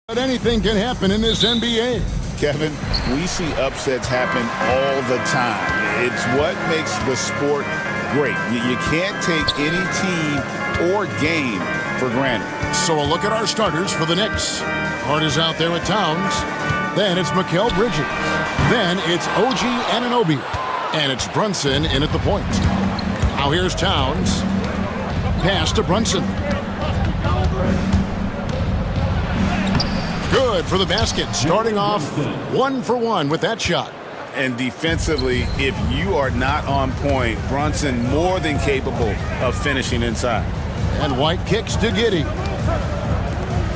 But anything can happen in this NBA. Kevin, we see upsets happen all the time. It's what makes the sport great. You can't take any team or game for granted. So a look at our starters for the Knicks. Hart is out there with Towns. Then it's Mikal Bridges. Then it's OG Anunoby. And it's Brunson in at the point. Now here's Towns. Pass to Brunson. Good for the basket. Starting off 1 for 1 with that shot. And defensively, if you are not on point, Brunson more than capable of finishing inside. And White kicks to Giddey.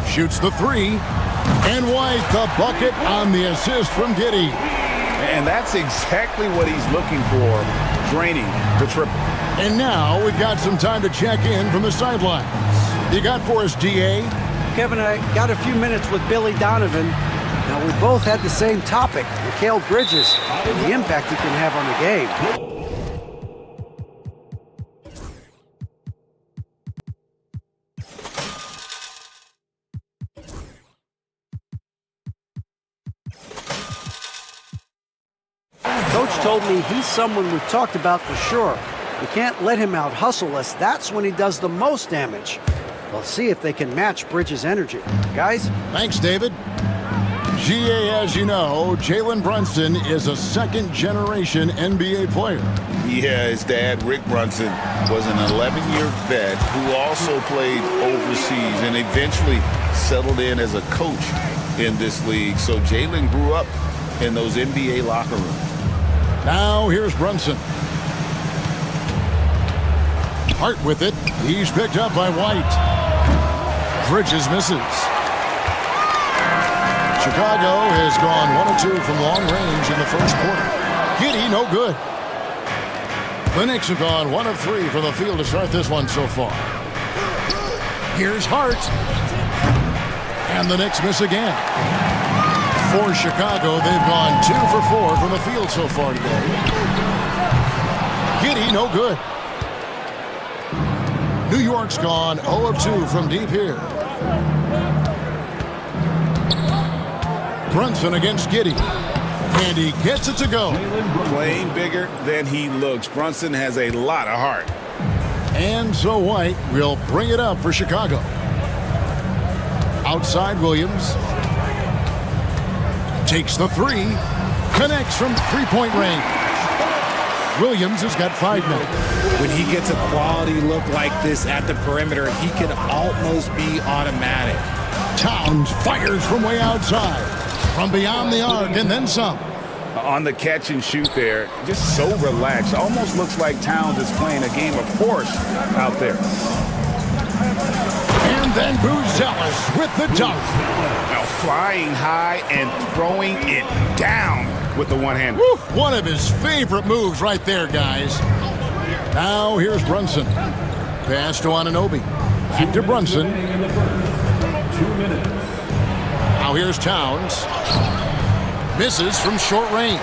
Shoots the three. And White the bucket on the assist from Giddey. And that's exactly what he's looking for, draining the triple. And now we've got some time to check in from the sidelines. You got for us, DA? Kevin, I got a few minutes with Billy Donovan. Now, we both had the same topic, Mikal Bridges, and the impact he can have on the game. Coach told me he's someone we've talked about for sure. We can't let him out-hustle us. That's when he does the most damage. We'll see if they can match Bridges' energy. Guys? Thanks, David. GA, as you know, Jalen Brunson is a second-generation NBA player. Yeah, his dad, Rick Brunson, was an 11-year vet who also played overseas and eventually settled in as a coach in this league. So Jalen grew up in those NBA locker rooms. Now here's Brunson. Hart with it. He's picked up by White. Bridges misses. Chicago has gone 1 of 2 from long range in the first quarter. Giddey, no good. The Knicks have gone 1 of 3 from the field to start this one so far. Here's Hart. And the Knicks miss again. For Chicago, they've gone 2 for 4 from the field so far today. Giddey, no good. New York's gone 0 of 2 from deep here. Brunson against Giddey. And he gets it to go. Playing bigger than he looks. Brunson has a lot of heart. And so White will bring it up for Chicago. Outside Williams. Takes the three. Connects from three-point range. Williams has got 5 now. When he gets a quality look like this at the perimeter, he can almost be automatic. Towns fires from way outside. From beyond the arc and then some. On the catch and shoot there, just so relaxed. Almost looks like Towns is playing a game of horse out there. And then Buzelis with the dunk. Now flying high and throwing it down with the one-hander. One of his favorite moves right there, guys. Now here's Brunson. Pass to Anunoby. Back to Brunson. 2 minutes. Now here's Towns. Misses from short range.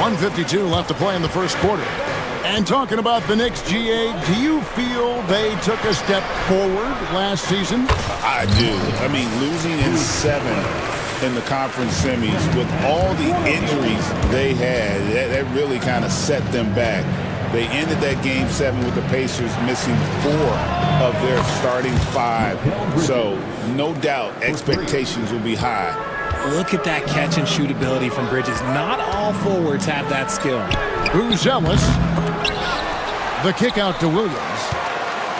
1:52 left to play in the first quarter. And talking about the Knicks, GA, do you feel they took a step forward last season? I do. I mean, losing in 7 in the conference semis with all the injuries they had, that really kind of set them back. They ended that game 7 with the Pacers missing 4 of their starting 5. So no doubt expectations will be high. Look at that catch and shoot ability from Bridges. Not all forwards have that skill. Buzelis. The kick out to Williams.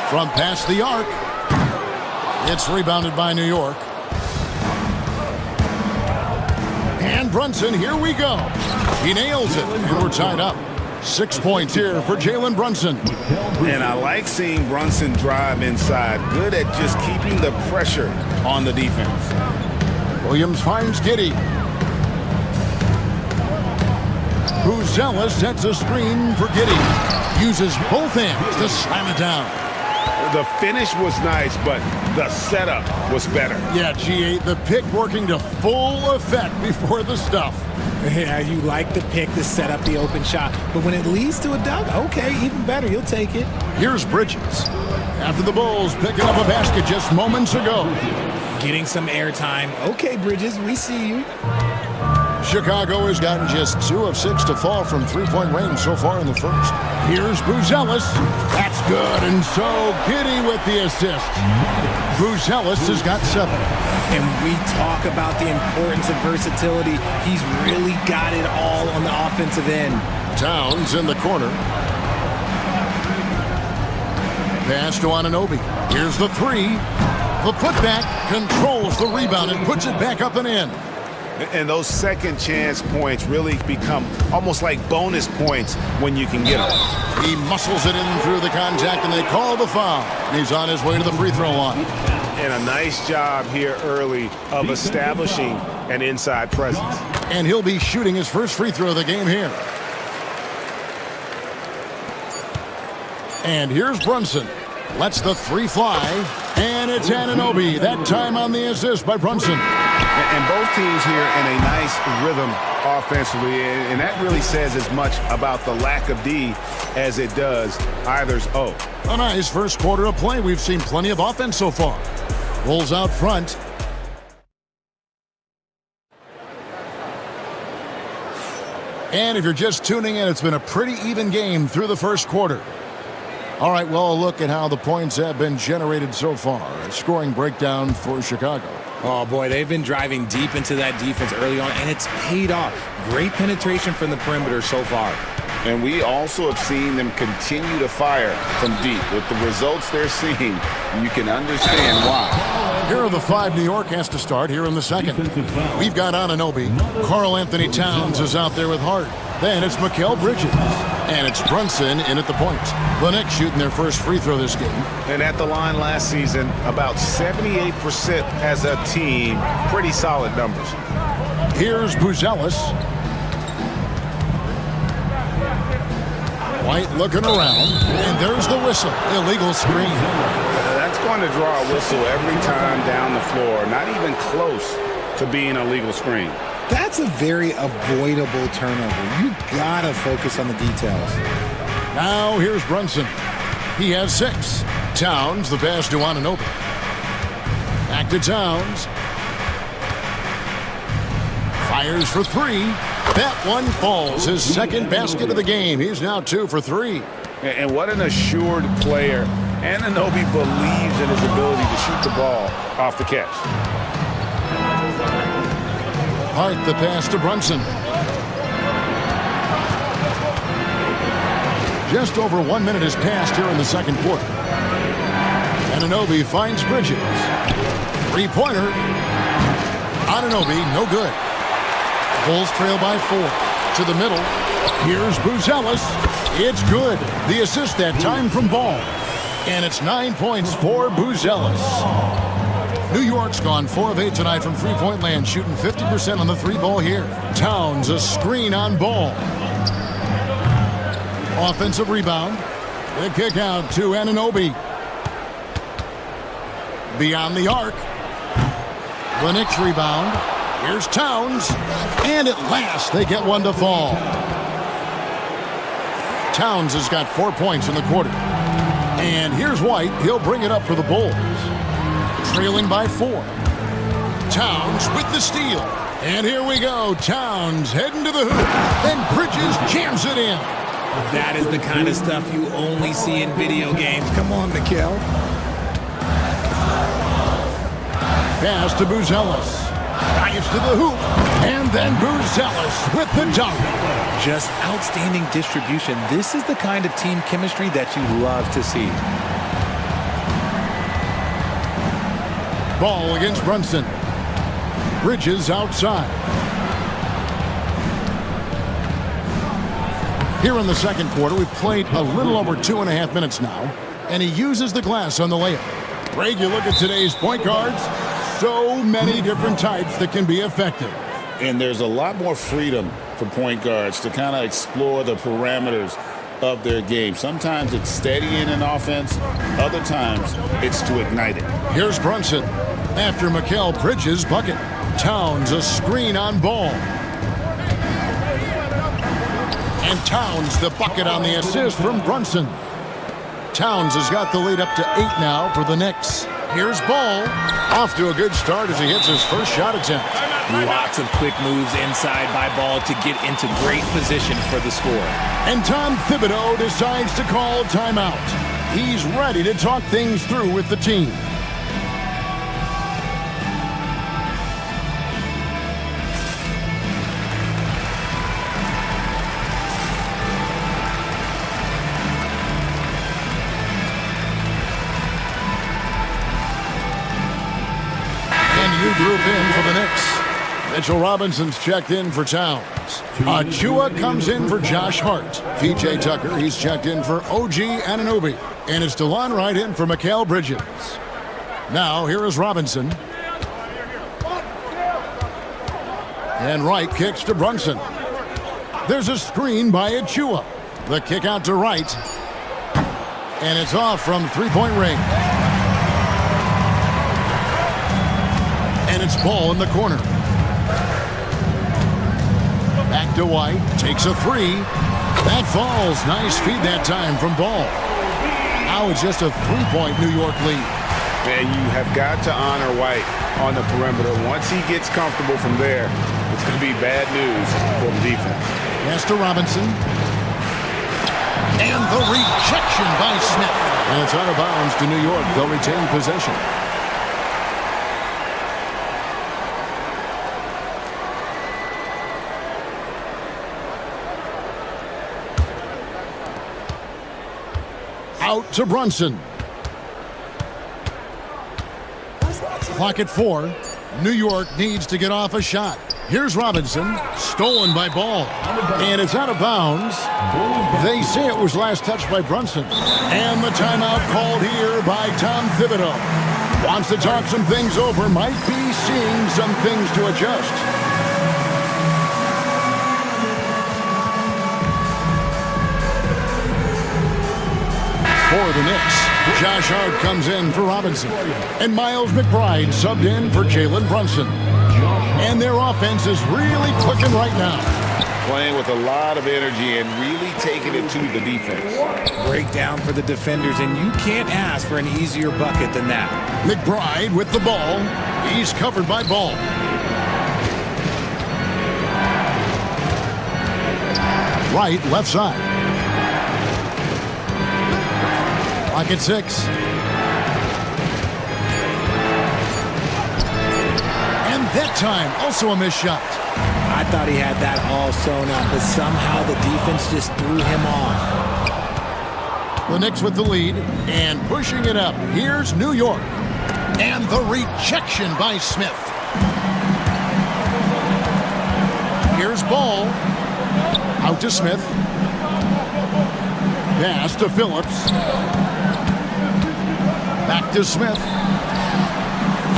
From past the arc. It's rebounded by New York. And Brunson, here we go. He nails it, and we're tied up. 6 points here for Jalen Brunson. And I like seeing Brunson drive inside. Good at just keeping the pressure on the defense. Williams finds Giddey. Buzelis sets a screen for Giddey. Uses both hands to slam it down. The finish was nice, but the setup was better. Yeah, GA, the pick working to full effect before the stuff. Yeah, you like the pick to set up the open shot, but when it leads to a dunk, okay, even better, you'll take it. Here's Bridges. After the Bulls picking up a basket just moments ago. Getting some airtime. Okay, Bridges, we see you. Chicago has gotten just 2 of 6 to fall from three-point range so far in the first. Here's Buzelis. That's good, and so Giddy with the assist. Buzelis has got 7. And we talk about the importance of versatility. He's really got it all on the offensive end. Towns in the corner. Pass to Anunoby. Here's the 3. The putback controls the rebound and puts it back up and in. And those second chance points really become almost like bonus points when you can get them. He muscles it in through the contact, and they call the foul. And he's on his way to the free throw line. And a nice job here early of establishing an inside presence. And he'll be shooting his first free throw of the game here. And here's Brunson. Lets the 3 fly. And it's Anunoby. That time on the assist by Brunson. And both teams here in a nice rhythm offensively. And that really says as much about the lack of D as it does either's O. A nice first quarter of play. We've seen plenty of offense so far. Rolls out front. And if you're just tuning in, it's been a pretty even game through the first quarter. All right, well, a look at how the points have been generated so far. A scoring breakdown for Chicago. Oh, boy, they've been driving deep into that defense early on, and it's paid off. Great penetration from the perimeter so far. And we also have seen them continue to fire from deep. With the results they're seeing, you can understand why. Here are the 5 New York has to start here in the second. We've got Anunoby. Karl Anthony Towns is out there with Hart. Then it's Mikal Bridges. And it's Brunson in at the point. The Knicks shooting their first free throw this game. And at the line last season, about 78% as a team. Pretty solid numbers. Here's Buzelis. White looking around. And there's the whistle. Illegal screen. That's going to draw a whistle every time down the floor. Not even close to being a legal screen. That's a very avoidable turnover. You gotta focus on the details. Now here's Brunson. He has 6. Towns, the pass to Anunoby. Back to Towns. Fires for 3. That one falls. His second basket of the game. He's now 2 for 3. And what an assured player. Anunoby believes in his ability to shoot the ball off the catch. Hart, the pass to Brunson. Just over 1 minute has passed here in the second quarter. Anunoby finds Bridges. 3-pointer. Anunoby, no good. Bulls trail by 4. To the middle. Here's Buzelis. It's good. The assist that time from Ball. And it's 9 points for Buzelis. New York's gone 4 of 8 tonight from three-point land, shooting 50% on the 3-ball here. Towns, a screen on Ball. Offensive rebound. The kick out to Anunoby. Beyond the arc. The Knicks rebound. Here's Towns. And at last, they get one to fall. Towns has got 4 points in the quarter. And here's White. He'll bring it up for the Bulls. Trailing by 4. Towns with the steal. And here we go. Towns heading to the hoop. Then Bridges jams it in. That is the kind of stuff you only see in video games. Come on, Mikal. Pass to Buzelis. Dives to the hoop. And then Buzelis with the dunk. Just outstanding distribution. This is the kind of team chemistry that you love to see. Ball against Brunson. Bridges outside. Here in the second quarter, we've played a little over 2.5 minutes now, and he uses the glass on the layup. Greg, you look at today's point guards, so many different types that can be effective. And there's a lot more freedom for point guards to kind of explore the parameters of their game. Sometimes it's steadying an offense. Other times it's to ignite it. Here's Brunson. After Mikal Bridges' bucket. Towns, a screen on Ball. And Towns, the bucket on the assist from Brunson. Towns has got the lead up to 8 now for the Knicks. Here's Ball. Off to a good start as he hits his first shot attempt. Lots of quick moves inside by Ball to get into great position for the score. And Tom Thibodeau decides to call timeout. He's ready to talk things through with the team. New group in for the Knicks. Mitchell Robinson's checked in for Towns. Achua comes in for Josh Hart. P.J. Tucker, he's checked in for OG Anunoby. And it's DeLon Wright in for Mikal Bridges. Now, here is Robinson. And Wright kicks to Brunson. There's a screen by Achua. The kick out to Wright. And it's off from three-point range. And it's Ball in the corner. Back to White. Takes a three. That falls. Nice feed that time from Ball. Now it's just a three-point New York lead. And you have got to honor White on the perimeter. Once he gets comfortable from there, it's going to be bad news for the defense. Pass to Robinson. And the rejection by Smith. And it's out of bounds to New York. They'll retain possession. Out to Brunson. Clock at 4. New York needs to get off a shot. Here's Robinson. Stolen by Ball. And it's out of bounds. They say it was last touched by Brunson. And the timeout called here by Tom Thibodeau. Wants to talk some things over. Might be seeing some things to adjust. For the Knicks, Josh Hart comes in for Robinson. And Miles McBride subbed in for Jalen Brunson. And their offense is really clicking right now. Playing with a lot of energy and really taking it to the defense. Breakdown for the defenders, and you can't ask for an easier bucket than that. McBride with the ball. He's covered by Ball. Right, left side. Clock at 6. And that time, also a missed shot. I thought he had that all sewn up, but somehow the defense just threw him off. The Knicks with the lead and pushing it up. Here's New York. And the rejection by Smith. Here's Ball. Out to Smith. Pass to Phillips. Back to Smith.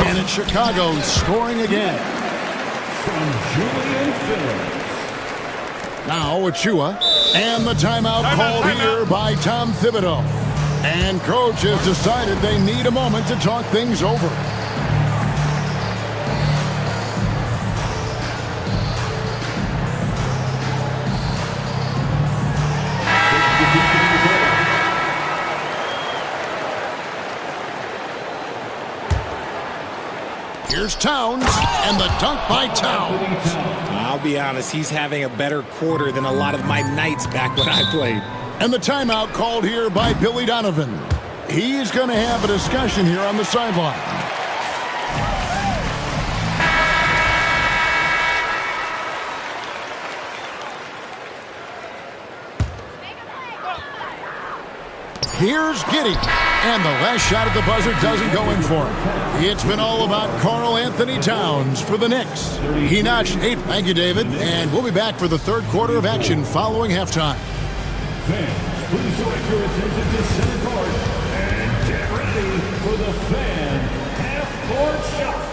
And it's Chicago scoring again. Now Achua. And the timeout called here by Tom Thibodeau. And coach has decided they need a moment to talk things over. Here's Towns, and the dunk by Towns. I'll be honest, he's having a better quarter than a lot of my nights back when I played. And the timeout called here by Billy Donovan. He's going to have a discussion here on the sideline. Here's Giddey. And the last shot at the buzzer doesn't go in for him. It's been all about Karl Anthony Towns for the Knicks. He notched 8. Thank you, David. And we'll be back for the third quarter of action following halftime. Fans, please direct your attention to center court and get ready for the fan half-court shots.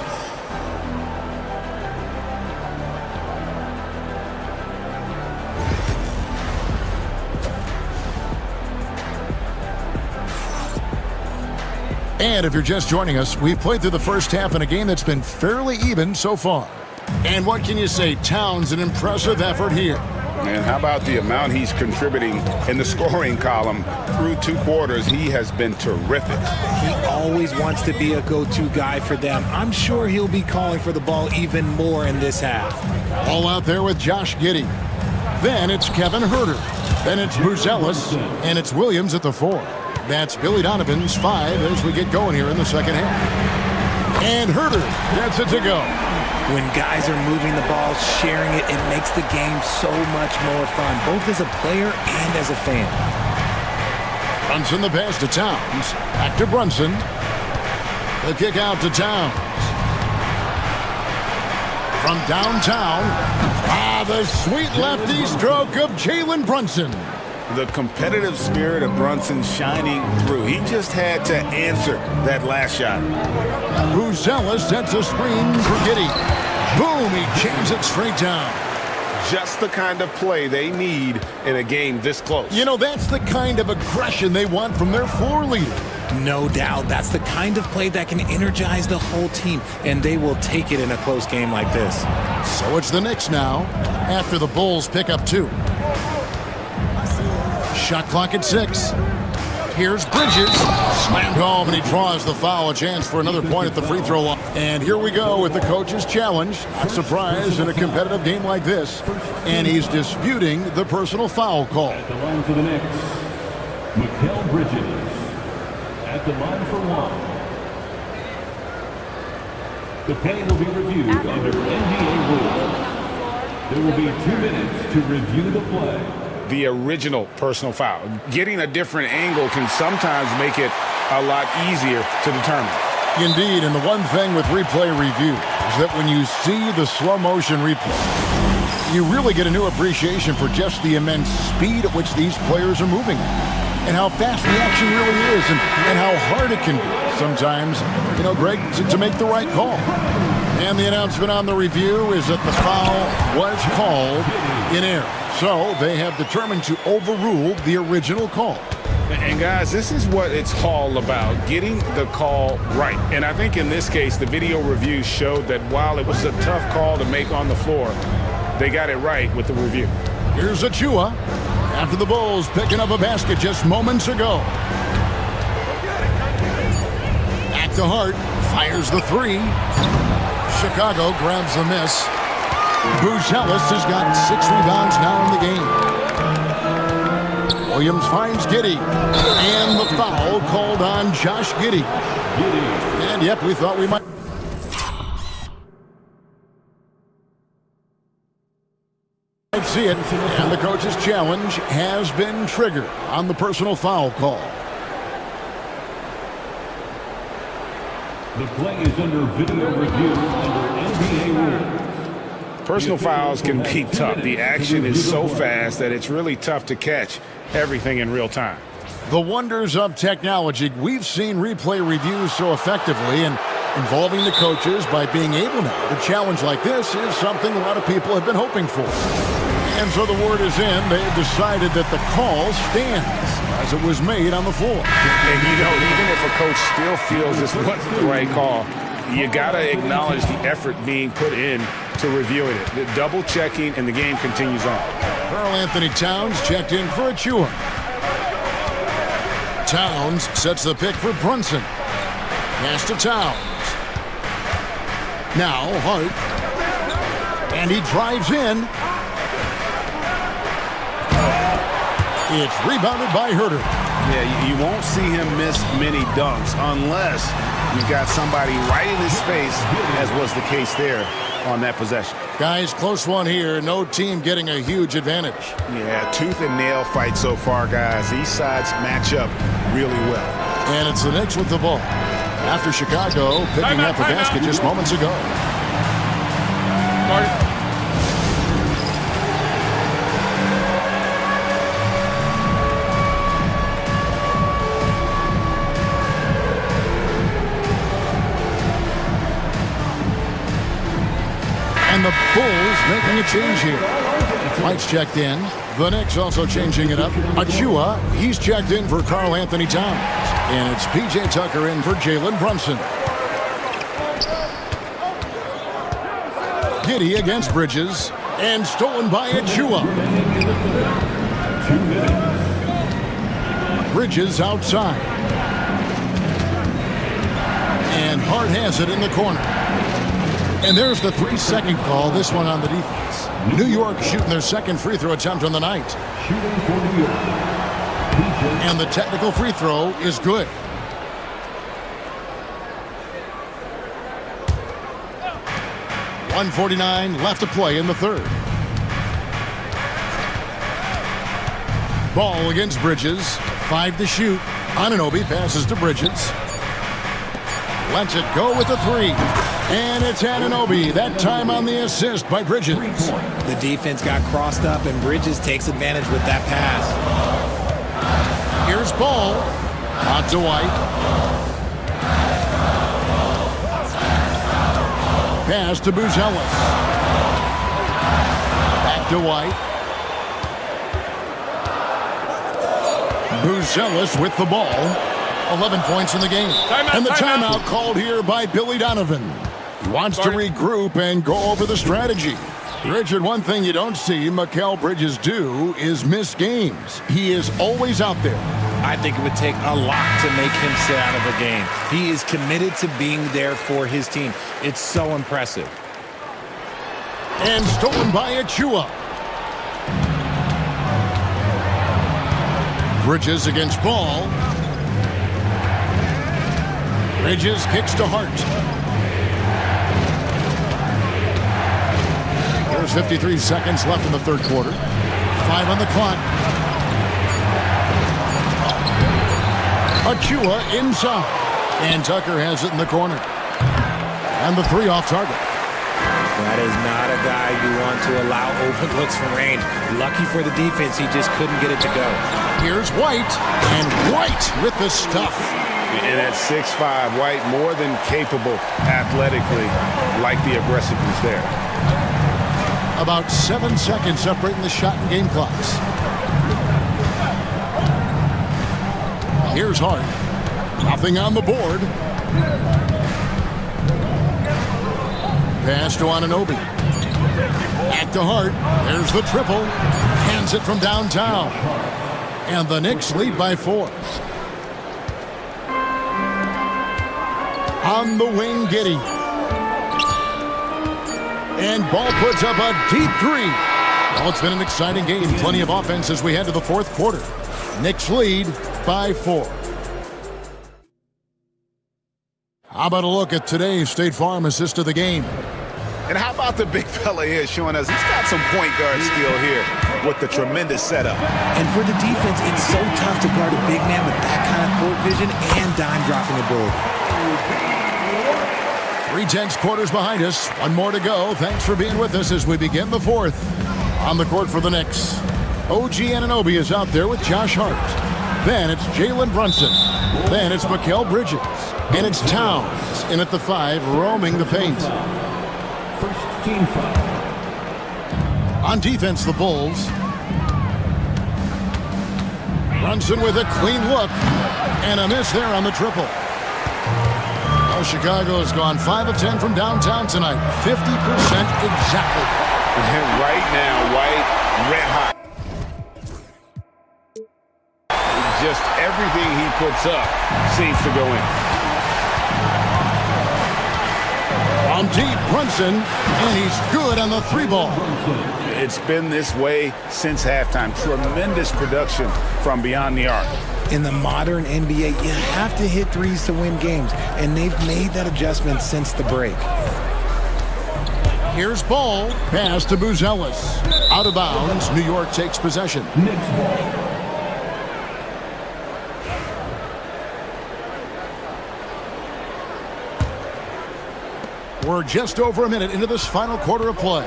And if you're just joining us, we've played through the first half in a game that's been fairly even so far. And what can you say? Towns, an impressive effort here. And how about the amount he's contributing in the scoring column through 2 quarters? He has been terrific. He always wants to be a go-to guy for them. I'm sure he'll be calling for the ball even more in this half. All out there with Josh Giddey. Then it's Kevin Herter. Then it's Buzelis. And it's Williams at the 4. That's Billy Donovan's 5 as we get going here in the second half. And Herter gets it to go. When guys are moving the ball, sharing it, it makes the game so much more fun, both as a player and as a fan. Brunson the pass to Towns. Back to Brunson. The kick out to Towns. From downtown, the sweet lefty stroke of Jalen Brunson. The competitive spirit of Brunson shining through. He just had to answer that last shot. Buzelis sets a screen for Giddey. Boom, he jams it straight down. Just the kind of play they need in a game this close. You know, that's the kind of aggression they want from their floor leader. No doubt, that's the kind of play that can energize the whole team, and they will take it in a close game like this. So it's the Knicks now, after the Bulls pick up 2. Shot clock at 6. Here's Bridges. Slammed home, and he draws the foul. A chance for another point at the free throw line. And here we go with the coach's challenge. A surprise in a competitive game like this. And he's disputing the personal foul call. At the line for the Knicks, Mikal Bridges. At the line for 1. The play will be reviewed under NBA rules. There will be 2 minutes to review the play. The original personal foul. Getting a different angle can sometimes make it a lot easier to determine. Indeed, and the one thing with replay review is that when you see the slow motion replay, you really get a new appreciation for just the immense speed at which these players are moving and how fast the action really is and how hard it can be sometimes, you know, Greg, to make the right call. And the announcement on the review is that the foul was called in error. So they have determined to overrule the original call. And guys, this is what it's all about, getting the call right. And I think in this case, the video review showed that while it was a tough call to make on the floor, they got it right with the review. Here's Achua after the Bulls picking up a basket just moments ago. Back to Hart, fires the 3. Chicago grabs the miss. Buzelis has got 6 rebounds now in the game. Williams finds Giddey. And the foul called on Josh Giddey. And yep, we thought we might see it. And the coach's challenge has been triggered on the personal foul call. The play is under video review under NBA rules. Personal fouls can be tough. The action is so fast that it's really tough to catch everything in real time. The wonders of technology. We've seen replay reviews so effectively, and involving the coaches by being able now to challenge like this is something a lot of people have been hoping for. And so the word is in. They have decided that the call stands as it was made on the floor. And you know, even if a coach still feels this wasn't the right call, you got to acknowledge the effort being put in to reviewing it. The double checking, and the game continues on. Karl Anthony Towns checked in for Achua. Towns sets the pick for Brunson. Pass to Towns. Now Hart. And he drives in. It's rebounded by Herter. Yeah, you won't see him miss many dunks unless you've got somebody right in his face, as was the case there on that possession. Guys, close one here. No team getting a huge advantage. Yeah, tooth and nail fight so far, guys. These sides match up really well. And it's the Knicks with the ball. After Chicago picking up a basket just moments ago. And the Bulls making a change here. White's checked in. The Knicks also changing it up. Achua, he's checked in for Karl Anthony Towns. And it's P.J. Tucker in for Jalen Brunson. Giddey against Bridges. And stolen by Achua. 2 minutes. Bridges outside. And Hart has it in the corner. And there's the 3-second call, this one on the defense. New York shooting their second free throw attempt on the night. Shooting for New York. And the technical free throw is good. .149 left to play in the third. Ball against Bridges. 5 to shoot. Anunoby passes to Bridges. Lets it go with the 3. And it's Anunoby. That time on the assist by Bridges. The defense got crossed up, and Bridges takes advantage with that pass. Here's Ball. Out to White. Pass to Buzelis. Back to White. Buzelis with the ball. 11 points in the game. And the timeout called here by Billy Donovan. He wants to regroup and go over the strategy. Richard, one thing you don't see Mikal Bridges do is miss games. He is always out there. I think it would take a lot to make him sit out of a game. He is committed to being there for his team. It's so impressive. And stolen by Achua. Bridges against Ball. Bridges kicks to Hart. There's 53 seconds left in the third quarter. 5 on the clock. Achua inside. And Tucker has it in the corner. And the 3 off target. That is not a guy you want to allow open looks from range. Lucky for the defense, he just couldn't get it to go. Here's White. And White with the stuff. And at 6'5", White more than capable athletically, like the aggressiveness there. About 7 seconds separating the shot and game clocks. Here's Hart. Nothing on the board. Pass to Anunoby. Back to Hart. There's the triple. Hands it from downtown. And the Knicks lead by 4. On the wing, Giddey. And Ball puts up a deep 3. Well, it's been an exciting game. Plenty of offense as we head to the fourth quarter. Knicks lead by 4. How about a look at today's State Farm assist of the game? And how about the big fella here showing us he's got some point guard skill here with the tremendous setup. And for the defense, it's so tough to guard a big man with that kind of court vision and dime dropping ability. 3/10 quarters behind us. 1 more to go. Thanks for being with us as we begin the fourth. On the court for the Knicks, OG Anunoby is out there with Josh Hart. Then it's Jalen Brunson. Then it's Mikal Bridges. And it's Towns in at the 5, roaming the paint. First team foul. On defense, the Bulls. Brunson with a clean look. And a miss there on the triple. Oh, Chicago has gone 5 of 10 from downtown tonight. 50% exactly. And right now, White, red hot. Just everything he puts up seems to go in. On deep, Brunson, and he's good on the 3 ball. It's been this way since halftime. Tremendous production from beyond the arc. In the modern NBA, you have to hit threes to win games, and they've made that adjustment since the break. Here's Ball. Pass to Buzelis. Out of bounds. New York takes possession. Knicks ball. We're just over a minute into this final quarter of play.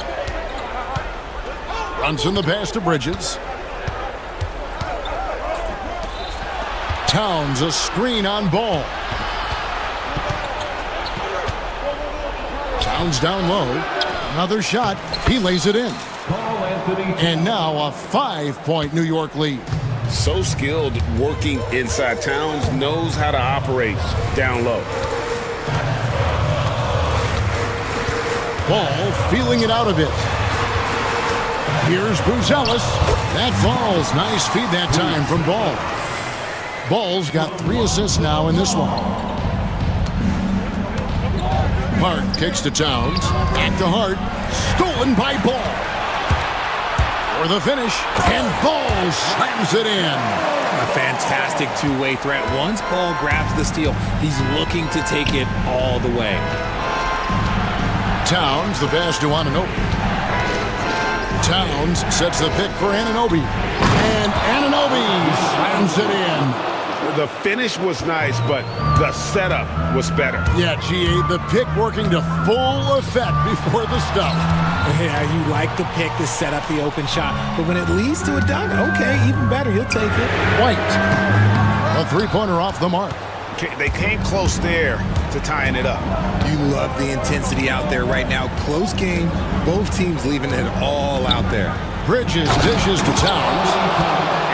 Brunson the pass to Bridges. Towns a screen on Ball. Towns down low. Another shot. He lays it in. And now a 5-point New York lead. So skilled working inside. Towns knows how to operate down low. Ball feeling it out a bit. Here's Buzelis. That falls. Nice feed that time from Ball. Ball's got 3 assists now in this one. Hart kicks to Towns. Back to Hart. Stolen by Ball. For the finish. And Ball slams it in. A fantastic two-way threat. Once Ball grabs the steal, he's looking to take it all the way. Towns, the pass to Anunoby. Towns sets the pick for Anunoby. And Anunoby slams it in. The finish was nice, but the setup was better. Yeah, GA, the pick working to full effect before the stuff. Yeah, you like the pick to set up the open shot, but when it leads to a dunk, okay, even better, you'll take it. White. A three-pointer off the mark. They came close there to tying it up. You love the intensity out there right now. Close game, both teams leaving it all out there. Bridges dishes to Towns.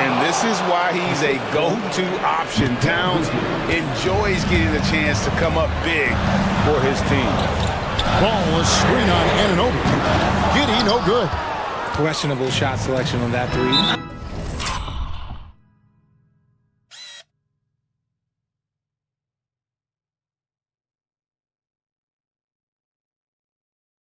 And this is why he's a go-to option. Towns enjoys getting the chance to come up big for his team. Ball is screen on Anunoby. Giddy, no good. Questionable shot selection on that three.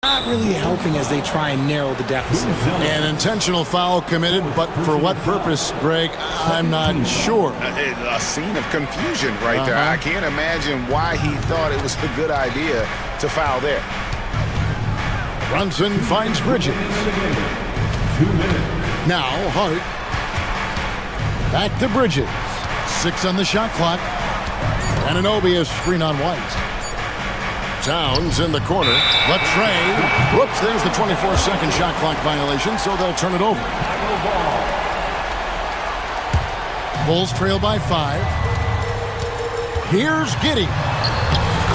Not really helping as they try and narrow the deficit. An intentional foul committed, but for what purpose, Greg, I'm not sure. A scene of confusion right there. I can't imagine why he thought it was a good idea to foul there. Brunson finds Bridges. 2 minutes. Now Hart. Back to Bridges. 6 on the shot clock. Anunoby is screen on White. Towns in the corner. Latrey. Whoops, there's the 24-second shot clock violation, so they'll turn it over. Bulls trail by 5. Here's Giddy.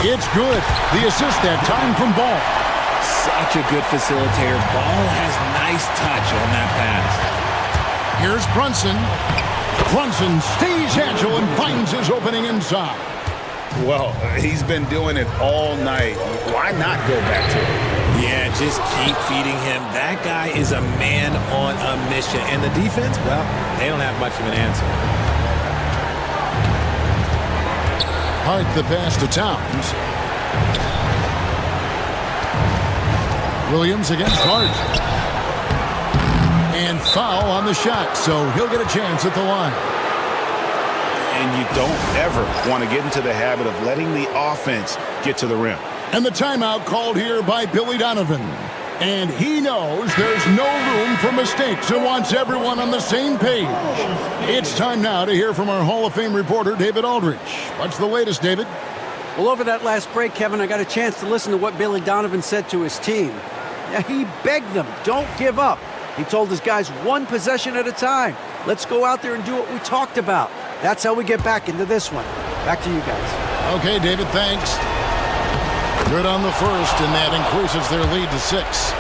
It's good. The assist that time from Ball. Such a good facilitator. Ball has nice touch on that pass. Here's Brunson. Brunson stays agile and finds his opening inside. Well, he's been doing it all night. Why not go back to it? Yeah, just keep feeding him. That guy is a man on a mission. And the defense, well, they don't have much of an answer. Hart the pass to Towns. Williams against Hart. And foul on the shot, so he'll get a chance at the line. And you don't ever want to get into the habit of letting the offense get to the rim. And the timeout called here by Billy Donovan. And he knows there's no room for mistakes and wants everyone on the same page. It's time now to hear from our Hall of Fame reporter, David Aldridge. What's the latest, David? Well, over that last break, Kevin, I got a chance to listen to what Billy Donovan said to his team. Yeah, he begged them, don't give up. He told his guys 1 possession at a time. Let's go out there and do what we talked about. That's how we get back into this one. Back to you guys. Okay, David, thanks. Good on the first, and that increases their lead to 6.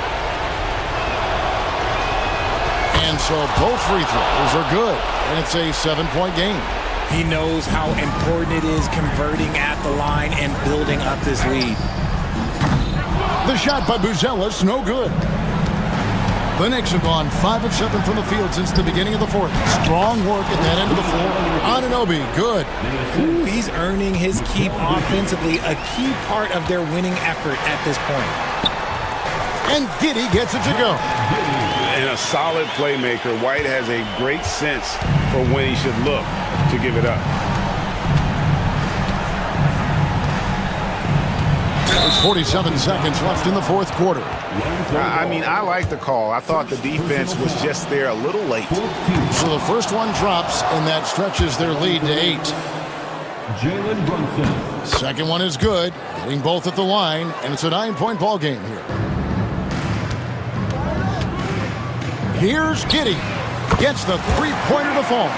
And so both free throws are good, and it's a 7-point game. He knows how important it is converting at the line and building up this lead. The shot by Buzelis, no good. The Knicks have gone 5 of 7 from the field since the beginning of the fourth. Strong work at that end of the floor. Anunoby, good. Ooh, he's earning his keep offensively, a key part of their winning effort at this point. And Giddy gets it to go. And a solid playmaker, White has a great sense for when he should look to give it up. There's 47 seconds left in the fourth quarter. I mean, I like the call. I thought the defense was just there a little late. So the first one drops, and that stretches their lead to 8. Jalen Brunson. Second one is good, hitting both at the line, and it's a 9-point ball game here. Here's Giddy. Gets the three-pointer to fall.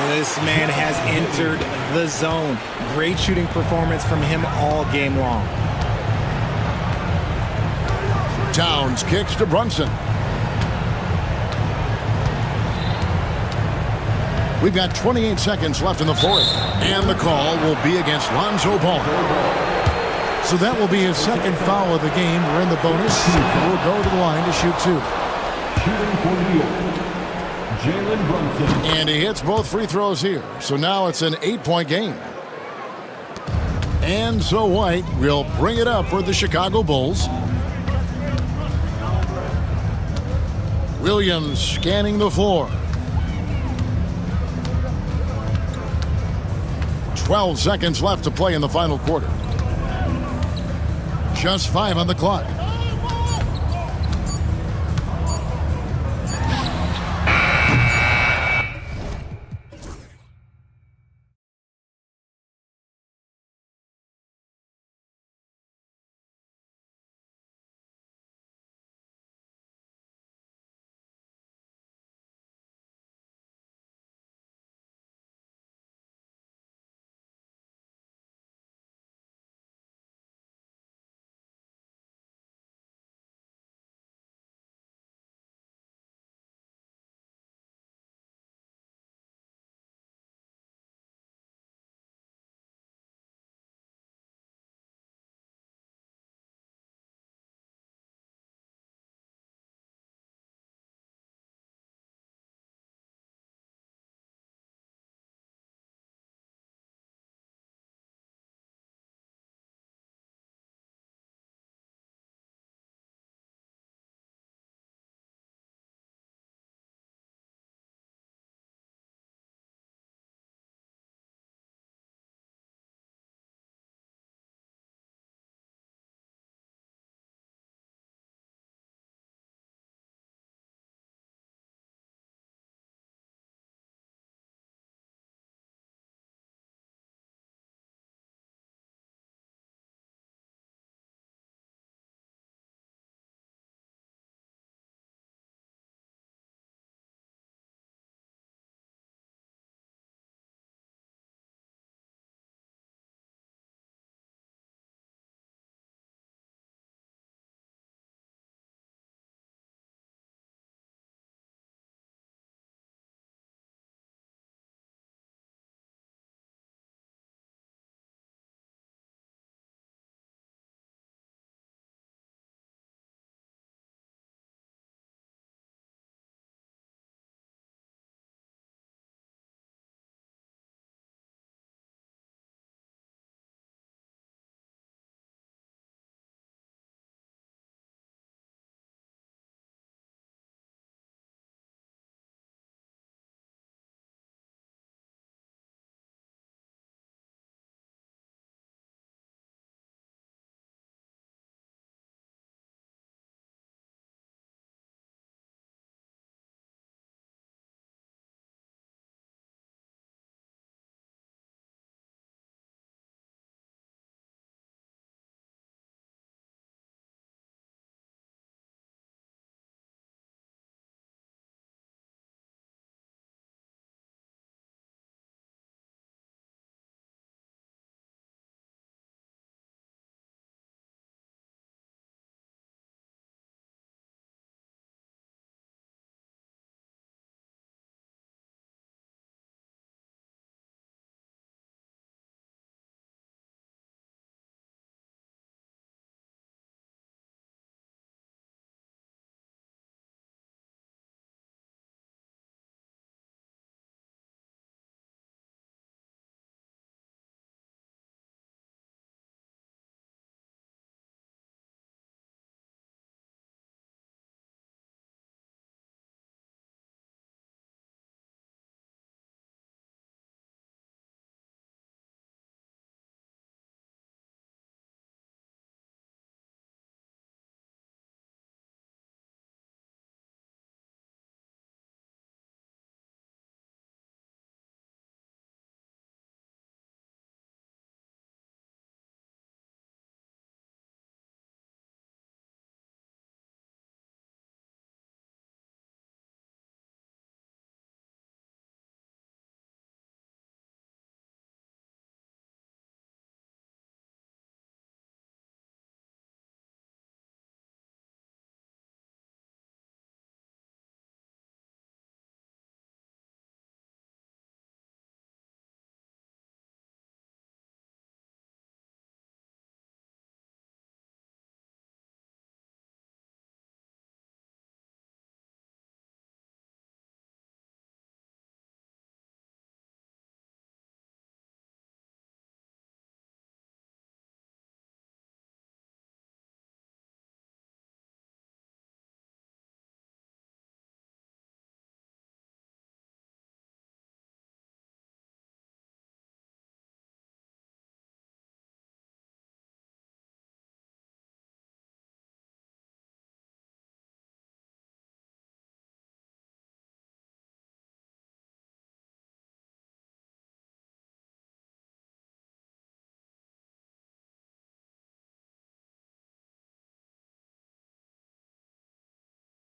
This man has entered the zone. Great shooting performance from him all game long. Towns kicks to Brunson. We've got 28 seconds left in the fourth. And the call will be against Lonzo Ball. So that will be his second foul of the game. We're in the bonus. We'll go to the line to shoot 2. Shooting for New York, Jalen Brunson. And he hits both free throws here. So now it's an 8-point game. And so White will bring it up for the Chicago Bulls. Williams scanning the floor. 12 seconds left to play in the final quarter. Just 5 on the clock.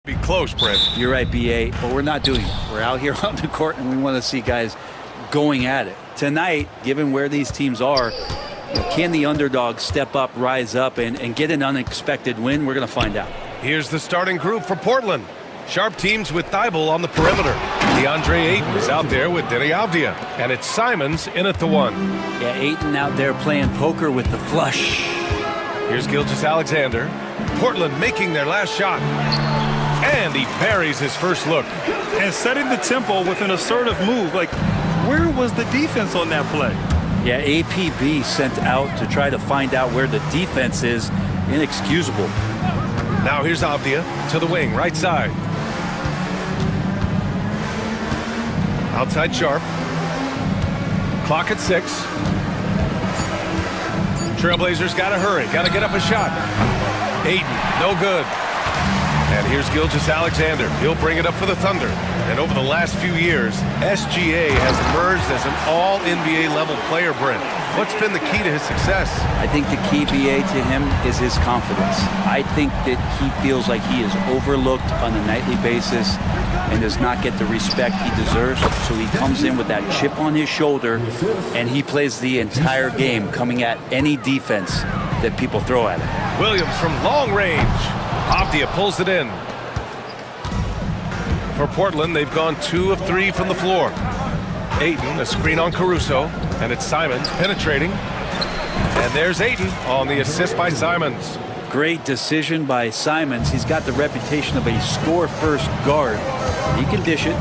Be close, Brent. You're right, BA, but we're not doing it. We're out here on the court, and we want to see guys going at it. Tonight, given where these teams are, can the underdog step up, rise up, and get an unexpected win? We're going to find out. Here's the starting group for Portland. Sharp teams with Thibault on the perimeter. DeAndre Ayton is out there with Denny Avdia. And it's Simons in at the 1. Yeah, Ayton out there playing poker with the flush. Here's Gilgeous-Alexander. Portland making their last shot. And he buries his first look. And setting the tempo with an assertive move. Like, where was the defense on that play? Yeah, APB sent out to try to find out where the defense is. Inexcusable. Now here's Avdia to the wing, right side. Outside Sharp. Clock at 6. Trailblazers got to hurry. Got to get up a shot. Ayton, no good. And here's Gilgeous-Alexander. He'll bring it up for the Thunder. And over the last few years, SGA has emerged as an all-NBA level player, Brent. What's been the key to his success? I think the key, BA, to him is his confidence. I think that he feels like he is overlooked on a nightly basis and does not get the respect he deserves. So he comes in with that chip on his shoulder, and he plays the entire game, coming at any defense that people throw at him. Williams from long range. Avdia pulls it in. For Portland, they've gone 2 of 3 from the floor. Ayton, a screen on Caruso, and it's Simons penetrating. And there's Ayton on the assist by Simons. Great decision by Simons. He's got the reputation of a score-first guard. He can dish it.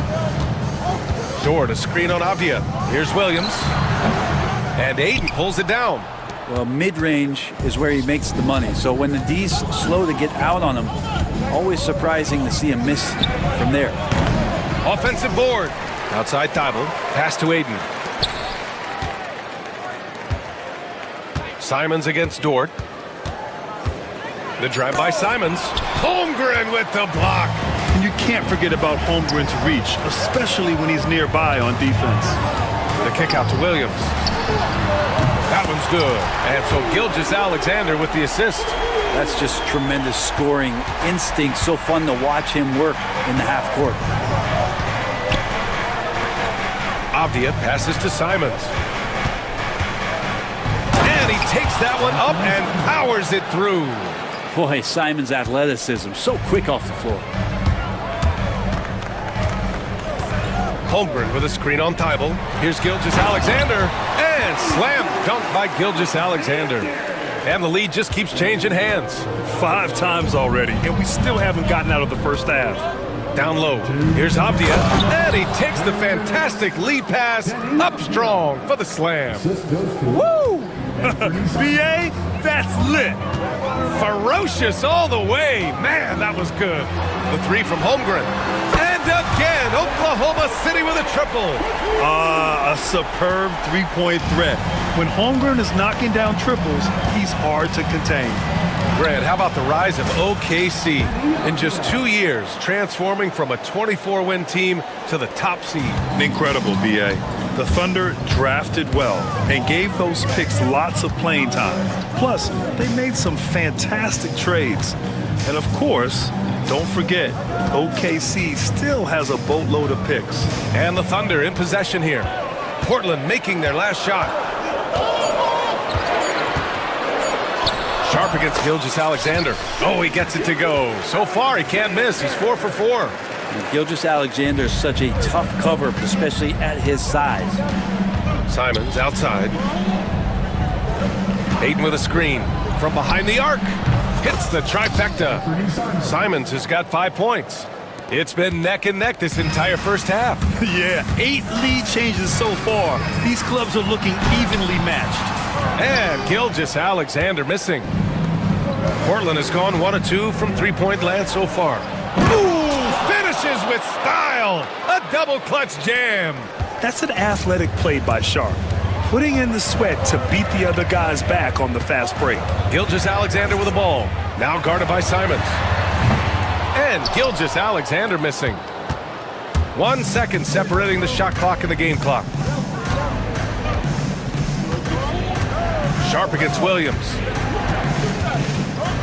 Dort, a screen on Avdia. Here's Williams. And Ayton pulls it down. Well, mid-range is where he makes the money. So when the D's slow to get out on him, always surprising to see him miss from there. Offensive board. Outside Thibault. Pass to Ayton. Simons against Dort. The drive by Simons. Holmgren with the block. And you can't forget about Holmgren's reach, especially when he's nearby on defense. The kick out to Williams. That one's good. And so Gilgeous-Alexander with the assist. That's just tremendous scoring instinct. So fun to watch him work in the half court. Avdia passes to Simons. And he takes that one up and powers it through. Boy, Simons' athleticism, so quick off the floor. Holmgren with a screen on Thibault. Here's Gilgeous-Alexander. And slam dunk by Gilgeous-Alexander. And the lead just keeps changing hands. 5 times already, and we still haven't gotten out of the first half. Down low. Here's Avdia. And he takes the fantastic lead pass up strong for the slam. Woo! BA, that's lit. Ferocious all the way. Man, that was good. The 3 from Holmgren. And again, Oklahoma City with a triple. A superb three-point threat. When Holmgren is knocking down triples, he's hard to contain. Grant, how about the rise of OKC in just 2 years, transforming from a 24-win team to the top seed? Incredible, BA. The Thunder drafted well and gave those picks lots of playing time. Plus, they made some fantastic trades. And of course, don't forget, OKC still has a boatload of picks. And the Thunder in possession here. Portland making their last shot. Sharp against Gilgeous-Alexander. Oh, he gets it to go. So far, he can't miss. He's 4 for 4. And Gilgeous-Alexander is such a tough cover, especially at his size. Simons outside. Ayton with a screen from behind the arc. Hits the trifecta. Simons has got 5 points. It's been neck and neck this entire first half. Yeah, 8 lead changes so far. These clubs are looking evenly matched. And Gilgeous-Alexander missing. Portland has gone 1 of 2 from three-point land so far. Ooh, finishes with style. A double clutch jam. That's an athletic play by Sharp, putting in the sweat to beat the other guys back on the fast break. Gilgeous-Alexander with the ball. Now guarded by Simons. And Gilgeous-Alexander missing. 1 second separating the shot clock and the game clock. Sharp against Williams.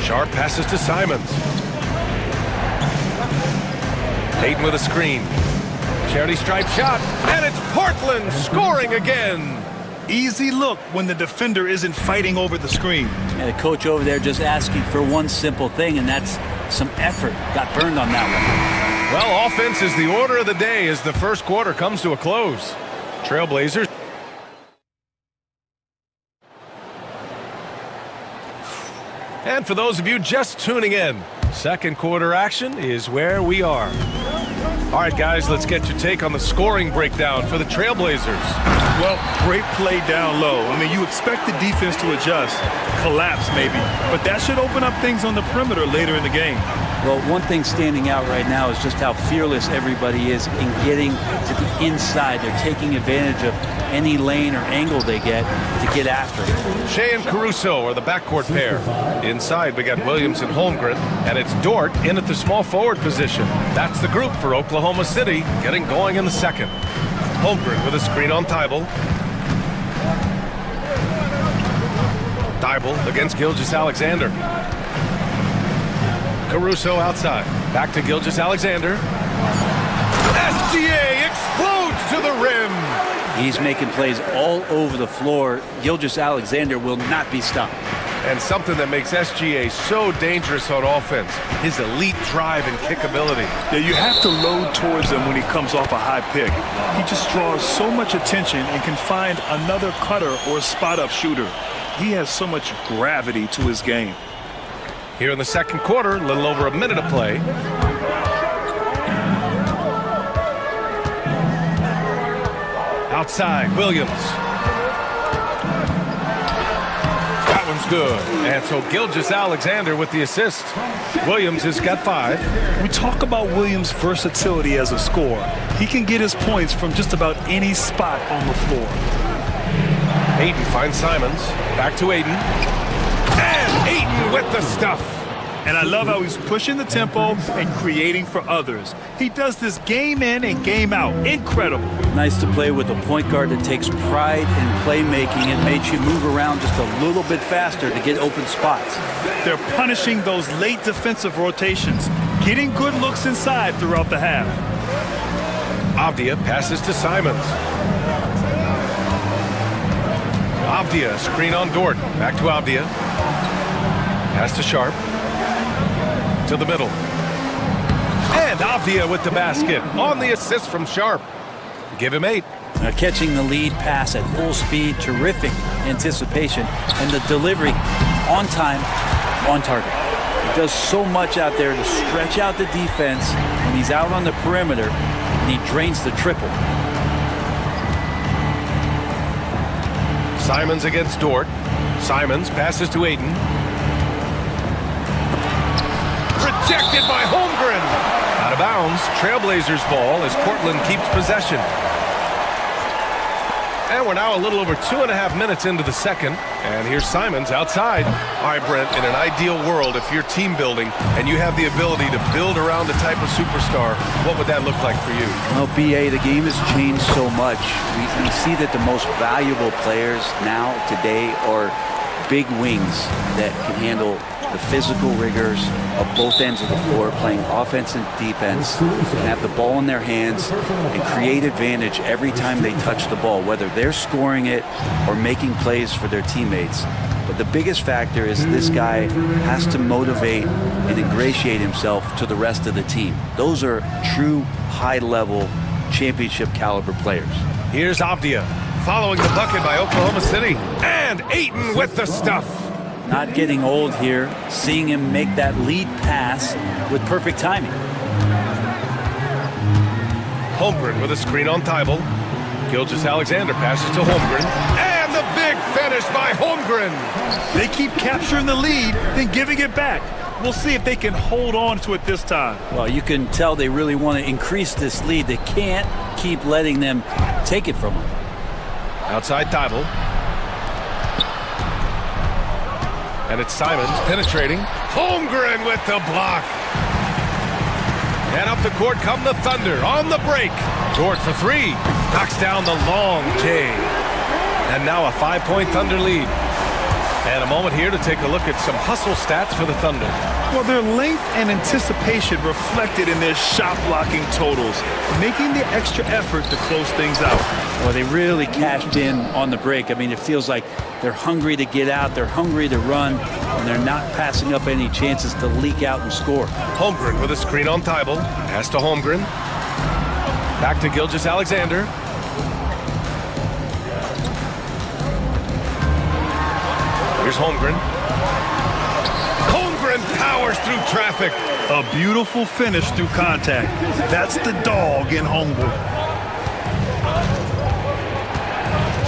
Sharp passes to Simons. Ayton with a screen. Charity stripe shot, and it's Portland scoring again. Easy look when the defender isn't fighting over the screen. And the coach over there just asking for one simple thing, and that's some effort. Got burned on that one. Well, offense is the order of the day as the first quarter comes to a close. Trailblazers. And for those of you just tuning in, second quarter action is where we are. All right, guys, let's get your take on the scoring breakdown for the Trailblazers. Well, great play down low. I mean, you expect the defense to adjust, collapse maybe, but that should open up things on the perimeter later in the game. Well, one thing standing out right now is just how fearless everybody is in getting to the inside. They're taking advantage of any lane or angle they get to get after it. Shea and Caruso are the backcourt pair. Inside, we got Williams and Holmgren, and it's Dort in at the small forward position. That's the group for Oklahoma City, getting going in the second. Holmgren with a screen on Thibault. Thibault against Gilgeous-Alexander. Caruso outside. Back to Gilgeous-Alexander. SGA explodes to the rim. He's making plays all over the floor. Gilgeous-Alexander will not be stopped. And something that makes SGA so dangerous on offense, his elite drive and kick ability. Yeah, you have to load towards him when he comes off a high pick. He just draws so much attention and can find another cutter or spot-up shooter. He has so much gravity to his game. Here in the second quarter, a little over a minute of play. Outside, Williams. That one's good. And so Gilgeous-Alexander with the assist. Williams has got 5. We talk about Williams' versatility as a scorer. He can get his points from just about any spot on the floor. Ayton finds Simons. Back to Ayton. And Ayton with the stuff. And I love how he's pushing the tempo and creating for others. He does this game in and game out. Incredible. Nice to play with a point guard that takes pride in playmaking and makes you move around just a little bit faster to get open spots. They're punishing those late defensive rotations, getting good looks inside throughout the half. Avdia passes to Simons. Avdia, screen on Dort. Back to Avdia. Pass to Sharp. To the middle. And Avdia with the basket on the assist from Sharp. Give him 8. Now catching the lead pass at full speed, terrific anticipation, and the delivery on time, on target. He does so much out there to stretch out the defense when he's out on the perimeter, and he drains the triple. Simons against Dort. Simons passes to Ayton. Rejected by Holmgren. Out of bounds. Trailblazers ball as Portland keeps possession. And we're now a little over 2.5 minutes into the second. And here's Simons outside. All right, Brent, in an ideal world, if you're team building and you have the ability to build around a type of superstar, what would that look like for you? Well, BA, the game has changed so much. We see that the most valuable players now, today, are big wings that can handle the physical rigors of both ends of the floor, playing offense and defense, and have the ball in their hands and create advantage every time they touch the ball, whether they're scoring it or making plays for their teammates. But the biggest factor is this guy has to motivate and ingratiate himself to the rest of the team. Those are true high-level championship caliber players. Here's Avdia following the bucket by Oklahoma City, and Ayton with the stuff. Not getting old here, seeing him make that lead pass with perfect timing. Holmgren with a screen on Thibault. Gilgeous-Alexander passes to Holmgren. And the big finish by Holmgren. They keep capturing the lead, then giving it back. We'll see if they can hold on to it this time. Well, you can tell they really want to increase this lead. They can't keep letting them take it from them. Outside Thibault. And it's Simons penetrating. Holmgren with the block. And up the court come the Thunder on the break. Dort for 3. Knocks down the long J. And now a 5-point Thunder lead. And a moment here to take a look at some hustle stats for the Thunder. Well, their length and anticipation reflected in their shot blocking totals, making the extra effort to close things out. Well, they really cashed in on the break. I mean, it feels like they're hungry to get out, they're hungry to run, and they're not passing up any chances to leak out and score. Holmgren with a screen on Thibault. Pass to Holmgren. Back to Gilgeous-Alexander. Here's Holmgren. Holmgren powers through traffic. A beautiful finish through contact. That's the dog in Holmgren.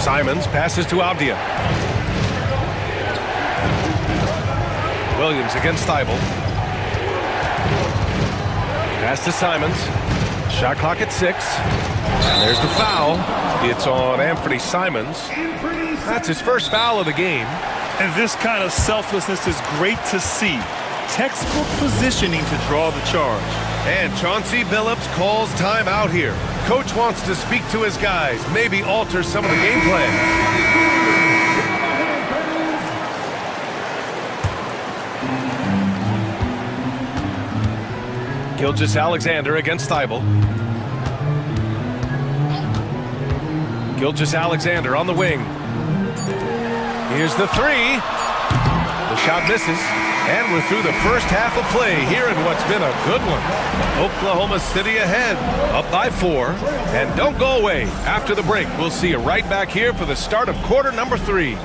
Simons passes to Avdia. Williams against Thibault. Pass to Simons. Shot clock at 6. And there's the foul. It's on Anthony Simons. That's his first foul of the game. And this kind of selflessness is great to see. Textbook positioning to draw the charge. And Chauncey Billups calls time out here. Coach wants to speak to his guys, maybe alter some of the game plan. Gilgeous-Alexander against Thibault. Gilgeous-Alexander on the wing. Here's the three. The shot misses. And we're through the first half of play here in what's been a good one. Oklahoma City ahead, up by 4. And don't go away. After the break, we'll see you right back here for the start of quarter number 3.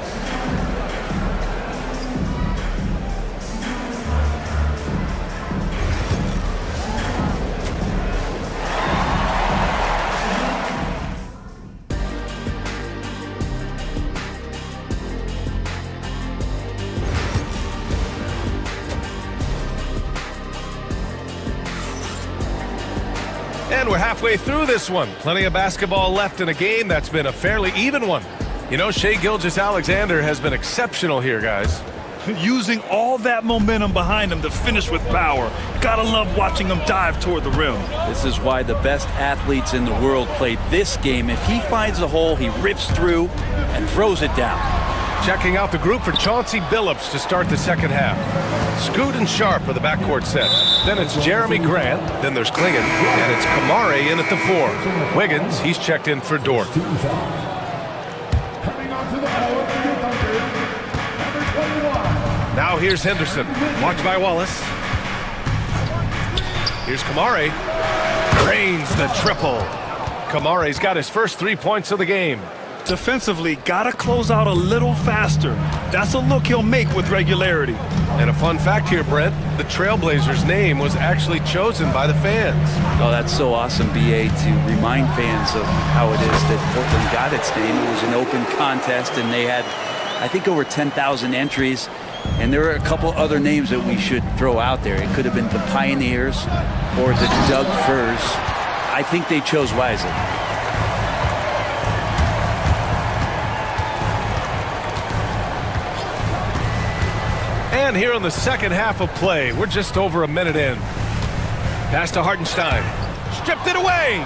And we're halfway through this one. Plenty of basketball left in a game that's been a fairly even one. You know, Shai Gilgeous-Alexander has been exceptional here, guys. Using all that momentum behind him to finish with power. Gotta love watching him dive toward the rim. This is why the best athletes in the world play this game. If he finds a hole, he rips through and throws it down. Checking out the group for Chauncey Billups to start the second half. Scoot and Sharp are the backcourt set. Then it's Jeremy Grant. Then there's Klingon. And it's Kamare in at the 4. Wiggins, he's checked in for Dort. Coming onto the floor for the Thunder, number 21. Now here's Henderson. Watched by Wallace. Here's Kamare. Drains the triple. Kamare's got his first 3 points of the game. Defensively, gotta close out a little faster. That's a look he'll make with regularity. And a fun fact here, Brent, the Trailblazers' name was actually chosen by the fans. Oh, that's so awesome, BA, to remind fans of how it is that Portland got its name. It was an open contest, and they had, I think, over 10,000 entries. And there are a couple other names that we should throw out there. It could have been the Pioneers or the Doug Furs. I think they chose wisely. And here in the second half of play, we're just over a minute in. Pass to Hartenstein. Stripped it away.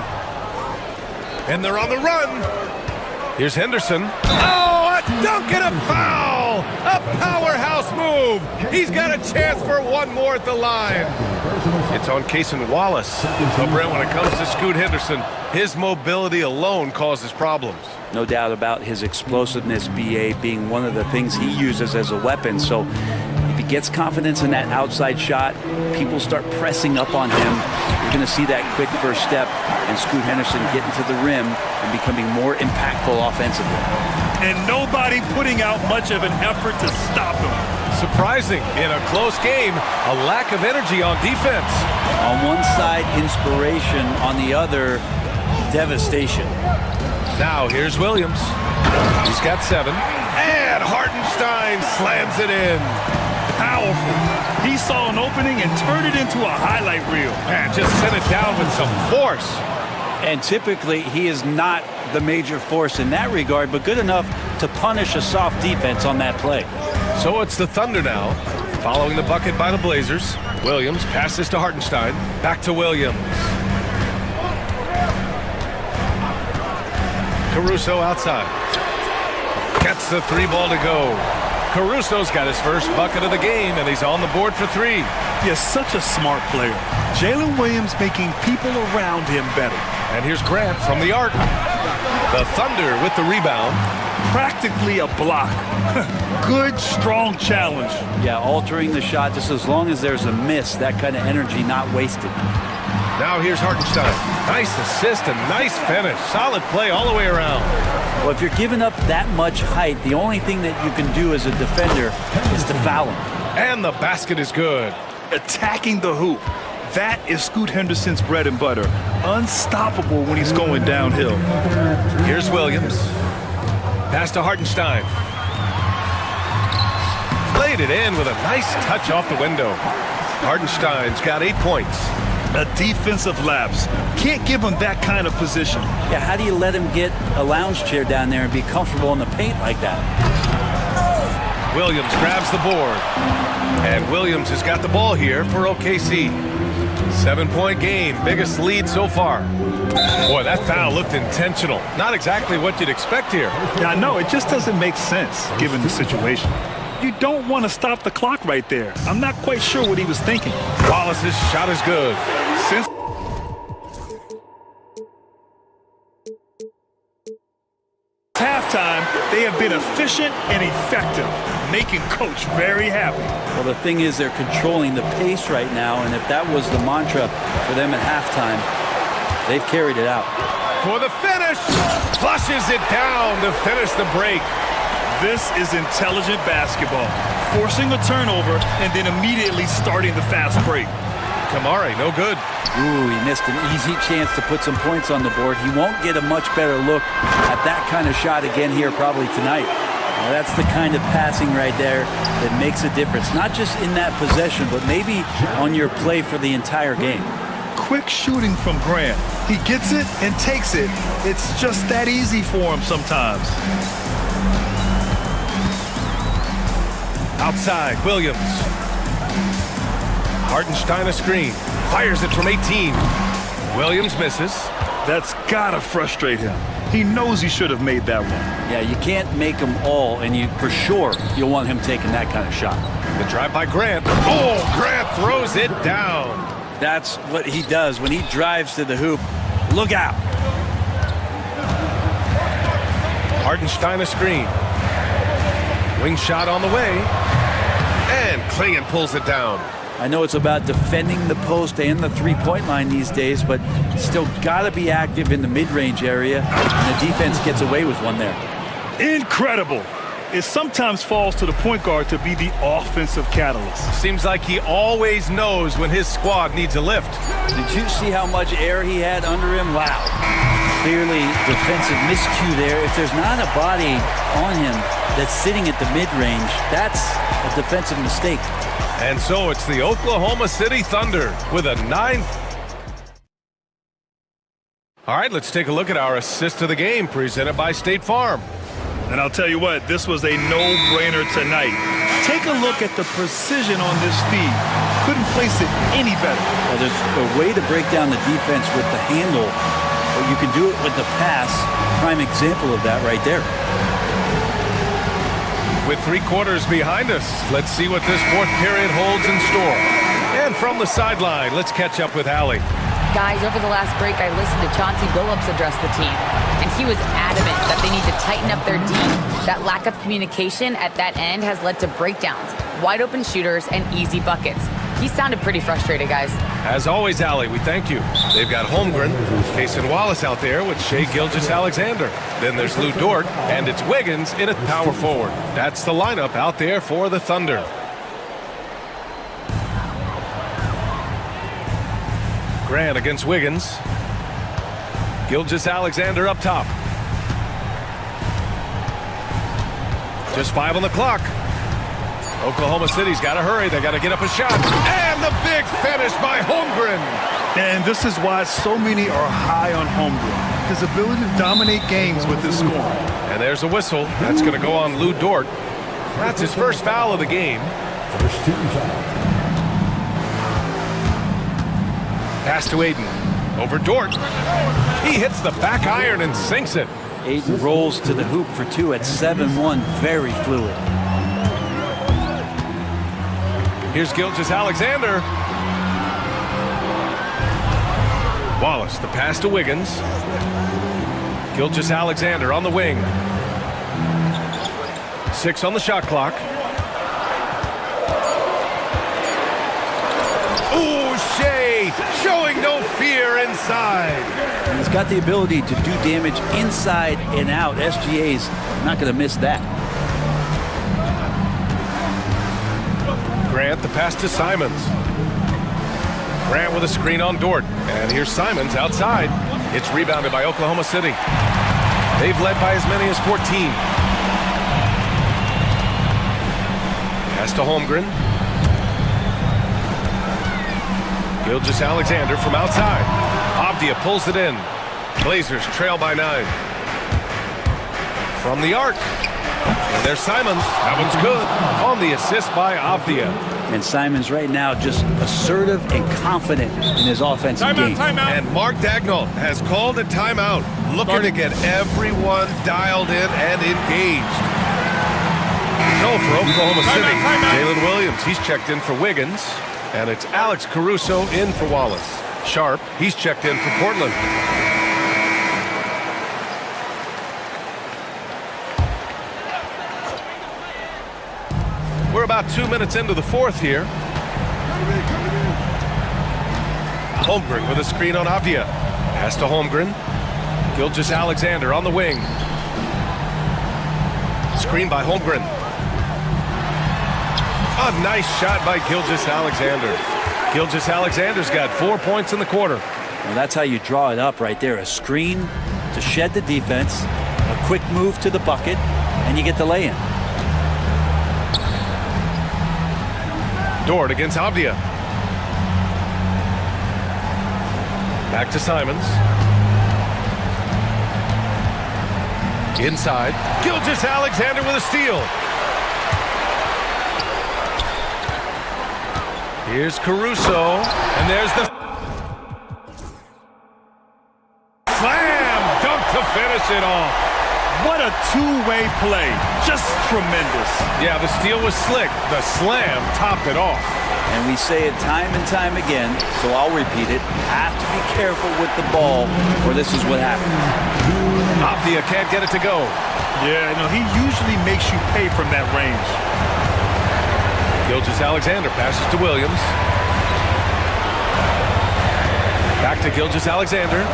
And they're on the run. Here's Henderson. Oh, a dunk and a foul! A powerhouse move. He's got a chance for one more at the line. It's on Cason Wallace. But Brent, when it comes to Scoot Henderson, his mobility alone causes problems. No doubt about his explosiveness, BA, being one of the things he uses as a weapon. So if he gets confidence in that outside shot, people start pressing up on him. You're going to see that quick first step and Scoot Henderson getting to the rim and becoming more impactful offensively. And nobody putting out much of an effort to stop him. Surprising, in a close game, a lack of energy on defense. On one side, inspiration. On the other, devastation. Now here's Williams. He's got 7. And Hartenstein slams it in. Powerful. He saw an opening and turned it into a highlight reel. Man, just sent it down with some force. And typically, he is not the major force in that regard, but good enough to punish a soft defense on that play. So it's the Thunder now, following the bucket by the Blazers. Williams passes to Hartenstein. Back to Williams. Caruso outside. Gets the 3 ball to go. Caruso's got his first bucket of the game, and he's on the board for 3. He is such a smart player. Jalen Williams making people around him better. And here's Grant from the arc. The Thunder with the rebound. Practically a block. Good, strong challenge. Yeah, altering the shot just as long as there's a miss, that kind of energy not wasted. Now here's Hartenstein. Nice assist and nice finish. Solid play all the way around. Well, if you're giving up that much height, the only thing that you can do as a defender is to foul him. And the basket is good. Attacking the hoop. That is Scoot Henderson's bread and butter. Unstoppable when he's going downhill. Here's Williams. Pass to Hartenstein. Played it in with a nice touch off the window. Hartenstein's got 8 points. A defensive lapse. Can't give him that kind of position. Yeah, how do you let him get a lounge chair down there and be comfortable in the paint like that? Williams grabs the board. And Williams has got the ball here for OKC. 7-point game, biggest lead so far. Boy, that foul looked intentional. Not exactly what you'd expect here. Yeah, I know. It just doesn't make sense given the situation. You don't want to stop the clock right there. I'm not quite sure what he was thinking. Wallace's shot is good. Since halftime, they have been efficient and effective, making Coach very happy. Well, the thing is they're controlling the pace right now, and if that was the mantra for them at halftime, they've carried it out. For the finish, flushes it down to finish the break. This is intelligent basketball, forcing a turnover and then immediately starting the fast break. Kamari, no good. Ooh, he missed an easy chance to put some points on the board. He won't get a much better look at that kind of shot again here probably tonight. Now, that's the kind of passing right there that makes a difference, not just in that possession, but maybe on your play for the entire game. Quick shooting from Grant. He gets it and takes it. It's just that easy for him sometimes. Outside, Williams. Hartenstein a screen. Fires it from 18. Williams misses. That's gotta frustrate him. He knows he should have made that one. Yeah, you can't make them all, and you for sure you'll want him taking that kind of shot. The drive by Grant. Oh, Grant throws it down. That's what he does when he drives to the hoop. Look out. Hartenstein a screen. Wing shot on the way. And Klingon pulls it down. I know it's about defending the post and the three-point line these days, but still got to be active in the mid-range area, and the defense gets away with one there. Incredible. It sometimes falls to the point guard to be the offensive catalyst. Seems like he always knows when his squad needs a lift. Did you see how much air he had under him? Wow. Clearly defensive miscue there. If there's not a body on him that's sitting at the mid-range, that's a defensive mistake. And so it's the Oklahoma City Thunder with a 9. All right, let's take a look at our assist of the game presented by State Farm. And I'll tell you what, this was a no-brainer tonight. Take a look at the precision on this feed. Couldn't place it any better. Well, there's a way to break down the defense with the handle, but you can do it with the pass. Prime example of that right there. With 3 quarters behind us, let's see what this fourth period holds in store. And from the sideline, let's catch up with Allie. Guys, over the last break, I listened to Chauncey Billups address the team, and he was adamant that they need to tighten up their D. That lack of communication at that end has led to breakdowns, wide open shooters, and easy buckets. He sounded pretty frustrated, guys. As always, Allie, we thank you. They've got Holmgren, Cason Wallace out there with Shai Gilgeous-Alexander. Then there's Lou Dort, and it's Wiggins in at power forward. That's the lineup out there for the Thunder. Grant against Wiggins. Gilgeous-Alexander up top. Just 5 on the clock. Oklahoma City's got to hurry. They got to get up a shot. And the big finish by Holmgren. And this is why so many are high on Holmgren. His ability to dominate games with his scoring. And there's a whistle. That's going to go on Lou Dort. That's his first foul of the game. First team foul. Pass to Aiden. Over Dort. He hits the back iron and sinks it. Aiden rolls to the hoop for 2 at 7-1. Very fluid. Here's Gilgeous-Alexander. Wallace, the pass to Wiggins. Gilgeous-Alexander on the wing. 6 on the shot clock. Ooh, Shea showing no fear inside. He's got the ability to do damage inside and out. SGA's not going to miss that. Grant, the pass to Simons. Grant with a screen on Dort. And here's Simons outside. It's rebounded by Oklahoma City. They've led by as many as 14. Pass to Holmgren. Gilgeous-Alexander from outside. Avdia pulls it in. Blazers trail by 9. From the arc. And there's Simons. That one's good. On the assist by Avdia. And Simons right now just assertive and confident in his offensive game. And Mark Dagnall has called a timeout. Looking to get everyone dialed in and engaged. So for Oklahoma City, Jalen Williams, he's checked in for Wiggins. And it's Alex Caruso in for Wallace. Sharp, he's checked in for Portland. We're about 2 minutes into the fourth here. Holmgren with a screen on Avdia. Pass to Holmgren. Gilgeous-Alexander on the wing. Screen by Holmgren. A nice shot by Gilgeous-Alexander. Gilgeous-Alexander's got 4 points in the quarter. Well, that's how you draw it up right there. A screen to shed the defense, a quick move to the bucket, and you get the lay-in. Dort against Avdia. Back to Simons. Inside. Gilgeous-Alexander with a steal. Here's Caruso. And there's the slam dunk to finish it off. What a two-way play. Just tremendous. Yeah, the steal was slick. The slam topped it off. And we say it time and time again, so I'll repeat it. Have to be careful with the ball, or this is what happens. Avdia can't get it to go. Yeah, he usually makes you pay from that range. Gilgeous-Alexander passes to Williams. Back to Gilgeous-Alexander.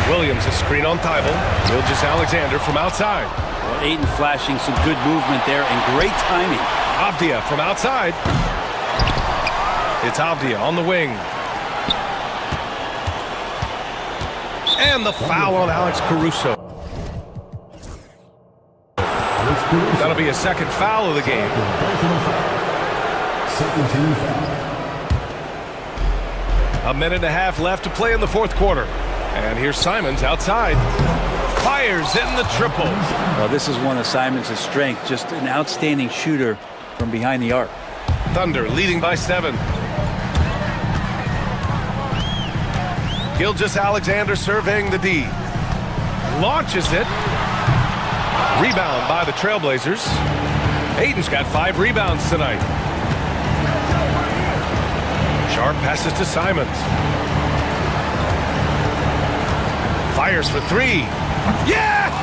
Williams, a screen on Thibault. Gilgeous-Alexander from outside. Well, Ayton flashing some good movement there and great timing. Avdia from outside. It's Avdia on the wing. And the foul on Alex Caruso. That'll be a second foul of the game. Second team foul. A minute and a half left to play in the fourth quarter. And here's Simons outside. Fires in the triple. Well, this is one of Simons' strengths, just an outstanding shooter from behind the arc. Thunder leading by 7. Gilgeous-Alexander surveying the D. Launches it. Rebound by the Trailblazers. Ayton's got 5 rebounds tonight. Sharp passes to Simons. Fires for 3. Yes!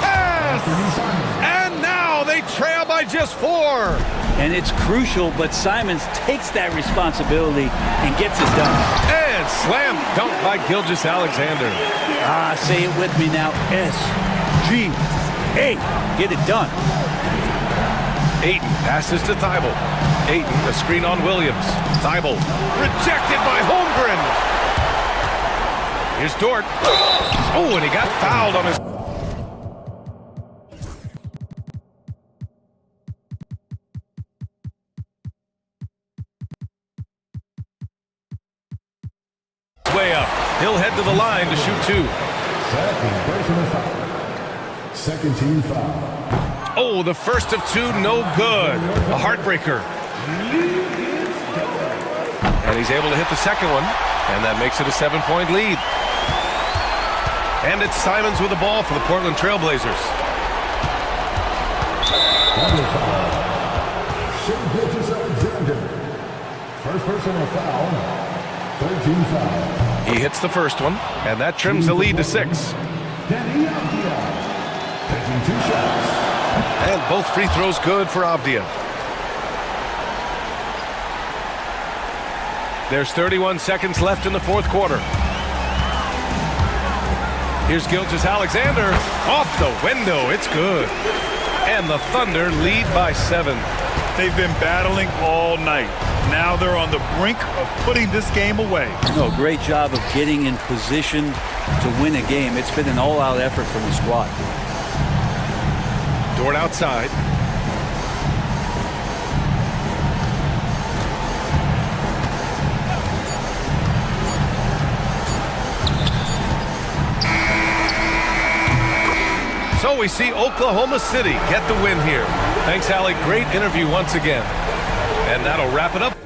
And now they trail by just 4. And it's crucial, but Simons takes that responsibility and gets it done. And slam dunk by Gilgeous-Alexander. Say it with me now. SGA. Get it done. Ayton passes to Thibault. Ayton, the screen on Williams. Thibault rejected by Holmgren. Here's Dort. Oh, and he got fouled on his... way up. He'll head to the line to shoot 2. Second team foul. Oh, the first of 2, no good. A heartbreaker. And he's able to hit the second one, and that makes it a 7-point lead. And it's Simons with the ball for the Portland Trailblazers. First personal foul. 13 foul. He hits the first one, and that trims the lead to 6. Danny Avdia taking 2 shots. And both free throws good for Avdia. There's 31 seconds left in the fourth quarter. Here's Gilgeous-Alexander. Off the window. It's good. And the Thunder lead by 7. They've been battling all night. Now they're on the brink of putting this game away. No, great job of getting in position to win a game. It's been an all-out effort from the squad. Dort outside. So we see Oklahoma City get the win here. Thanks, Allie. Great interview once again. And that'll wrap it up.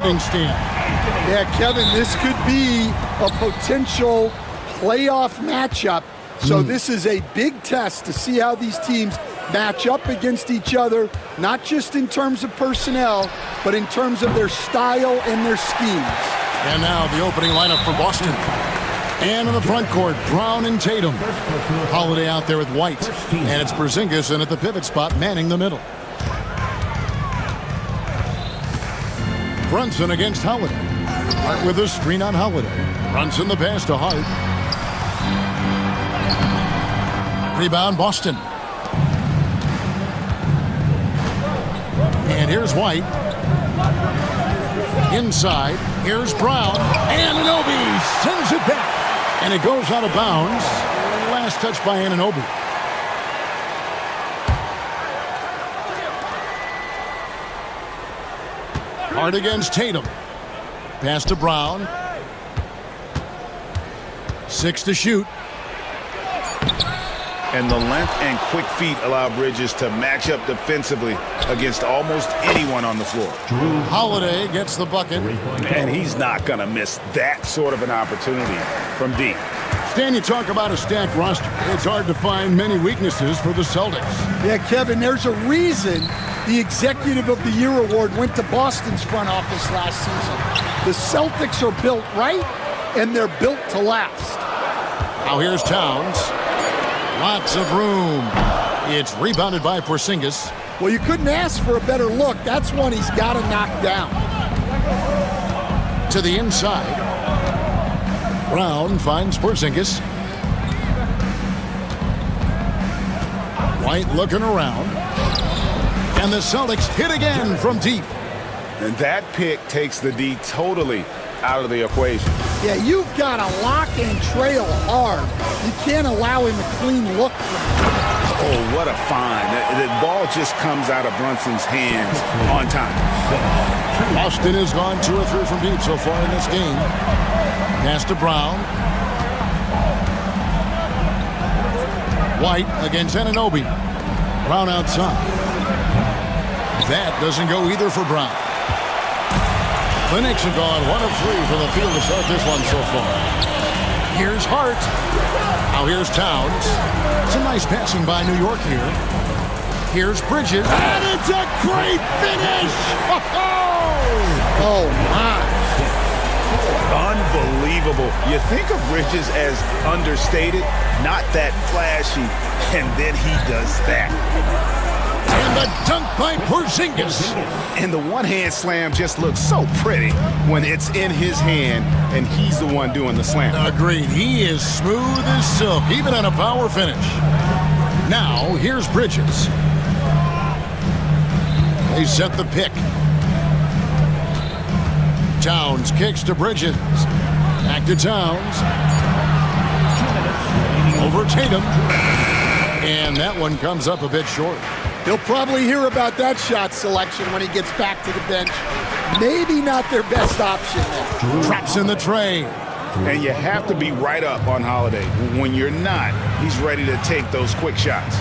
stand. Yeah, Kevin, this could be a potential playoff matchup. So this is a big test to see how these teams match up against each other, not just in terms of personnel, but in terms of their style and their schemes. And now the opening lineup for Boston. And in the front court, Brown and Tatum. Holiday out there with White. And it's Porzingis in at the pivot spot, manning the middle. Brunson against Holiday. Hart with a screen on Holiday. Brunson the pass to Hart. Rebound, Boston. And here's White. Inside, here's Brown. And Anunoby sends it back. And it goes out of bounds. Last touch by Anunoby. Hart against Tatum. Pass to Brown. 6 to shoot. And the length and quick feet allow Bridges to match up defensively against almost anyone on the floor. Holiday gets the bucket. And he's not going to miss that sort of an opportunity from deep. Stan, you talk about a stacked roster. It's hard to find many weaknesses for the Celtics. Yeah, Kevin, there's a reason the Executive of the Year award went to Boston's front office last season. The Celtics are built right, and they're built to last. Now here's Towns. Lots of room. It's rebounded by Porzingis. Well, you couldn't ask for a better look. That's one he's got to knock down. To the inside. Brown finds Porzingis. White looking around. And the Celtics hit again from deep. And that pick takes the D totally out of the equation. Yeah, you've got to lock and trail hard. You can't allow him a clean look from him. Oh, what a find. The ball just comes out of Brunson's hands on time. Boston has gone 2 or 3 from deep so far in this game. Pass to Brown. White against Anunoby. Brown outside. That doesn't go either for Brown. The Knicks have gone 1 of 3 from the field to start this one so far. Here's Hart. Now here's Towns. Some nice passing by New York here. Here's Bridges. And it's a great finish! Oh, my. Unbelievable. You think of Bridges as understated, not that flashy, and then he does that. And the dunk by Porzingis. And the one-hand slam just looks so pretty when it's in his hand and he's the one doing the slam. Agreed. He is smooth as silk, even on a power finish. Now, here's Bridges. They set the pick. Towns kicks to Bridges. Back to Towns. Over Tatum. And that one comes up a bit short. He'll probably hear about that shot selection when he gets back to the bench. Maybe not their best option there. Traps in the tray. And you have to be right up on Holiday. When you're not, he's ready to take those quick shots.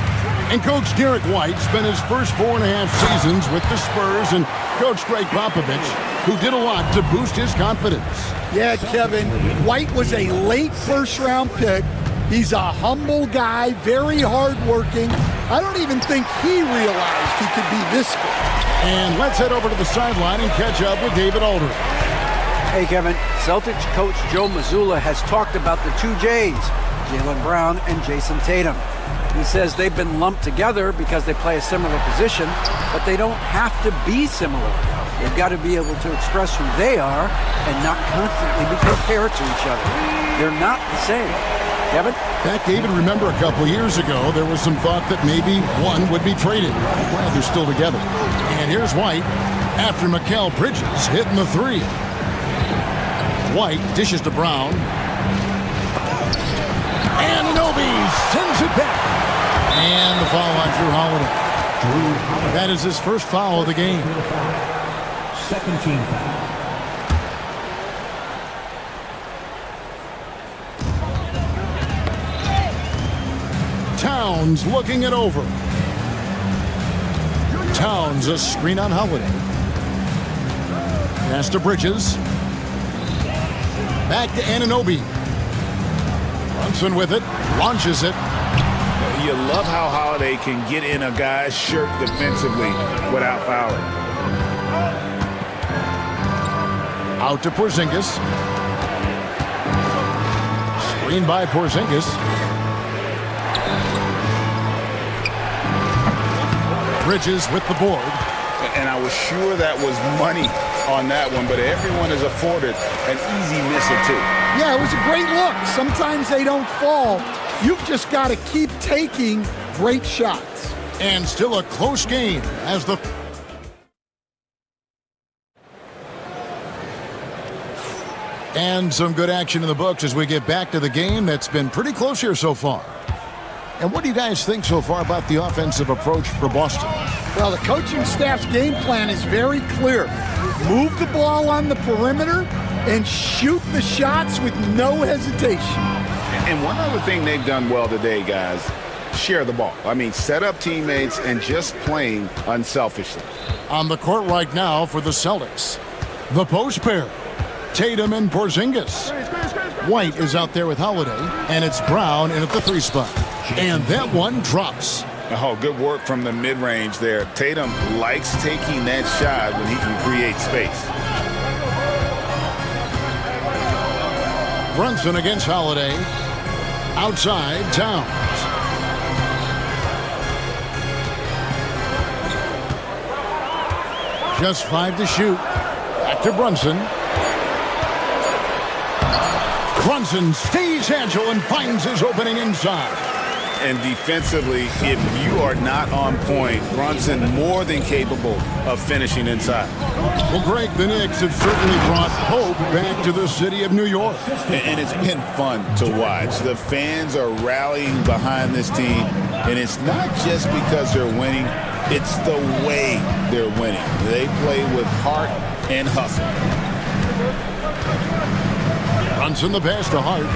And Coach Derek White spent his first 4.5 seasons with the Spurs and Coach Greg Popovich, who did a lot to boost his confidence. Yeah, Kevin, White was a late first-round pick. He's a humble guy, very hardworking. I don't even think he realized he could be this good. And let's head over to the sideline and catch up with David Aldridge. Hey, Kevin. Celtics coach Joe Mazzulla has talked about the 2 J's, Jaylen Brown and Jason Tatum. He says they've been lumped together because they play a similar position, but they don't have to be similar. They've got to be able to express who they are and not constantly be compared to each other. They're not the same. Kevin? Back, David, remember a couple years ago, there was some thought that maybe one would be traded. Glad they're still together. And here's White after Mikal Bridges hitting the 3. White dishes to Brown. And Anunoby sends it back. And the foul on Drew Holiday. That is his first foul of the game. Second team foul. Towns looking it over. Towns a screen on Holiday. Pass to Bridges. Back to Anunoby. Brunson with it. Launches it. You love how Holiday can get in a guy's shirt defensively without fouling. Out to Porzingis. Screen by Porzingis. Bridges with the board. And I was sure that was money on that one, but everyone is afforded an easy misser too. Yeah, it was a great look. Sometimes they don't fall. You've just got to keep taking great shots. And still a close game as the... And some good action in the books as we get back to the game that's been pretty close here so far. And what do you guys think so far about the offensive approach for Boston? Well, the coaching staff's game plan is very clear. Move the ball on the perimeter and shoot the shots with no hesitation. And one other thing they've done well today, guys, share the ball. I mean, set up teammates and just playing unselfishly. On the court right now for the Celtics, the post pair, Tatum and Porzingis. White is out there with Holiday, and it's Brown in at the 3 spot. And that one drops. Oh, good work from the mid-range there. Tatum likes taking that shot when he can create space. Brunson against Holiday. Outside, Towns. Just 5 to shoot. Back to Brunson. Brunson stays agile and finds his opening inside. And defensively, if you are not on point, Brunson more than capable of finishing inside. Well, Greg, the Knicks have certainly brought hope back to the city of New York. And it's been fun to watch. The fans are rallying behind this team, and it's not just because they're winning, it's the way they're winning. They play with heart and hustle. Brunson the pass to Hart.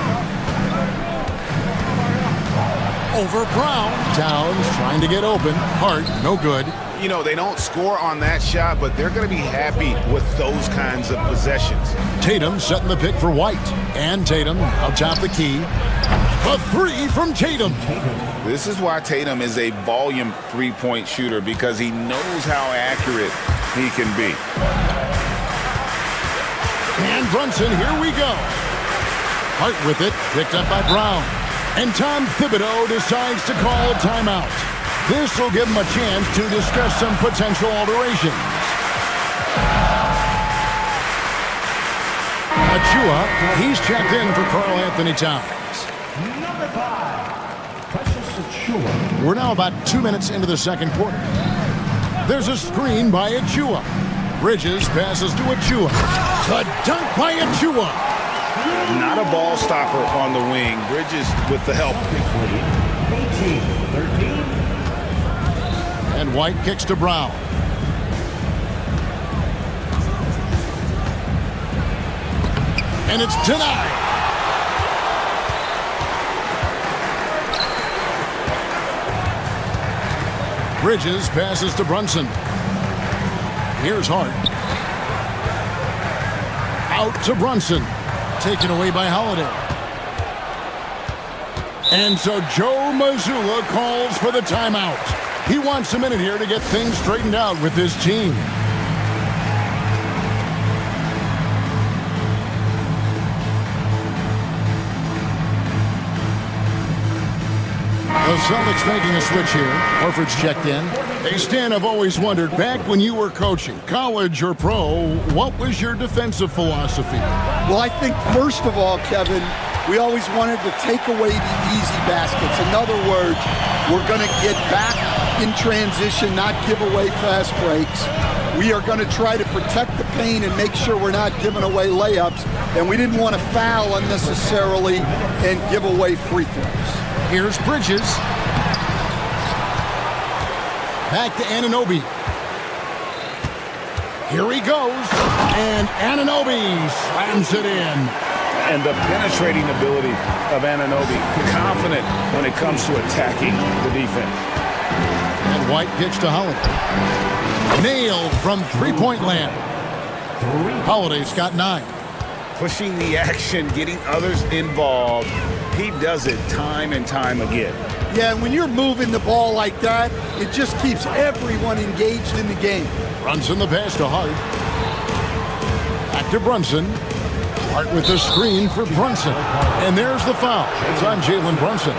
Over Brown. Towns trying to get open. Hart, no good. You know, they don't score on that shot, but they're going to be happy with those kinds of possessions. Tatum setting the pick for White. And Tatum up top the key. A 3 from Tatum. This is why Tatum is a volume three-point shooter, because he knows how accurate he can be. And Brunson, here we go. Hart with it, picked up by Brown. And Tom Thibodeau decides to call a timeout. This will give him a chance to discuss some potential alterations. Achua, he's checked in for Karl Anthony Towns. Number 5, Precious Achua. We're now about 2 minutes into the second quarter. There's a screen by Achua. Bridges passes to Achua. The dunk by Achua. Not a ball stopper on the wing. Bridges with the help. 18-13. And White kicks to Brown. And it's denied. Bridges passes to Brunson. Here's Hart. Out to Brunson. Taken away by Holiday. And so Joe Mazzulla calls for the timeout. He wants a minute here to get things straightened out with his team. The Celtics making a switch here. Horford's checked in. Hey, Stan, I've always wondered, back when you were coaching, college or pro, what was your defensive philosophy? Well, I think, first of all, Kevin, we always wanted to take away the easy baskets. In other words, we're going to get back in transition, not give away fast breaks. We are going to try to protect the paint and make sure we're not giving away layups. And we didn't want to foul unnecessarily and give away free throws. Here's Bridges. Back to Anunoby. Here he goes. And Anunoby slams it in. And the penetrating ability of Anunoby. Confident when it comes to attacking the defense. And White pitch to Holiday. Nailed from three-point land. Holiday's got 9. Pushing the action, getting others involved. He does it time and time again. Yeah, and when you're moving the ball like that, it just keeps everyone engaged in the game. Brunson the pass to Hart. Back to Brunson. Hart with the screen for Brunson. And there's the foul. It's on Jalen Brunson.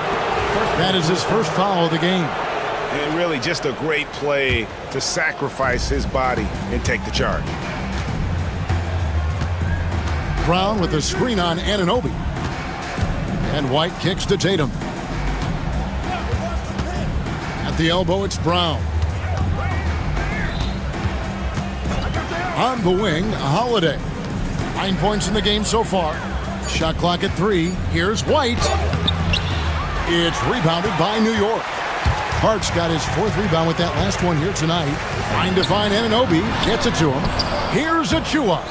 That is his first foul of the game. And really just a great play to sacrifice his body and take the charge. Brown with the screen on Anunoby. And White kicks to Tatum. At the elbow, it's Brown. On the wing, Holiday. 9 points in the game so far. Shot clock at 3. Here's White. It's rebounded by New York. Hart's got his 4th rebound with that last one here tonight. Trying to find Anunoby. Gets it to him. Here's Achua.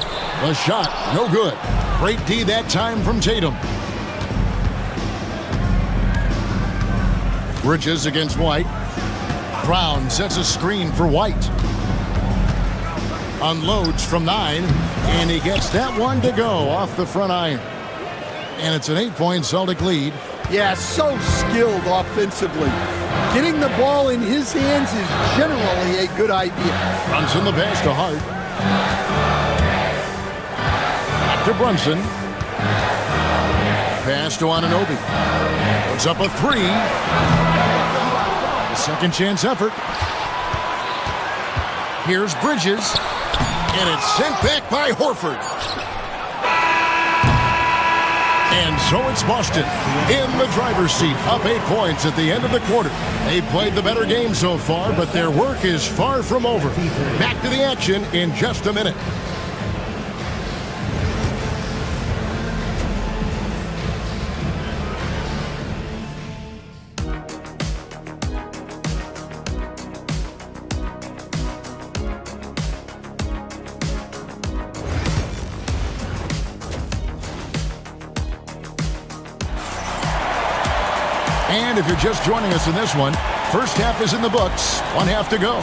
The shot, no good. Great D that time from Tatum. Bridges against White. Brown sets a screen for White. Unloads from 9, and he gets that one to go off the front iron. And it's an 8-point Celtic lead. Yeah, so skilled offensively. Getting the ball in his hands is generally a good idea. Brunson the pass to Hart. Back to Brunson. Pass to Anunoby. Puts up a 3. A second chance effort. Here's Bridges. And it's sent back by Horford. And so it's Boston in the driver's seat, up 8 points at the end of the quarter. They played the better game so far, but their work is far from over. Back to the action in just a minute. And if you're just joining us in this one, first half is in the books, 1 half to go.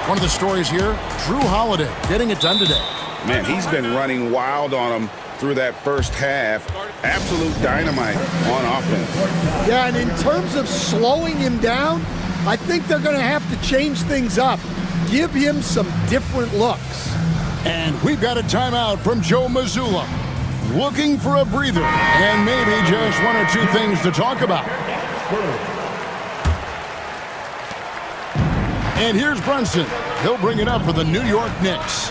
One of the stories here, Drew Holiday getting it done today. Man, he's been running wild on him through that first half. Absolute dynamite on offense. Yeah, and in terms of slowing him down, I think they're going to have to change things up. Give him some different looks. And we've got a timeout from Joe Mazzulla. Looking for a breather and maybe just 1 or 2 things to talk about. And here's Brunson. He'll bring it up for the New York Knicks.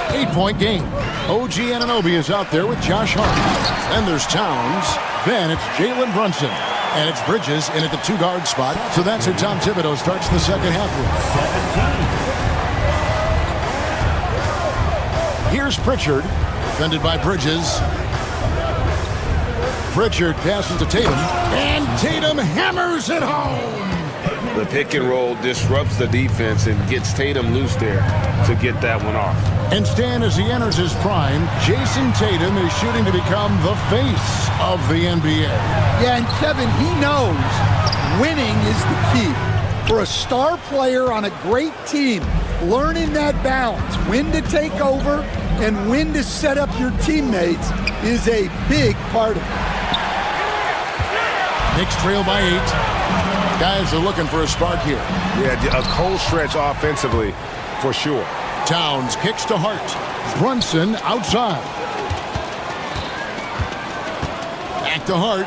8-point game. OG Anunoby is out there with Josh Hart. Then there's Towns. Then it's Jalen Brunson. And it's Bridges in at the 2-guard spot. So that's how Tom Thibodeau starts the second half with. Here's Pritchard. Defended by Bridges. Pritchard passes to Tatum. And Tatum hammers it home. The pick and roll disrupts the defense and gets Tatum loose there to get that one off. And Stan, as he enters his prime, Jason Tatum is shooting to become the face of the NBA. Yeah, and Kevin, he knows winning is the key. For a star player on a great team, learning that balance, when to take over and when to set up your teammates is a big part of it. Knicks trail by 8. Guys are looking for a spark here. Yeah, a cold stretch offensively for sure. Towns kicks to Hart. Brunson outside. Back to Hart.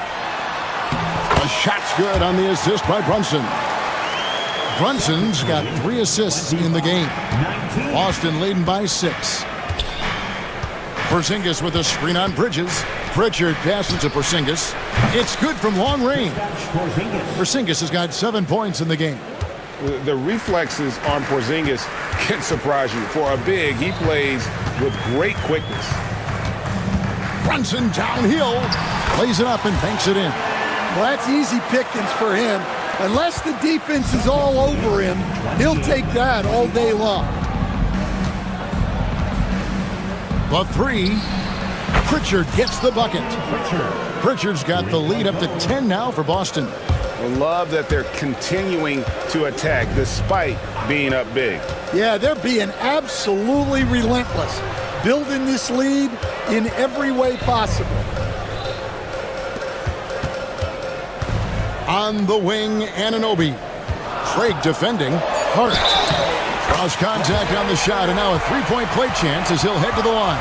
The shot's good on the assist by Brunson. Brunson's got 3 assists in the game. Boston leading by 6. Porzingis with a screen on Bridges. Pritchard passes to Porzingis. It's good from long range. Porzingis has got 7 points in the game. The reflexes on Porzingis can surprise you. For a big, he plays with great quickness. Brunson downhill. Plays it up and banks it in. Well, that's easy pickings for him. Unless the defense is all over him, he'll take that all day long. The 3. Pritchard gets the bucket. Pritchard's got the lead up to 10 now for Boston. I love that they're continuing to attack despite being up big. Yeah, they're being absolutely relentless. building this lead in every way possible. On the wing, Anunoby. Craig defending. Hart. Cross contact on the shot, and now a three-point play chance as he'll head to the line.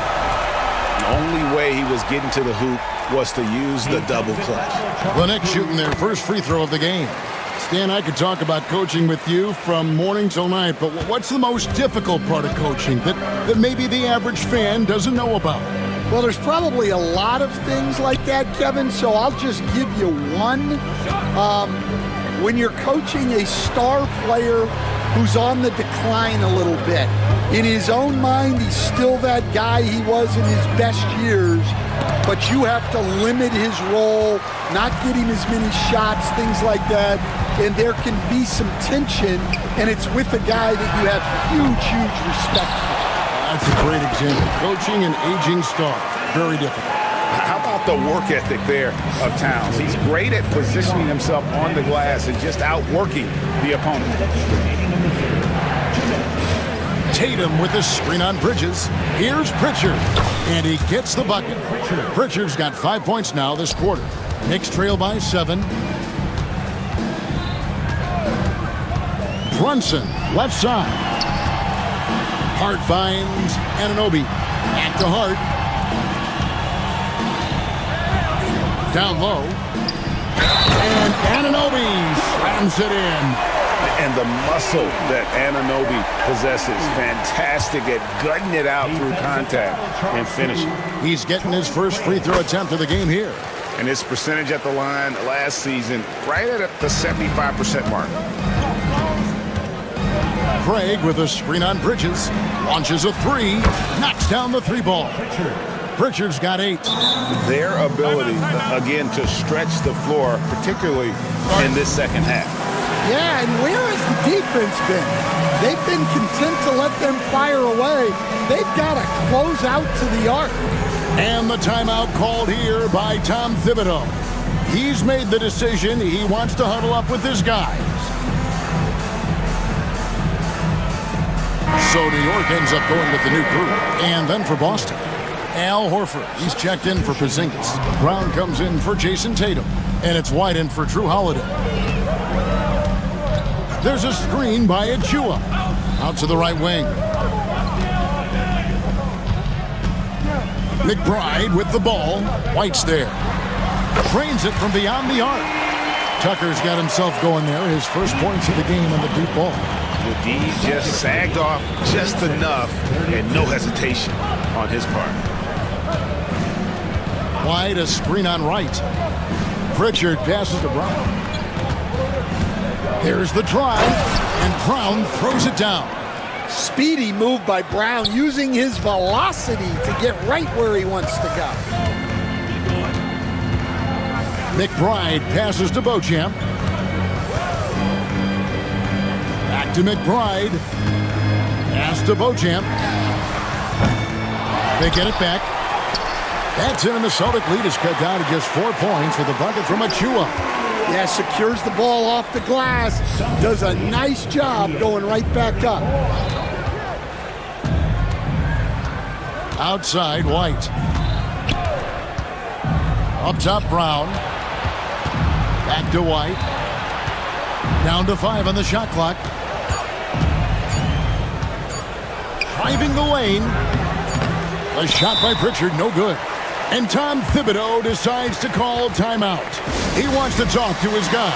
The only way he was getting to the hoop was to use the double clutch. The Knicks shooting their first free throw of the game. Stan, I could talk about coaching with you from morning till night, but what's the most difficult part of coaching that maybe the average fan doesn't know about? Well, there's probably a lot of things like that, Kevin, so I'll just give you one. When you're coaching a star player who's on the decline a little bit, in his own mind, he's still that guy he was in his best years, but you have to limit his role, not get him as many shots, things like that, and there can be some tension, and it's with a guy that you have huge respect for. That's a great example. Coaching an aging star. Very difficult. How about the work ethic there of Towns? He's great at positioning himself on the glass and just outworking the opponent. Tatum with a screen on Bridges. Here's Pritchard, and he gets the bucket. Pritchard's got 5 points now this quarter. Knicks trail by 7. Brunson, left side. Hart finds Anunoby. Back to Hart. Down low. And Anunoby slams it in. And the muscle that Anunoby possesses, fantastic at gutting it out through contact and finishing. He's getting his first free throw attempt of the game here. And his percentage at the line last season, right at the 75% mark. Craig with a screen on Bridges. Launches a three. Knocks down the three ball. Pritchard's got 8. Their ability, again, to stretch the floor, particularly in this second half. Yeah, and where has the defense been? They've been content to let them fire away. They've got to close out to the arc. And the timeout called here by Tom Thibodeau. He's made the decision. He wants to huddle up with his guys. So New York ends up going with the new group. And then for Boston, Al Horford. He's checked in for Porzingis. Brown comes in for Jason Tatum. And it's White in for Drew Holiday. There's a screen by Achua. Out to the right wing. McBride with the ball. White's there. Trains it from beyond the arc. Tucker's got himself going there. His first points of the game on the deep ball. The D just sagged off just enough and no hesitation on his part. White, a screen on right. Pritchard passes to Brown. Here's the drive, and Brown throws it down. Speedy move by Brown, using his velocity to get right where he wants to go. McBride passes to Beauchamp. Back to McBride. Pass to Beauchamp. They get it back. That's in, and the Celtic lead is cut down to just 4 points with a bucket from Achua. Yeah, secures the ball off the glass. Does a nice job going right back up. Outside, White. Up top, Brown. Back to White. Down to 5 on the shot clock. Driving the lane. A shot by Pritchard, no good. And Tom Thibodeau decides to call timeout. He wants to talk to his guys.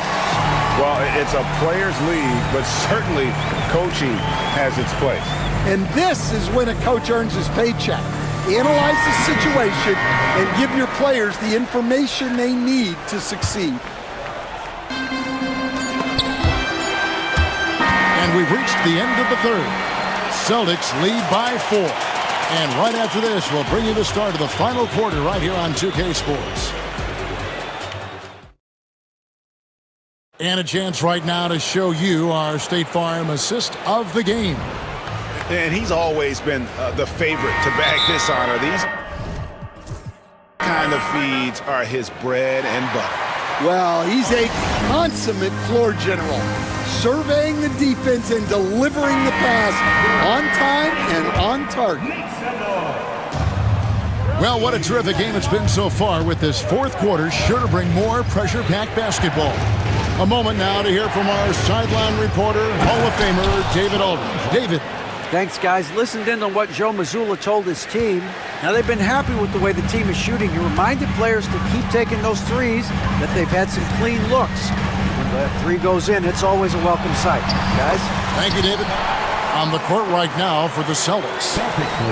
Well, it's a players' league, but certainly coaching has its place. And this is when a coach earns his paycheck. Analyze the situation and give your players the information they need to succeed. And we've reached the end of the third. Celtics lead by 4. And right after this, we'll bring you the start of the final quarter right here on 2K Sports. And a chance right now to show you our State Farm assist of the game. And he's always been the favorite to bag this honor. These kind of feeds are his bread and butter. Well, he's a consummate floor general, surveying the defense and delivering the pass on time and on target. Well, what a terrific game it's been so far, with this fourth quarter sure to bring more pressure-packed basketball. A moment now to hear from our sideline reporter, Hall of Famer David Aldridge. David. Thanks, guys. Listened in on what Joe Mazzulla told his team. Now, they've been happy with the way the team is shooting. He reminded players to keep taking those threes, that they've had some clean looks. When that three goes in, it's always a welcome sight. Guys? Thank you, David. On the court right now for the Celtics,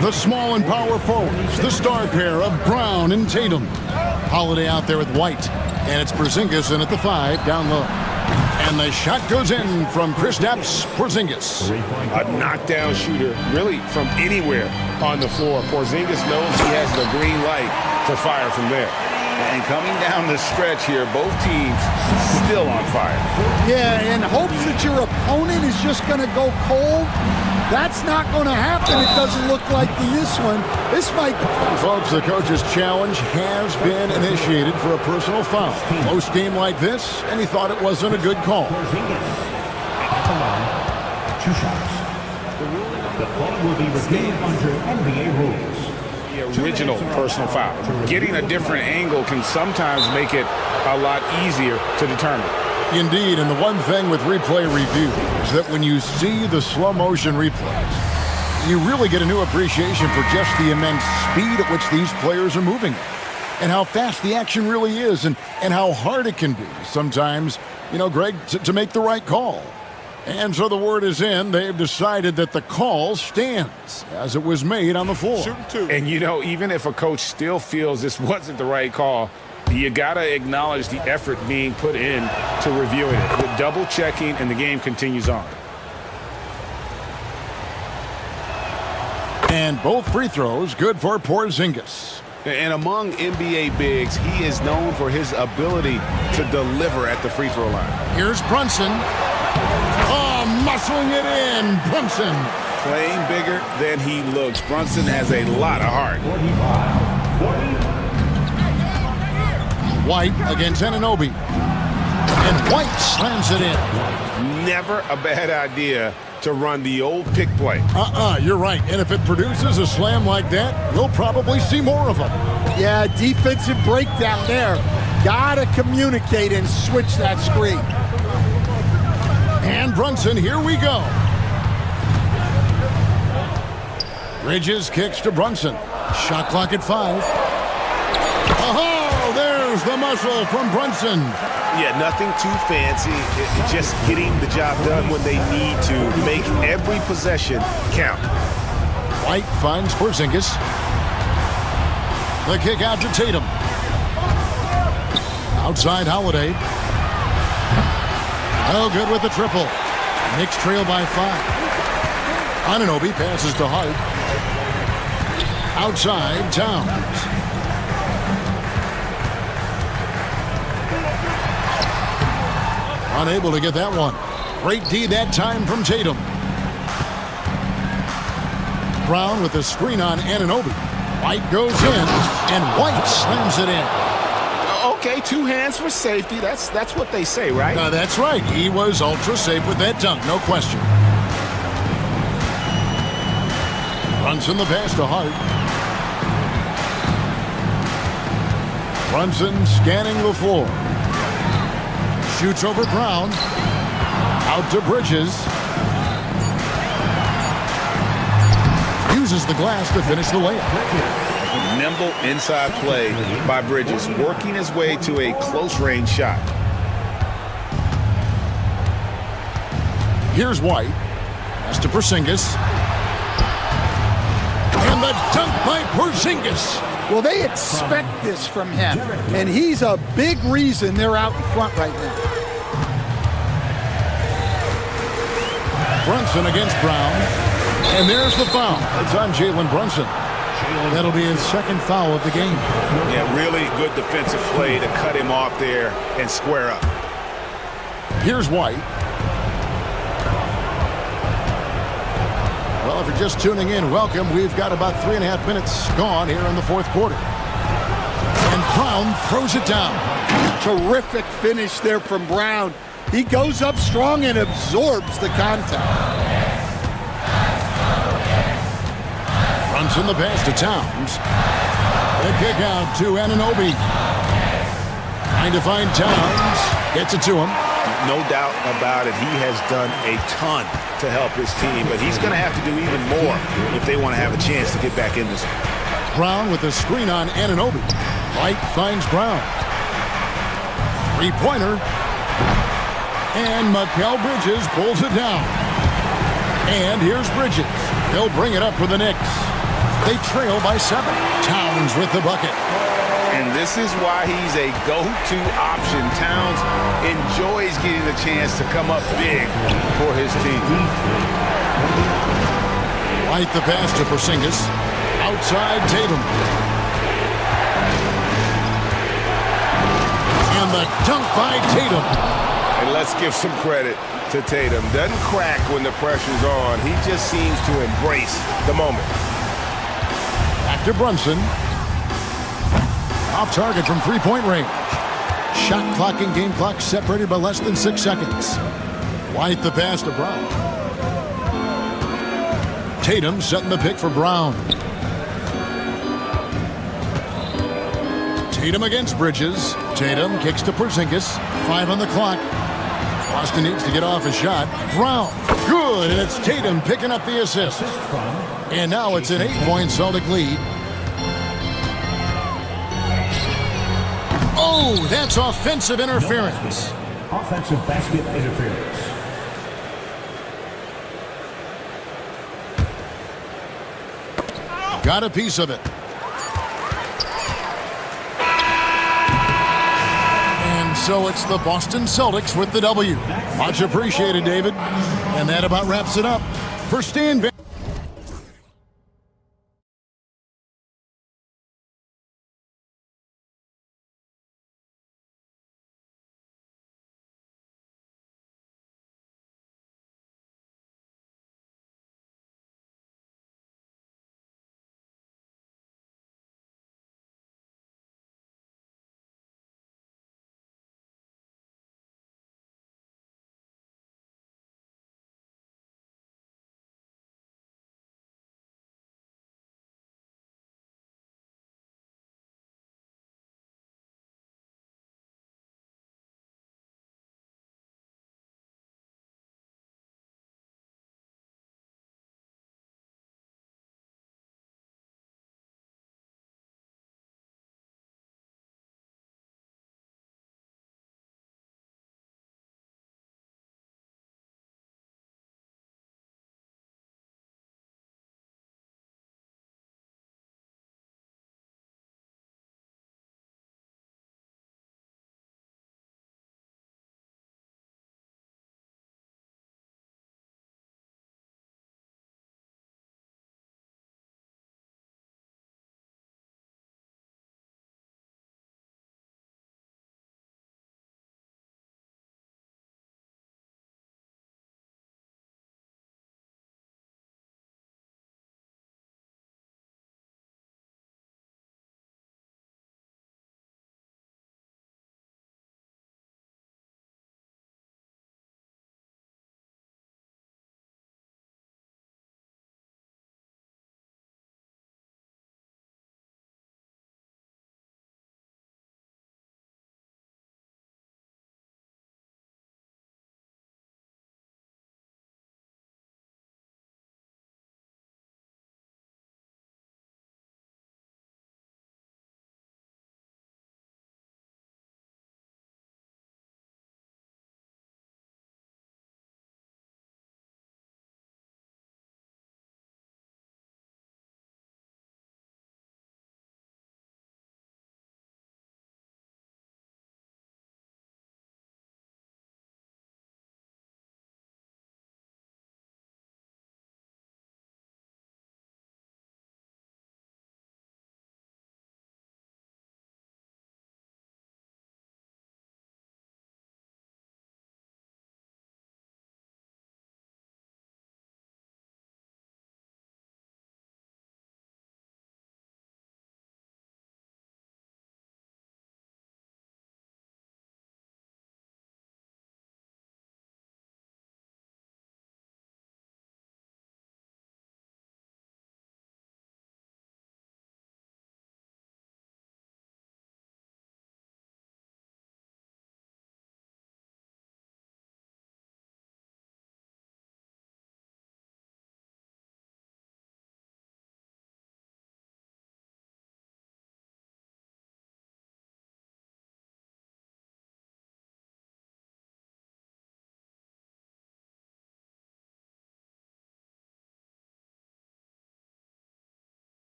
the small and power forwards, the star pair of Brown and Tatum. Holiday out there with White, and it's Porzingis in at the 5, down low. And the shot goes in from Kristaps Porzingis. A knockdown shooter, really from anywhere on the floor. Porzingis knows he has the green light to fire from there. And coming down the stretch here, both teams still on fire. Yeah, in hopes that your opponent is just going to go cold. That's not going to happen, it doesn't look like in this one. This might... Folks, the coach's challenge has been initiated for a personal foul. Close game like this, and he thought it wasn't a good call. At the line, 2 shots. The play will be reviewed under NBA rules. The original personal foul. Getting a different angle can sometimes make it a lot easier to determine. Indeed, and the one thing with replay review is that when you see the slow motion replays, you really get a new appreciation for just the immense speed at which these players are moving, and how fast the action really is, and how hard it can be sometimes, you know, Greg, to make the right call. And so the word is in, they've decided that the call stands as it was made on the floor. And you know, even if a coach still feels this wasn't the right call, you got to acknowledge the effort being put in to reviewing it. The double checking, and the game continues on. And both free throws good for Porzingis. And among NBA bigs, he is known for his ability to deliver at the free throw line. Here's Brunson. Oh, muscling it in. Brunson. Playing bigger than he looks. Brunson has a lot of heart. 45, 40. White against Anunoby. And White slams it in. Never a bad idea to run the old pick play. You're right. And if it produces a slam like that, we'll probably see more of them. Yeah, defensive breakdown there. Gotta communicate and switch that screen. And Brunson, here we go. Bridges kicks to Brunson. Shot clock at 5. Oh, there's the muscle from Brunson. Yeah, nothing too fancy. Just getting the job done when they need to. Make every possession count. White finds Porzingis. The kick out to Tatum. Outside Holiday. Oh, good with the triple. Knicks trail by 5. Anunoby passes to Hart. Outside Towns. Unable to get that one. Great D that time from Tatum. Brown with the screen on Anunoby. White goes in, and White slams it in. Okay, 2 hands for safety. That's what they say, right? That's right. He was ultra safe with that dunk, no question. Brunson the pass to Hart. Brunson scanning the floor. Shoots over Brown. Out to Bridges. Uses the glass to finish the layup. Nimble inside play by Bridges, working his way to a close-range shot. Here's White. Pass to Porzingis. And the dunk by Porzingis. Well, they expect this from him, and he's a big reason they're out in front right now. Brunson against Brown. And there's the foul. It's on Jalen Brunson. That'll be his second foul of the game. Yeah, really good defensive play to cut him off there and square up. Here's White. Well, if you're just tuning in, welcome. We've got about 3.5 minutes gone here in the fourth quarter. And Brown throws it down. Terrific finish there from Brown. He goes up strong and absorbs the contact. Brunson the pass to Towns. The kick out to Anunoby. Trying to find Towns. Gets it to him. No doubt about it. He has done a ton to help his team, but he's going to have to do even more if they want to have a chance to get back in this. Brown with the screen on Anunoby. White finds Brown. Three-pointer. And Mikal Bridges pulls it down. And here's Bridges. He'll bring it up for the Knicks. They trail by 7. Towns with the bucket. And this is why he's a go-to option. Towns enjoys getting the chance to come up big for his team. White the pass to Porzingis. Outside Tatum. And the dunk by Tatum. And let's give some credit to Tatum. Doesn't crack when the pressure's on. He just seems to embrace the moment. Back to Brunson. Off target from three-point range. Shot clock and game clock separated by less than 6 seconds. White the pass to Brown. Tatum setting the pick for Brown. Tatum against Bridges. Tatum kicks to Porzingis. 5 on the clock. Boston needs to get off a shot. Brown. Good, and it's Tatum picking up the assist. And now it's an 8-point Celtic lead. Oh, that's offensive interference. Offensive basket interference. Got a piece of it. And so it's the Boston Celtics with the W. Much appreciated, David. And that about wraps it up. For Stan Van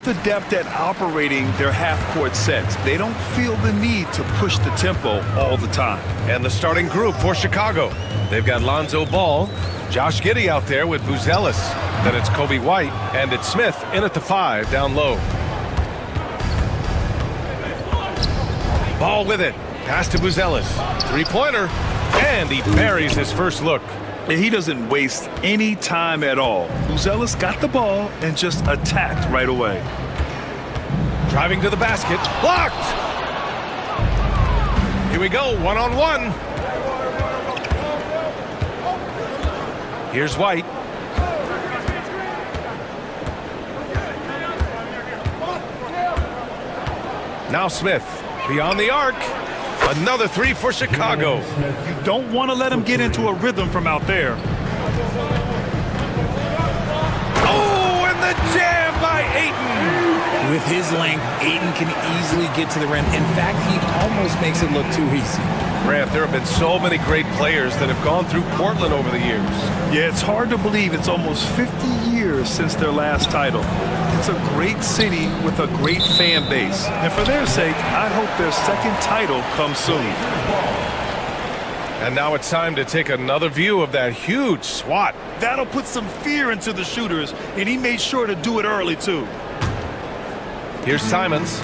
the depth at operating their half-court sets. They don't feel the need to push the tempo all the time. And the starting group for Chicago. They've got Lonzo Ball, Josh Giddey out there with Buzelis. Then it's Kobe White, and it's Smith in at the 5 down low. Ball with it. Pass to Buzelis. Three-pointer. And he buries his first look. And he doesn't waste any time at all. Buzelis got the ball and just attacked right away. Driving to the basket. Blocked! Here we go, one-on-one. Here's White. Now Smith, beyond the arc. Another three for Chicago. You don't want to let him get into a rhythm from out there. Oh, and the jam by Ayton. With his length, Ayton can easily get to the rim. In fact, he almost makes it look too easy. Grant, there have been so many great players that have gone through Portland over the years. Yeah, it's hard to believe it's almost 50 years since their last title. It's a great city with a great fan base. And for their sake, I hope their second title comes soon. And now it's time to take another view of that huge swat. That'll put some fear into the shooters, and he made sure to do it early, too. Here's Simons.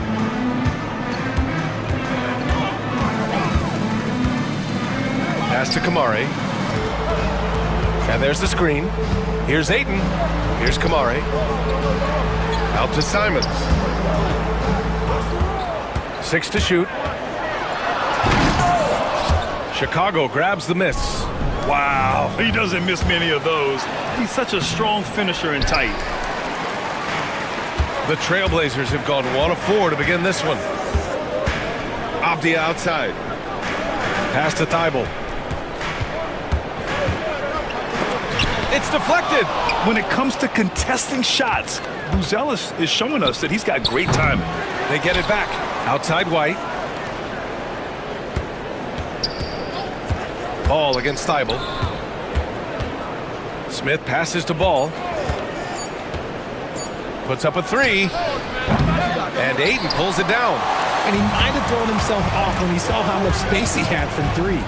Pass to Kamari. And there's the screen. Here's Ayton. Here's Kamari. Out to Simons. 6 to shoot. Chicago grabs the miss. Wow, he doesn't miss many of those. He's such a strong finisher and tight. The Trailblazers have gone 1 of 4 to begin this one. Avdia outside. Pass to Thibault. It's deflected. When it comes to contesting shots, Buzelis is showing us that he's got great timing. They get it back. Outside White. Ball against Thibault. Smith passes to Ball. Puts up a 3. And Ayton pulls it down. And he might have thrown himself off when he saw how much space he had from 3.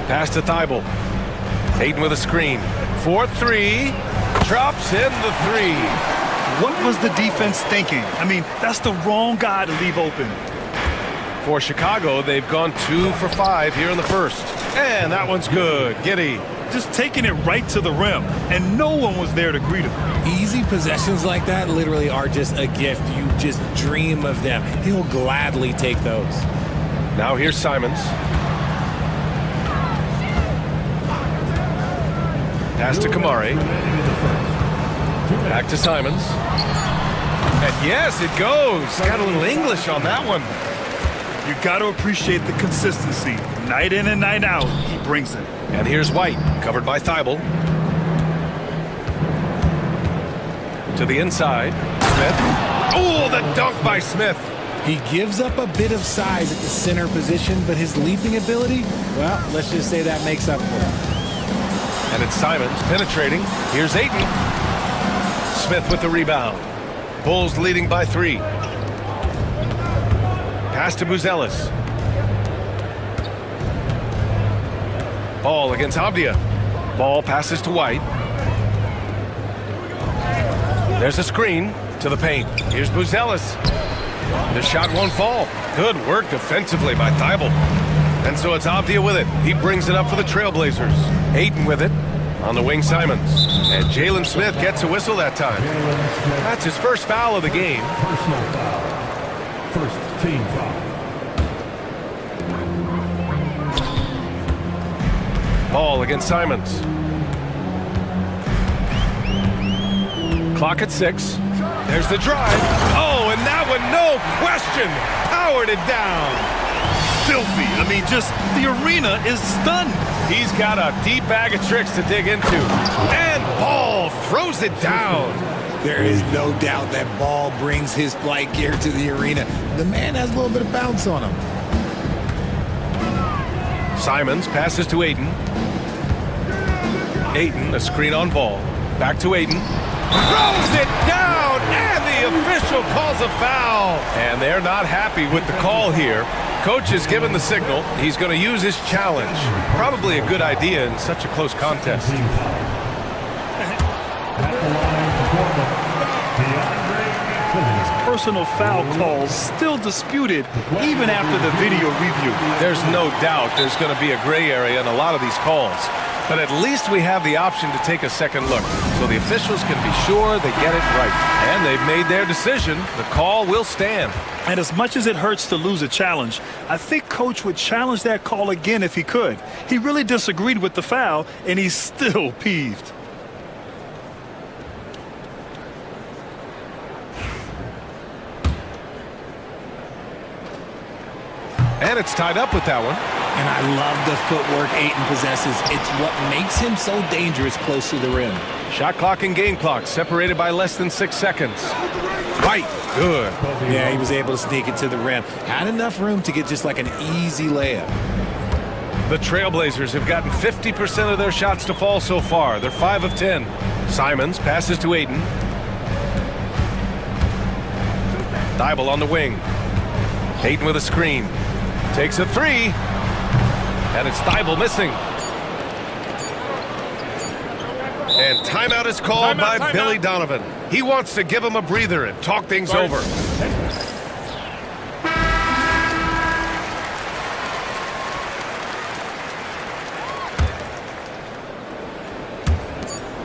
Pass to Thibault. Ayton with a screen. 4-3. Drops in the 3. What was the defense thinking? I mean, that's the wrong guy to leave open. For Chicago, they've gone 2 for 5 here in the first. And that one's good. Giddey. Just taking it right to the rim, and no one was there to greet him. Easy possessions like that literally are just a gift. You just dream of them. He'll gladly take those. Now here's Simons. Pass to Kamari. Back to Simons. And yes, it goes. Got a little English on that one. You got to appreciate the consistency. Night in and night out, he brings it. And here's White, covered by Thibault. To the inside. Smith. Oh, the dunk by Smith. He gives up a bit of size at the center position, but his leaping ability, well, let's just say that makes up for it. And it's Simons penetrating. Here's Ayton. Smith with the rebound. Bulls leading by 3. Pass to Buzelis. Ball against Avdia. Ball passes to White. There's a screen to the paint. Here's Buzelis. The shot won't fall. Good work defensively by Thibault. And so it's Avdia with it. He brings it up for the Trailblazers. Ayton with it. On the wing, Simons. And Jalen Smith gets a whistle that time. That's his first foul of the game. Personal foul. First team foul. Ball against Simons. Clock at 6. There's the drive. Oh, and that one, no question, powered it down. Filthy. I mean, just the arena is stunned. He's got a deep bag of tricks to dig into. And Ball throws it down. There is no doubt that Ball brings his flight gear to the arena. The man has a little bit of bounce on him. Simons passes to Ayton. Ayton, a screen on Ball. Back to Aiden. Throws it down, and the official calls a foul. And they're not happy with the call here. Coach has given the signal. He's going to use his challenge. Probably a good idea in such a close contest. Personal foul calls still disputed even after the video review. There's no doubt there's going to be a gray area in a lot of these calls. But at least we have the option to take a second look, so the officials can be sure they get it right. And they've made their decision. The call will stand. And as much as it hurts to lose a challenge, I think Coach would challenge that call again if he could. He really disagreed with the foul, and he's still peeved. And it's tied up with that one. And I love the footwork Ayton possesses. It's what makes him so dangerous close to the rim. Shot clock and game clock separated by less than 6 seconds. White, good. Yeah, he was able to sneak it to the rim. Had enough room to get just like an easy layup. The Trailblazers have gotten 50% of their shots to fall so far. They're 5 of 10. Simons passes to Aiden. Thibault on the wing. Aiden with a screen. Takes a three. And it's Thibault missing. And timeout is called by Billy Donovan. He wants to give him a breather and talk things over.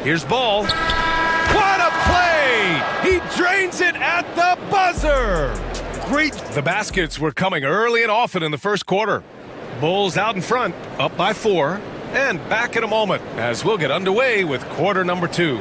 Here's Ball. What a play! He drains it at the buzzer! Great. The baskets were coming early and often in the first quarter. Bulls out in front, up by 4, and back in a moment as we'll get underway with quarter number 2.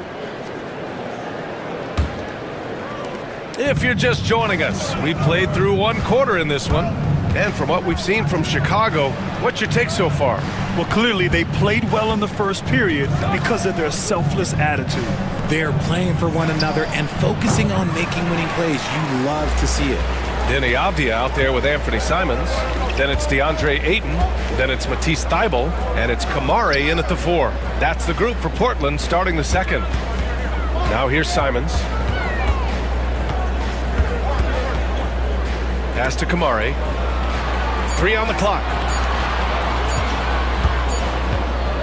If you're just joining us, we played through 1 quarter in this one. And from what we've seen from Chicago, what's your take so far? Well, clearly they played well in the first period because of their selfless attitude. They're playing for one another and focusing on making winning plays. You love to see it. Denny Avdia out there with Anthony Simons. Then it's DeAndre Ayton. Then it's Matisse Thibault. And it's Kamare in at the 4. That's the group for Portland starting the second. Now here's Simons. Pass to Kamare. 3 on the clock.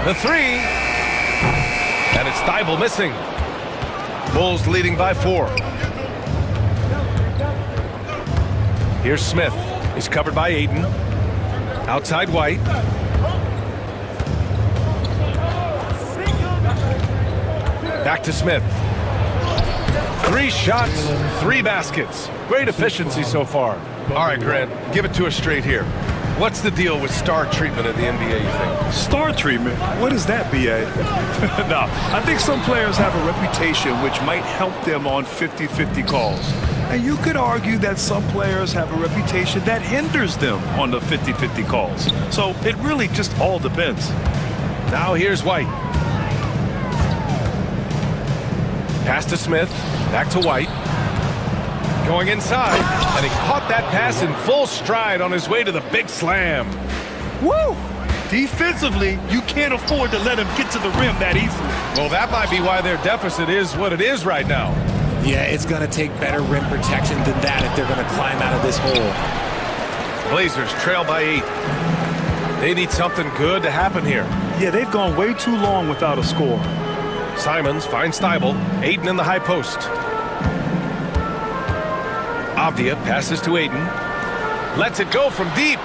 The 3. And it's Thibault missing. Bulls leading by 4. Here's Smith. He's covered by Aiden. Outside White. Back to Smith. 3 shots, 3 baskets. Great efficiency so far. All right, Grant, give it to us straight here. What's the deal with star treatment in the NBA, you think? Star treatment? What is that, B.A.? No, I think some players have a reputation which might help them on 50-50 calls. And you could argue that some players have a reputation that hinders them on the 50-50 calls. So it really just all depends. Now here's White. Pass to Smith. Back to White. Going inside. And he caught that pass in full stride on his way to the big slam. Woo! Defensively, you can't afford to let him get to the rim that easily. Well, that might be why their deficit is what it is right now. Yeah, it's going to take better rim protection than that if they're going to climb out of this hole. Blazers trail by 8. They need something good to happen here. Yeah, they've gone way too long without a score. Simons finds Thibault. Aiden in the high post. Avdia passes to Aiden. Lets it go from deep.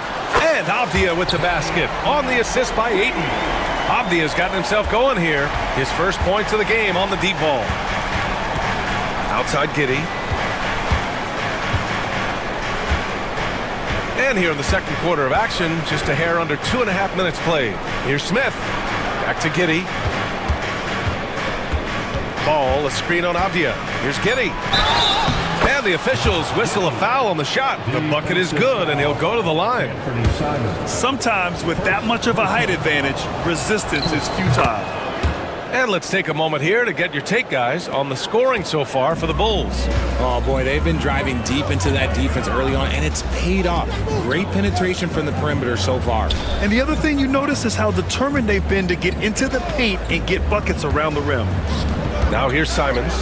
And Avdia with the basket on the assist by Aiden. Avdia's gotten himself going here. His first points of the game on the deep ball. Outside Giddey. And here in the second quarter of action, just a hair under 2.5 minutes played. Here's Smith. Back to Giddey. Ball, a screen on Avdia. Here's Giddey. And the officials whistle a foul on the shot. The bucket is good, and he'll go to the line. Sometimes with that much of a height advantage, resistance is futile. And let's take a moment here to get your take, guys, on the scoring so far for the Bulls. Oh, boy, they've been driving deep into that defense early on, and it's paid off. Great penetration from the perimeter so far. And the other thing you notice is how determined they've been to get into the paint and get buckets around the rim. Now here's Simons.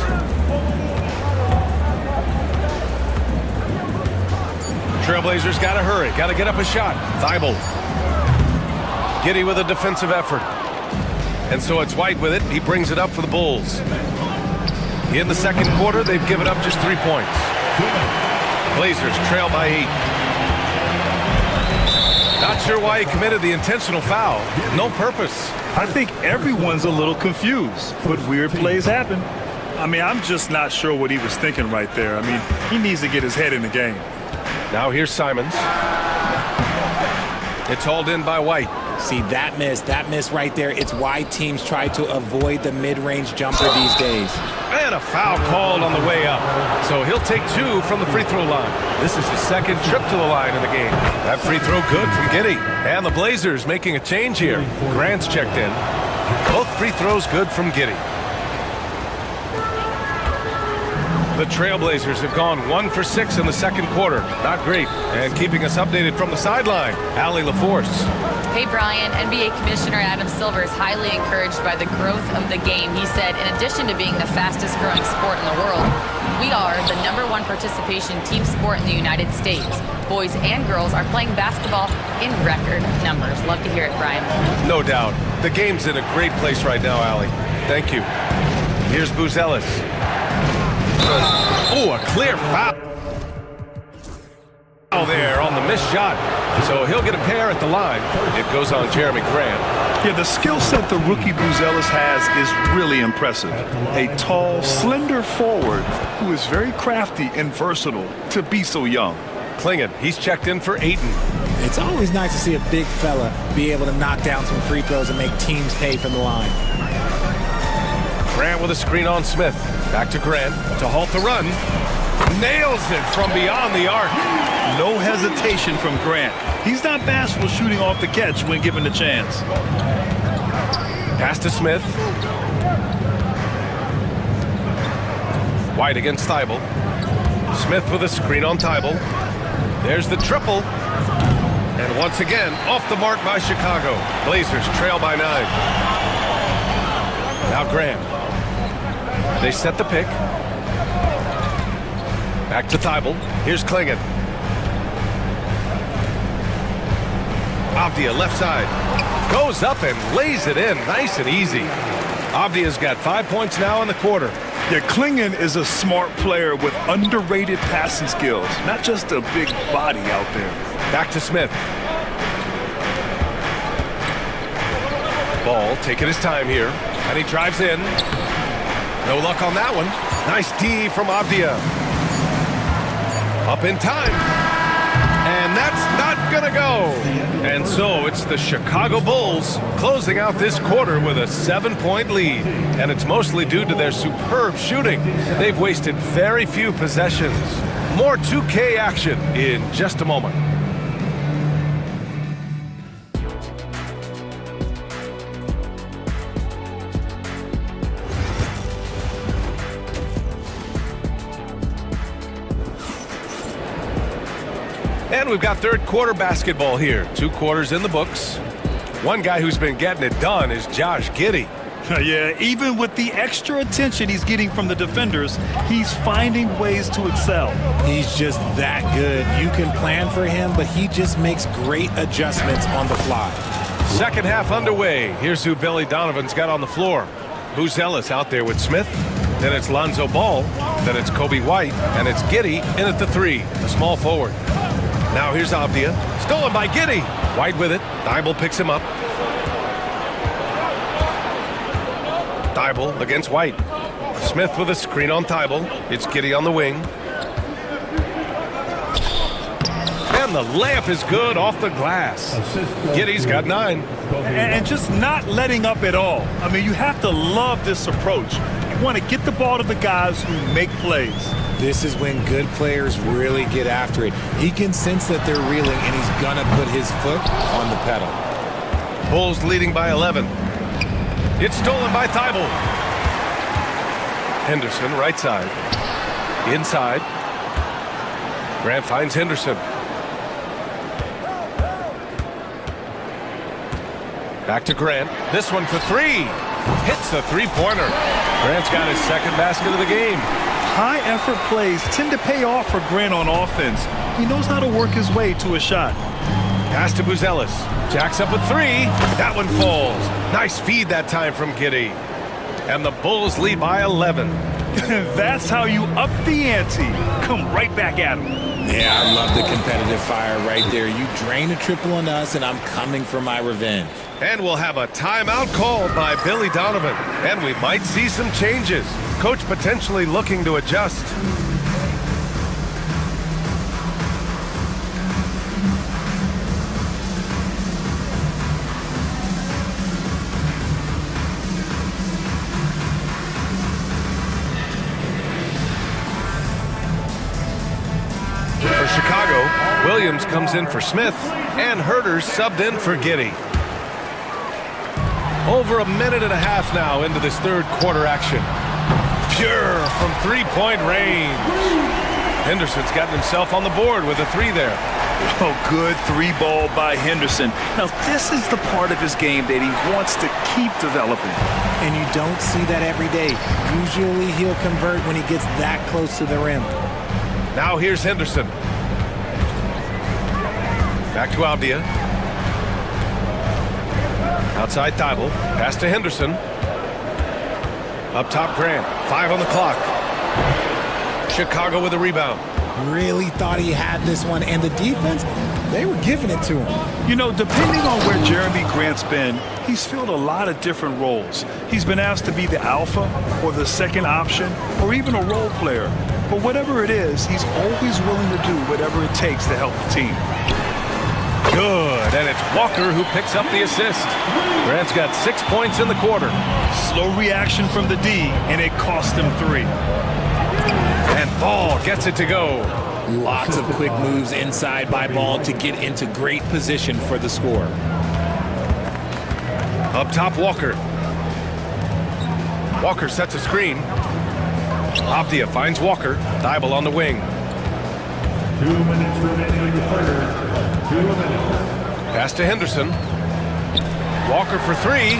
Trailblazers got to hurry. Got to get up a shot. Thibault. Giddey with a defensive effort. And so it's White with it. He brings it up for the Bulls. In the second quarter, they've given up just 3 points. Blazers trail by 8. Not sure why he committed the intentional foul. No purpose. I think everyone's a little confused, but weird plays happen. I mean, I'm just not sure what he was thinking right there. I mean, he needs to get his head in the game. Now here's Simons. It's hauled in by White. See, that miss right there, it's why teams try to avoid the mid-range jumper these days. And a foul called on the way up. So he'll take 2 from the free throw line. This is his second trip to the line in the game. That free throw good from Giddey. And the Blazers making a change here. Grant's checked in. Both free throws good from Giddey. The Trailblazers have gone 1 for 6 in the second quarter. Not great. And keeping us updated from the sideline, Allie LaForce. Hey, Brian, NBA Commissioner Adam Silver is highly encouraged by the growth of the game. He said, in addition to being the fastest growing sport in the world, we are the #1 participation team sport in the United States. Boys and girls are playing basketball in record numbers. Love to hear it, Brian. No doubt. The game's in a great place right now, Allie. Thank you. Here's Buzelis. Oh, a clear foul there on the missed shot. So he'll get a pair at the line. It goes on Jeremy Grant. Yeah, the skill set the rookie Buzelis has is really impressive. A tall, slender forward who is very crafty and versatile to be so young. Klingon, he's checked in for Ayton. It's always nice to see a big fella be able to knock down some free throws and make teams pay from the line. Grant with a screen on Smith. Back to Grant to halt the run. Nails it from beyond the arc. No hesitation from Grant. He's not bashful shooting off the catch when given the chance. Pass to Smith. White against Thibault. Smith with a screen on Thibault. There's the triple. And once again, off the mark by Chicago. Blazers trail by 9. Now Grant. They set the pick. Back to Thibault. Here's Klingon. Avdia left side. Goes up and lays it in. Nice and easy. Avdia's got 5 points now in the quarter. Yeah, Klingon is a smart player with underrated passing skills. Not just a big body out there. Back to Smith. Ball taking his time here. And he drives in. No luck on that one. Nice D from Avdia. Up in time. And that's not going to go. And so it's the Chicago Bulls closing out this quarter with a 7-point lead. And it's mostly due to their superb shooting. They've wasted very few possessions. More 2K action in just a moment. And we've got third quarter basketball here. 2 quarters in the books. One guy who's been getting it done is Josh Giddey. Yeah, even with the extra attention he's getting from the defenders, he's finding ways to excel. He's just that good. You can plan for him, but he just makes great adjustments on the fly. Second half underway. Here's who Billy Donovan's got on the floor. Buzelis out there with Smith. Then it's Lonzo Ball. Then it's Kobe White. And it's Giddey in at the 3, a small forward. Now here's Avdia. Stolen by Giddey. White with it. Thibault picks him up. Thibault against White. Smith with a screen on Thibault. It's Giddey on the wing. And the layup is good off the glass. Giddey's got 9. And just not letting up at all. I mean, you have to love this approach. You want to get the ball to the guys who make plays. This is when good players really get after it. He can sense that they're reeling, and he's going to put his foot on the pedal. Bulls leading by 11. It's stolen by Thibault. Henderson, right side. Inside. Grant finds Henderson. Back to Grant. This one for 3. Hits the 3-pointer. Grant's got his second basket of the game. High-effort plays tend to pay off for Grant on offense. He knows how to work his way to a shot. Pass to Buzelis. Jacks up with three. That one falls. Nice feed that time from Giddy. And the Bulls lead by 11. That's how you up the ante. Come right back at him. Yeah, I love the competitive fire right there. You drain a triple on us, and I'm coming for my revenge. And we'll have a timeout called by Billy Donovan. And we might see some changes. Coach potentially looking to adjust. For Chicago, Williams comes in for Smith, and Herter's subbed in for Giddy. Over a minute and a half now into this third quarter action. Pure from three-point range. Henderson's gotten himself on the board with a three there. Oh, good three ball by Henderson. Now, this is the part of his game that he wants to keep developing. And you don't see that every day. Usually he'll convert when he gets that close to the rim. Now here's Henderson. Back to Avdia. Outside Thibault. Pass to Henderson. Up top Grant. 5 on the clock. Chicago with a rebound. Really thought he had this one. And the defense, they were giving it to him. You know, depending on where Jeremy Grant's been, he's filled a lot of different roles. He's been asked to be the alpha or the second option or even a role player. But whatever it is, he's always willing to do whatever it takes to help the team. Good, and it's Walker who picks up the assist. Grant's got 6 points in the quarter. Slow reaction from the D, and it cost him 3. And Ball gets it to go. Lots of quick moves inside by Ball to get into great position for the score. Up top, Walker. Walker sets a screen. Avdia finds Walker. Thibault on the wing. 2 minutes remaining in the third. 2 minutes. Pass to Henderson. Walker for three.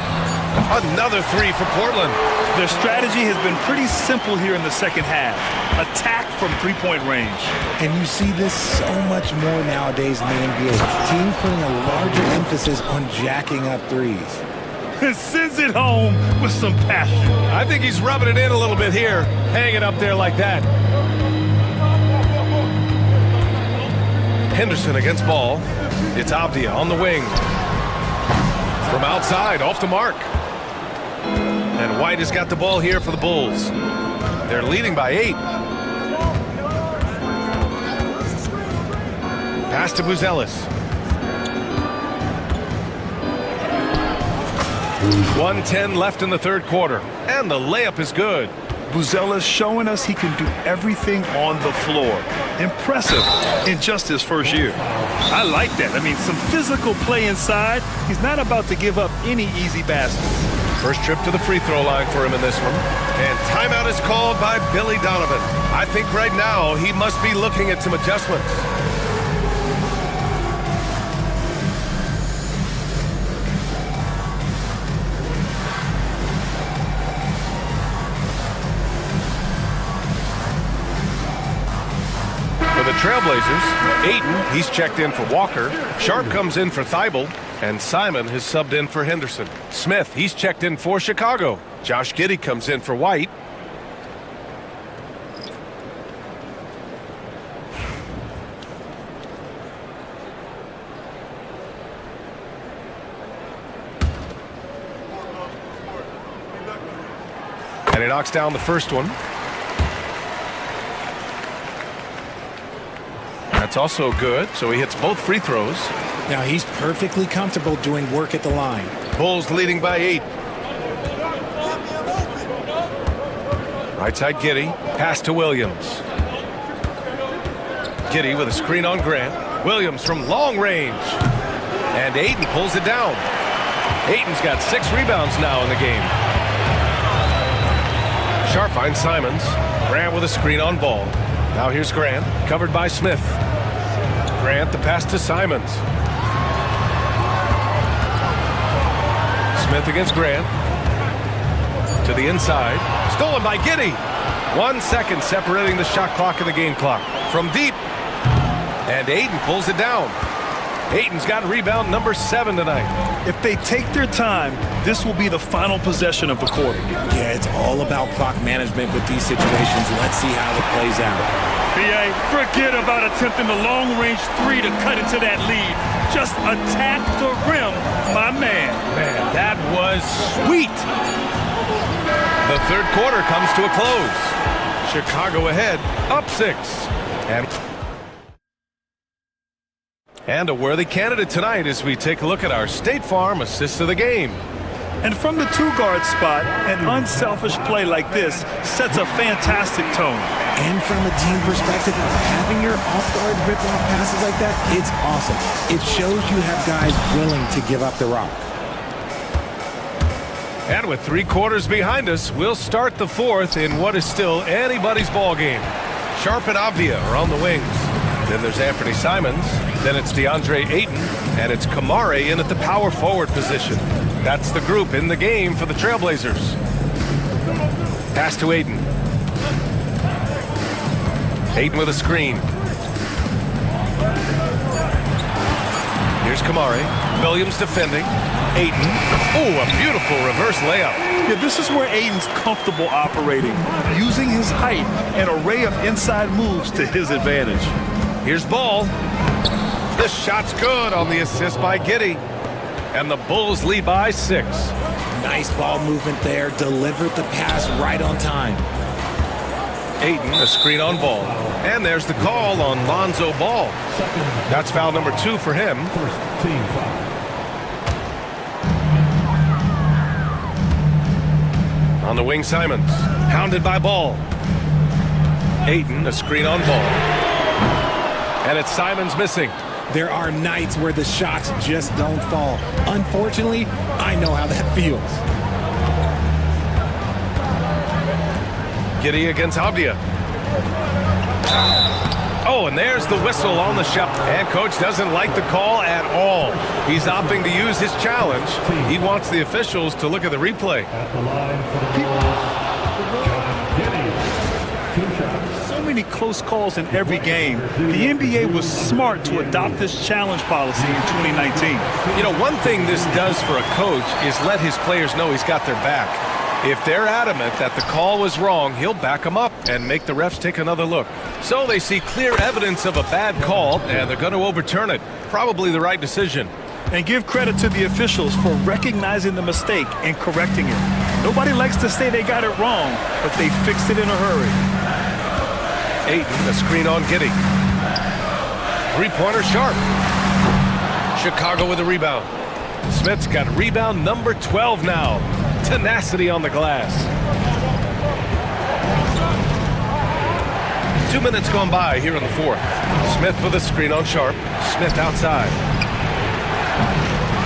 Another three for Portland. Their strategy has been pretty simple here in the second half. Attack from three-point range. And you see this so much more nowadays in the NBA. Teams putting a larger emphasis on jacking up threes. Sends it home with some passion. I think he's rubbing it in a little bit here, hanging up there like that. Henderson against Ball. It's Avdia on the wing. From outside, off the mark. And White has got the ball here for the Bulls. They're leading by 8. Pass to Buzelis. 1:10 left in the third quarter. And the layup is good. Buzelis showing us he can do everything on the floor. Impressive in just his first year. I like that. I mean, some physical play inside. He's not about to give up any easy baskets. First trip to the free throw line for him in this one. And timeout is called by Billy Donovan. I think right now he must be looking at some adjustments. For the Trailblazers, Ayton, he's checked in for Walker. Sharp comes in for Thibault. And Simon has subbed in for Henderson. Smith, he's checked in for Chicago. Josh Giddey comes in for White. And he knocks down the first one. That's also good, so he hits both free throws. Now he's perfectly comfortable doing work at the line. Bulls leading by 8. Right side Giddey, pass to Williams. Giddey with a screen on Grant. Williams from long range. And Ayton pulls it down. Ayton's got 6 rebounds now in the game. Sharp finds Simons. Grant with a screen on Ball. Now here's Grant, covered by Smith. Grant, the pass to Simons. Smith against Grant. To the inside. Stolen by Giddy. 1 second separating the shot clock and the game clock. From deep. And Aiden pulls it down. Aiden's got rebound number 7 tonight. If they take their time, this will be the final possession of the quarter. Yeah, it's all about clock management with these situations. Let's see how it plays out. BA, forget about attempting the long-range 3 to cut into that lead. Just attack the rim, my man. Man, that was sweet. The third quarter comes to a close. Chicago ahead, up 6. And a worthy candidate tonight as we take a look at our State Farm assist of the game. And from the 2-guard spot, an unselfish play like this sets a fantastic tone. And from a team perspective, having your off-guard rip-off passes like that, it's awesome. It shows you have guys willing to give up the rock. And with 3 quarters behind us, we'll start the fourth in what is still anybody's ball game. Sharp and Avdia are on the wings. Then there's Anthony Simons. Then it's DeAndre Ayton. And it's Kamare in at the power forward position. That's the group in the game for the Trailblazers. Pass to Ayton. Ayton with a screen. Here's Kamare. Williams defending. Ayton. Oh, a beautiful reverse layup. Yeah, this is where Ayton's comfortable operating, using his height and array of inside moves to his advantage. Here's Ball. The shot's good on the assist by Giddy. And the Bulls lead by 6. Nice ball movement there. Delivered the pass right on time. Ayton, a screen on Ball. And there's the call on Lonzo Ball. That's foul number 2 for him. Team foul. On the wing, Simons. Hounded by Ball. Ayton, a screen on Ball. And it's Simons missing. There are nights where the shots just don't fall. Unfortunately, I know how that feels. Giddy against Avdia. Oh, and there's the whistle on the shot. And coach doesn't like the call at all. He's opting to use his challenge. He wants the officials to look at the replay. At the line for the Bulls, Giddy. 2 shots. So many close calls in every game. The NBA was smart to adopt this challenge policy in 2019. You know, one thing this does for a coach is let his players know he's got their back. If they're adamant that the call was wrong, he'll back them up and make the refs take another look. So they see clear evidence of a bad call, and they're going to overturn it. Probably the right decision. And give credit to the officials for recognizing the mistake and correcting it. Nobody likes to say they got it wrong, but they fixed it in a hurry. Ayton, a screen on Giddy. 3-pointer Sharp. Chicago with a rebound. Smith's got rebound number 12 now. Tenacity on the glass. 2 minutes gone by here in the fourth. Smith with a screen on Sharp. Smith outside.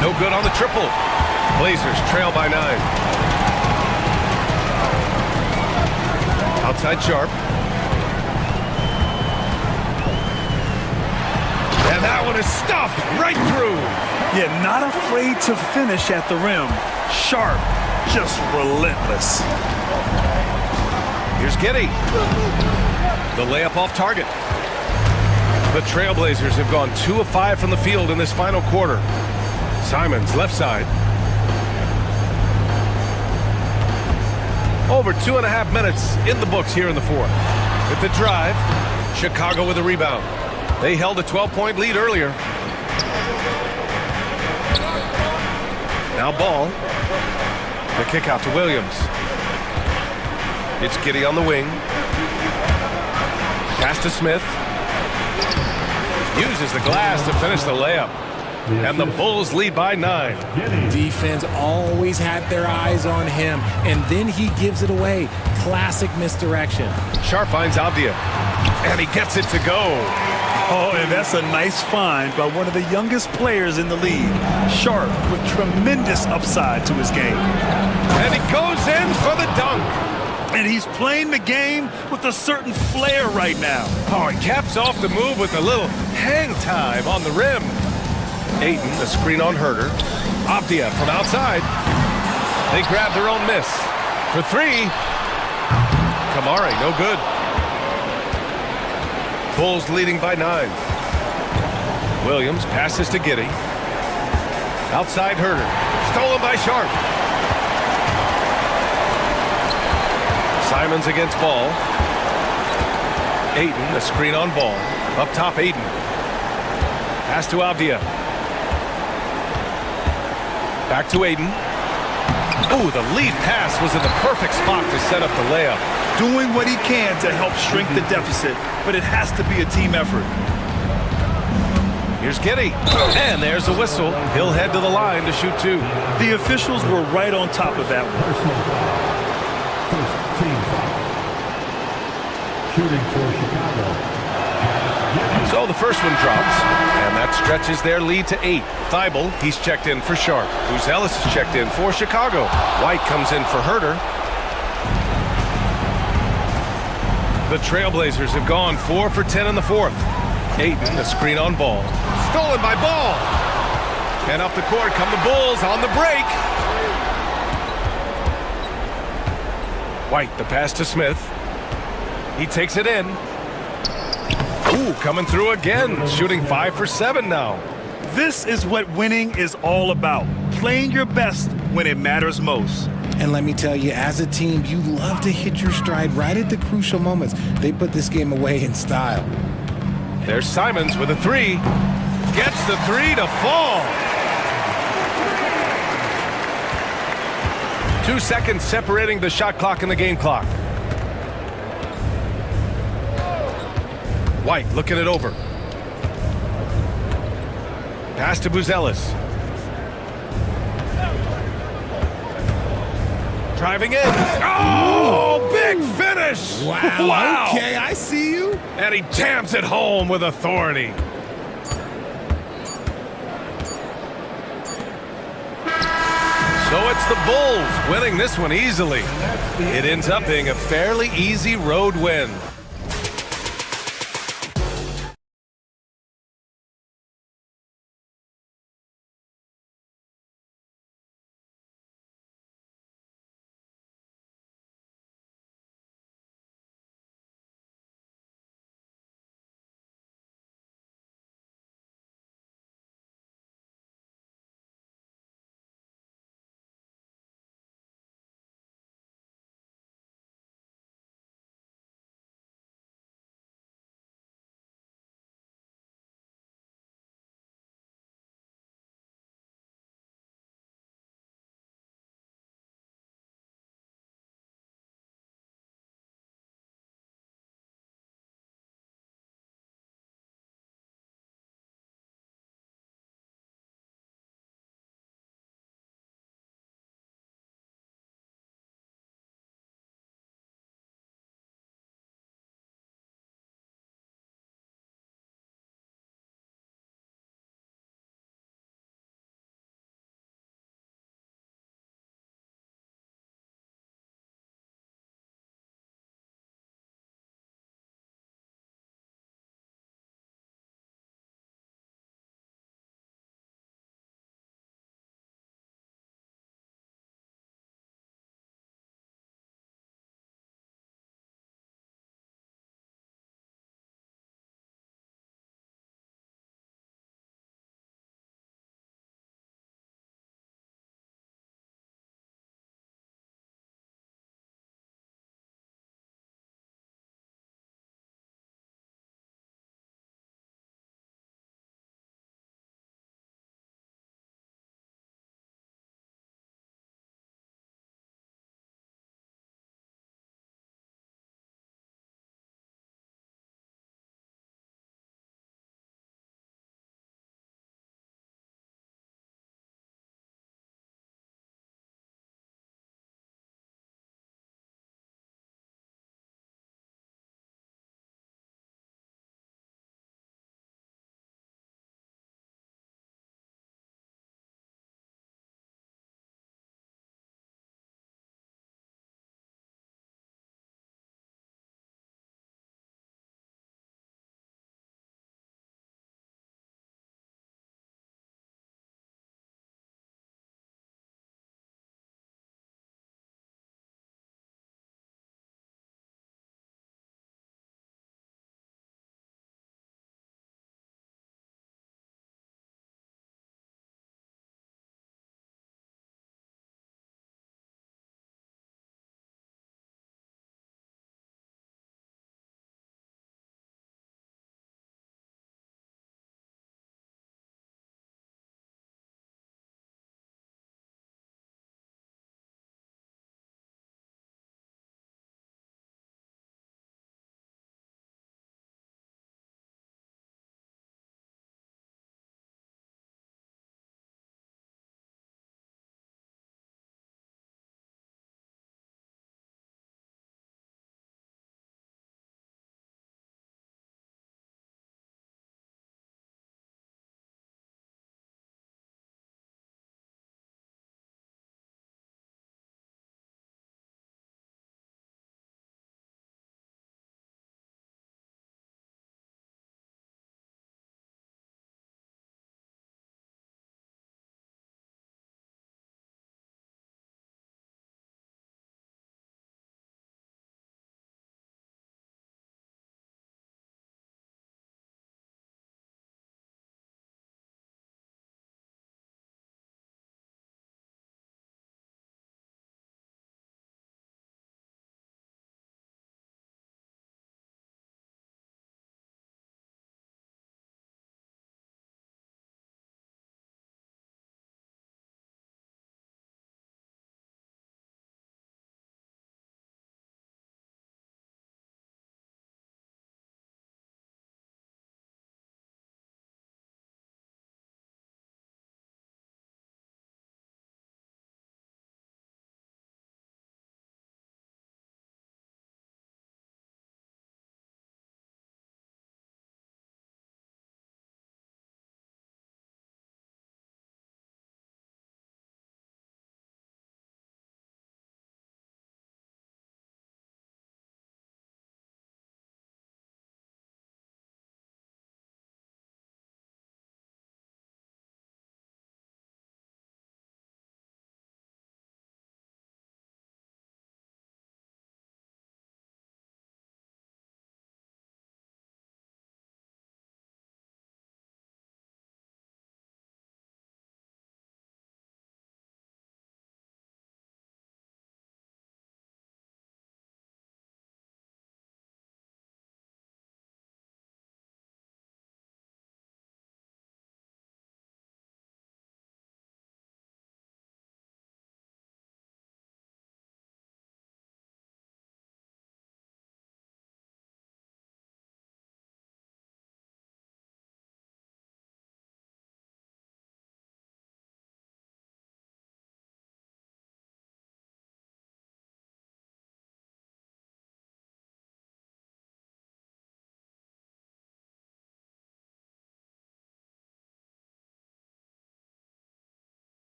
No good on the triple. Blazers trail by 9. Outside Sharp. And that one is stuffed right through. Yeah, not afraid to finish at the rim. Sharp, just relentless. Here's Giddy. The layup off target. The Trailblazers have gone 2 of 5 from the field in this final quarter. Simons left side. Over 2.5 minutes in the books here in the fourth. With the drive, Chicago with a rebound. They held a 12-point lead earlier. Now Ball. The kick out to Williams. It's Giddy on the wing. Pass to Smith. Uses the glass to finish the layup. And the Bulls lead by 9. Defense always had their eyes on him, and then he gives it away. Classic misdirection. Sharp finds Avdia. And he gets it to go. Oh, and that's a nice find by one of the youngest players in the league. Sharp with tremendous upside to his game. And he goes in for the dunk. And he's playing the game with a certain flair right now. Oh, he caps off the move with a little hang time on the rim. Ayton, the screen on Herter. Avdia from outside. They grab their own miss. for three. Kamari, no good. Bulls leading by 9. Williams passes to Giddey. Outside Herder. Stolen by Sharp. Simons against Ball. Ayton, a screen on Ball. Up top, Ayton. Pass to Avdia. Back to Ayton. Oh, the lead pass was in the perfect spot to set up the layup. Doing what he can to help shrink the deficit, but it has to be a team effort. Here's Giddey. And there's a whistle. He'll head to the line to shoot 2. The officials were right on top of that one. Personal foul. First team foul. Shooting for Chicago. So the first one drops, and that stretches their lead to 8. Thibault, he's checked in for Sharp. Ellis is checked in for Chicago. White comes in for Herder. The Trailblazers have gone 4 for 10 in the fourth. Ayton, a screen on Ball. Stolen by Ball. And up the court come the Bulls on the break. White, the pass to Smith. He takes it in. Ooh, coming through again. Shooting 5 for 7 now. This is what winning is all about. Playing your best when it matters most. And let me tell you, as a team, you love to hit your stride right at the crucial moments. They put this game away in style. There's Simons with a 3. Gets the 3 to fall. 2 seconds separating the shot clock and the game clock. White looking it over. Pass to Buzelis. Driving in. Oh, big finish. Wow. Okay, I see you. And he jams it home with authority. So it's the Bulls winning this one easily. It ends up being a fairly easy road win.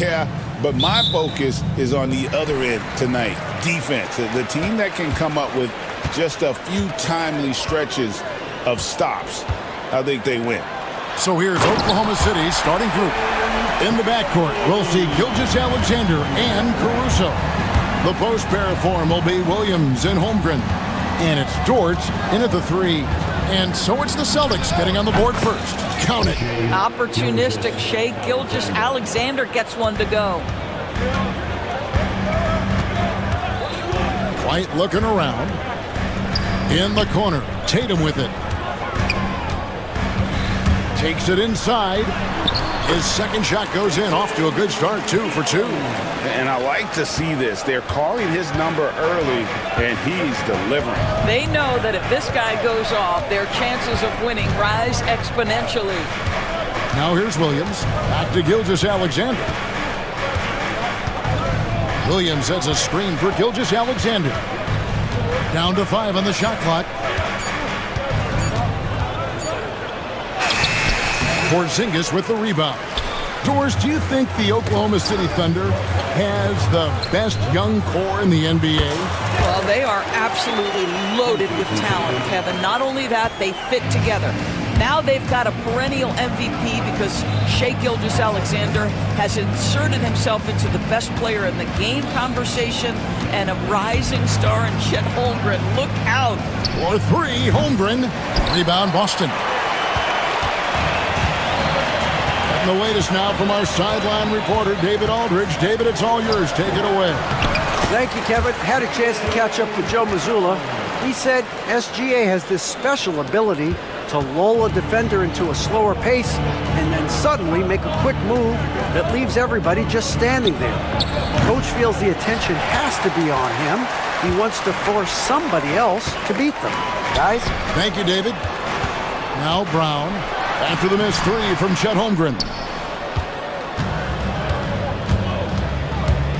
Yeah, but my focus is on the other end tonight, defense. The team that can come up with just a few timely stretches of stops, I think they win. So here's Oklahoma City's starting group. In the backcourt, we'll see Gilgeous-Alexander and Caruso. The post pair form will be Williams and Holmgren. And it's Dort in at the 3. And so it's the Celtics getting on the board first. Count it. Opportunistic Shai Gilgeous-Alexander gets one to go. White looking around. In the corner, Tatum with it. Takes it inside. His second shot goes in, off to a good start, 2 for 2. And I like to see this. They're calling his number early, and he's delivering. They know that if this guy goes off, their chances of winning rise exponentially. Now here's Williams. Back to Gilgeous-Alexander. Williams sets a screen for Gilgeous-Alexander. Down to 5 on the shot clock. Porzingis with the rebound. Doors, do you think the Oklahoma City Thunder has the best young core in the NBA? Well, they are absolutely loaded with talent, Kevin. Not only that, they fit together. Now they've got a perennial MVP because Shai Gilgeous-Alexander has inserted himself into the best player in the game conversation and a rising star in Chet Holmgren. Look out. For 3, Holmgren. Rebound, Boston. The latest now from our sideline reporter, David Aldridge. David, it's all yours. Take it away. Thank you, Kevin. Had a chance to catch up with Joe Mazzulla. He said SGA has this special ability to lull a defender into a slower pace and then suddenly make a quick move that leaves everybody just standing there. Coach feels the attention has to be on him. He wants to force somebody else to beat them. Guys? Thank you, David. Now Brown. After the missed 3 from Chet Holmgren.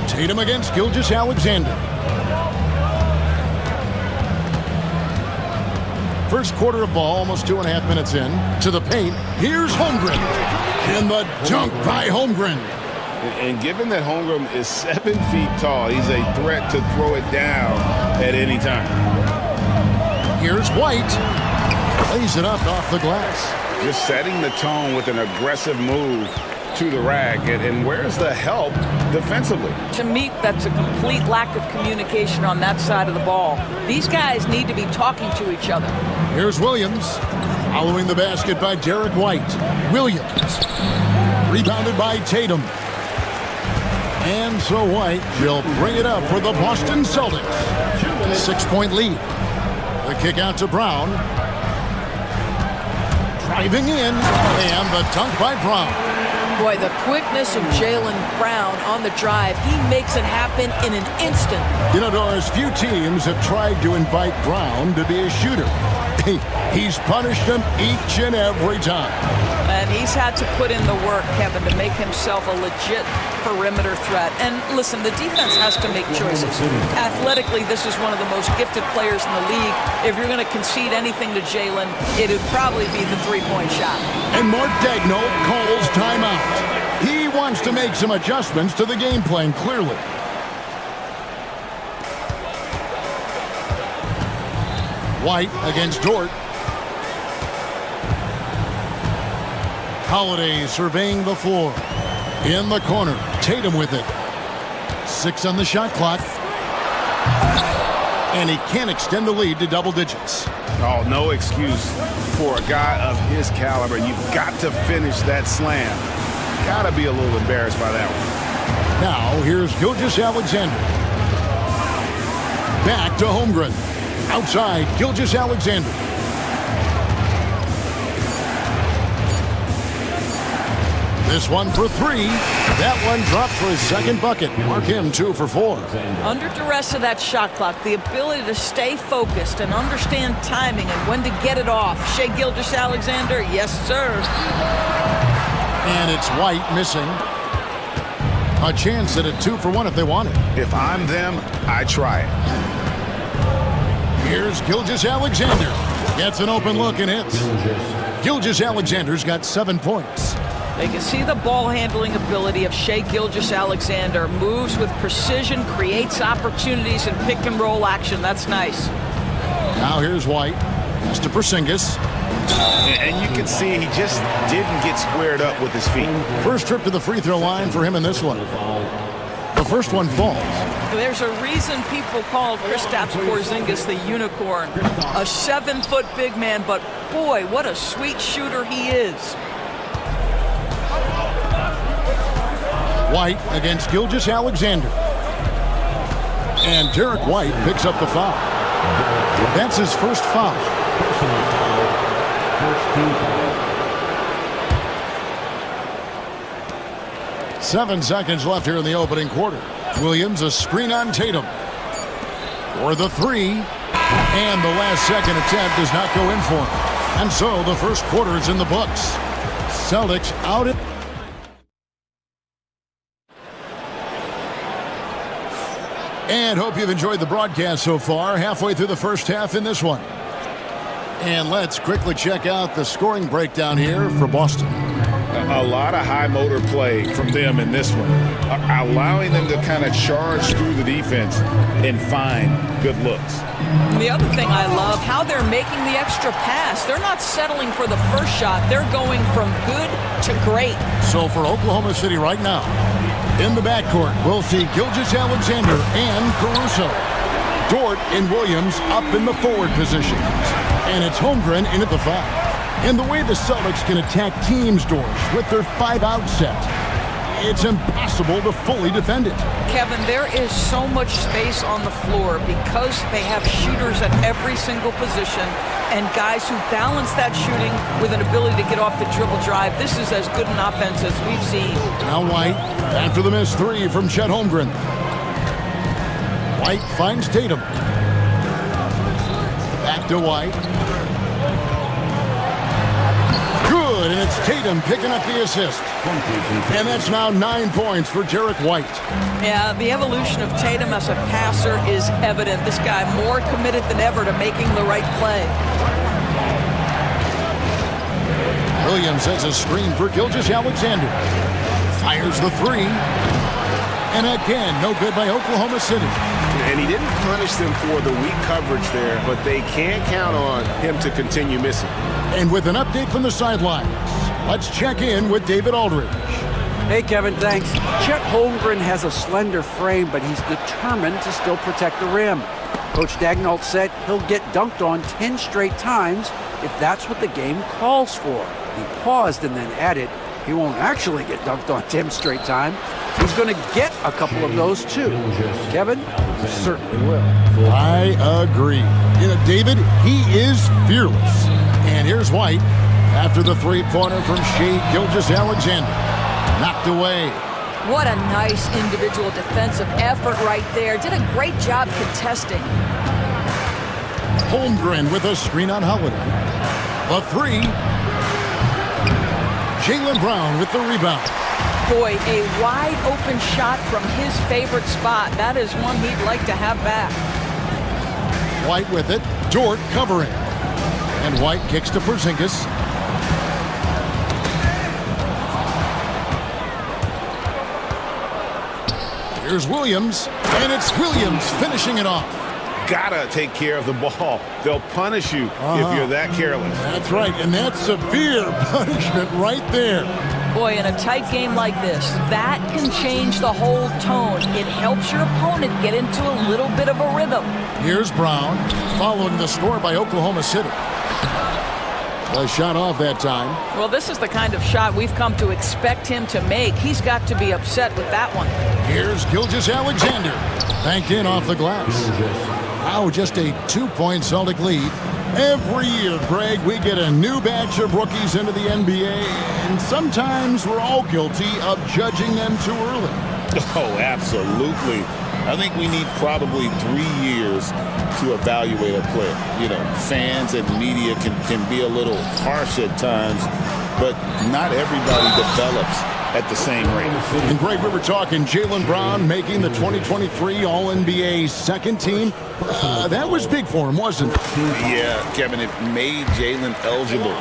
Tatum against Gilgeous-Alexander. First quarter of ball, almost 2.5 minutes in. To the paint. Here's Holmgren. And the dunk by Holmgren. And given that Holmgren is 7 feet tall, he's a threat to throw it down at any time. Here's White. Lays it up off the glass. Just setting the tone with an aggressive move to the rack. And where's the help defensively? To me, that's a complete lack of communication on that side of the ball. These guys need to be talking to each other. Here's Williams. Following the basket by Derek White. Williams. Rebounded by Tatum. And so White will bring it up for the Boston Celtics. 6-point lead. The kick out to Brown. Driving in, and the dunk by Brown. Boy, the quickness of Jaylen Brown on the drive, he makes it happen in an instant. You know, Doris, few teams have tried to invite Brown to be a shooter. He's punished them each and every time. And he's had to put in the work, Kevin, to make himself a legit perimeter threat. And listen, the defense has to make choices. Athletically, this is one of the most gifted players in the league. If you're going to concede anything to Jaylen, it would probably be the three-point shot. And Mark Daigneault calls timeout. He wants to make some adjustments to the game plan, clearly. White against Dort. Holiday surveying the floor. In the corner, Tatum with it. 6 on the shot clock. And he can't extend the lead to double digits. Oh, no excuse for a guy of his caliber. You've got to finish that slam. Got to be a little embarrassed by that one. Now, here's Gilgeous-Alexander. Back to Holmgren. Outside, Gilgeous-Alexander. This one for 3. That one dropped for his second bucket. Mark him 2 for 4. Under duress of that shot clock, the ability to stay focused and understand timing and when to get it off. Shai Gilgeous-Alexander, yes, sir. And it's White missing. A chance at a 2 for 1 if they want it. If I'm them, I try it. Here's Gilgeous-Alexander. Gets an open look and hits. Gilgeous-Alexander's got 7 points. They can see the ball handling ability of Shai Gilgeous-Alexander. Moves with precision, creates opportunities in pick and roll action. That's nice. Now here's White. Pass to Porzingis. And you can see he just didn't get squared up with his feet. First trip to the free throw line for him in this one. The first one falls. There's a reason people call Kristaps Porzingis the unicorn. A 7-foot big man, but boy, what a sweet shooter he is. White against Gilgeous-Alexander. And Derek White picks up the foul. That's his first foul. 7 seconds left here in the opening quarter. Williams, a screen on Tatum. For the three. And the last second attempt does not go in for him. And so the first quarter is in the books. Celtics out it. And hope you've enjoyed the broadcast so far. Halfway through the first half in this one. And let's quickly check out the scoring breakdown here for Boston. A lot of high motor play from them in this one, allowing them to kind of charge through the defense and find good looks. The other thing I love, how they're making the extra pass. They're not settling for the first shot. They're going from good to great. So for Oklahoma City right now, in the backcourt, we'll see Gilgeous-Alexander and Caruso. Dort and Williams up in the forward positions. And it's Holmgren in at the 5. And the way the Celtics can attack teams' doors with their 5-out set, it's impossible to fully defend it. Kevin, there is so much space on the floor because they have shooters at every single position and guys who balance that shooting with an ability to get off the dribble drive. This is as good an offense as we've seen. Now White, after the missed 3 from Chet Holmgren. White finds Tatum. Back to White. Good, and it's Tatum picking up the assist. And that's now 9 points for Derek White. Yeah, the evolution of Tatum as a passer is evident. This guy more committed than ever to making the right play. Williams sets a screen for Gilgeous-Alexander. Fires the 3. And again, no good by Oklahoma City. And he didn't punish them for the weak coverage there, but they can't count on him to continue missing. And with an update from the sidelines, let's check in with David Aldridge. Hey, Kevin, thanks. Chet Holmgren has a slender frame, but he's determined to still protect the rim. Coach Daigneault said he'll get dunked on 10 straight times if that's what the game calls for. He paused and then added, he won't actually get dunked on 10 straight times. He's going to get a couple of those, too. Kevin, he certainly will. I agree. You know, David, he is fearless. And here's White after the three-pointer from Shai Gilgeous-Alexander. Knocked away. What a nice individual defensive effort right there. Did a great job contesting. Holmgren with a screen on Holiday. The 3. Jaylen Brown with the rebound. Boy, a wide open shot from his favorite spot. That is one he'd like to have back. White with it. Dort covering. And White kicks to Porzingis. Here's Williams. And it's Williams finishing it off. Gotta take care of the ball. They'll punish you if you're that careless. That's right, and that's severe punishment right there. Boy, in a tight game like this, that can change the whole tone. It helps your opponent get into a little bit of a rhythm. Here's Brown, following the score by Oklahoma City. A shot off that time. Well, this is the kind of shot we've come to expect him to make. He's got to be upset with that one. Here's Gilgeous-Alexander, banked in off the glass. Now just a 2-point Celtic lead. Every year, Greg, we get a new batch of rookies into the NBA, and sometimes we're all guilty of judging them too early. Oh, absolutely. I think we need probably 3 years to evaluate a player. You know, fans and media can be a little harsh at times, but not everybody develops at the same rate. And Greg, we were talking Jaylen Brown making the 2023 All-NBA second team. That was big for him, wasn't it? Yeah, Kevin, it made Jaylen eligible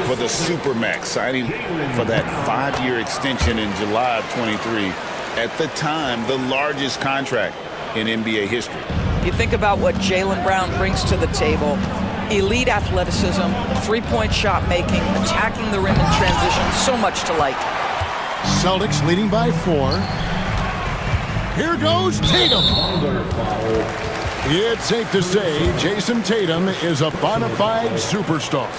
for the Supermax, signing for that 5-year extension in July of 23. At the time, the largest contract in NBA history. You think about what Jaylen Brown brings to the table. Elite athleticism, three-point shot making, attacking the rim in transition, so much to like. Celtics leading by 4. Here goes Tatum. It's safe to say Jason Tatum is a bona fide superstar.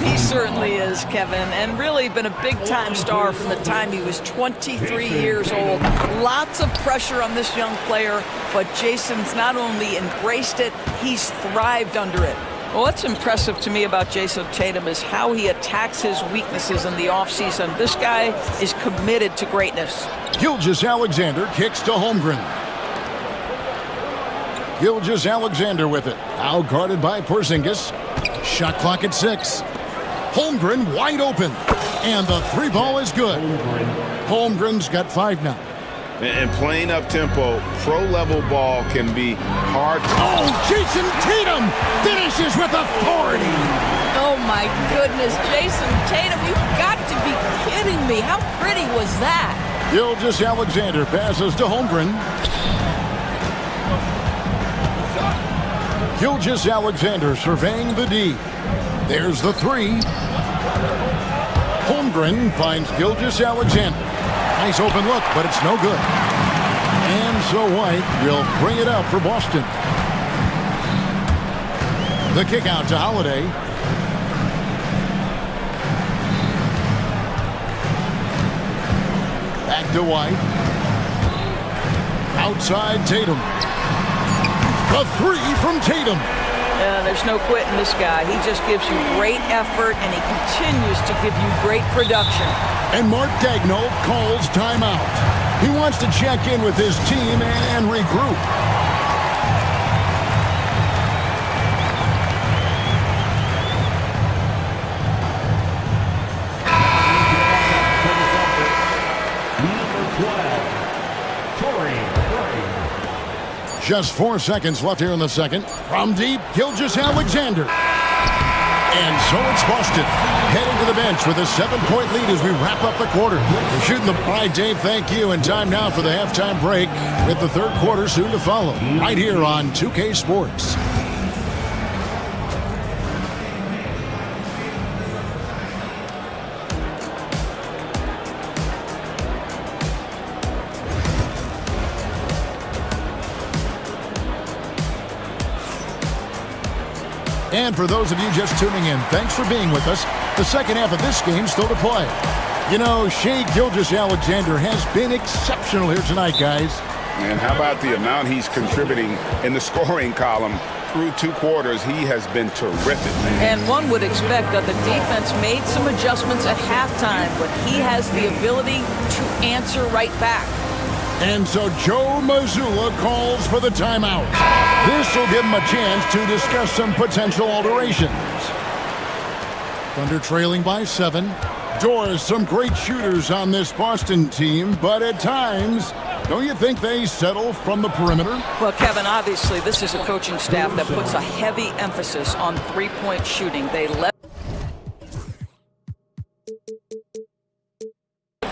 He certainly is, Kevin, and really been a big-time star from the time he was 23 years old. Lots of pressure on this young player, but Jason's not only embraced it, he's thrived under it. Well, what's impressive to me about Jason Tatum is how he attacks his weaknesses in the offseason. This guy is committed to greatness. Gilgeous-Alexander kicks to Holmgren. Gilgeous-Alexander with it. Now guarded by Porzingis. Shot clock at 6. Holmgren wide open. And the 3-ball is good. Holmgren's got 5 now. And playing up-tempo, pro-level ball can be hard. Oh, Jason Tatum finishes with authority. Oh, my goodness. Jason Tatum, you've got to be kidding me. How pretty was that? Gilgeous-Alexander passes to Holmgren. Gilgeous-Alexander surveying the D. There's the 3. Holmgren finds Gilgeous-Alexander. Nice open look, but it's no good. And so White will bring it up for Boston. The kick out to Holiday. Back to White. Outside Tatum. The 3 from Tatum. There's no quitting this guy. He just gives you great effort, and he continues to give you great production. And Mark Daigneault calls timeout. He wants to check in with his team and regroup. Just 4 seconds left here in the second. From deep, Gilgeous-Alexander. And so it's Boston heading to the bench with a 7-point lead as we wrap up the quarter. We're shooting the... All right, Dave, thank you. And time now for the halftime break with the third quarter soon to follow. Right here on 2K Sports. And for those of you just tuning in, thanks for being with us. The second half of this game still to play. You know, Shai Gilgeous-Alexander has been exceptional here tonight, guys. And how about the amount he's contributing in the scoring column? Through 2 quarters, he has been terrific. And one would expect that the defense made some adjustments at halftime, but he has the ability to answer right back. And so Joe Mazzulla calls for the timeout. This will give him a chance to discuss some potential alterations. Thunder trailing by 7. Doors, some great shooters on this Boston team, but at times, don't you think they settle from the perimeter? Well, Kevin, obviously this is a coaching staff that puts a heavy emphasis on three-point shooting. They led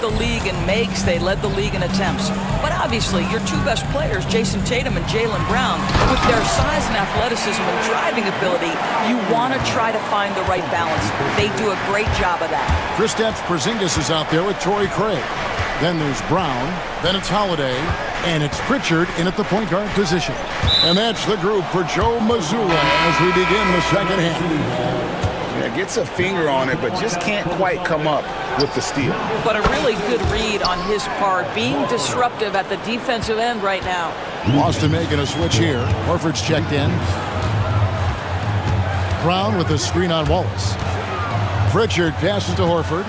the league in makes, they led the league in attempts. But obviously, your 2 best players, Jason Tatum and Jaylen Brown, with their size and athleticism and driving ability, you want to try to find the right balance. They do a great job of that. Kristaps Porzingis is out there with Torrey Craig. Then there's Brown, then it's Holiday, and it's Pritchard in at the point guard position. And that's the group for Joe Mazzulla as we begin the second half. Yeah, gets a finger on it, but just can't quite come up with the steal. But a really good read on his part, being disruptive at the defensive end right now. Boston making a switch here. Horford's checked in. Brown with a screen on Wallace. Pritchard passes to Horford.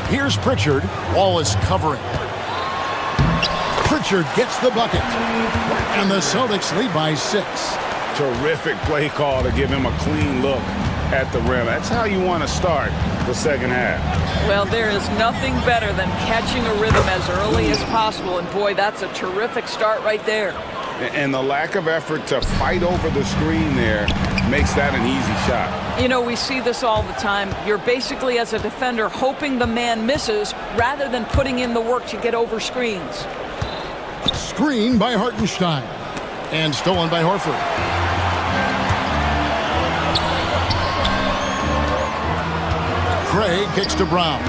Here's Pritchard. Wallace covering. Pritchard gets the bucket. And the Celtics lead by 6. Terrific play call to give him a clean look. at the rim. That's how you want to start the second half. Well, there is nothing better than catching a rhythm as early as possible, and boy, that's a terrific start right there. And the lack of effort to fight over the screen there makes that an easy shot. You know, we see this all the time. You're basically, as a defender, hoping the man misses rather than putting in the work to get over screens. Screen by Hartenstein. And stolen by Horford. Craig kicks to Brown.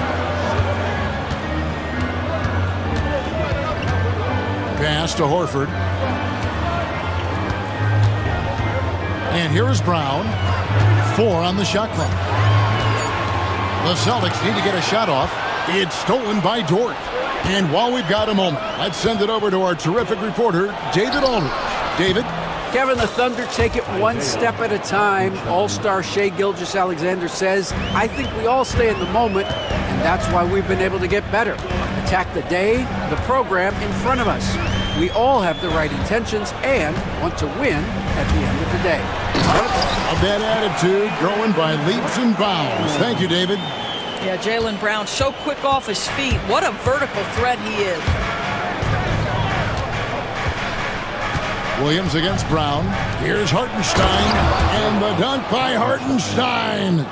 Pass to Horford. And here is Brown. 4 on the shot clock. The Celtics need to get a shot off. It's stolen by Dort. And while we've got a moment, let's send it over to our terrific reporter, David Aldridge. David? Kevin, the Thunder take it one step at a time. All-star Shai Gilgeous-Alexander says, I think we all stay in the moment, and that's why we've been able to get better. Attack the day, the program in front of us. We all have the right intentions and want to win at the end of the day. A bad attitude growing by leaps and bounds. Thank you, David. Yeah, Jaylen Brown, so quick off his feet. What a vertical threat he is. Williams against Brown. Here's Hartenstein. And the dunk by Hartenstein.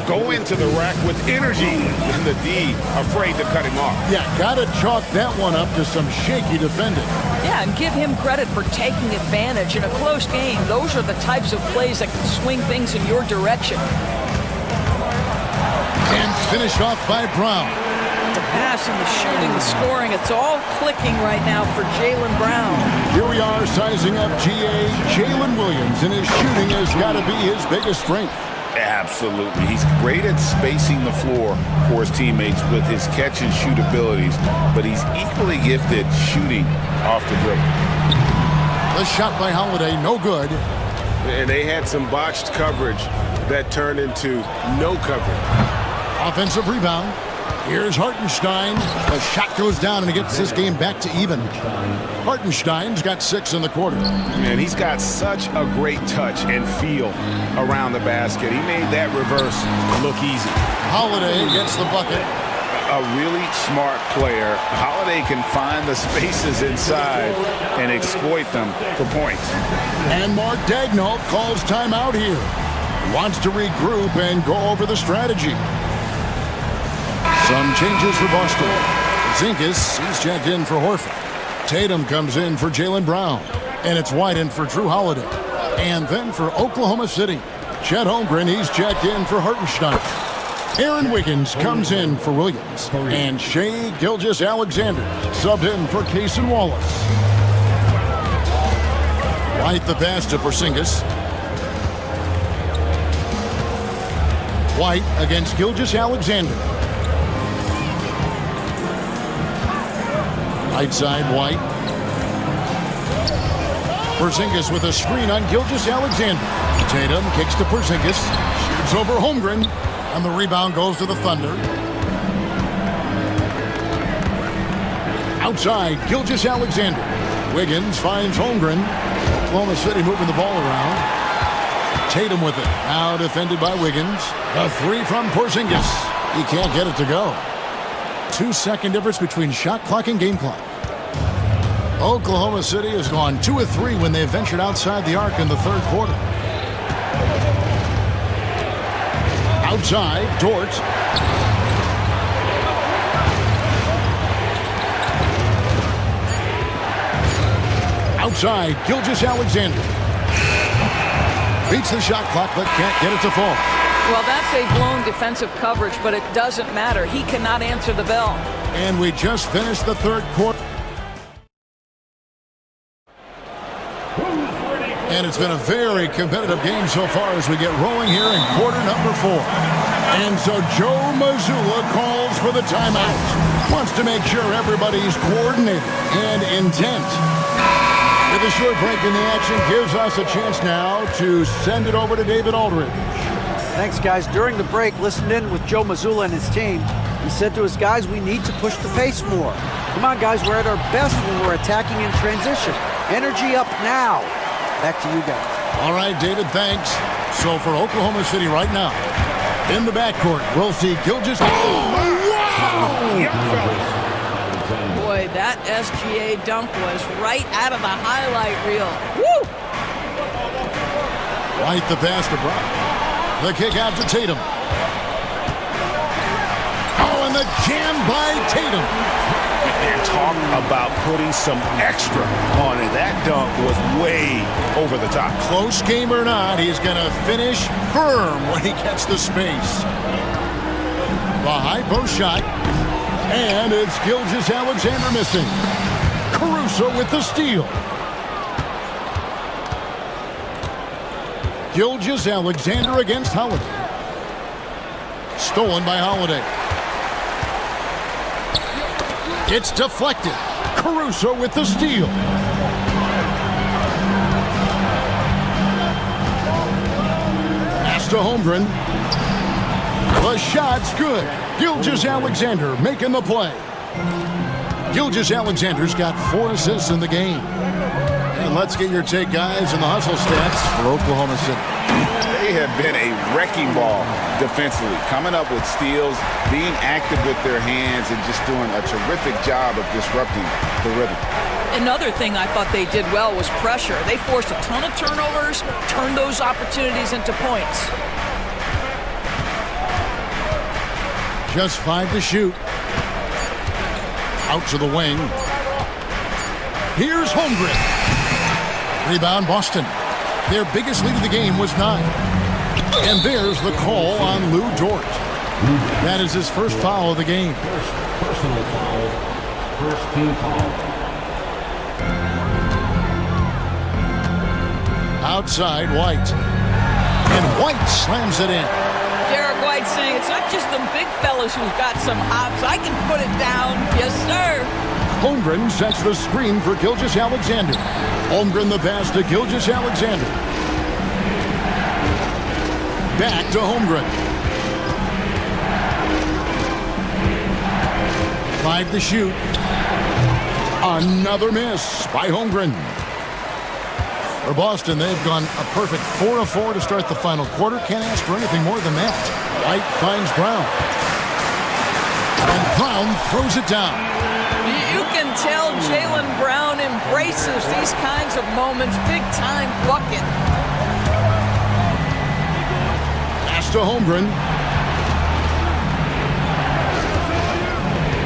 Go into the rack with energy. And the D afraid to cut him off. Yeah, gotta chalk that one up to some shaky defending. Yeah, and give him credit for taking advantage. In a close game, those are the types of plays that can swing things in your direction. And finished off by Brown. The pass and the shooting, the scoring, it's all clicking right now for Jaylen Brown. Here we are sizing up GA Jalen Williams, and his shooting has got to be his biggest strength. Absolutely. He's great at spacing the floor for his teammates with his catch and shoot abilities, but he's equally gifted shooting off the dribble. The shot by Holiday, no good. And they had some botched coverage that turned into no coverage. Offensive rebound. Here's Hartenstein. The shot goes down and it gets this game back to even. Hartenstein's got 6 in the quarter. And he's got such a great touch and feel around the basket. He made that reverse look easy. Holiday gets the bucket. A really smart player. Holiday can find the spaces inside and exploit them for points. And Mark Daigneault calls timeout here. Wants to regroup and go over the strategy. Some changes for Boston. Zinkas, he's checked in for Horford. Tatum comes in for Jaylen Brown. And it's White in for Drew Holiday. And then for Oklahoma City, Chet Holmgren, he's checked in for Hartenstein. Aaron Wiggins comes in for Williams. And Shai Gilgeous-Alexander subbed in for Cason Wallace. White the pass to Porzingis. White against Gilgeous-Alexander. Right side, White. Porzingis with a screen on Gilgeous-Alexander. Tatum kicks to Porzingis. Shoots over Holmgren. And the rebound goes to the Thunder. Outside, Gilgeous-Alexander. Wiggins finds Holmgren. Oklahoma City moving the ball around. Tatum with it. Now defended by Wiggins. A 3 from Porzingis. He can't get it to go. 2-second difference between shot clock and game clock. Oklahoma City has gone 2 of 3 when they ventured outside the arc in the third quarter. Outside, Dort. Outside, Gilgeous-Alexander. Beats the shot clock, but can't get it to fall. Well, that's a blown defensive coverage, but it doesn't matter. He cannot answer the bell. And we just finished the third quarter. And it's been a very competitive game so far as we get rolling here in quarter number 4. And so Joe Mazzulla calls for the timeout. Wants to make sure everybody's coordinated and intent. With a short break in the action gives us a chance now to send it over to David Aldridge. Thanks, guys. During the break, listened in with Joe Mazzulla and his team. He said to his guys, we need to push the pace more. Come on, guys, we're at our best when we're attacking in transition. Energy up now. Back to you guys. All right, David, thanks. So for Oklahoma City right now, in the backcourt, we'll see Gilgeous. Oh, wow! Boy, that SGA dunk was right out of the highlight reel. Woo! White the pass to Brown. The kick out to Tatum. Oh, and the jam by Tatum. And talk about putting some extra on it. That dunk was way over the top. Close game or not, he's going to finish firm when he gets the space. The high post shot. And it's Gilgeous-Alexander missing. Caruso with the steal. Gilgeous-Alexander against Holiday. Stolen by Holiday. It's deflected. Caruso with the steal. Pass to Holmgren. The shot's good. Gilgeous-Alexander making the play. Gilgeous-Alexander's got 4 assists in the game. And let's get your take, guys, in the hustle stats for Oklahoma City. They have been a wrecking ball defensively, coming up with steals, being active with their hands, and just doing a terrific job of disrupting the rhythm. Another thing I thought they did well was pressure. They forced a ton of turnovers, turned those opportunities into points. Just 5 to shoot. Out to the wing. Here's Holmgren. Rebound Boston. Their biggest lead of the game was 9. And there's the call on Lou Dort. That is his first foul of the game. First personal foul. First team foul. Outside White. And White slams it in. Derek White saying it's not just the big fellas who've got some hops. I can put it down. Yes, sir. Holmgren sets the screen for Gilgeous-Alexander. Holmgren the pass to Gilgeous-Alexander. Back to Holmgren. 5 to shoot. Another miss by Holmgren. For Boston, they've gone a perfect 4 of 4 to start the final quarter. Can't ask for anything more than that. White finds Brown. And Brown throws it down. You can tell Jaylen Brown embraces these kinds of moments. Big-time bucket. Pass to Holmgren.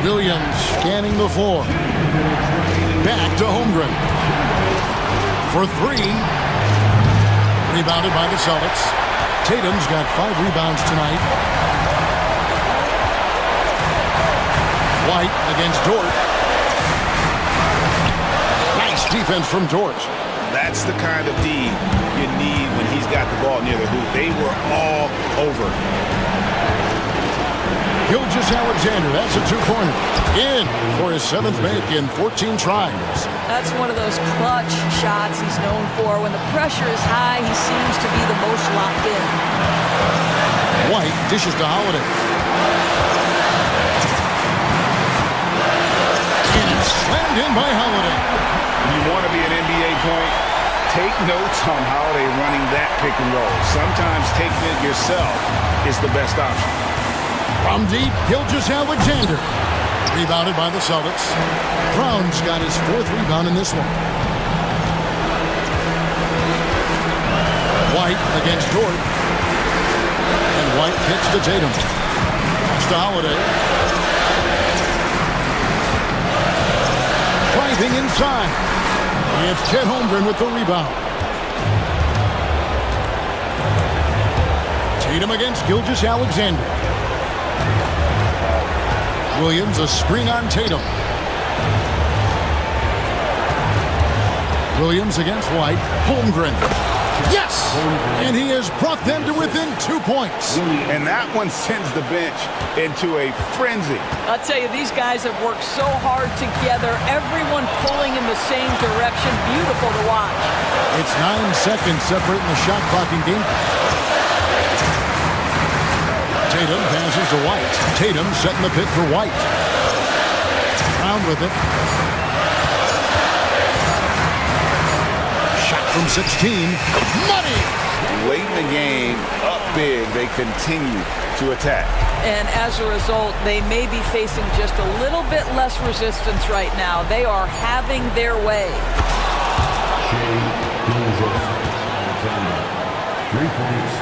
Williams scanning the floor. Back to Holmgren. For 3. Rebounded by the Celtics. Tatum's got 5 rebounds tonight. White against Dort. Nice defense from Dort. That's the kind of D you need when he's got the ball near the hoop. They were all over. Gilgeous-Alexander, that's a 2-pointer. In for his 7th make in 14 tries. That's one of those clutch shots he's known for. When the pressure is high, he seems to be the most locked in. White dishes to Holiday. And it's slammed in by Holiday. You want to be an NBA point? Take notes on Holiday running that pick and roll. Sometimes taking it yourself is the best option. From deep, Gilgeous-Alexander. Rebounded by the Celtics. Brown's got his 4th rebound in this one. White against Dort. And White kicks to Tatum. Pass to Holiday. Driving inside. It's Chet Holmgren with the rebound. Tatum against Gilgeous-Alexander. Williams, a screen on Tatum. Williams against White. Holmgren. Yes! And he has brought them to within 2 points. And that one sends the bench into a frenzy. I'll tell you, these guys have worked so hard together. Everyone pulling in the same direction. Beautiful to watch. It's 9 seconds separating the shot clock and game. Tatum passes to White. Tatum setting the pick for White. Brown with it. Shot from 16. Money! late in the game, up big, they continue to attack. And as a result, they may be facing just a little bit less resistance right now. They are having their way. 3 points.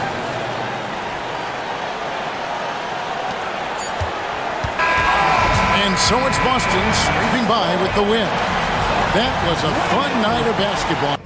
And so it's Boston scraping by with the win. That was a fun night of basketball.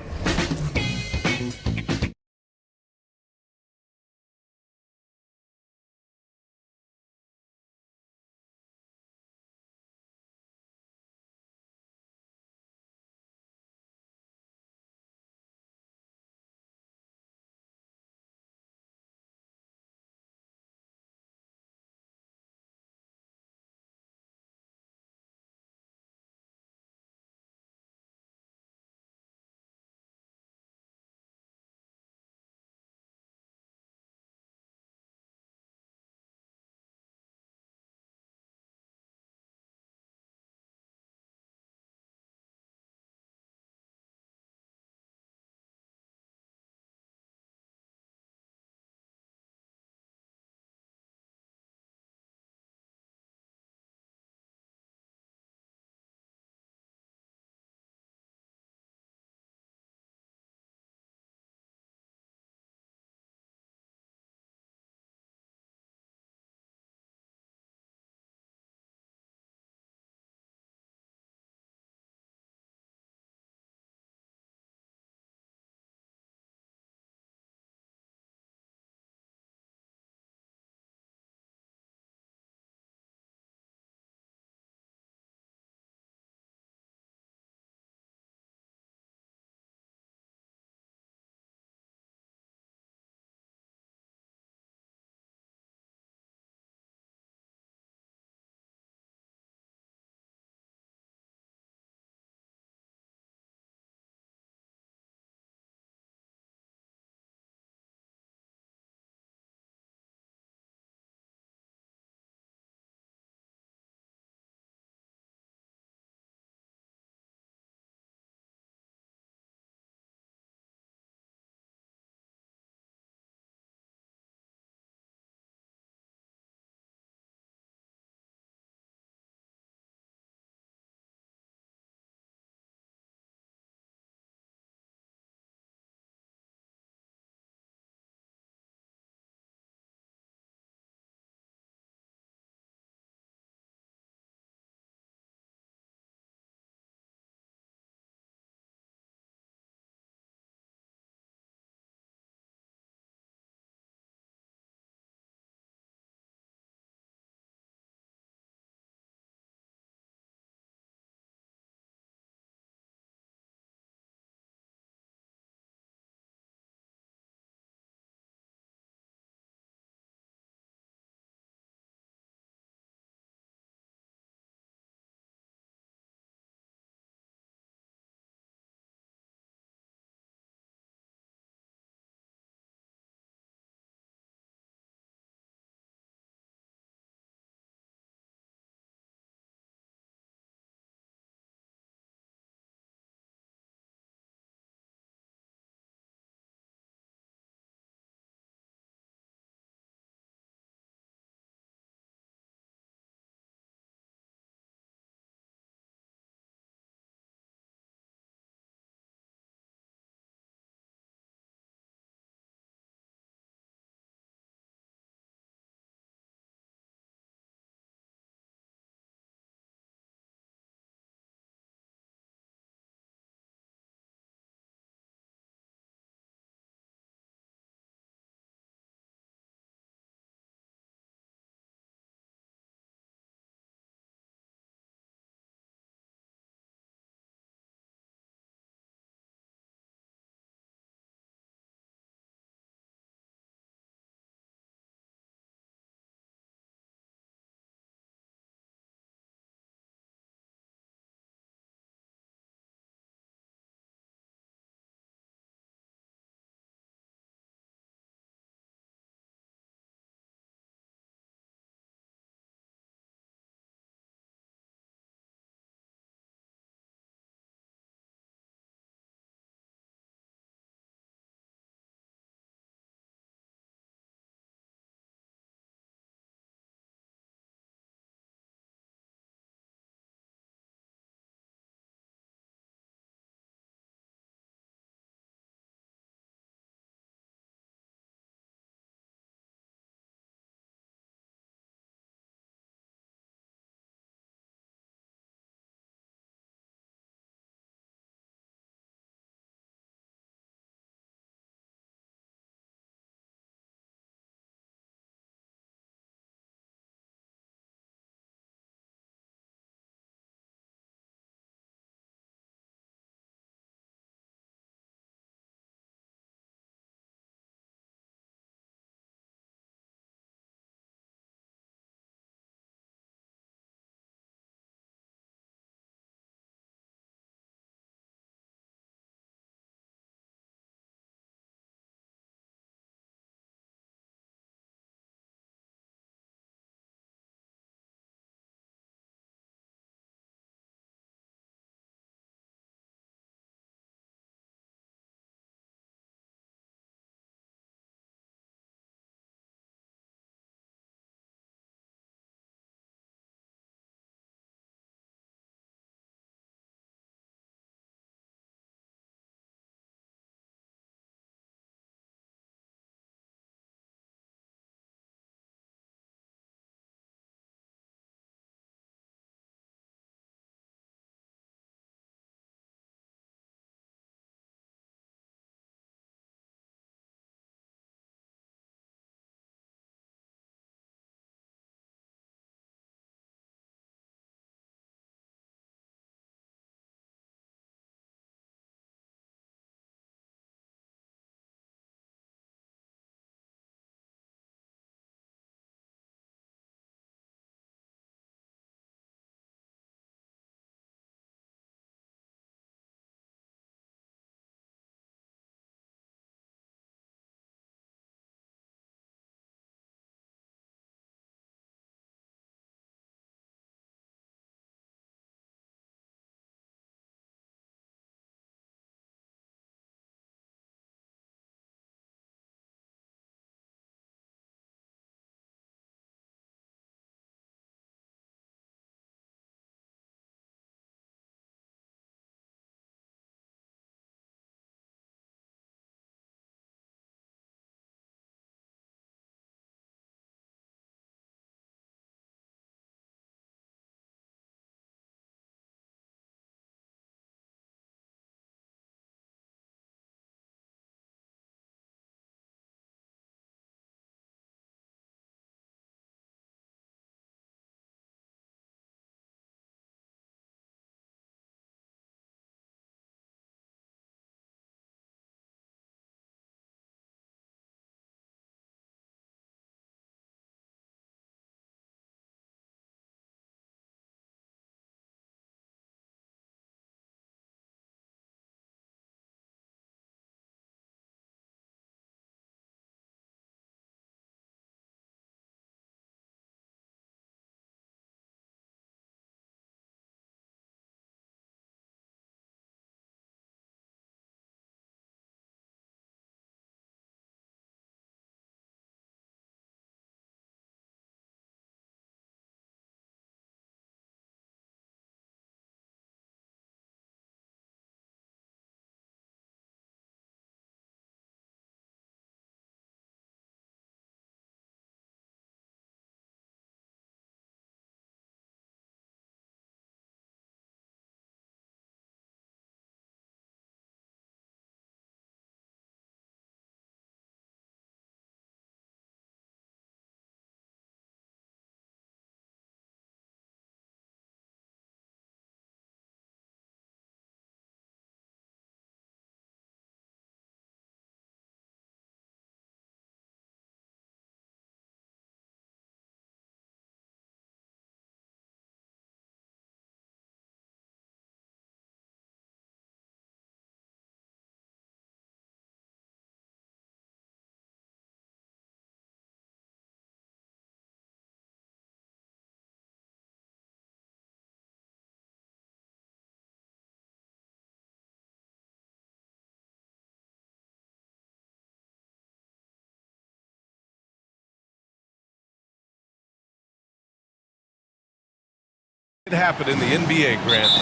It happened in the NBA, Grant.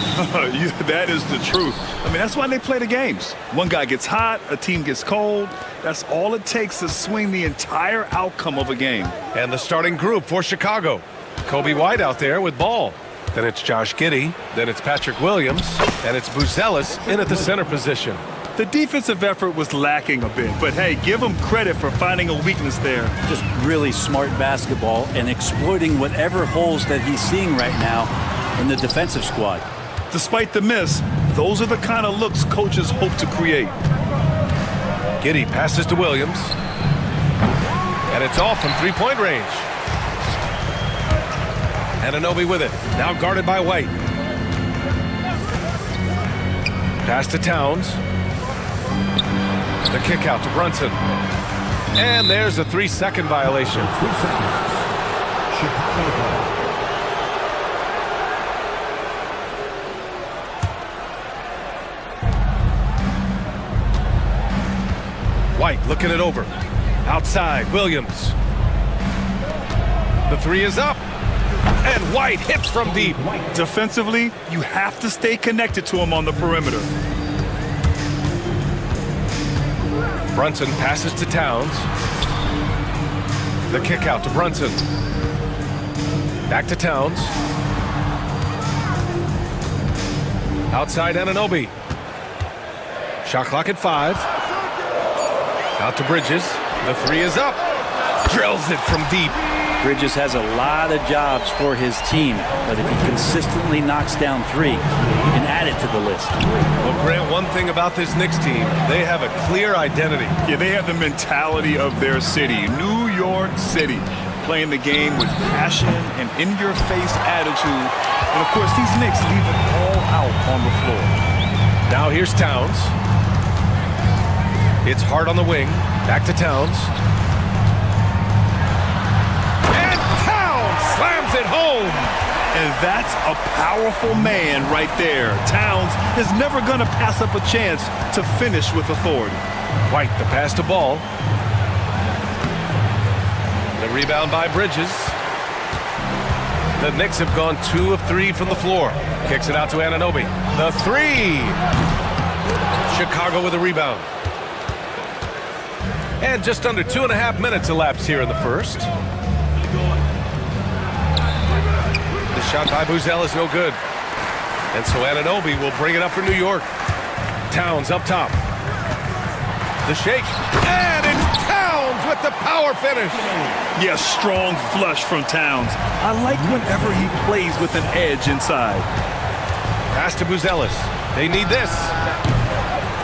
That is the truth. I mean, that's why they play the games. One guy gets hot, a team gets cold. That's all it takes to swing the entire outcome of a game. And the starting group for Chicago. Kobe White out there with ball. Then it's Josh Giddey. Then it's Patrick Williams. And it's Buzelis in at the center position. The defensive effort was lacking a bit, but hey, give them credit for finding a weakness there. Just really smart basketball and exploiting whatever holes that he's seeing right now in the defensive squad. Despite the miss, those are the kind of looks coaches hope to create. Giddey passes to Williams. And it's off from three-point range. Anunoby with it. Now guarded by White. Pass to Towns. The kick out to Brunson. And there's a 3-second violation. 3 seconds. Chicago ball. White looking it over. Outside, Williams. The three is up. And White hits from deep. Defensively, you have to stay connected to him on the perimeter. Brunson passes to Towns. The kick out to Brunson. Back to Towns. Outside Anunoby. Shot clock at 5. Out to Bridges. The three is up. Drills it from deep. Bridges has a lot of jobs for his team, but if he consistently knocks down 3, he can add it to the list. Well, Grant, one thing about this Knicks team, they have a clear identity. Yeah, they have the mentality of their city, New York City, playing the game with passion and in-your-face attitude. And, of course, these Knicks leave it all out on the floor. Now here's Towns. It's hard on the wing. Back to Towns. Slams it home. And that's a powerful man right there. Towns is never going to pass up a chance to finish with authority. White, the pass to Ball. The rebound by Bridges. The Knicks have gone 2 of 3 from the floor. Kicks it out to Anunoby. The three. Chicago with a rebound. And just under 2.5 minutes elapsed here in the first. The shot by Buzelis is no good. And so Anunoby will bring it up for New York. Towns up top. The shake. And it's Towns with the power finish. Yeah, strong flush from Towns. I like whenever he plays with an edge inside. Pass to Buzelis. They need this.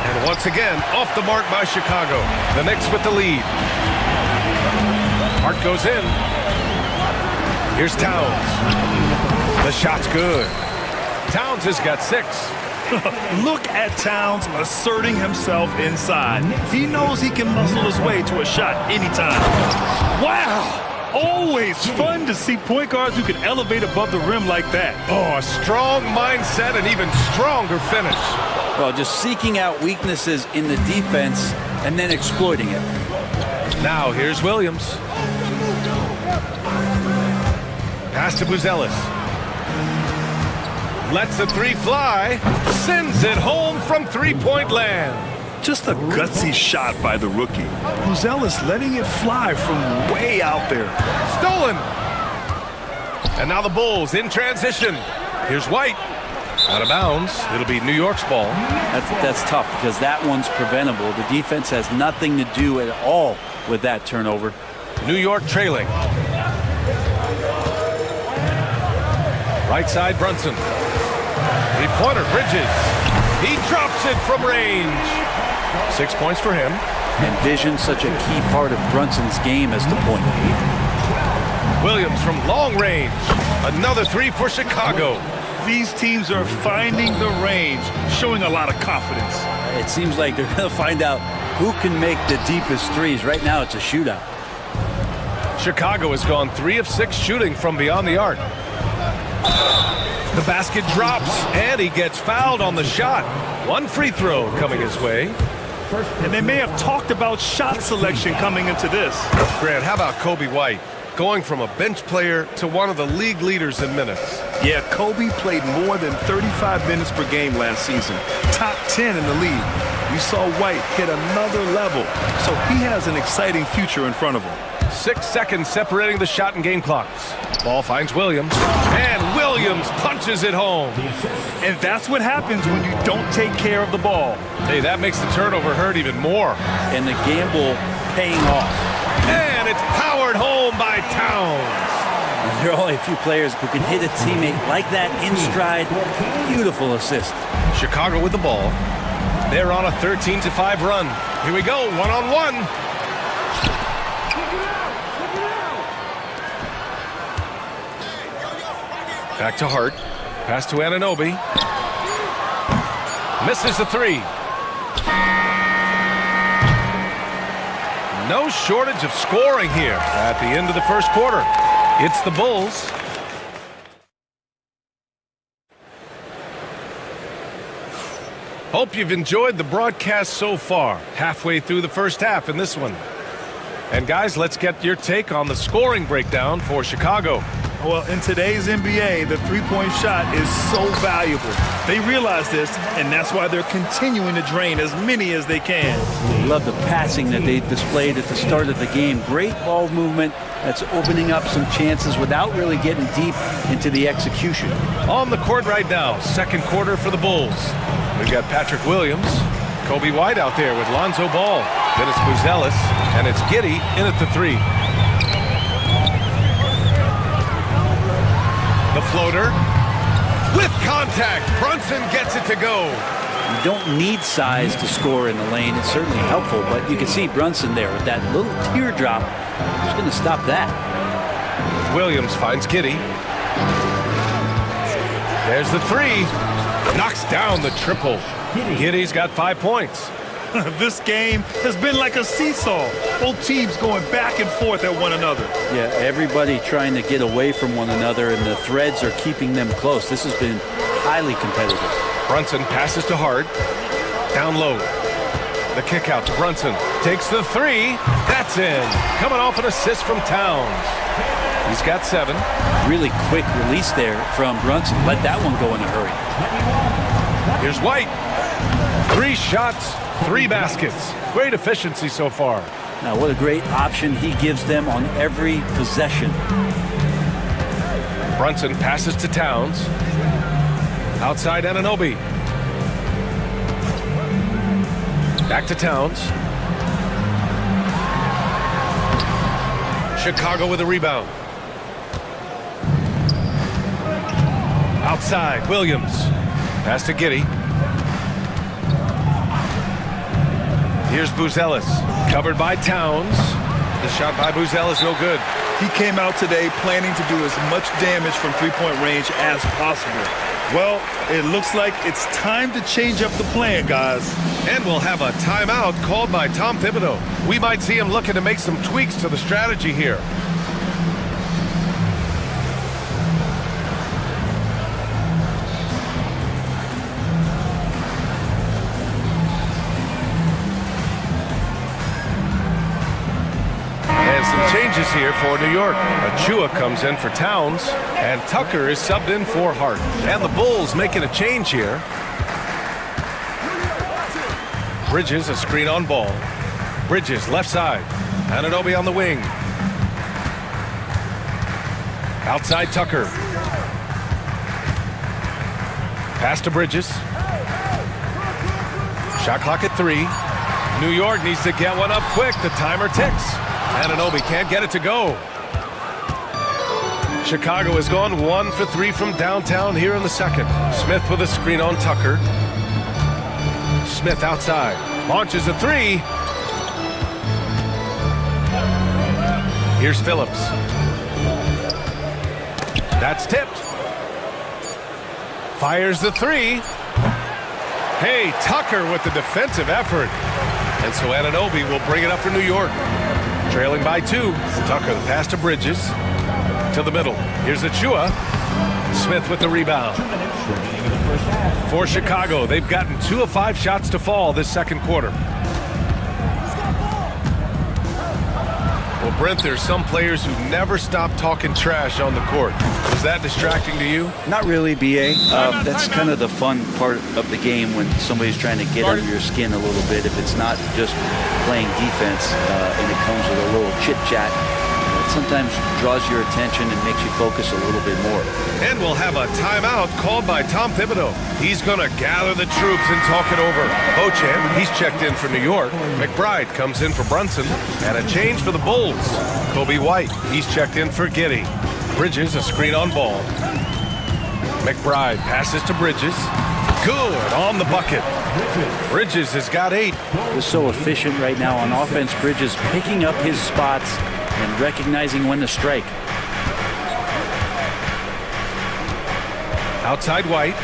And once again, off the mark by Chicago. The Knicks with the lead. Hart goes in. Here's Towns. The shot's good. Towns has got 6. Look at Towns asserting himself inside. He knows he can muscle his way to a shot anytime. Wow! Always fun to see point guards who can elevate above the rim like that. Oh, a strong mindset and even stronger finish. Well, just seeking out weaknesses in the defense and then exploiting it. Now here's Williams. Pass to Buzelis. Lets the three fly. Sends it home from three-point land. Just a gutsy shot by the rookie. Buzelis letting it fly from way out there. Stolen. And now the Bulls in transition. Here's White. Out of bounds. It'll be New York's ball. That's tough because that one's preventable. The defense has nothing to do at all with that turnover. New York trailing. Right side, Brunson. Three-pointer, Bridges. He drops it from range. 6 points for him. And vision, such a key part of Brunson's game as the point. Williams from long range. Another three for Chicago. These teams are finding the range, showing a lot of confidence. It seems like they're going to find out who can make the deepest threes. Right now, it's a shootout. Chicago has gone 3 of 6 shooting from beyond the arc. The basket drops, and he gets fouled on the shot. 1 free throw coming his way. And they may have talked about shot selection coming into this. Grant, how about Kobe White? going from a bench player to one of the league leaders in minutes. Yeah, Kobe played more than 35 minutes per game last season. Top 10 in the league. We saw White hit another level, so he has an exciting future in front of him. 6 seconds separating the shot and game clocks. Ball finds Williams, and Williams punches it home. And that's what happens when you don't take care of the ball. Hey, that makes the turnover hurt even more. And the gamble paying off. And it's powered home by Towns. There are only a few players who can hit a teammate like that in stride. Beautiful assist. Chicago with the ball. They're on a 13-5 run. Here we go, one-on-one. Back to Hart. Pass to Anunoby. Misses the three. No shortage of scoring here at the end of the first quarter. It's the Bulls. Hope you've enjoyed the broadcast so far. Halfway through the first half in this one. And guys, let's get your take on the scoring breakdown for Chicago. Well, in today's NBA, the three-point shot is so valuable. They realize this, and that's why they're continuing to drain as many as they can. Love the passing that they displayed at the start of the game. Great ball movement that's opening up some chances without really getting deep into the execution. On the court right now, second quarter for the Bulls. We've got Patrick Williams, Kobe White out there with Lonzo Ball. Then it's Buzelis, and it's Giddey in at the three. The floater with contact. Brunson gets it to go. You don't need size to score in the lane. It's certainly helpful, but you can see Brunson there with that little teardrop. Who's going to stop that? Williams finds Giddey. There's the three. Knocks down the triple. Giddey's got 5 points. This game has been like a seesaw. Both teams going back and forth at one another. Yeah, everybody trying to get away from one another, and the threads are keeping them close. This has been highly competitive. Brunson passes to Hart. Down low. The kick out to Brunson. Takes the three. That's in. Coming off an assist from Towns. He's got 7. Really quick release there from Brunson. Let that one go in a hurry. Here's White. 3 shots. 3 baskets. Great efficiency so far. Now, what a great option he gives them on every possession. Brunson passes to Towns. Outside Anunoby. Back to Towns. Chicago with a rebound. Outside, Williams. Pass to Giddey. Here's Buzelis, covered by Towns. The shot by Buzelis, no good. He came out today planning to do as much damage from three-point range as possible. Well, it looks like it's time to change up the plan, guys. And we'll have a timeout called by Tom Thibodeau. We might see him looking to make some tweaks to the strategy here. Changes here for New York. Achua comes in for Towns, and Tucker is subbed in for Hart. And the Bulls making a change here. Bridges, a screen on Ball. Bridges, left side. Anunoby on the wing. Outside Tucker. Pass to Bridges. Shot clock at 3. New York needs to get one up quick. The timer ticks. Anunoby can't get it to go. Chicago has gone 1 for 3 from downtown here in the second. Smith with a screen on Tucker. Smith outside. Launches a 3. Here's Phillips. That's tipped. Fires the 3. Hey, Tucker with the defensive effort. And so Anunoby will bring it up for New York. Trailing by 2. Tucker, the pass to Bridges. To the middle. Here's Achua. Smith with the rebound. For Chicago, they've gotten 2 of 5 shots to fall this second quarter. Well, Brent, there's some players who never stop talking trash on the court. Was that distracting to you? Not really, BA. That's kind of the fun part of the game when somebody's trying to get under your skin a little bit. If it's not just playing defense and it comes with a little chit-chat, it sometimes draws your attention and makes you focus a little bit more. And we'll have a timeout called by Tom Thibodeau. He's going to gather the troops and talk it over. Beauchamp, he's checked in for New York. McBride comes in for Brunson. And a change for the Bulls. Kobe White, he's checked in for Giddey. Bridges, a screen on ball. McBride passes to Bridges. Good on the bucket. Bridges has got 8. He's so efficient right now on offense. Bridges picking up his spots and recognizing when to strike. Outside White.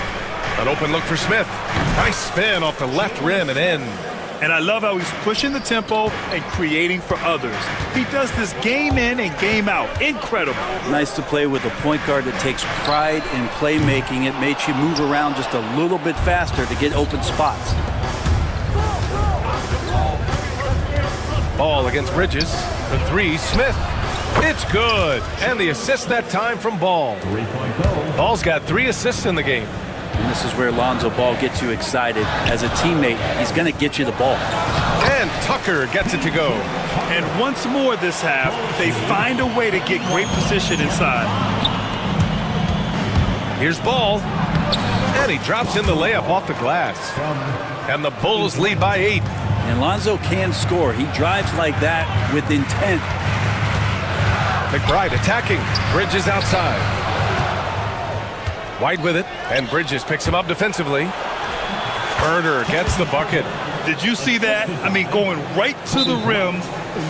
An open look for Smith. Nice spin off the left rim and in. And I love how he's pushing the tempo and creating for others. He does this game in and game out. Incredible. Nice to play with a point guard that takes pride in playmaking. It makes you move around just a little bit faster to get open spots. Ball against Bridges. For 3, Smith. It's good. And the assist that time from Ball. Ball's got 3 assists in the game. And this is where Lonzo Ball gets you excited. As a teammate, he's going to get you the ball. And Tucker gets it to go. And once more this half, they find a way to get great position inside. Here's Ball. And he drops in the layup off the glass. And the Bulls lead by 8. And Lonzo can score. He drives like that with intent. McBride attacking. Bridges outside. White with it, and Bridges picks him up defensively. Burner gets the bucket. Did you see that? I mean, going right to the rim.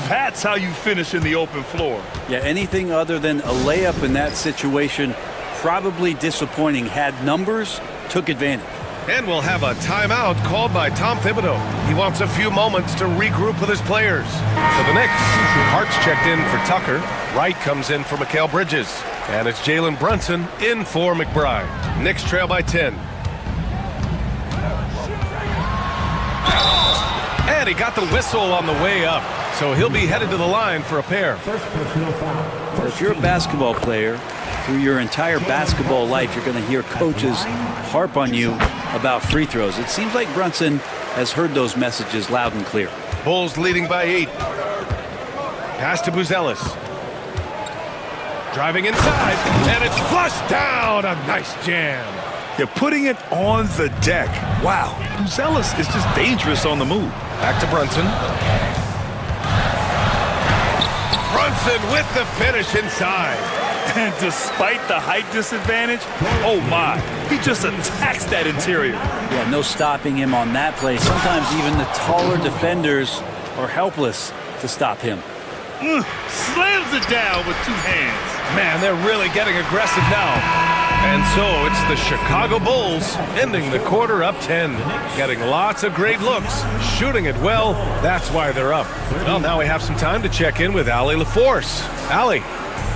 That's how you finish in the open floor. Yeah, anything other than a layup in that situation, probably disappointing. Had numbers, took advantage. And we'll have a timeout called by Tom Thibodeau. He wants a few moments to regroup with his players. For the Knicks, Hart's checked in for Tucker. Wright comes in for Mikal Bridges. And it's Jalen Brunson in for McBride. Knicks trail by 10. And he got the whistle on the way up. So he'll be headed to the line for a pair. If you're a basketball player, through your entire basketball life, you're going to hear coaches harp on you about free throws. It seems like Brunson has heard those messages loud and clear. Bulls leading by 8. Pass to Buzelis. Driving inside, and it's flushed down. A nice jam. They're putting it on the deck. Wow, Buzelis is just dangerous on the move. Back to Brunson. Brunson with the finish inside. And despite the height disadvantage, oh my, he just attacks that interior. Yeah, no stopping him on that play. Sometimes even the taller defenders are helpless to stop him. Slams it down with 2 hands. Man, they're really getting aggressive now. And so it's the Chicago Bulls ending the quarter up 10. Getting lots of great looks, shooting it well. That's why they're up. Well, now we have some time to check in with Allie LaForce. Allie.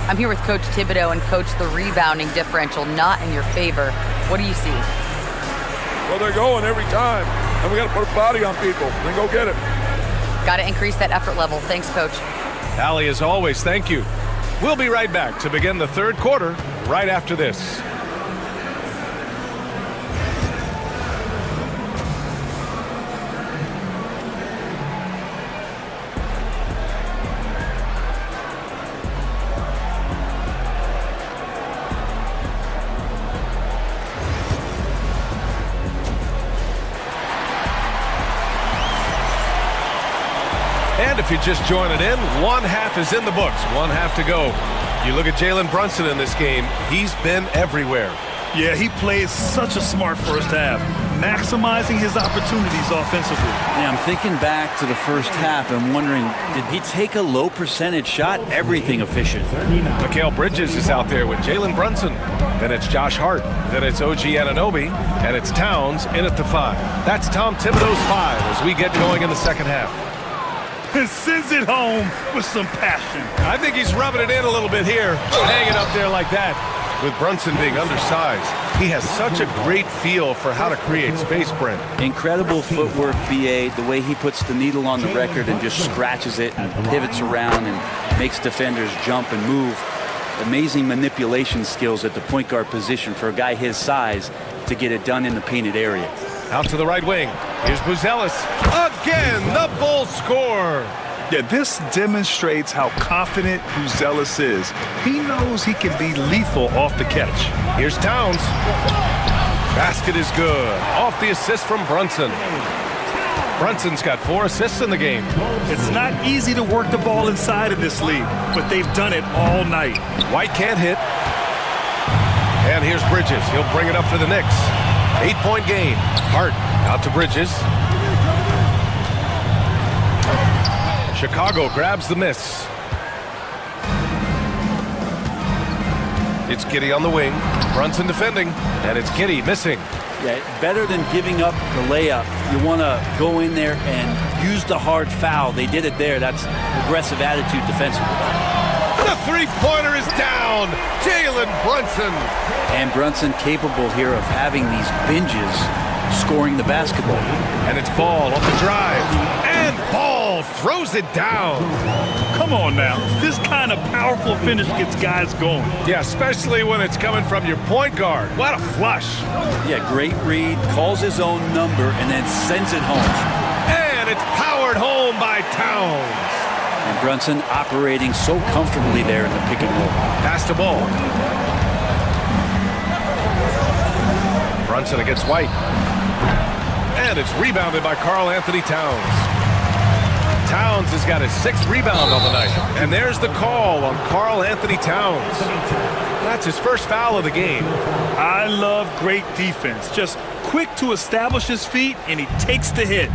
I'm here with Coach Thibodeau, and Coach, the rebounding differential not in your favor. What do you see? Well, they're going every time, and we got to put a body on people. Then go get it. Got to increase that effort level. Thanks, Coach. Allie, as always, thank you. We'll be right back to begin the third quarter right after this. And if you're just joining in, one half is in the books, one half to go. You look at Jalen Brunson in this game, he's been everywhere. Yeah, he played such a smart first half, maximizing his opportunities offensively. Yeah, I'm thinking back to the first half and wondering, did he take a low percentage shot? Everything efficient. Mikal Bridges is out there with Jalen Brunson. Then it's Josh Hart. Then it's OG Anunoby. And it's Towns in at the 5. That's Tom Thibodeau's 5 as we get going in the second half. And sends it home with some passion. I think he's rubbing it in a little bit here. Hanging up there like that. With Brunson being undersized, he has such a great feel for how to create space, Brent. Incredible footwork, BA, the way he puts the needle on the record and just scratches it and pivots around and makes defenders jump and move. Amazing manipulation skills at the point guard position for a guy his size to get it done in the painted area. Out to the right wing. Here's Buzelis. Again, the Bulls score. Yeah, this demonstrates how confident Buzelis is. He knows he can be lethal off the catch. Here's Towns. Basket is good. Off the assist from Brunson. Brunson's got 4 assists in the game. It's not easy to work the ball inside of this league, but they've done it all night. White can't hit. And here's Bridges. He'll bring it up for the Knicks. 8-point game. Hart out to Bridges. Chicago grabs the miss. It's Giddey on the wing. Brunson defending. And it's Giddey missing. Yeah, better than giving up the layup. You want to go in there and use the hard foul. They did it there. That's aggressive attitude defensively. The three-pointer is down. Jalen Brunson. And Brunson capable here of having these binges scoring the basketball. And it's Ball off the drive. And Ball throws it down. Come on now. This kind of powerful finish gets guys going. Yeah, especially when it's coming from your point guard. What a flush. Yeah, great read. Calls his own number and then sends it home. And it's powered home by Towns. And Brunson operating so comfortably there in the pick and roll. Pass to Ball. Brunson against White. And it's rebounded by Karl Anthony Towns. Towns has got his 6th rebound on the night. And there's the call on Karl Anthony Towns. That's his first foul of the game. I love great defense. Just quick to establish his feet, and he takes the hit.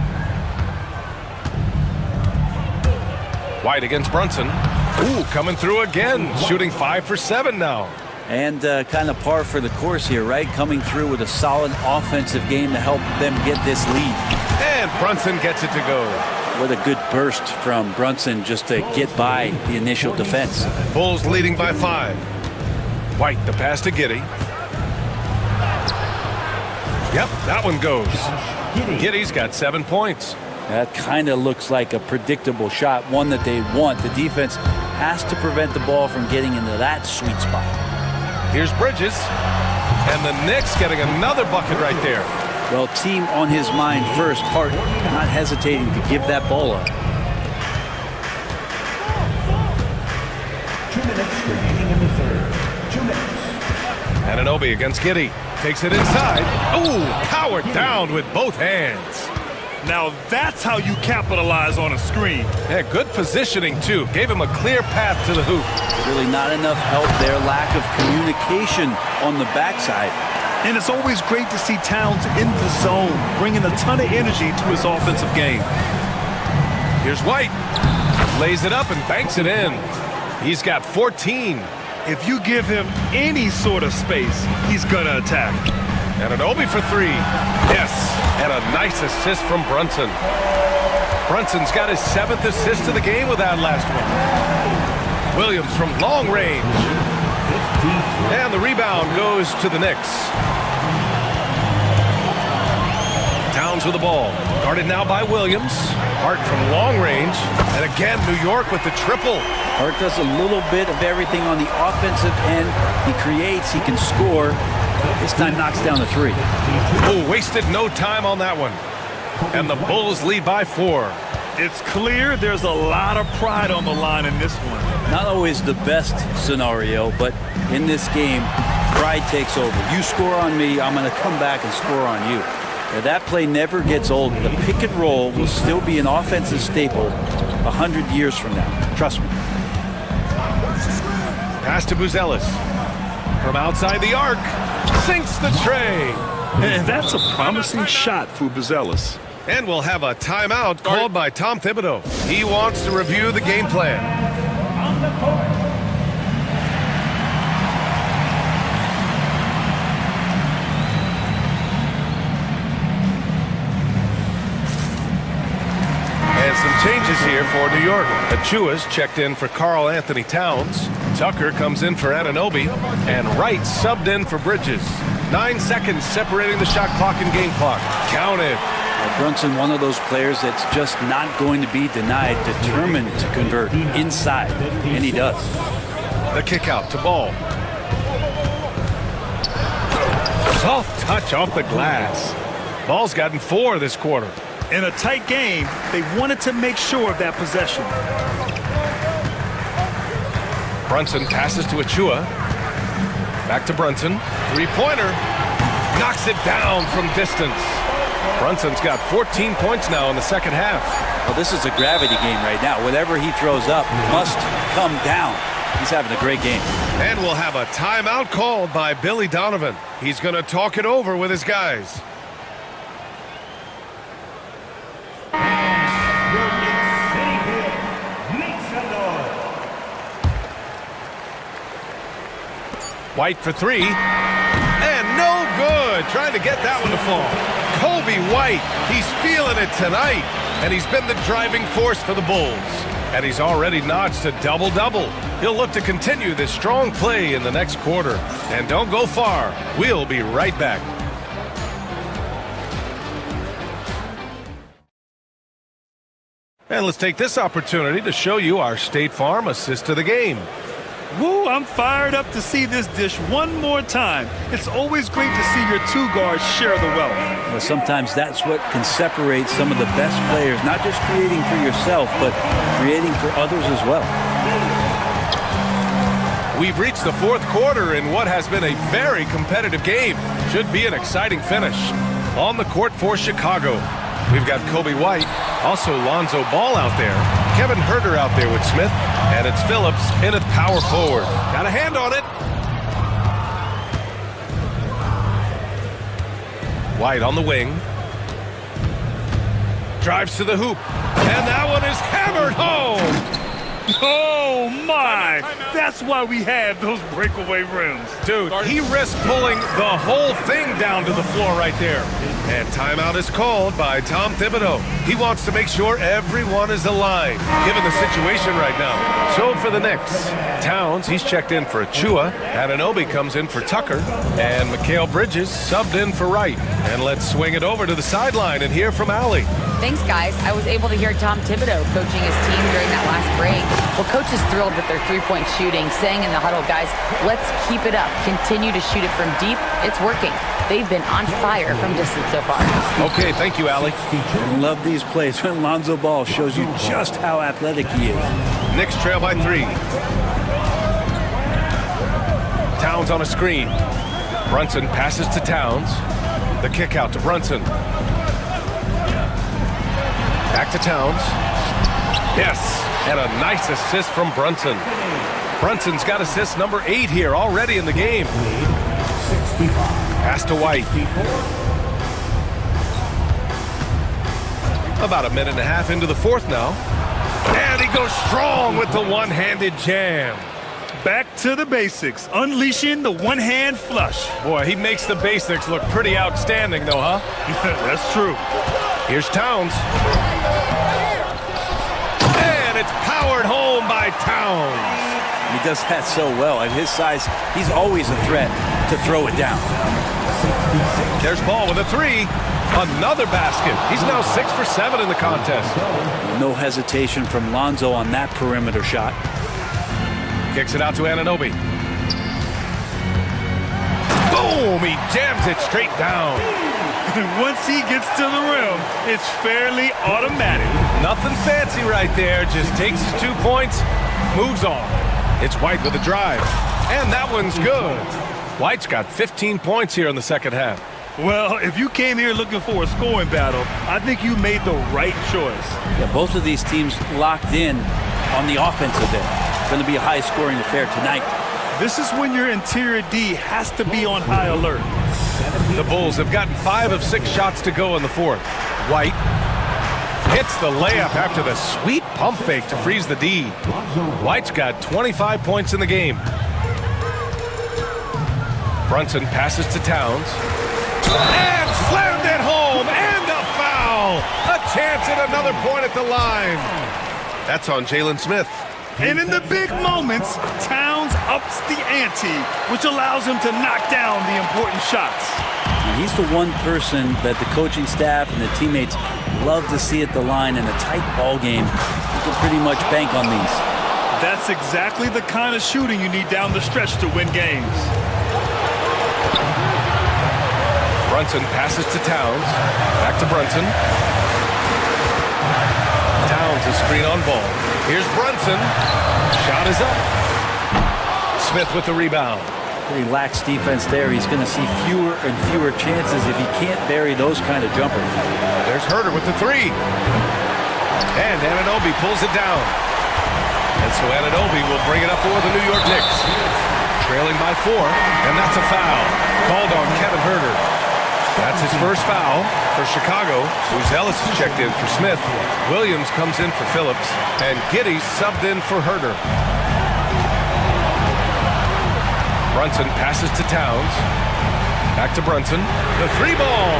White against Brunson. Ooh, coming through again. Shooting 5 for 7 now. And kind of par for the course here, right? Coming through with a solid offensive game to help them get this lead. And Brunson gets it to go. What a good burst from Brunson just to get by the initial defense. Bulls leading by 5. White, the pass to Giddey. Yep, that one goes. Giddey's got 7 points. That kind of looks like a predictable shot, one that they want. The defense has to prevent the ball from getting into that sweet spot. Here's Bridges. And the Knicks getting another bucket right there. Well, team on his mind first. Hart not hesitating to give that ball up. 2 minutes remaining in the third. 2 minutes. Anunoby against Giddey. Takes it inside. Ooh, powered down with both hands. Now that's how you capitalize on a screen. Yeah, good positioning, too. Gave him a clear path to the hoop. Really not enough help there. Lack of communication on the backside. And it's always great to see Towns in the zone, bringing a ton of energy to his offensive game. Here's White. Lays it up and banks it in. He's got 14. If you give him any sort of space, he's going to attack. Anunoby for 3. Yes, and a nice assist from Brunson. Brunson's got his 7th assist of the game with that last one. Williams from long range. And the rebound goes to the Knicks. Towns with the ball. Guarded now by Williams. Hart from long range. And again, New York with the triple. Hart does a little bit of everything on the offensive end. He creates, he can score. This time knocks down the 3. Oh, wasted no time on that one. And the Bulls lead by 4. It's clear there's a lot of pride on the line in this one. Not always the best scenario, but in this game, pride takes over. You score on me, I'm going to come back and score on you. Now, that play never gets old. The pick and roll will still be an offensive staple 100 years from now. Trust me. Pass to Buzelis. From outside the arc. Sinks the tray. And that's a promising shot for Buzelis. And we'll have a timeout called by Tom Thibodeau. He wants to review the game plan. On the court. And some changes here for New York. Achua's checked in for Karl Anthony Towns. Tucker comes in for Anunoby, and Wright subbed in for Bridges. 9 seconds separating the shot clock and game clock. Counted. Brunson, one of those players that's just not going to be denied, determined to convert inside, and he does. The kick out to Ball. Soft touch off the glass. Ball's gotten 4 this quarter. In a tight game, they wanted to make sure of that possession. Brunson passes to Achua. Back to Brunson. Three-pointer. Knocks it down from distance. Brunson's got 14 points now in the second half. Well, this is a gravity game right now. Whatever he throws up must come down. He's having a great game. And we'll have a timeout called by Billy Donovan. He's going to talk it over with his guys. White for 3. And no good. Trying to get that one to fall. Kobe White, he's feeling it tonight. And he's been the driving force for the Bulls. And he's already notched a double-double. He'll look to continue this strong play in the next quarter. And don't go far. We'll be right back. And let's take this opportunity to show you our State Farm assist to the game. Woo, I'm fired up to see this dish one more time. It's always great to see your two guards share the wealth. Well, sometimes that's what can separate some of the best players, not just creating for yourself, but creating for others as well. We've reached the fourth quarter in what has been a very competitive game. Should be an exciting finish. On the court for Chicago, we've got Kobe White, also Lonzo Ball out there, Kevin Huerter out there with Smith, and it's Phillips in at power forward. Got a hand on it. White on the wing. Drives to the hoop. And that one is hammered home. Oh, my. That's why we have those breakaway rims. Dude, he risked pulling the whole thing down to the floor right there. And timeout is called by Tom Thibodeau. He wants to make sure everyone is aligned, given the situation right now. So for the Knicks, Towns, he's checked in for Achua. Anunoby comes in for Tucker. And Mikal Bridges subbed in for Wright. And let's swing it over to the sideline and hear from Allie. Thanks, guys. I was able to hear Tom Thibodeau coaching his team during that last break. Well, coach is thrilled with their three-point shooting, saying in the huddle, guys, let's keep it up. Continue to shoot it from deep. It's working. They've been on fire from distance so far. Okay, thank you, Allie. I love these plays when Lonzo Ball shows you just how athletic he is. Knicks trail by 3. Towns on a screen. Brunson passes to Towns. The kick out to Brunson. Back to Towns. Yes, and a nice assist from Brunson. Brunson's got assist number 8 here already in the game. Pass to White. About a minute and a half into the fourth now. And he goes strong with the one-handed jam. Back to the basics, unleashing the one-hand flush. Boy, he makes the basics look pretty outstanding, though, huh? That's true. Here's Towns. And it's powered home by Towns. He does that so well. At his size, he's always a threat to throw it down. There's Ball with a 3. Another basket. He's now 6 for 7 in the contest. No hesitation from Lonzo on that perimeter shot. Kicks it out to Anunoby. Boom! He jams it straight down. And once he gets to the rim, it's fairly automatic. Nothing fancy right there. Just takes his 2 points, moves on. It's White with a drive. And that one's good. White's got 15 points here in the second half. Well, if you came here looking for a scoring battle, I think you made the right choice. Yeah, both of these teams locked in on the offensive end. It's going to be a high-scoring affair tonight. This is when your interior D has to be on high alert. The Bulls have gotten 5 of 6 shots to go in the fourth. White hits the layup after the sweet pump fake to freeze the D. White's got 25 points in the game. Brunson passes to Towns. And slammed it home, and a foul! A chance at another point at the line. That's on Jalen Smith. And in the big moments, Towns ups the ante, which allows him to knock down the important shots. And he's the one person that the coaching staff and the teammates love to see at the line in a tight ball game. You can pretty much bank on these. That's exactly the kind of shooting you need down the stretch to win games. Brunson passes to Towns. Back to Brunson. Towns is screen on ball. Here's Brunson. Shot is up. Smith with the rebound. Pretty lax defense there. He's going to see fewer and fewer chances if he can't bury those kind of jumpers. There's Herter with the three. And Anunoby pulls it down. And so Anunoby will bring it up for the New York Knicks. Trailing by 4, and that's a foul. Called on Kevin Herter. That's his first foul for Chicago. Ellis is checked in for Smith. Williams comes in for Phillips. And Giddey subbed in for Herter. Brunson passes to Towns. Back to Brunson. The three ball.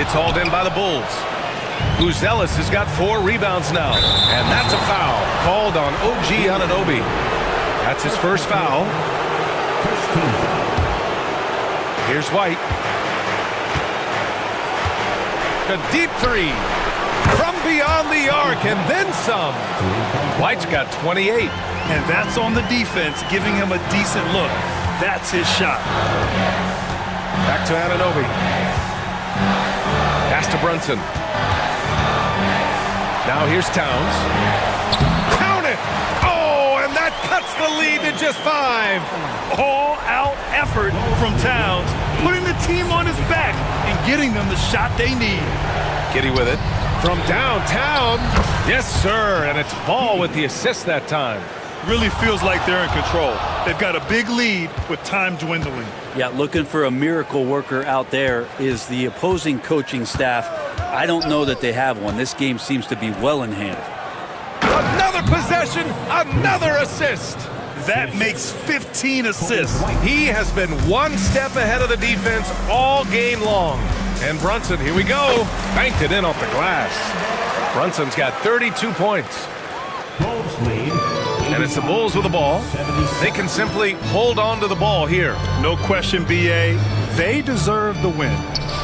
It's hauled in by the Bulls. Ellis has got 4 rebounds now. And that's a foul. Called on OG Anunoby. That's his first foul. Here's White. A deep three from beyond the arc and then some. White's got 28. And that's on the defense, giving him a decent look. That's his shot. Back to Anunoby. Pass to Brunson. Now here's Towns. Count it! Oh, and that cuts the lead to just 5. All-out effort from Towns, putting the team on his back and getting them the shot they need. Giddey with it. From downtown. Yes, sir. And it's Ball with the assist that time. Really feels like they're in control. They've got a big lead with time dwindling. Yeah, looking for a miracle worker out there is the opposing coaching staff. I don't know that they have one. This game seems to be well in hand. Another possession, another assist. That makes 15 assists. He has been one step ahead of the defense all game long. And Brunson, here we go, banked it in off the glass. Brunson's got 32 points. And it's the Bulls with the ball. They can simply hold on to the ball here. No question, B.A. They deserve the win.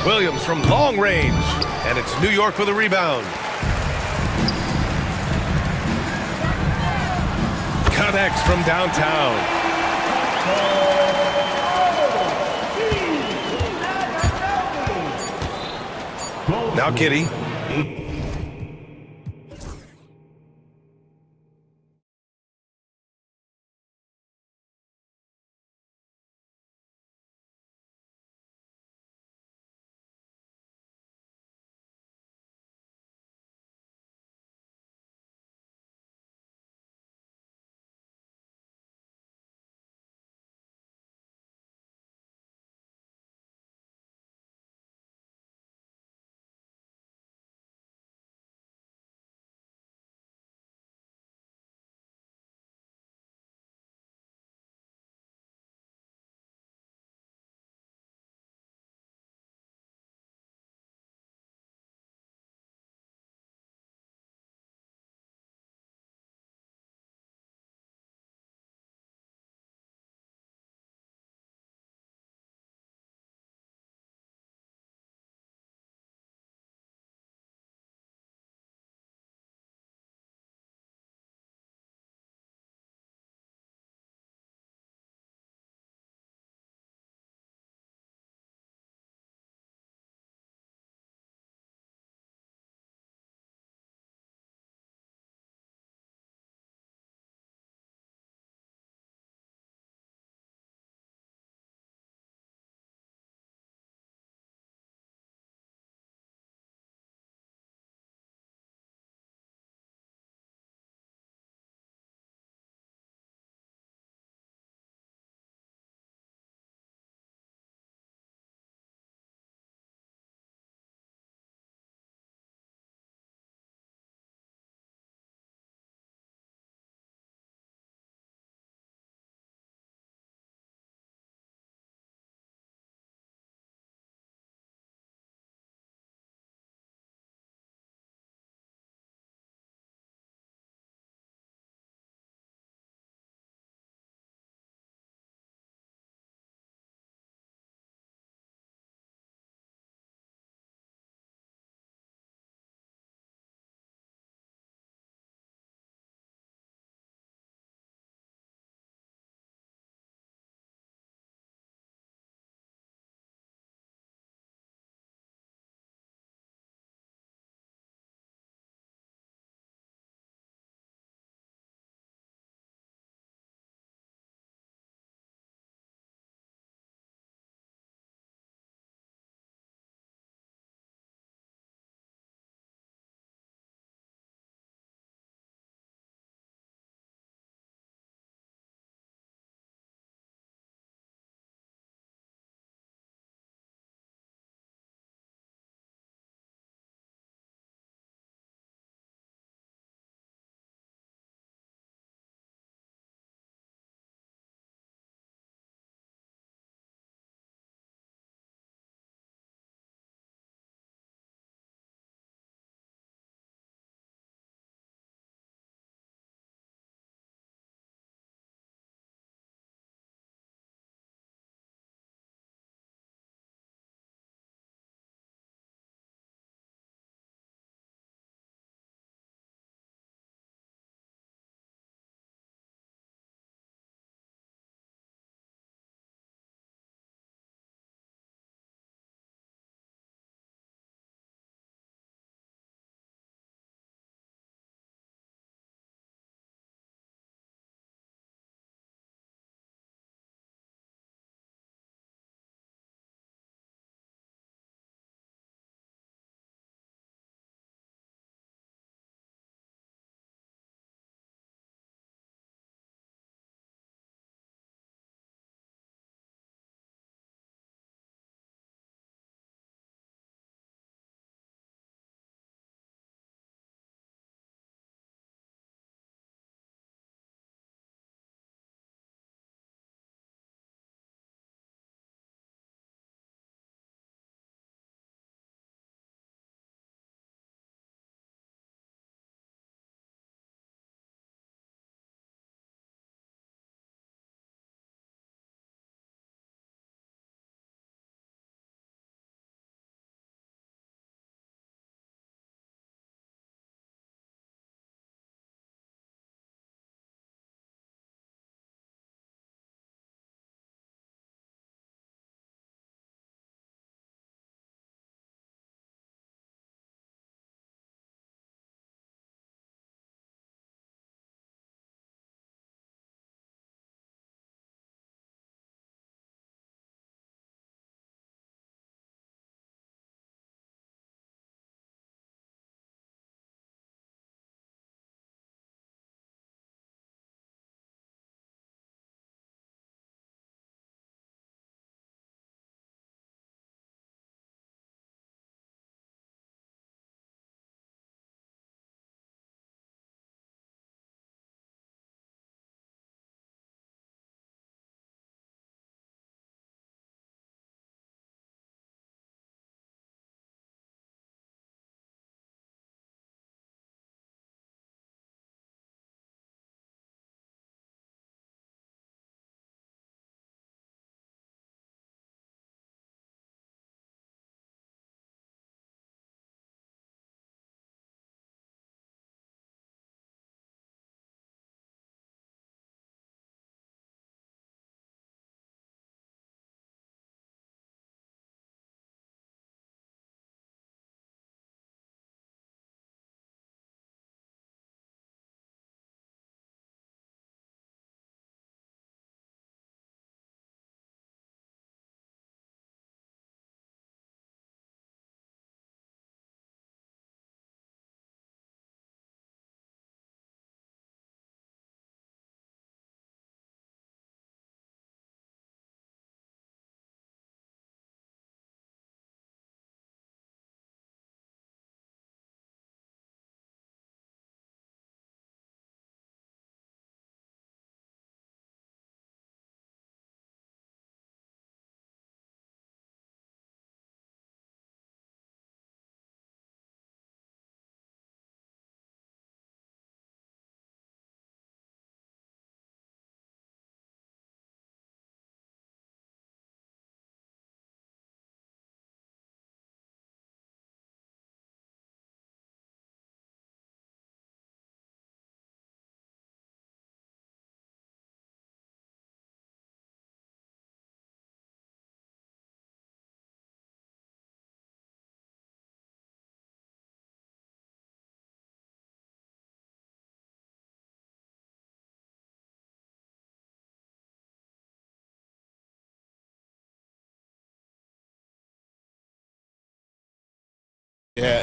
Williams from long range. And it's New York with a rebound. Connects from downtown. Now Giddey.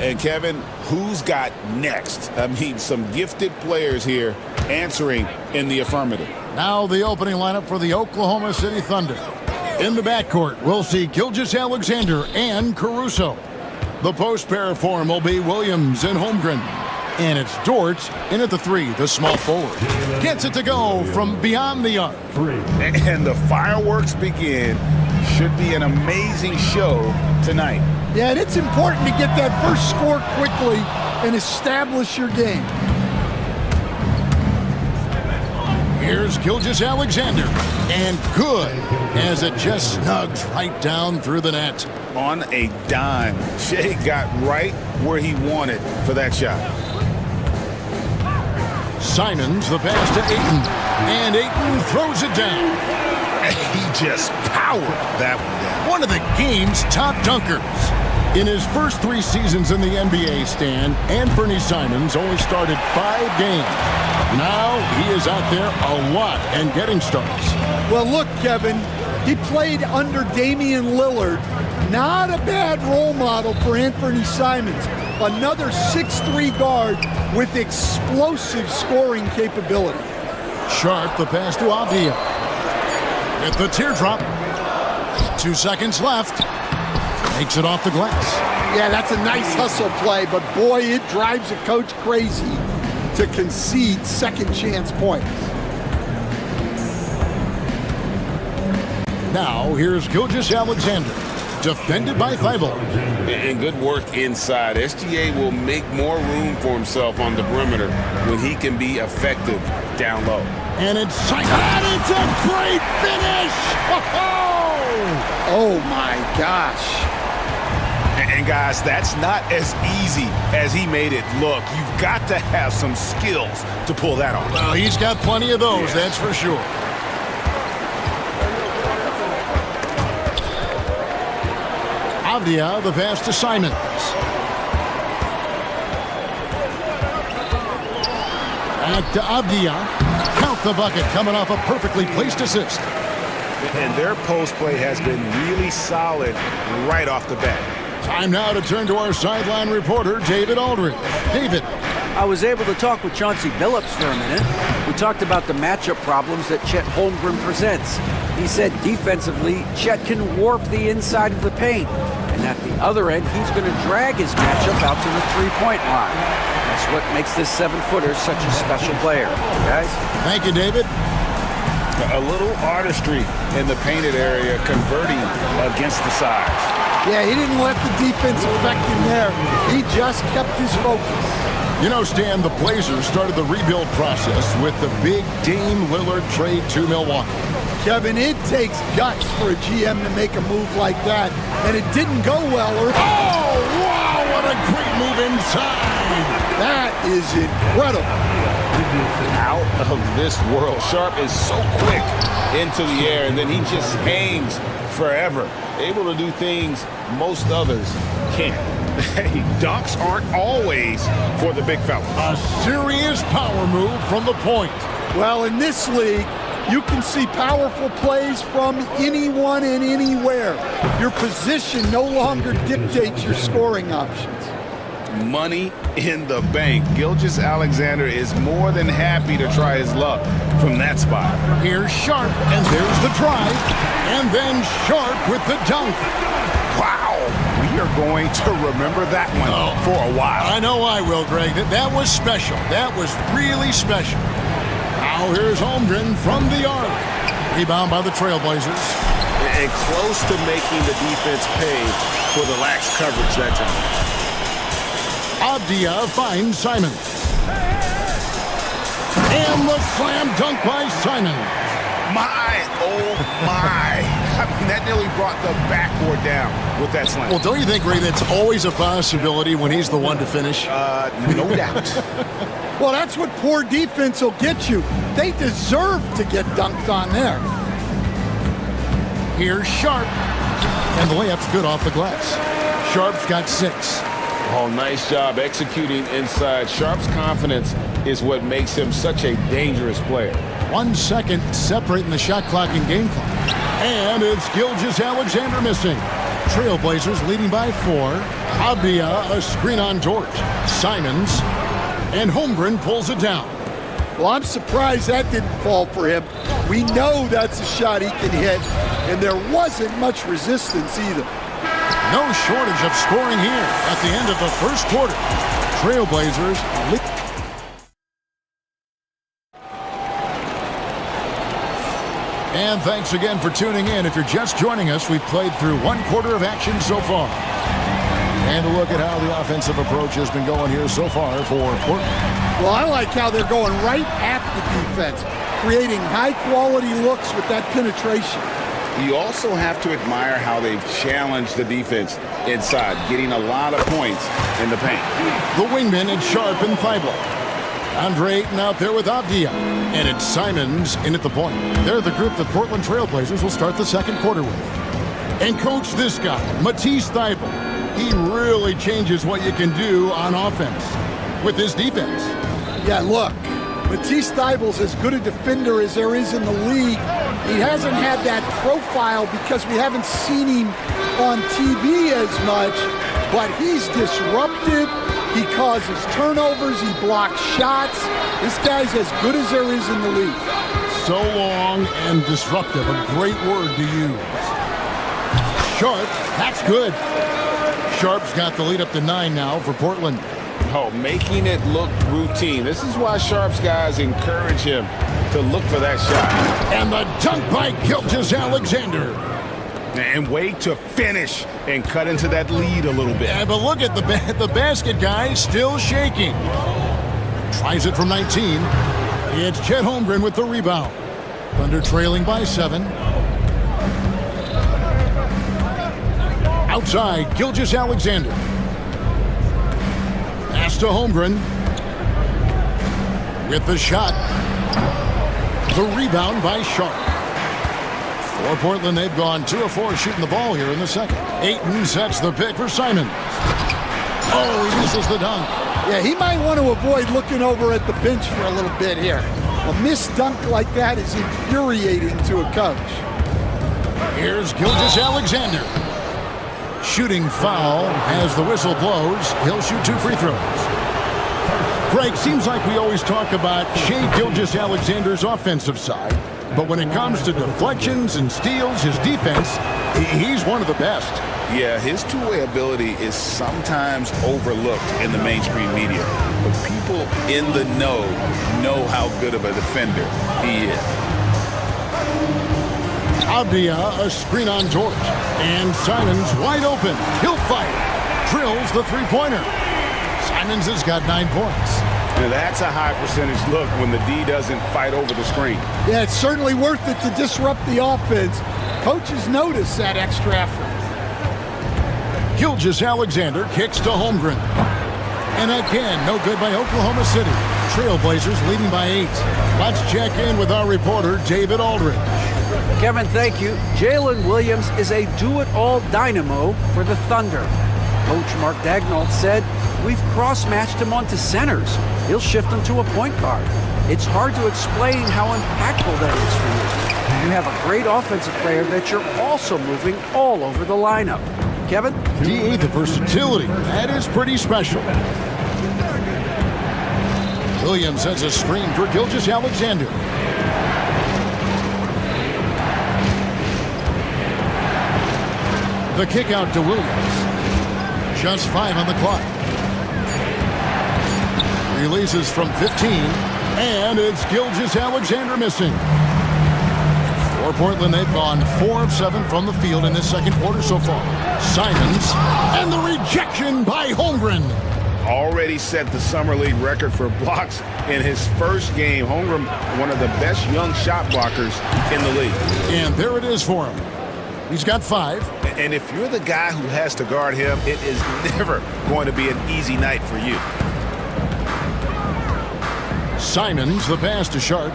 And Kevin, who's got next? I mean, some gifted players here answering in the affirmative. Now the opening lineup for the Oklahoma City Thunder. In the backcourt, we'll see Gilgeous-Alexander and Caruso. The post pair form will be Williams and Holmgren. And it's Dort in at the 3, the small forward. Gets it to go from beyond the arc. And the fireworks begin. Should be an amazing show tonight. Yeah, and it's important to get that first score quickly and establish your game. Here's Gilgeous-Alexander, and good, as it just snugs right down through the net. On a dime, Shea got right where he wanted for that shot. Simons the pass to Ayton, and Ayton throws it down. He just powered that one down. One of the game's top dunkers. In his first 3 seasons in the NBA, Stan, Anthony Simons only started 5 games. Now he is out there a lot and getting starts. Well, look, Kevin, he played under Damian Lillard. Not a bad role model for Anthony Simons. Another 6'3" guard with explosive scoring capability. Sharp the pass to Avdia. At the teardrop. 2 seconds left. Makes it off the glass. Yeah, that's a nice hustle play, but boy, it drives a coach crazy to concede second chance points. Now, here's Gilgeous-Alexander, defended by Thibault. And good work inside. SGA will make more room for himself on the perimeter when he can be effective down low. And it's Simons. And it's a great finish! Oh my gosh. And guys, that's not as easy as he made it look. You've got to have some skills to pull that off. Well, he's got plenty of those, that's for sure. Avdia, the pass to Simons. Back to Avdia. Count the bucket, coming off a perfectly placed assist. And their post play has been really solid right off the bat. Time now to turn to our sideline reporter, David Aldridge. David. I was able to talk with Chauncey Billups for a minute. We talked about the matchup problems that Chet Holmgren presents. He said defensively, Chet can warp the inside of the paint. And at the other end, he's going to drag his matchup out to the three-point line. That's what makes this 7-footer such a special player. Guys? Thank you, David. A little artistry in the painted area, converting against the sides. Yeah, he didn't let the defense affect him there. He just kept his focus. You know, Stan, the Blazers started the rebuild process with the big Dame Lillard trade to Milwaukee. Kevin, it takes guts for a GM to make a move like that, and it didn't go well. Oh, wow, what a great move inside. That is incredible. Out of this world. Sharp is so quick into the air, and then he just hangs forever. Able to do things most others can't. Hey, dunks aren't always for the big fella. A serious power move from the point. Well, in this league, you can see powerful plays from anyone and anywhere. Your position no longer dictates your scoring options. Money in the bank. Gilgeous-Alexander is more than happy to try his luck from that spot. Here's Sharp, and there's the drive. And then Sharp with the dunk. Wow. We are going to remember that one for a while. I know I will, Greg. That was special. That was really special. Now here's Holmgren from the arc. Rebound by the Trailblazers. And close to making the defense pay for the lax coverage that time. Avdia finds Simon. And the slam dunk by Simon. My, oh my. I mean, that nearly brought the backboard down with that slam. Well, don't you think, Ray, that's always a possibility when he's the one to finish? No doubt. Well, that's what poor defense will get you. They deserve to get dunked on there. Here's Sharp. And the layup's good off the glass. Sharp's got 6. Oh, nice job executing inside. Sharp's confidence is what makes him such a dangerous player. 1 second separating the shot clock and game clock. And it's Gilgeous-Alexander missing. Trailblazers leading by 4. Abia, a screen on George. Simons, and Holmgren pulls it down. Well, I'm surprised that didn't fall for him. We know that's a shot he can hit, and there wasn't much resistance either. No shortage of scoring here at the end of the first quarter. Trailblazers lead. And thanks again for tuning in. If you're just joining us, we've played through one quarter of action so far. And a look at how the offensive approach has been going here so far for Portland. Well, I like how they're going right at the defense, creating high-quality looks with that penetration. You also have to admire how they've challenged the defense inside, getting a lot of points in the paint. The wingmen in Sharp and Thibault. Andre Ayton out there with Avdia. And it's Simons in at the point. They're the group that Portland Trailblazers will start the second quarter with. And coach this guy, Matisse Thibault. He really changes what you can do on offense with his defense. Yeah, look, Matisse Thybulle's as good a defender as there is in the league. He hasn't had that profile because we haven't seen him on TV as much, but he's disruptive. He causes turnovers. He blocks shots. This guy's as good as there is in the league. So long and disruptive, a great word to use. Sharp, that's good. Sharp's got the lead up to 9 now for Portland. Oh, making it look routine. This is why Sharp's guys encourage him to look for that shot. And the dunk by Gilgeous-Alexander. And wait to finish and cut into that lead a little bit. Yeah, but look at the basket guy still shaking. Tries it from 19. It's Chet Holmgren with the rebound. Thunder trailing by 7. Outside, Gilgeous-Alexander. Pass to Holmgren. With the shot. The rebound by Sharp. For Portland, they've gone 2 of 4 shooting the ball here in the second. Ayton sets the pick for Simons. Oh, he misses the dunk. Yeah, he might want to avoid looking over at the bench for a little bit here. A missed dunk like that is infuriating to a coach. Here's Gilgeous-Alexander. Shooting foul as the whistle blows. He'll shoot 2 free throws. Greg, seems like we always talk about Shai Gilgeous-Alexander's offensive side, but when it comes to deflections and steals, his defense, he's one of the best. Yeah, his two-way ability is sometimes overlooked in the mainstream media, but people in the know how good of a defender he is. Abdia, a screen on George. And Simons wide open. He'll fire. Drills the three-pointer. Simons has got 9 points. Now that's a high percentage look when the D doesn't fight over the screen. Yeah, it's certainly worth it to disrupt the offense. Coaches notice that extra effort. Gilgeous-Alexander kicks to Holmgren. And again, no good by Oklahoma City. Trailblazers leading by 8. Let's check in with our reporter, David Aldridge. Kevin, thank you. Jalen Williams is a do-it-all dynamo for the Thunder. Coach Mark Daigneault said, "We've cross-matched him onto centers. He'll shift him to a point guard. It's hard to explain how impactful that is for you. You have a great offensive player that you're also moving all over the lineup." Kevin? D8, the versatility. That is pretty special. Williams has a screen for Gilgeous-Alexander. The kick out to Williams. Just 5 on the clock. Releases from 15. And it's Gilgeous-Alexander missing. For Portland, they've gone 4 of 7 from the field in this second quarter so far. Simons, and the rejection by Holmgren. Already set the summer league record for blocks in his first game. Holmgren, one of the best young shot blockers in the league. And there it is for him. He's got 5. And if you're the guy who has to guard him, it is never going to be an easy night for you. Simons, the pass to Sharp.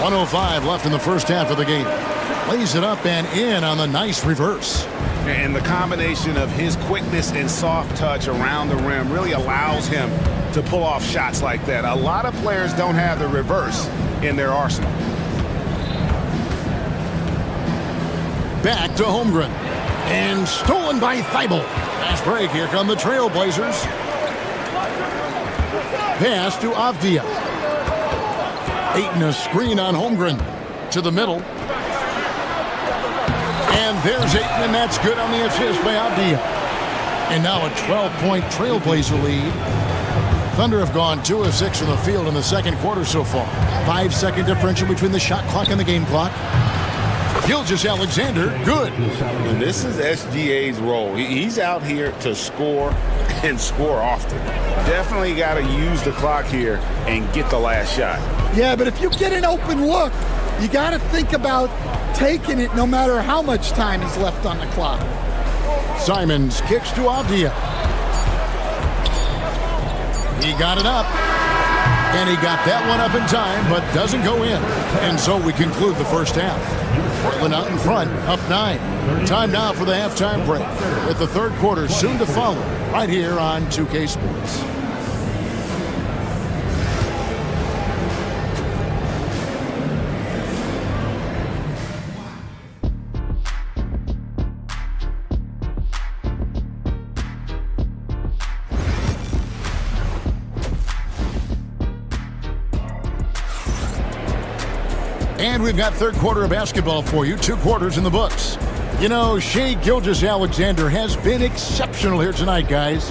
1:05 left in the first half of the game. Lays it up and in on the nice reverse. And the combination of his quickness and soft touch around the rim really allows him to pull off shots like that. A lot of players don't have the reverse in their arsenal. back to Holmgren. And stolen by Thibault. Fast break. Here come the Trailblazers. Pass to Avdia. Ayton a screen on Holmgren. To the middle. And there's Ayton, and that's good on the assist by Avdia. And now a 12-point Trailblazer lead. Thunder have gone 2 of 6 from the field in the second quarter so far. 5-second differential between the shot clock and the game clock. Gilgeous-Alexander, good. And this is SGA's role. He's out here to score and score often. Definitely got to use the clock here and get the last shot. Yeah, but if you get an open look, you got to think about taking it no matter how much time is left on the clock. Simons kicks to Avdia. He got it up. And he got that one up in time, but doesn't go in. And so we conclude the first half. Portland out in front, up 9. Time now for the halftime break, with the third quarter soon to follow, right here on 2K Sports. And we've got third quarter of basketball for you. 2 quarters in the books. You know, Shai Gilgeous-Alexander has been exceptional here tonight, guys.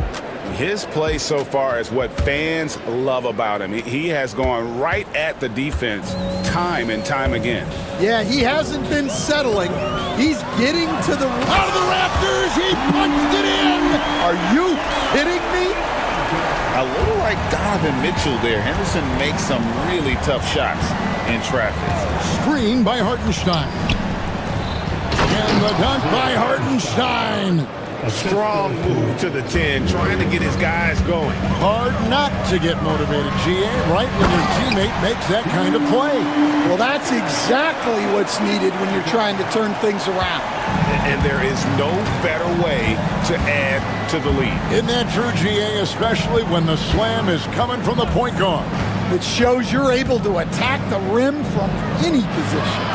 His play so far is what fans love about him. He has gone right at the defense time and time again. Yeah, he hasn't been settling. He's getting to the... Out of the rafters, he punched it in! Are you kidding me? A little like Donovan Mitchell there. Henderson makes some really tough shots in traffic. Screen by Hartenstein. And the dunk by Hartenstein. A strong move to the 10, trying to get his guys going. Hard not to get motivated, GA, right when your teammate makes that kind of play. Well, that's exactly what's needed when you're trying to turn things around. And there is no better way to add to the lead. Isn't that true, GA, especially when the slam is coming from the point guard? It shows you're able to attack the rim from any position.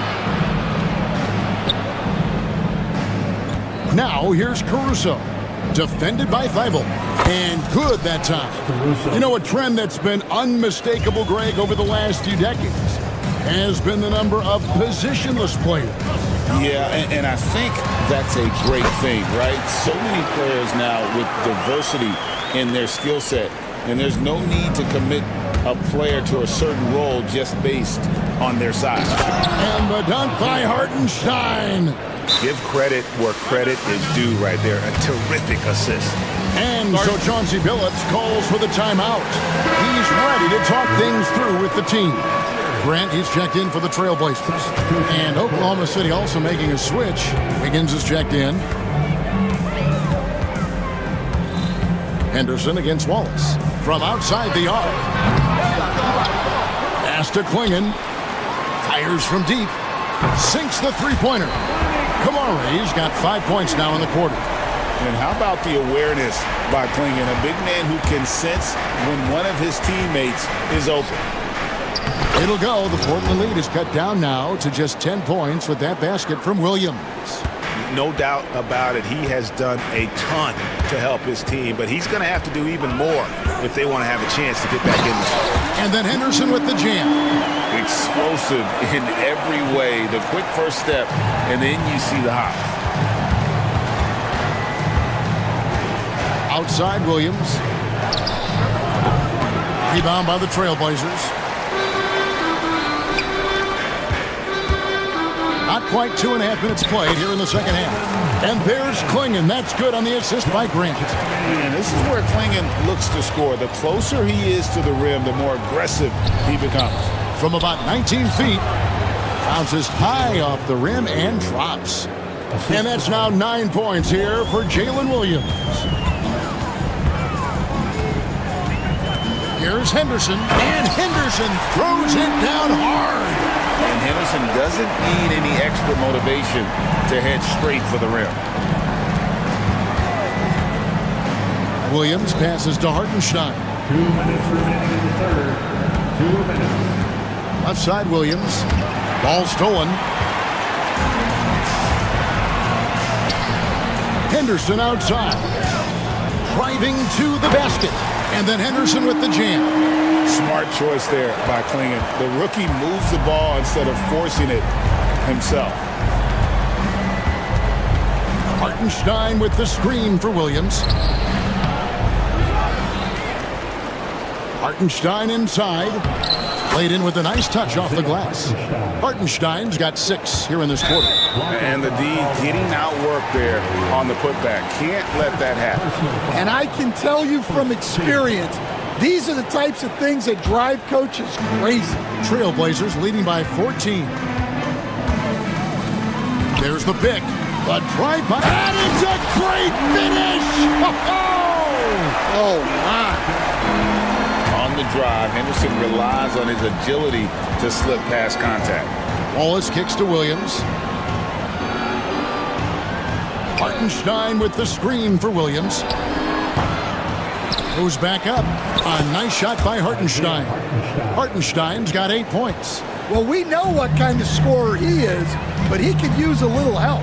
Now, here's Caruso, defended by Thibault, and good that time. You know, a trend that's been unmistakable, Greg, over the last few decades has been the number of positionless players. Yeah, and I think that's a great thing, right? So many players now with diversity in their skill set, and there's no need to commit a player to a certain role just based on their size. And the dunk by Hartenstein. Give credit where credit is due right there. A terrific assist. And so Chauncey Billups calls for the timeout. He's ready to talk things through with the team. Grant, he's checked in for the Trailblazers. And Oklahoma City also making a switch. Wiggins is checked in. Henderson against Wallace. From outside the arc. Pass to Klingon. Fires from deep. Sinks the three-pointer. Kamari's got 5 points now in the quarter. And how about the awareness by Klingon, a big man who can sense when one of his teammates is open. It'll go. The Portland lead is cut down now to just 10 points with that basket from Williams. No doubt about it. He has done a ton to help his team, but he's going to have to do even more if they want to have a chance to get back in this. And then Henderson with the jam. Explosive in every way. The quick first step, and then you see the hop. Outside Williams. Rebound by the Trailblazers. Not quite 2.5 minutes played here in the second half. And there's Klingon. That's good on the assist by Grant. And this is where Klingon looks to score. The closer he is to the rim, the more aggressive he becomes. From about 19 feet, bounces high off the rim and drops. And that's now 9 points here for Jalen Williams. Here's Henderson, and Henderson throws it down hard. And Henderson doesn't need any extra motivation to head straight for the rim. Williams passes to Hartenstein. 2 minutes remaining in the third. 2 minutes. Left side Williams. Ball stolen. Henderson outside. Driving to the basket. And then Henderson with the jam. Smart choice there by Klingon. The rookie moves the ball instead of forcing it himself. Hartenstein with the screen for Williams. Hartenstein inside. Played in with a nice touch off the glass. Hartenstein's got 6 here in this quarter. And the D getting outwork there on the putback. Can't let that happen. And I can tell you from experience, these are the types of things that drive coaches crazy. Trailblazers leading by 14. There's the pick. The drive by. And it's a great finish! Oh, my. On the drive, Henderson relies on his agility to slip past contact. Wallace kicks to Williams. Hartenstein with the screen for Williams. Goes back up. A nice shot by Hartenstein. Hartenstein's got 8 points. Well, we know what kind of scorer he is, but he could use a little help.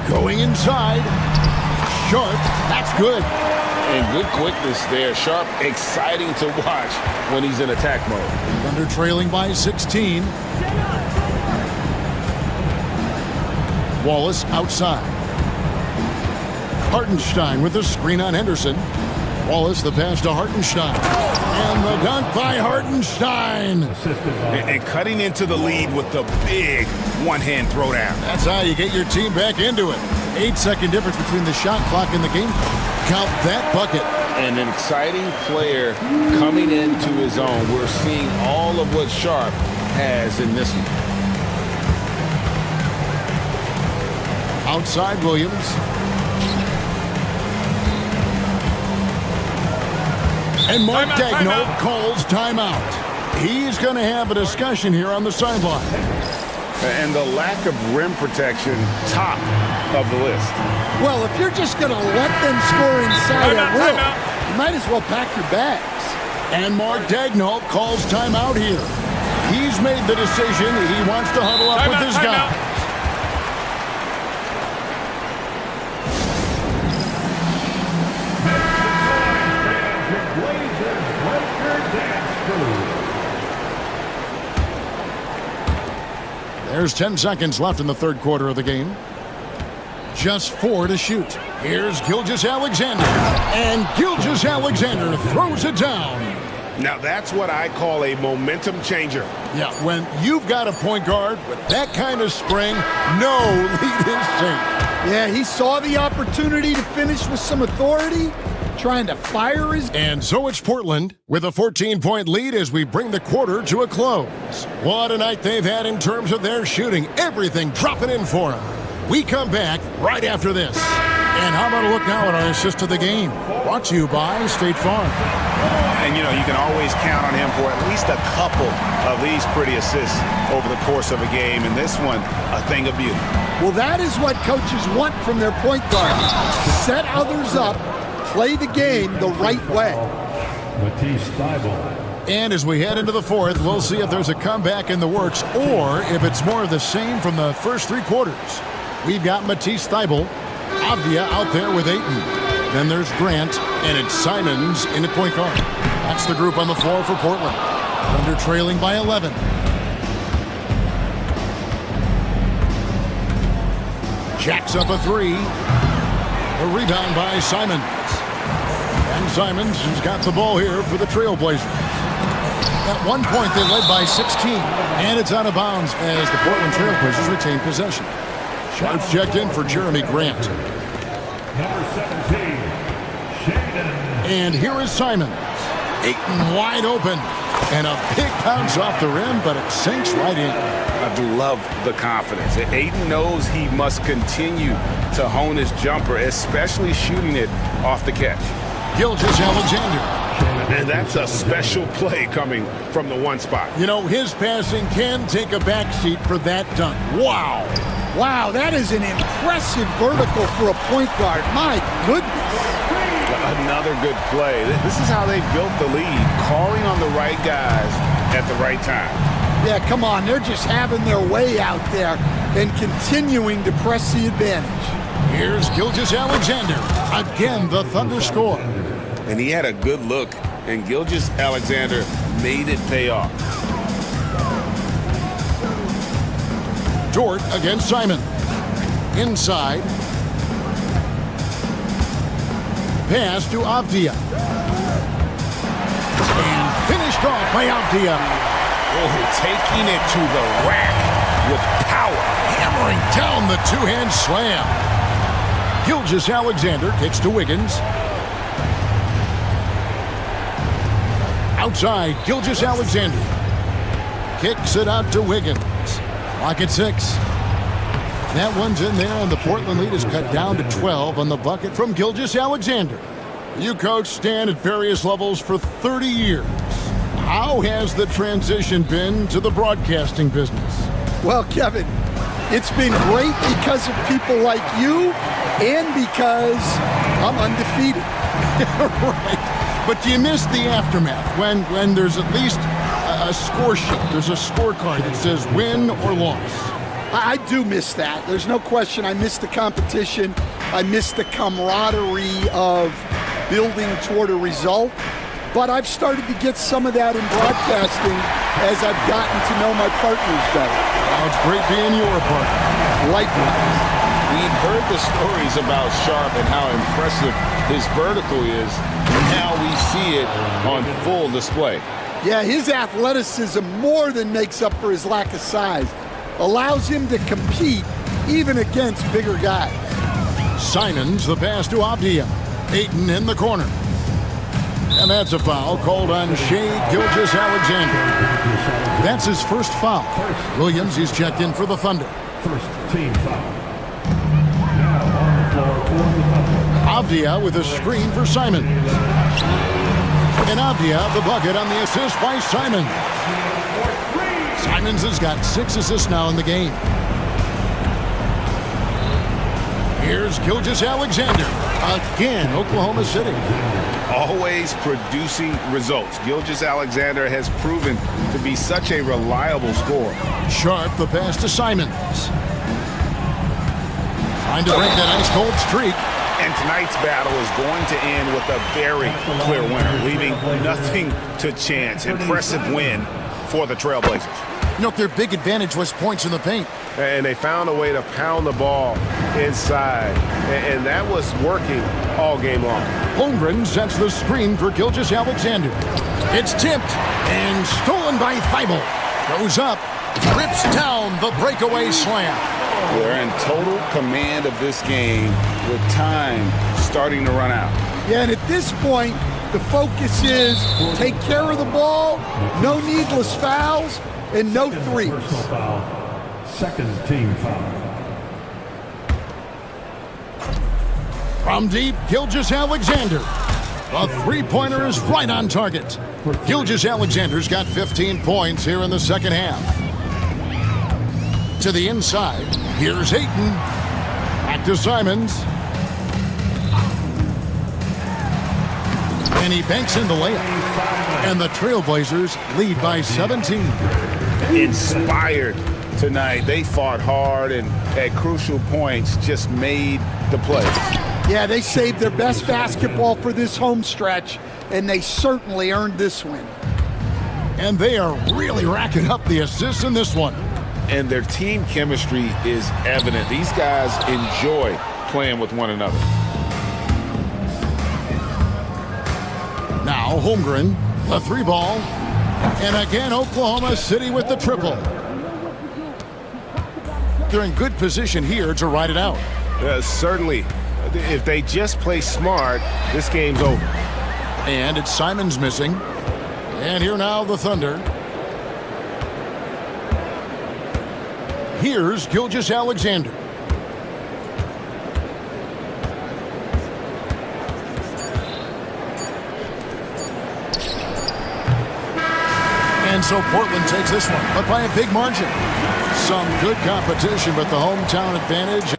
Going inside. Sharp. That's good. And good quickness there. Sharp, exciting to watch when he's in attack mode. Thunder trailing by 16. Wallace outside. Hartenstein with the screen on Henderson. Wallace the pass to Hartenstein. And the dunk by Hartenstein. And cutting into the lead with the big one-hand throwdown. That's how you get your team back into it. 8-second difference between the shot clock and the game. Count that bucket. And an exciting player coming into his own. We're seeing all of what Sharp has in this one. Outside Williams. And Mark Daigneault calls timeout. He's going to have a discussion here on the sideline. And the lack of rim protection, top of the list. Well, if you're just going to let them score inside at will, you might as well pack your bags. And Mark Daigneault calls timeout here. He's made the decision. He wants to huddle up with his guy. There's 10 seconds left in the third quarter of the game. Just 4 to shoot. Here's Gilgeous-Alexander. And Gilgeous-Alexander throws it down. Now that's what I call a momentum changer. Yeah, when you've got a point guard with that kind of spring, no lead is safe. Yeah, he saw the opportunity to finish with some authority, trying to fire his... And so it's Portland with a 14-point lead as we bring the quarter to a close. What a night they've had in terms of their shooting. Everything dropping in for them. We come back right after this. And how about a look now at our assist to the game? Brought to you by State Farm. And, you know, you can always count on him for at least a couple of these pretty assists over the course of a game. And this one, a thing of beauty. Well, that is what coaches want from their point guard. Set others up, play the game the right way. And as we head into the fourth, we'll see if there's a comeback in the works or if it's more of the same from the first 3 quarters. We've got Matisse Thybulle, Avdia out there with Ayton. Then there's Grant, and it's Simons in at point guard. That's the group on the floor for Portland. Thunder trailing by 11. Jacks up a 3. A rebound by Simons. And Simons has got the ball here for the Trailblazers. At one point, they led by 16. And it's out of bounds as the Portland Trailblazers retain possession. Sharps checked in for Jeremy Grant. Number 17, Shayden. And here is Simons. Ayton wide open. And a big bounce off the rim, but it sinks right in. I love the confidence. Ayton knows he must continue to hone his jumper, especially shooting it off the catch. Gilgeous-Alexander. And that's a special play coming from the one spot. You know, his passing can take a backseat for that dunk. Wow. Wow, that is an impressive vertical for a point guard. My goodness. Another good play. This is how they built the lead, calling on the right guys at the right time. Yeah, come on. They're just having their way out there and continuing to press the advantage. Here's Gilgeous-Alexander. Again, the Thunder score. And he had a good look, and Gilgeous-Alexander made it pay off. Dort against Simon. Inside. Pass to Avdia. And finished off by Avdia. Oh, taking it to the rack with power. Hammering down the two-hand slam. Gilgeous-Alexander kicks to Wiggins. Outside, Gilgeous-Alexander. Kicks it out to Wiggins. Clock at 6. That one's in there, and the Portland lead is cut down to 12 on the bucket from Gilgeous-Alexander. You coached Stan at various levels for 30 years. How has the transition been to the broadcasting business? Well, Kevin, it's been great because of people like you and because I'm undefeated. Right. But do you miss the aftermath when there's at least a score sheet? There's a scorecard that says win or loss. I do miss that. There's no question. I miss the competition. I miss the camaraderie of building toward a result. But I've started to get some of that in broadcasting as I've gotten to know my partners better. Well, it's great being your partner. Likewise. We've heard the stories about Sharp and how impressive his vertical is, and now we see it on full display. Yeah, his athleticism more than makes up for his lack of size. Allows him to compete even against bigger guys. Simons, the pass to Avdia. Ayton in the corner. And that's a foul called on Shai Gilgeous-Alexander. That's his first foul. Williams, he's checked in for the Thunder. First team foul. Now on the floor for the Thunder. Avdia with a screen for Simons. And Avdia, the bucket on the assist by Simons. Simons has got 6 assists now in the game. Here's Gilgeous-Alexander. Again, Oklahoma City. Always producing results. Gilgeous-Alexander has proven to be such a reliable scorer. Sharp, the pass to Simons. Trying to break that ice-cold streak. And tonight's battle is going to end with a very clear winner, leaving nothing to chance. Impressive win for the Trailblazers. You know, their big advantage was points in the paint. And they found a way to pound the ball inside. And that was working all game long. Holmgren sets the screen for Gilgeous-Alexander. It's tipped and stolen by Thibault. Goes up, rips down the breakaway slam. They're in total command of this game with time starting to run out. Yeah, and at this point, the focus is take care of the ball, no needless fouls, and no threes. Personal foul. Second team foul. From deep, Gilgeous-Alexander. The three-pointer is right on target. Gilgeous-Alexander's got 15 points here in the second half. To the inside, here's Ayton. Back to Simons. And he banks in the layup. And the Trailblazers lead by 17. Inspired tonight. They fought hard and at crucial points just made the play. Yeah, they saved their best basketball for this home stretch, and they certainly earned this win. And they are really racking up the assists in this one. And their team chemistry is evident. These guys enjoy playing with one another. Now Holmgren, the three ball. And again, Oklahoma City with the triple. They're in good position here to ride it out. Certainly. If they just play smart, this game's over. And it's Simons missing. And here now the Thunder. Here's Gilgeous-Alexander. And so Portland takes this one, but by a big margin. Some good competition, but the hometown advantage.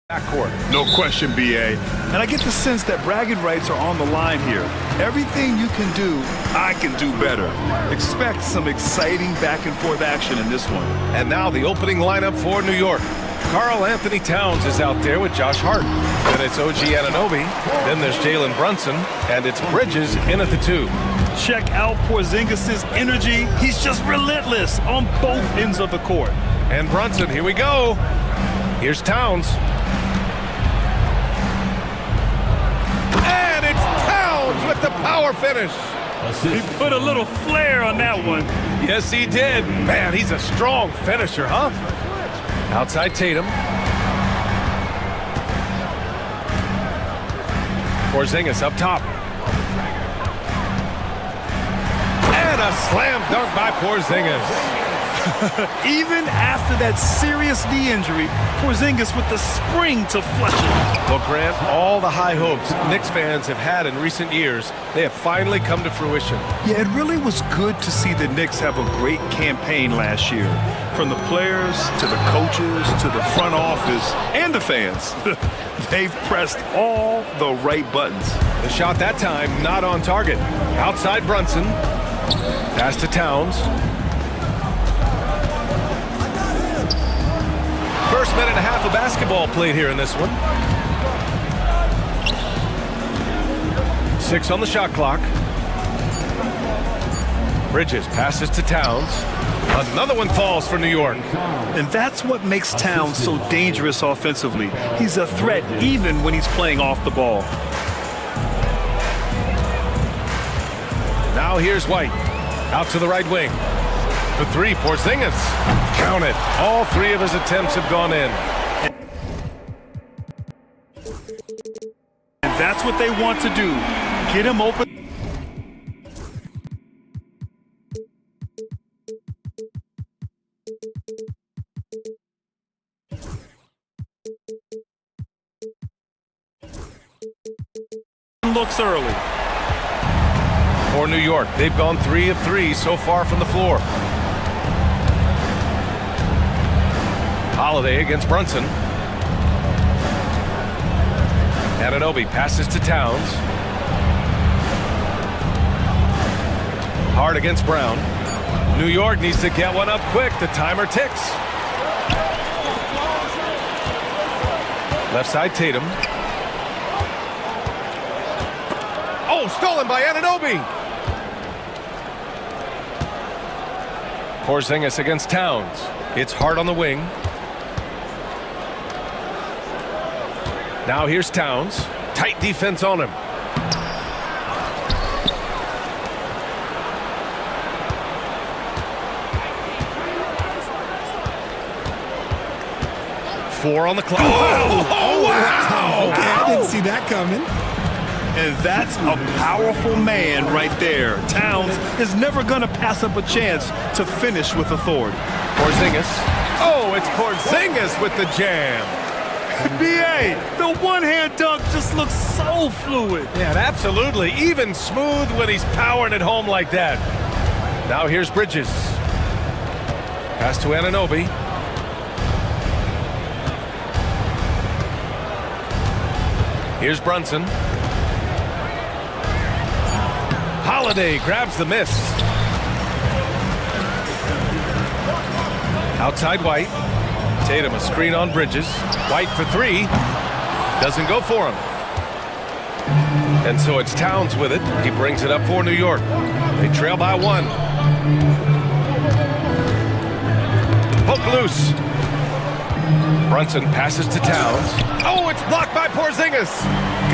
Backcourt. No question, BA. And I get the sense that bragging rights are on the line here. Everything you can do, I can do better. Expect some exciting back-and-forth action in this one. And now the opening lineup for New York. Karl Anthony Towns is out there with Josh Hart. Then it's OG Anunoby. Then there's Jalen Brunson. And it's Bridges in at the 2. Check out Porzingis' energy. He's just relentless on both ends of the court. And Brunson, here we go. Here's Towns. And it's Towns with the power finish. He put a little flair on that one. Yes, he did. Man, he's a strong finisher, huh? Outside Tatum. Porzingis up top. And a slam dunk by Porzingis. Even after that serious knee injury, Porzingis with the spring to flush it. Well, Grant, all the high hopes Knicks fans have had in recent years, they have finally come to fruition. Yeah, it really was good to see the Knicks have a great campaign last year. From the players, to the coaches, to the front office, and the fans. They've pressed all the right buttons. The shot that time, not on target. Outside Brunson. Pass to Towns. First minute and a half of basketball played here in this one. 6 on the shot clock. Bridges passes to Towns. Another one falls for New York. And that's what makes Towns so dangerous offensively. He's a threat even when he's playing off the ball. Now here's White. Out to the right wing. For 3, Porzingis. Count it. All 3 of his attempts have gone in. And that's what they want to do. Get him open. Looks early. For New York, they've gone 3 of 3 so far from the floor. Holiday against Brunson. Anunoby passes to Towns. Hard against Brown. New York needs to get one up quick. The timer ticks. Left side Tatum. Oh, stolen by Anunoby. Porzingis against Towns. It's Hart on the wing. Now here's Towns. Tight defense on him. Four on the clock. Oh, wow! Okay, I didn't see that coming. And that's a powerful man right there. Towns is never going to pass up a chance to finish with authority. Porzingis. Oh, it's Porzingis with the jam. BA, the one-hand dunk just looks so fluid. Yeah, absolutely. Even smooth when he's powering it home like that. Now here's Bridges. Pass to Anunoby. Here's Brunson. Holiday grabs the miss. Outside White. Tatum a screen on Bridges. White for 3. Doesn't go for him. And so it's Towns with it. He brings it up for New York. They trail by 1. Poke loose. Brunson passes to Towns. Oh, it's blocked by Porzingis.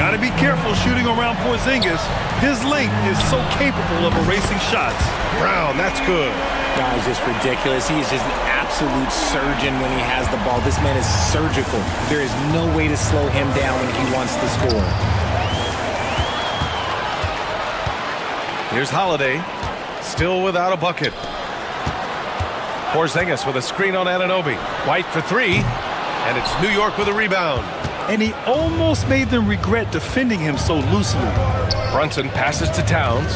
Got to be careful shooting around Porzingis. His length is so capable of erasing shots. Brown, that's good. Guys, just ridiculous. He is just an absolute surgeon when he has the ball. This man is surgical. There is no way to slow him down when he wants to score. Here's Holiday, still without a bucket. Porzingis with a screen on Anunoby. White for 3, and it's New York with a rebound. And he almost made them regret defending him so loosely. Brunson passes to Towns.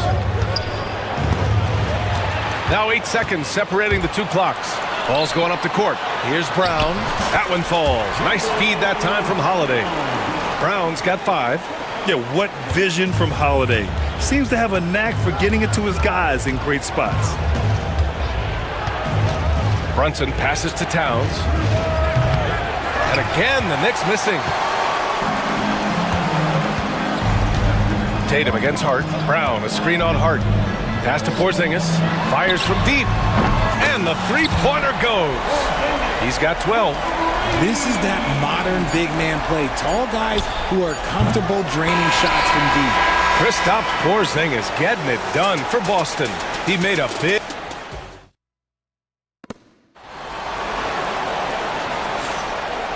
Now 8 seconds separating the 2 clocks. Ball's going up the court. Here's Brown. That one falls. Nice feed that time from Holiday. Brown's got 5. Yeah, what vision from Holiday. Seems to have a knack for getting it to his guys in great spots. Brunson passes to Towns. And again, the Knicks missing. Tatum against Hart. Brown, a screen on Hart. Pass to Porzingis. Fires from deep. And the three-pointer goes. He's got 12. This is that modern big man play. Tall guys who are comfortable draining shots from deep. Kristaps Porzingis getting it done for Boston. He made a big...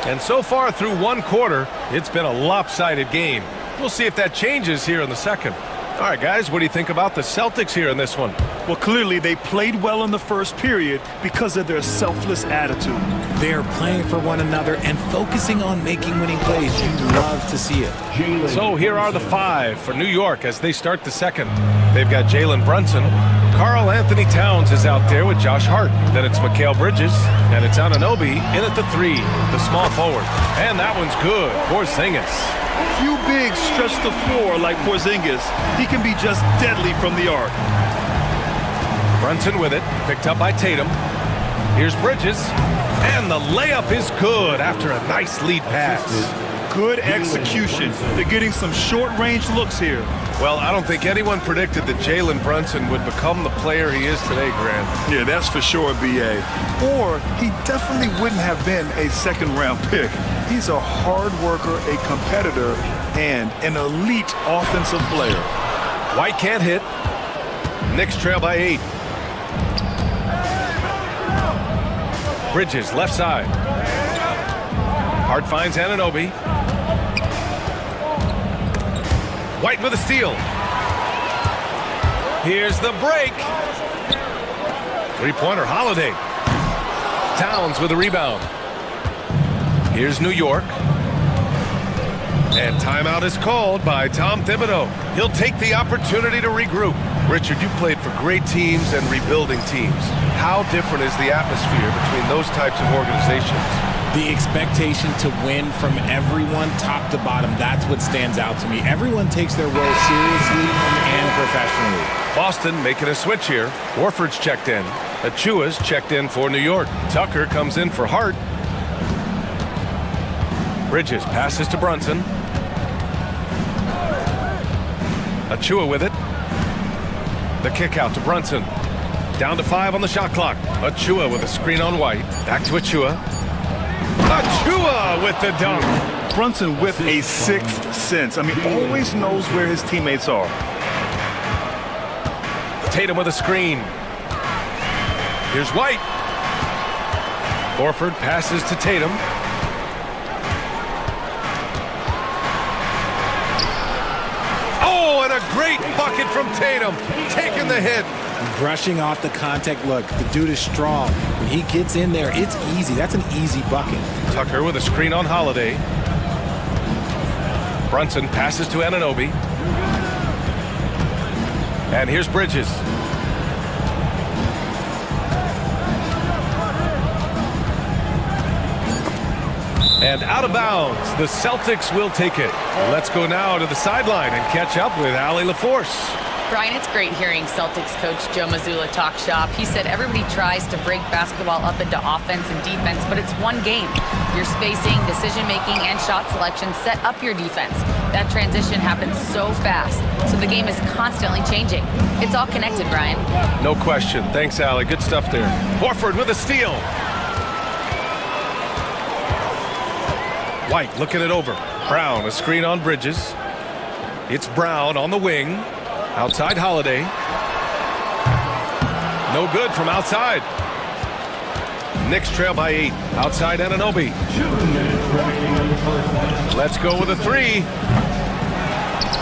And so far through one quarter, it's been a lopsided game. We'll see if that changes here in the second. All right, guys, what do you think about the Celtics here in this one? Well, clearly they played well in the first period because of their selfless attitude. They're playing for one another and focusing on making winning plays. You love to see it. So here are the 5 for New York as they start the second. They've got Jalen Brunson. Karl Anthony Towns is out there with Josh Hart. Then it's Mikal Bridges, and it's Anunoby in at the 3, the small forward. And that one's good. Porzingis. Few bigs stretch the floor like Porzingis. He can be just deadly from the arc. Brunson with it, picked up by Tatum. Here's Bridges, and the layup is good after a nice lead pass. Good execution. They're getting some short-range looks here. Well, I don't think anyone predicted that Jalen Brunson would become the player he is today, Grant. Yeah, that's for sure, B.A. Or he definitely wouldn't have been a second-round pick. He's a hard worker, a competitor, and an elite offensive player. White can't hit. Knicks trail by 8. Bridges, left side. Hart finds Anunoby. White with a steal. Here's the break. Three-pointer, Holiday. Towns with a rebound. Here's New York. And timeout is called by Tom Thibodeau. He'll take the opportunity to regroup. Richard, you played for great teams and rebuilding teams. How different is the atmosphere between those types of organizations? The expectation to win from everyone, top to bottom, that's what stands out to me. Everyone takes their role seriously and professionally. Boston making a switch here. Warford's checked in. Achua's checked in for New York. Tucker comes in for Hart. Bridges passes to Brunson. Achua with it. The kick out to Brunson. Down to 5 on the shot clock. Achua with a screen on White. Back to Achua. Achua with the dunk. Brunson with a sixth sense. I mean, always knows where his teammates are. Tatum with a screen. Here's White. Horford passes to Tatum. Oh, and a great bucket from Tatum. Taking the hit. Brushing off the contact. Look, the dude is strong. When he gets in there, it's easy. That's an easy bucket. Tucker with a screen on Holiday. Brunson passes to Anunoby. And here's Bridges. And out of bounds, the Celtics will take it. Let's go now to the sideline and catch up with Allie LaForce. Brian, it's great hearing Celtics coach Joe Mazzulla talk shop. He said everybody tries to break basketball up into offense and defense, but it's one game. Your spacing, decision-making, and shot selection set up your defense. That transition happens so fast, so the game is constantly changing. It's all connected, Brian. No question. Thanks, Allie. Good stuff there. Horford with a steal. White looking it over. Brown, a screen on Bridges. It's Brown on the wing. Outside Holiday. No good from outside. Knicks trail by 8. Outside Anunoby. Let's go with a 3.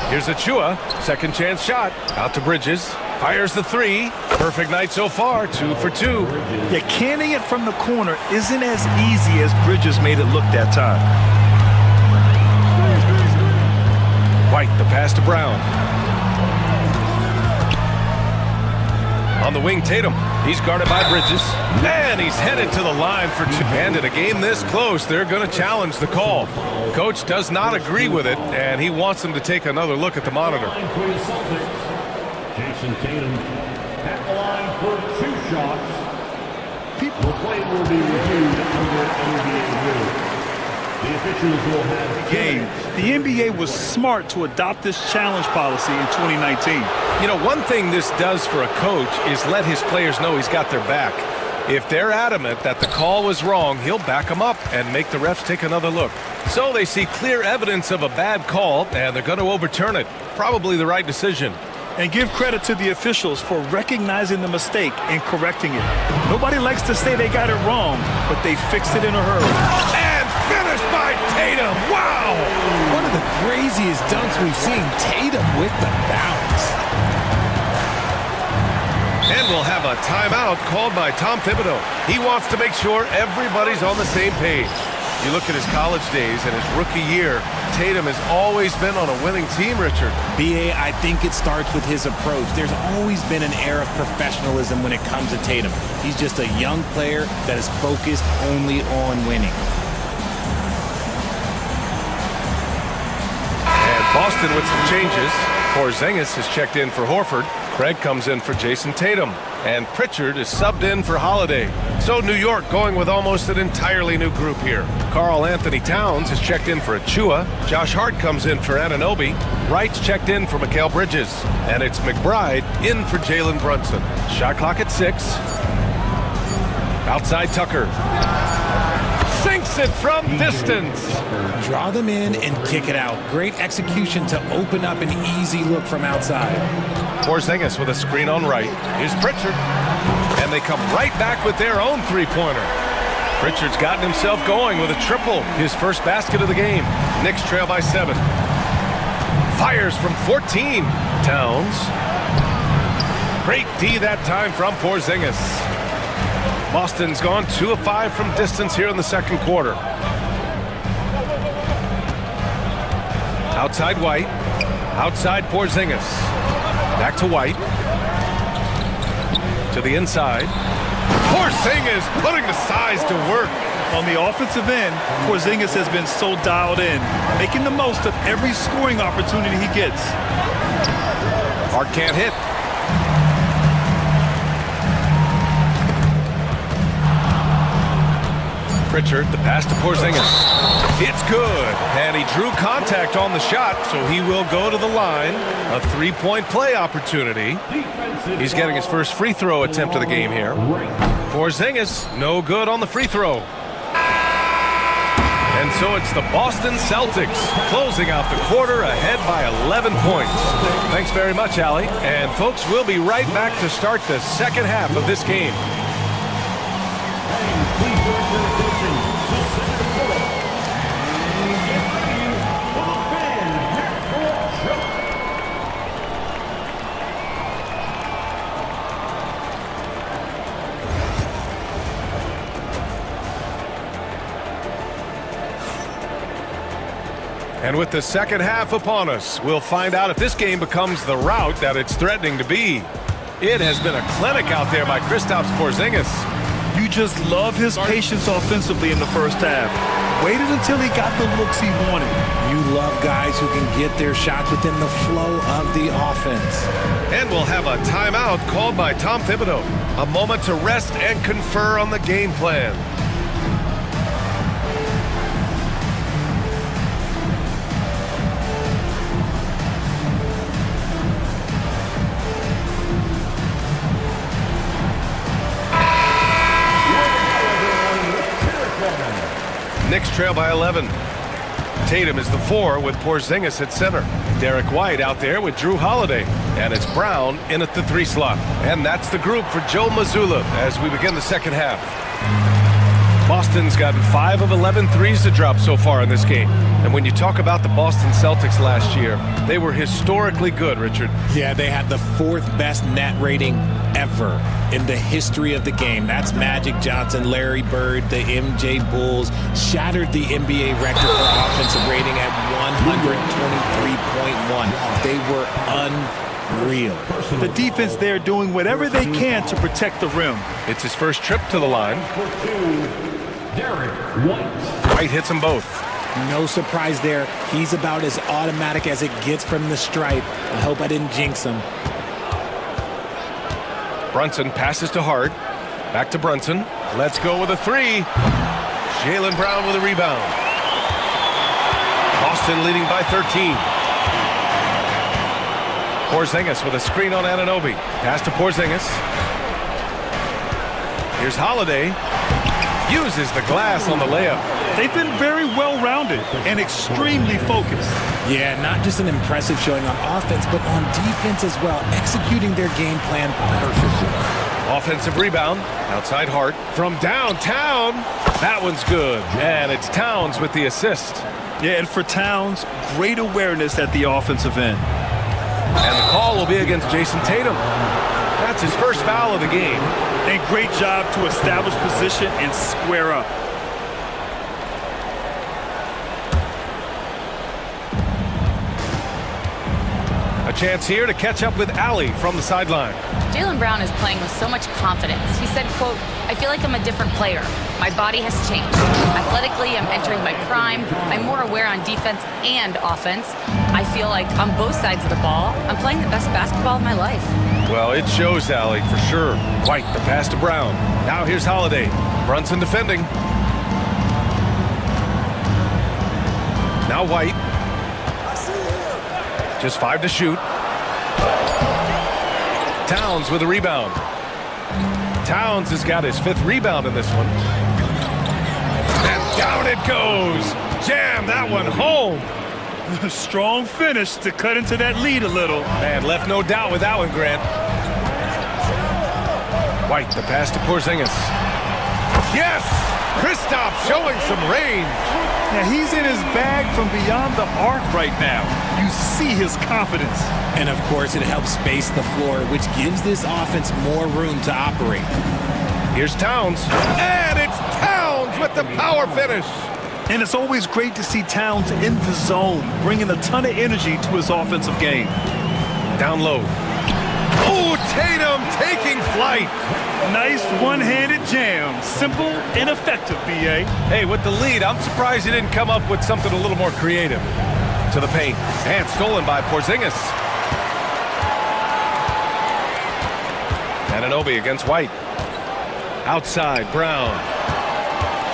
Here's Achua. Second chance shot. Out to Bridges. Fires the 3. Perfect night so far. 2 for 2. Yeah, canning it from the corner isn't as easy as Bridges made it look that time. White, the pass to Brown. On the wing, Tatum. He's guarded by Bridges. And he's headed to the line for two. And in a game this close, they're going to challenge the call. Coach does not agree with it, and he wants them to take another look at the monitor. For the Celtics, Jason Tatum at the line for 2 shots. The play will be reviewed under NBA rule. The officials will have game. The NBA was smart to adopt this challenge policy in 2019. You know, one thing this does for a coach is let his players know he's got their back. If they're adamant that the call was wrong, he'll back them up and make the refs take another look. So they see clear evidence of a bad call, and they're going to overturn it. Probably the right decision. And give credit to the officials for recognizing the mistake and correcting it. Nobody likes to say they got it wrong, but they fixed it in a hurry. And finished by Tatum. Wow! One of the craziest dunks we've seen. Tatum with the bounce. And we'll have a timeout called by Tom Thibodeau. He wants to make sure everybody's on the same page. You look at his college days and his rookie year, Tatum has always been on a winning team, Richard. B.A., I think it starts with his approach. There's always been an air of professionalism when it comes to Tatum. He's just a young player that is focused only on winning. And Boston with some changes. Porzingis has checked in for Horford. Craig comes in for Jason Tatum. And Pritchard is subbed in for Holiday. So New York going with almost an entirely new group here. Karl Anthony Towns has checked in for Achua. Josh Hart comes in for Anunoby. Wright's checked in for Mikal Bridges. And it's McBride in for Jalen Brunson. Shot clock at 6. Outside Tucker. Sinks it from distance. Draw them in and kick it out. Great execution to open up an easy look from outside. Porzingis with a screen on right. Here's Pritchard. And they come right back with their own three-pointer. Pritchard's gotten himself going with a triple. His first basket of the game. Knicks trail by 7. Fires from 14. Towns. Great D that time from Porzingis. Boston's gone 2 of 5 from distance here in the second quarter. Outside White. Outside Porzingis. Back to White. To the inside. Porzingis putting the size to work. On the offensive end, Porzingis has been so dialed in, making the most of every scoring opportunity he gets. Hart can't hit. Pritchard, the pass to Porzingis. It's good. And he drew contact on the shot, so he will go to the line. A 3-point play opportunity. He's getting his first free throw attempt of the game here. Porzingis, no good on the free throw. And so it's the Boston Celtics closing out the quarter ahead by 11 points. Thanks very much, Allie. And folks, we'll be right back to start the second half of this game. And with the second half upon us, we'll find out if this game becomes the rout that it's threatening to be. It has been a clinic out there by Kristaps Porzingis. You just love his patience offensively in the first half. Waited until he got the looks he wanted. You love guys who can get their shots within the flow of the offense. And we'll have a timeout called by Tom Thibodeau. A moment to rest and confer on the game plan. Knicks trail by 11. Tatum is the 4 with Porzingis at center. Derek White out there with Drew Holiday. And it's Brown in at the 3 slot. And that's the group for Joe Mazzulla as we begin the second half. Boston's gotten 5 of 11 threes to drop so far in this game. And when you talk about the Boston Celtics last year, they were historically good, Richard. Yeah, they had the 4th best net rating ever in the history of the game. That's Magic Johnson, Larry Bird, the MJ Bulls, shattered the NBA record for offensive rating at 123.1. They were real. The defense there doing whatever they can to protect the rim. It's his first trip to the line. Derek White. White hits them both. No surprise there. He's about as automatic as it gets from the stripe. I hope I didn't jinx him. Brunson passes to Hart. Back to Brunson. Let's go with a three. Jaylen Brown with a rebound. Boston leading by 13. Porzingis with a screen on Anunoby. Pass to Porzingis. Here's Holiday. Uses the glass on the layup. They've been very well-rounded and extremely focused. Yeah, not just an impressive showing on offense, but on defense as well, executing their game plan perfectly. Offensive rebound. Outside Hart. From downtown. That one's good. And it's Towns with the assist. Yeah, and for Towns, great awareness at the offensive end. And the call will be against Jason Tatum. That's his first foul of the game. And great job to establish position and square up. A chance here to catch up with Allie from the sideline. Jaylen Brown is playing with so much confidence. He said, quote, "I feel like I'm a different player. My body has changed. Athletically, I'm entering my prime. I'm more aware on defense and offense. I feel like on both sides of the ball, I'm playing the best basketball of my life." Well, it shows, Allie, for sure. White, the pass to Brown. Now here's Holiday. Brunson defending. Now White. Just 5 to shoot. Towns with a rebound. Towns has got his 5th rebound in this one. And down it goes. Jam that one home. A strong finish to cut into that lead a little. Man, left no doubt with that one, Grant. White, the pass to Porzingis. Yes! Kristaps showing some range. Yeah, he's in his bag from beyond the arc right now. You see his confidence. And of course, it helps space the floor, which gives this offense more room to operate. Here's Towns. And it's Towns with the power finish. And it's always great to see Towns in the zone, bringing a ton of energy to his offensive game. Down low. Oh, Tatum taking flight. Nice one-handed jam. Simple and effective, B.A. Hey, with the lead, I'm surprised he didn't come up with something a little more creative. To the paint. And stolen by Porzingis. Anunoby against White. Outside, Brown.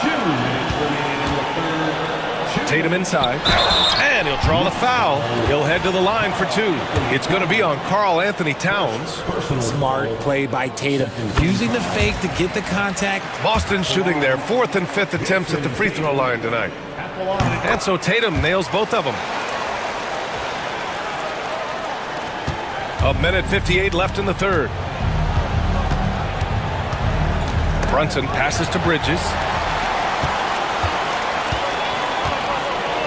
2 minutes remaining in the third. Tatum inside. And he'll draw the foul. He'll head to the line for 2. It's going to be on Karl Anthony Towns. Smart play by Tatum. Using the fake to get the contact. Boston shooting their 4th and 5th attempts at the free throw line tonight. And so Tatum nails both of them. 1:58 left in the third. Brunson passes to Bridges.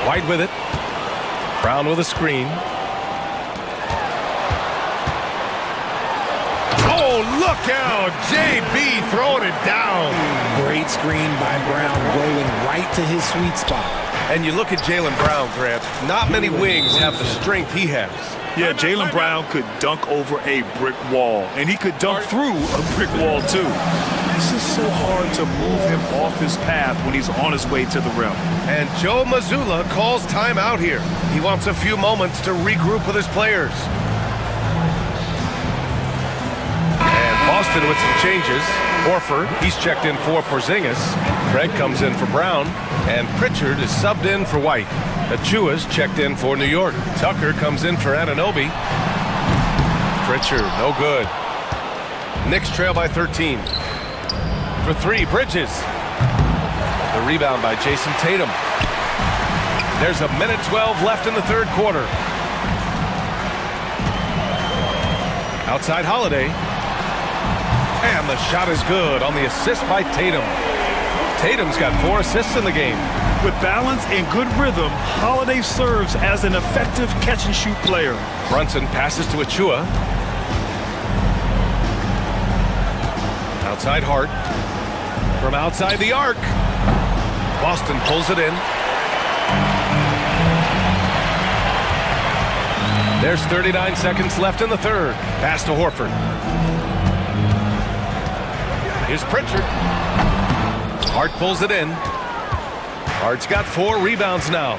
White with it. Brown with a screen. Oh, look out! JB throwing it down. Great screen by Brown, rolling right to his sweet spot. And you look at Jaylen Brown, Grant. Not many wings have the strength he has. Yeah, Jaylen Brown could dunk over a brick wall, and he could dunk through a brick wall, too. This is so hard to move him off his path when he's on his way to the rim. And Joe Mazzulla calls timeout here. He wants a few moments to regroup with his players. And Boston with some changes. Horford, he's checked in for Porzingis. Craig comes in for Brown. And Pritchard is subbed in for White. Achua's checked in for New York. Tucker comes in for Anunoby. Pritchard, no good. Knicks trail by 13. For 3, Bridges. The rebound by Jason Tatum. There's 1:12 left in the third quarter. Outside Holiday. And the shot is good on the assist by Tatum. Tatum's got 4 assists in the game. With balance and good rhythm, Holiday serves as an effective catch-and-shoot player. Brunson passes to Achua. Outside Hart. From outside the arc. Boston pulls it in. There's 39 seconds left in the third. Pass to Horford. Here's Pritchard. Hart pulls it in. Hart's got 4 rebounds now.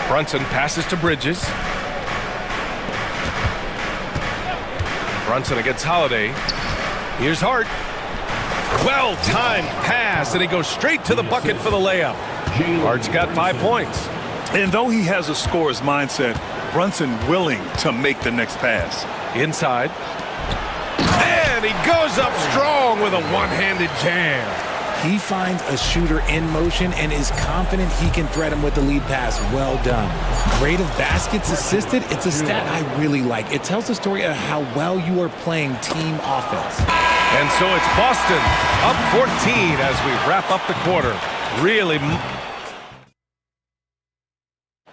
Brunson passes to Bridges. Brunson against Holiday. Here's Hart. Well-timed pass, and he goes straight to the bucket for the layup. Hart's got 5 points. And though he has a scorer's mindset, Brunson willing to make the next pass. Inside. And he goes up strong with a one-handed jam. He finds a shooter in motion and is confident he can thread him with the lead pass. Well done. Rate of baskets assisted, it's a stat I really like. It tells the story of how well you are playing team offense. And so it's Boston up 14 as we wrap up the quarter. Really.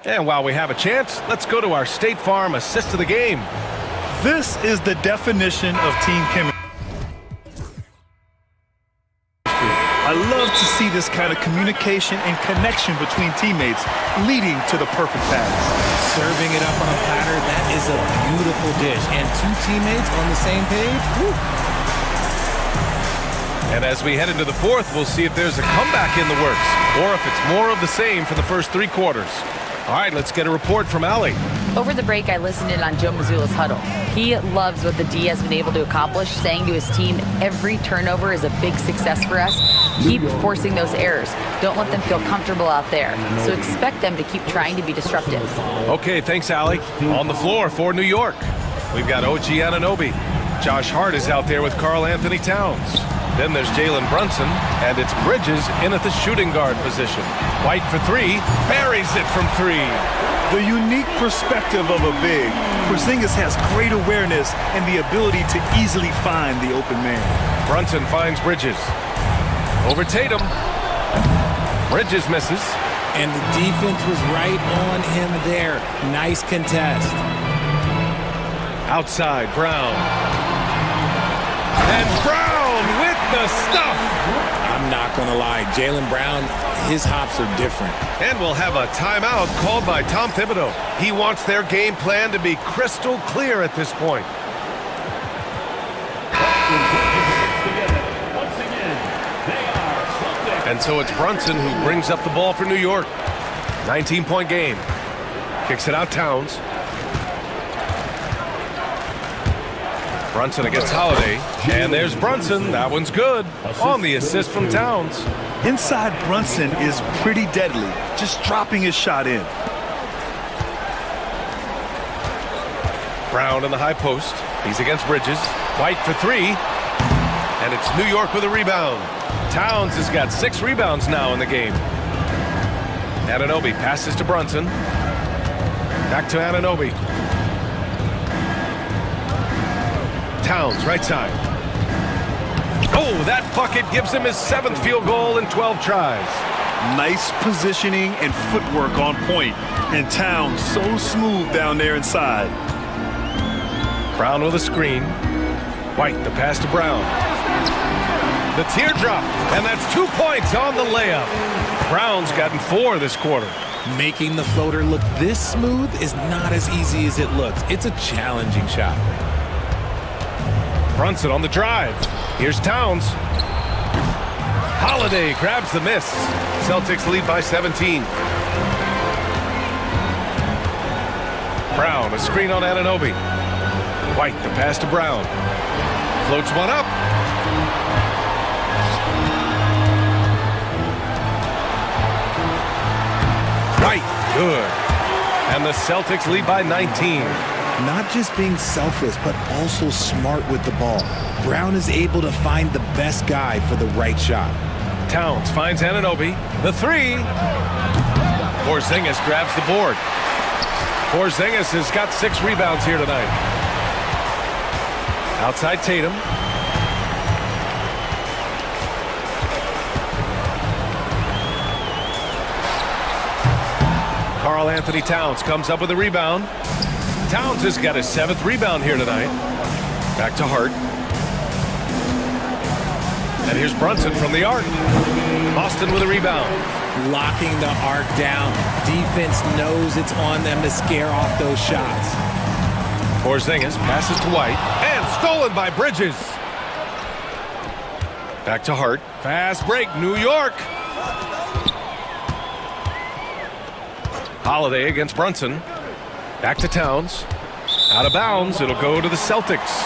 And while we have a chance, let's go to our State Farm assist of the game. This is the definition of team chemistry. I love to see this kind of communication and connection between teammates leading to the perfect pass. Serving it up on a platter, that is a beautiful dish. And 2 teammates on the same page. Woo. And as we head into the fourth, we'll see if there's a comeback in the works or if it's more of the same for the first 3 quarters. All right, let's get a report from Allie. Over the break, I listened in on Joe Mazzulla's huddle. He loves what the D has been able to accomplish, saying to his team, every turnover is a big success for us. Keep forcing those errors. Don't let them feel comfortable out there. So expect them to keep trying to be disruptive. Okay, thanks, Allie. On the floor for New York, we've got OG Anunoby. Josh Hart is out there with Karl Anthony Towns. Then there's Jalen Brunson, and it's Bridges in at the shooting guard position. White for 3, buries it from 3. The unique perspective of a big, Porzingis has great awareness and the ability to easily find the open man. Brunson finds Bridges. Over Tatum. Bridges misses. And the defense was right on him there. Nice contest. Outside, Brown. And Brown with the stuff. I'm not going to lie. Jaylen Brown, his hops are different. And we'll have a timeout called by Tom Thibodeau. He wants their game plan to be crystal clear at this point. And so it's Brunson who brings up the ball for New York. 19-point game. Kicks it out Towns. Brunson against Holiday. And there's Brunson. That one's good. On the assist from Towns. Inside Brunson is pretty deadly. Just dropping his shot in. Brown in the high post. He's against Bridges. White for 3. And it's New York with a rebound. Towns has got 6 rebounds now in the game. Anunoby passes to Brunson. Back to Anunoby. Towns, right side. Oh, that bucket gives him his 7th field goal in 12 tries. Nice positioning and footwork on point. And Towns so smooth down there inside. Brown with a screen. White, the pass to Brown. The teardrop, and that's 2 points on the layup. Brown's gotten 4 this quarter. Making the floater look this smooth is not as easy as it looks. It's a challenging shot. Brunson on the drive. Here's Towns. Holiday grabs the miss. Celtics lead by 17. Brown, a screen on Anunoby. White, the pass to Brown. Floats one up. Right, good. And the Celtics lead by 19. Not just being selfless, but also smart with the ball. Brown is able to find the best guy for the right shot. Towns finds Anunoby. The 3. Porzingis grabs the board. Porzingis has got 6 rebounds here tonight. Outside Tatum. Karl Anthony Towns comes up with a rebound. Towns has got his 7th rebound here tonight. Back to Hart. And here's Brunson from the arc. Boston with a rebound. locking the arc down. Defense knows it's on them to scare off those shots. Porzingis passes to White, and stolen by Bridges. Back to Hart. Fast break, New York. Holiday against Brunson. Back to Towns. Out of bounds, it'll go to the Celtics.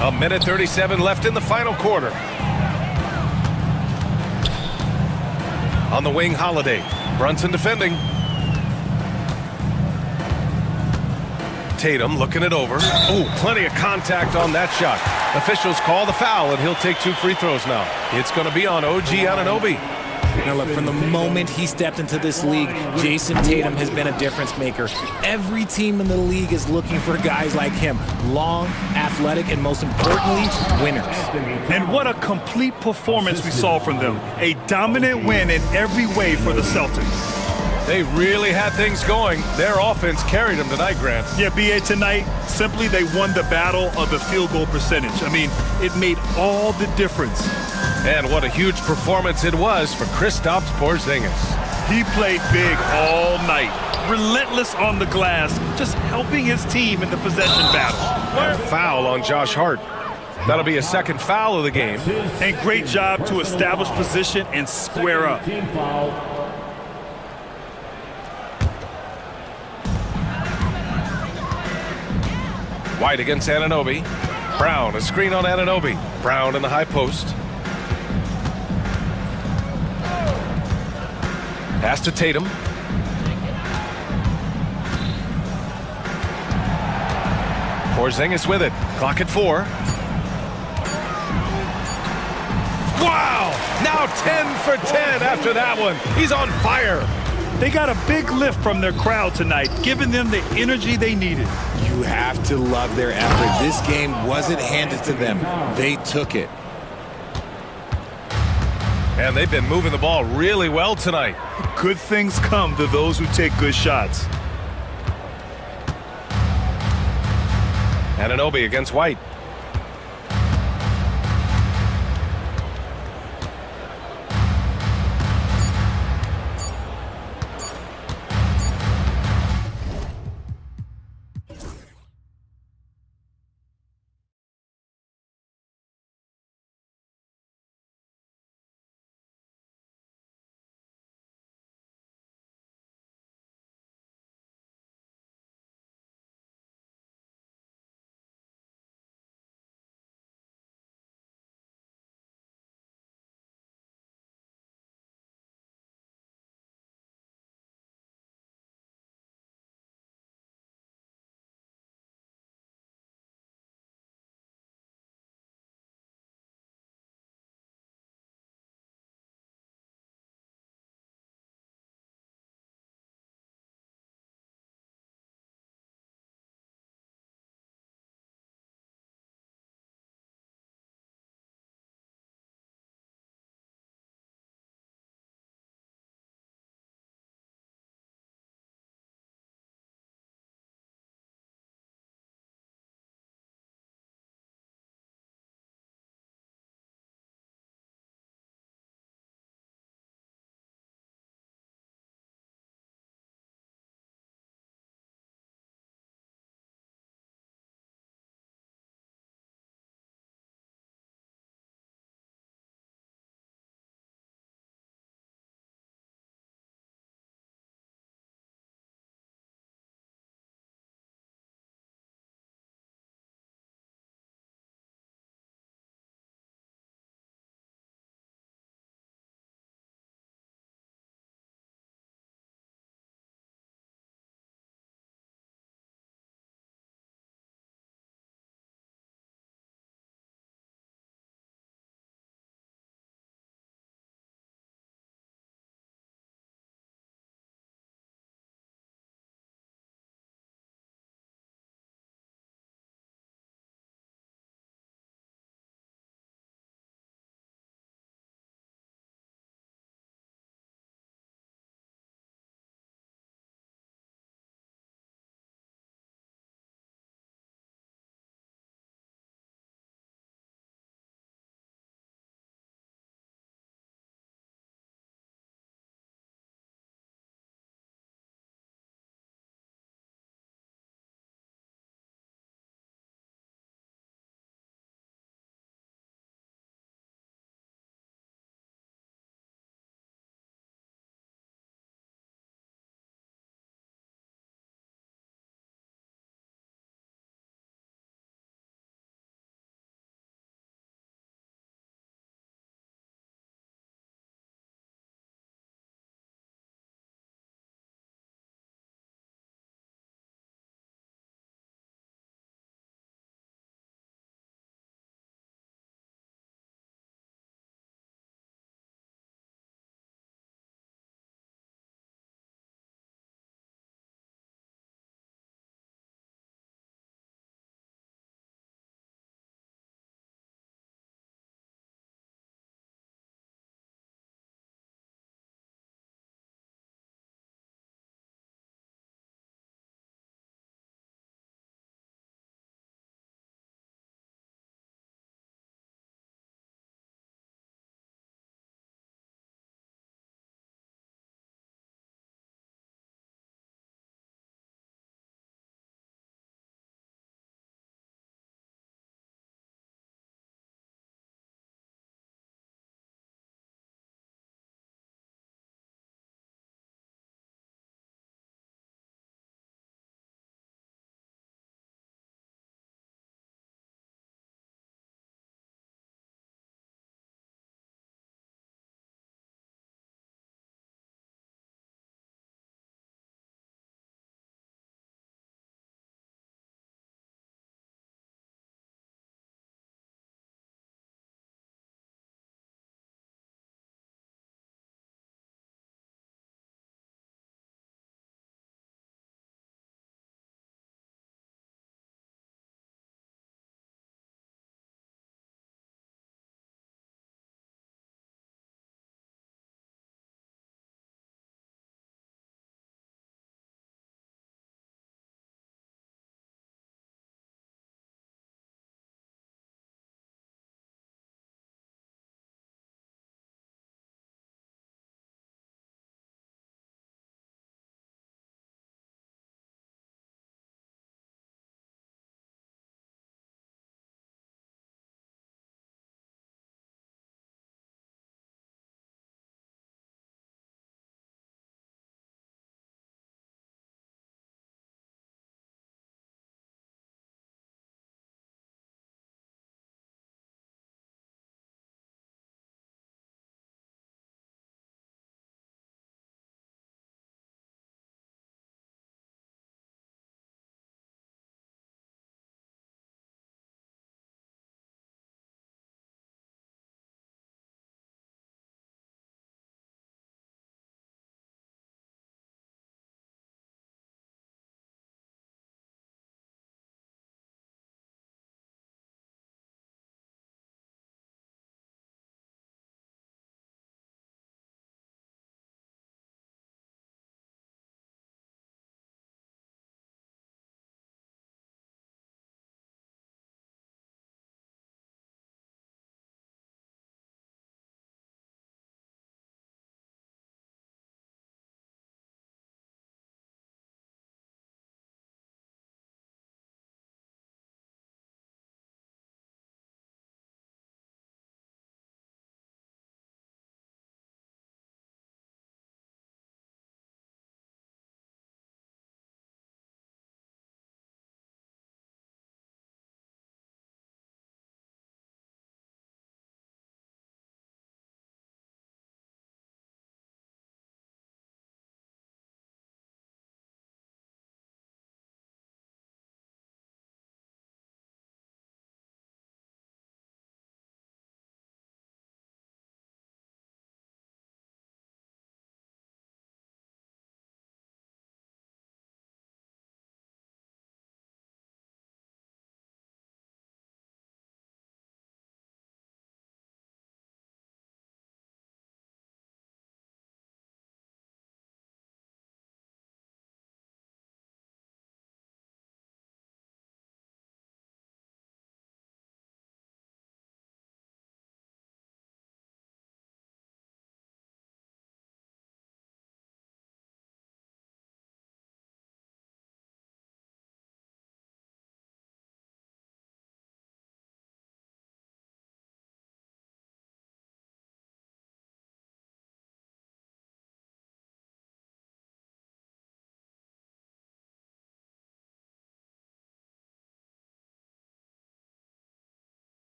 A minute 37 left in the final quarter. On the wing, Holiday. Brunson defending. Tatum looking it over. Oh, plenty of contact on that shot. Officials call the foul, and he'll take 2 free throws now. It's going to be on OG Anunoby. Now look, from the moment he stepped into this league, Jason Tatum has been a difference maker. Every team in the league is looking for guys like him. Long, athletic, and most importantly, winners. And what a complete performance we saw from them. A dominant win in every way for the Celtics. They really had things going. Their offense carried them tonight, Grant. Yeah, BA, tonight, simply they won the battle of the field goal percentage. I mean, it made all the difference. And what a huge performance it was for Kristaps Porzingis. He played big all night, relentless on the glass, just helping his team in the possession battle. And foul on Josh Hart. That'll be a second foul of the game. And great job to establish position and square up. White against Anunoby. Brown, a screen on Anunoby. Brown in the high post. Pass to Tatum. Porzingis with it. Clock at 4. Wow! Now 10 for 10 after that one. He's on fire. They got a big lift from their crowd tonight, giving them the energy they needed. You have to love their effort. This game wasn't handed to them. They took it. And they've been moving the ball really well tonight. Good things come to those who take good shots. Anunoby against White.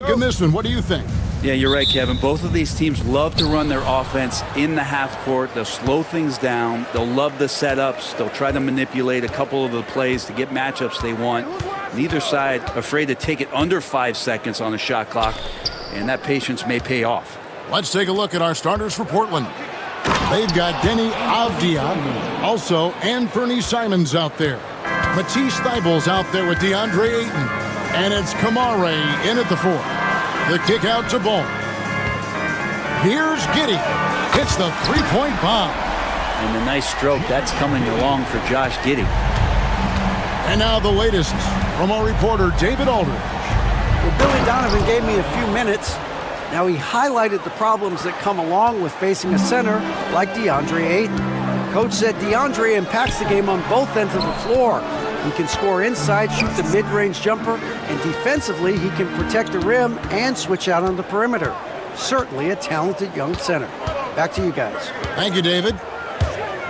In this one, what do you think? Yeah, you're right, Kevin. Both of these teams love to run their offense in the half court. They'll slow things down. They'll love the setups. They'll try to manipulate a couple of the plays to get matchups they want. Neither side afraid to take it under 5 seconds on the shot clock, and that patience may pay off. Let's take a look at our starters for Portland. They've got Denny Avdia, also Anthony Simons out there. Matisse Thybulle's out there with DeAndre Ayton. And it's Kamare in at the 4. The kick out to Ball. Here's Giddey. Hits the three-point bomb. And the nice stroke, that's coming along for Josh Giddey. And now the latest from our reporter, David Aldridge. Well, Billy Donovan gave me a few minutes. Now he highlighted the problems that come along with facing a center like DeAndre Ayton. Coach said DeAndre impacts the game on both ends of the floor. He can score inside, shoot the mid-range jumper, and defensively he can protect the rim and switch out on the perimeter. Certainly a talented young center. Back to you guys. Thank you, David.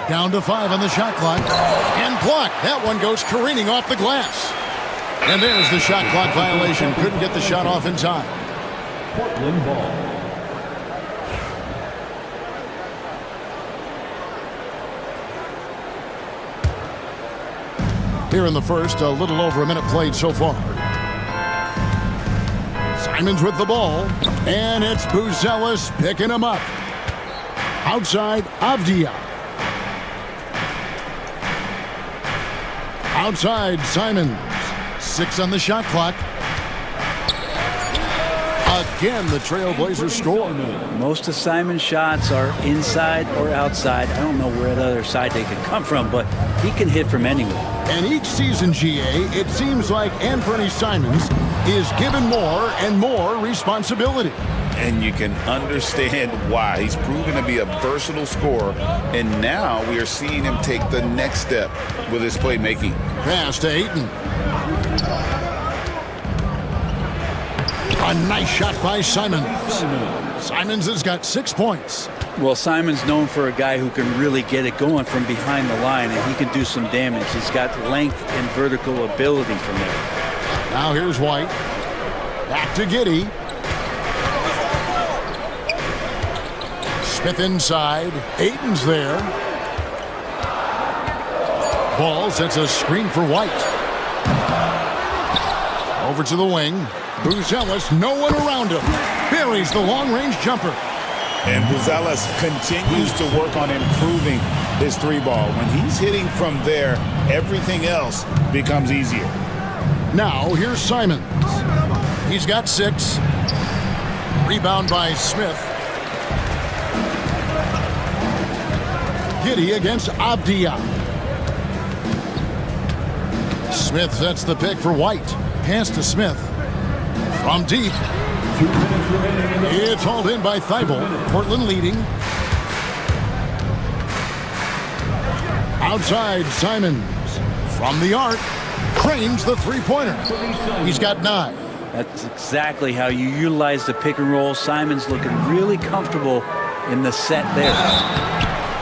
Down to 5 on the shot clock. And blocked. That one goes careening off the glass. And there's the shot clock violation. Couldn't get the shot off in time. Portland ball. Here in the first, a little over a minute played so far. Simons with the ball, and it's Buzelis picking him up. Outside, Avdia. Outside, Simons. 6 on the shot clock. Again, the Trailblazers score. Most of Simon's shots are inside or outside. I don't know where the other side they can come from, but he can hit from anywhere. And each season, GA, it seems like Anthony Simons is given more and more responsibility. And you can understand why. He's proven to be a versatile scorer, and now we are seeing him take the next step with his playmaking. Pass to Ayton. A nice shot by Simons. Simons has got 6 points. Well, Simon's known for a guy who can really get it going from behind the line, and he can do some damage. He's got length and vertical ability from there. Now here's White. Back to Giddey. Smith inside. Ayton's there. Ball sets a screen for White. Over to the wing. Buzelis, no one around him. Buries the long-range jumper. And Buzelis continues to work on improving his 3-ball. When he's hitting from there, everything else becomes easier. Now, here's Simons. He's got 6. Rebound by Smith. Giddey against Avdia. Smith sets the pick for White. Pass to Smith. From deep. It's hauled in by Thibault. Portland leading. Outside, Simons. From the arc. Cranes the three-pointer. He's got 9. That's exactly how you utilize the pick and roll. Simons looking really comfortable in the set there.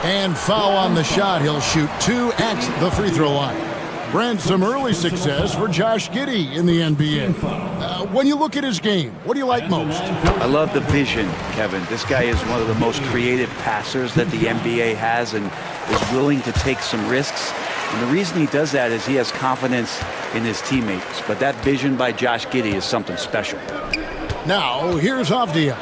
And foul on the shot. He'll shoot 2 at the free throw line. Brent, some early success for Josh Giddey in the NBA. When you look at his game, what do you like most? I love the vision, Kevin. This guy is one of the most creative passers that the NBA has and is willing to take some risks. And the reason he does that is he has confidence in his teammates. But that vision by Josh Giddey is something special. Now, here's Avdia.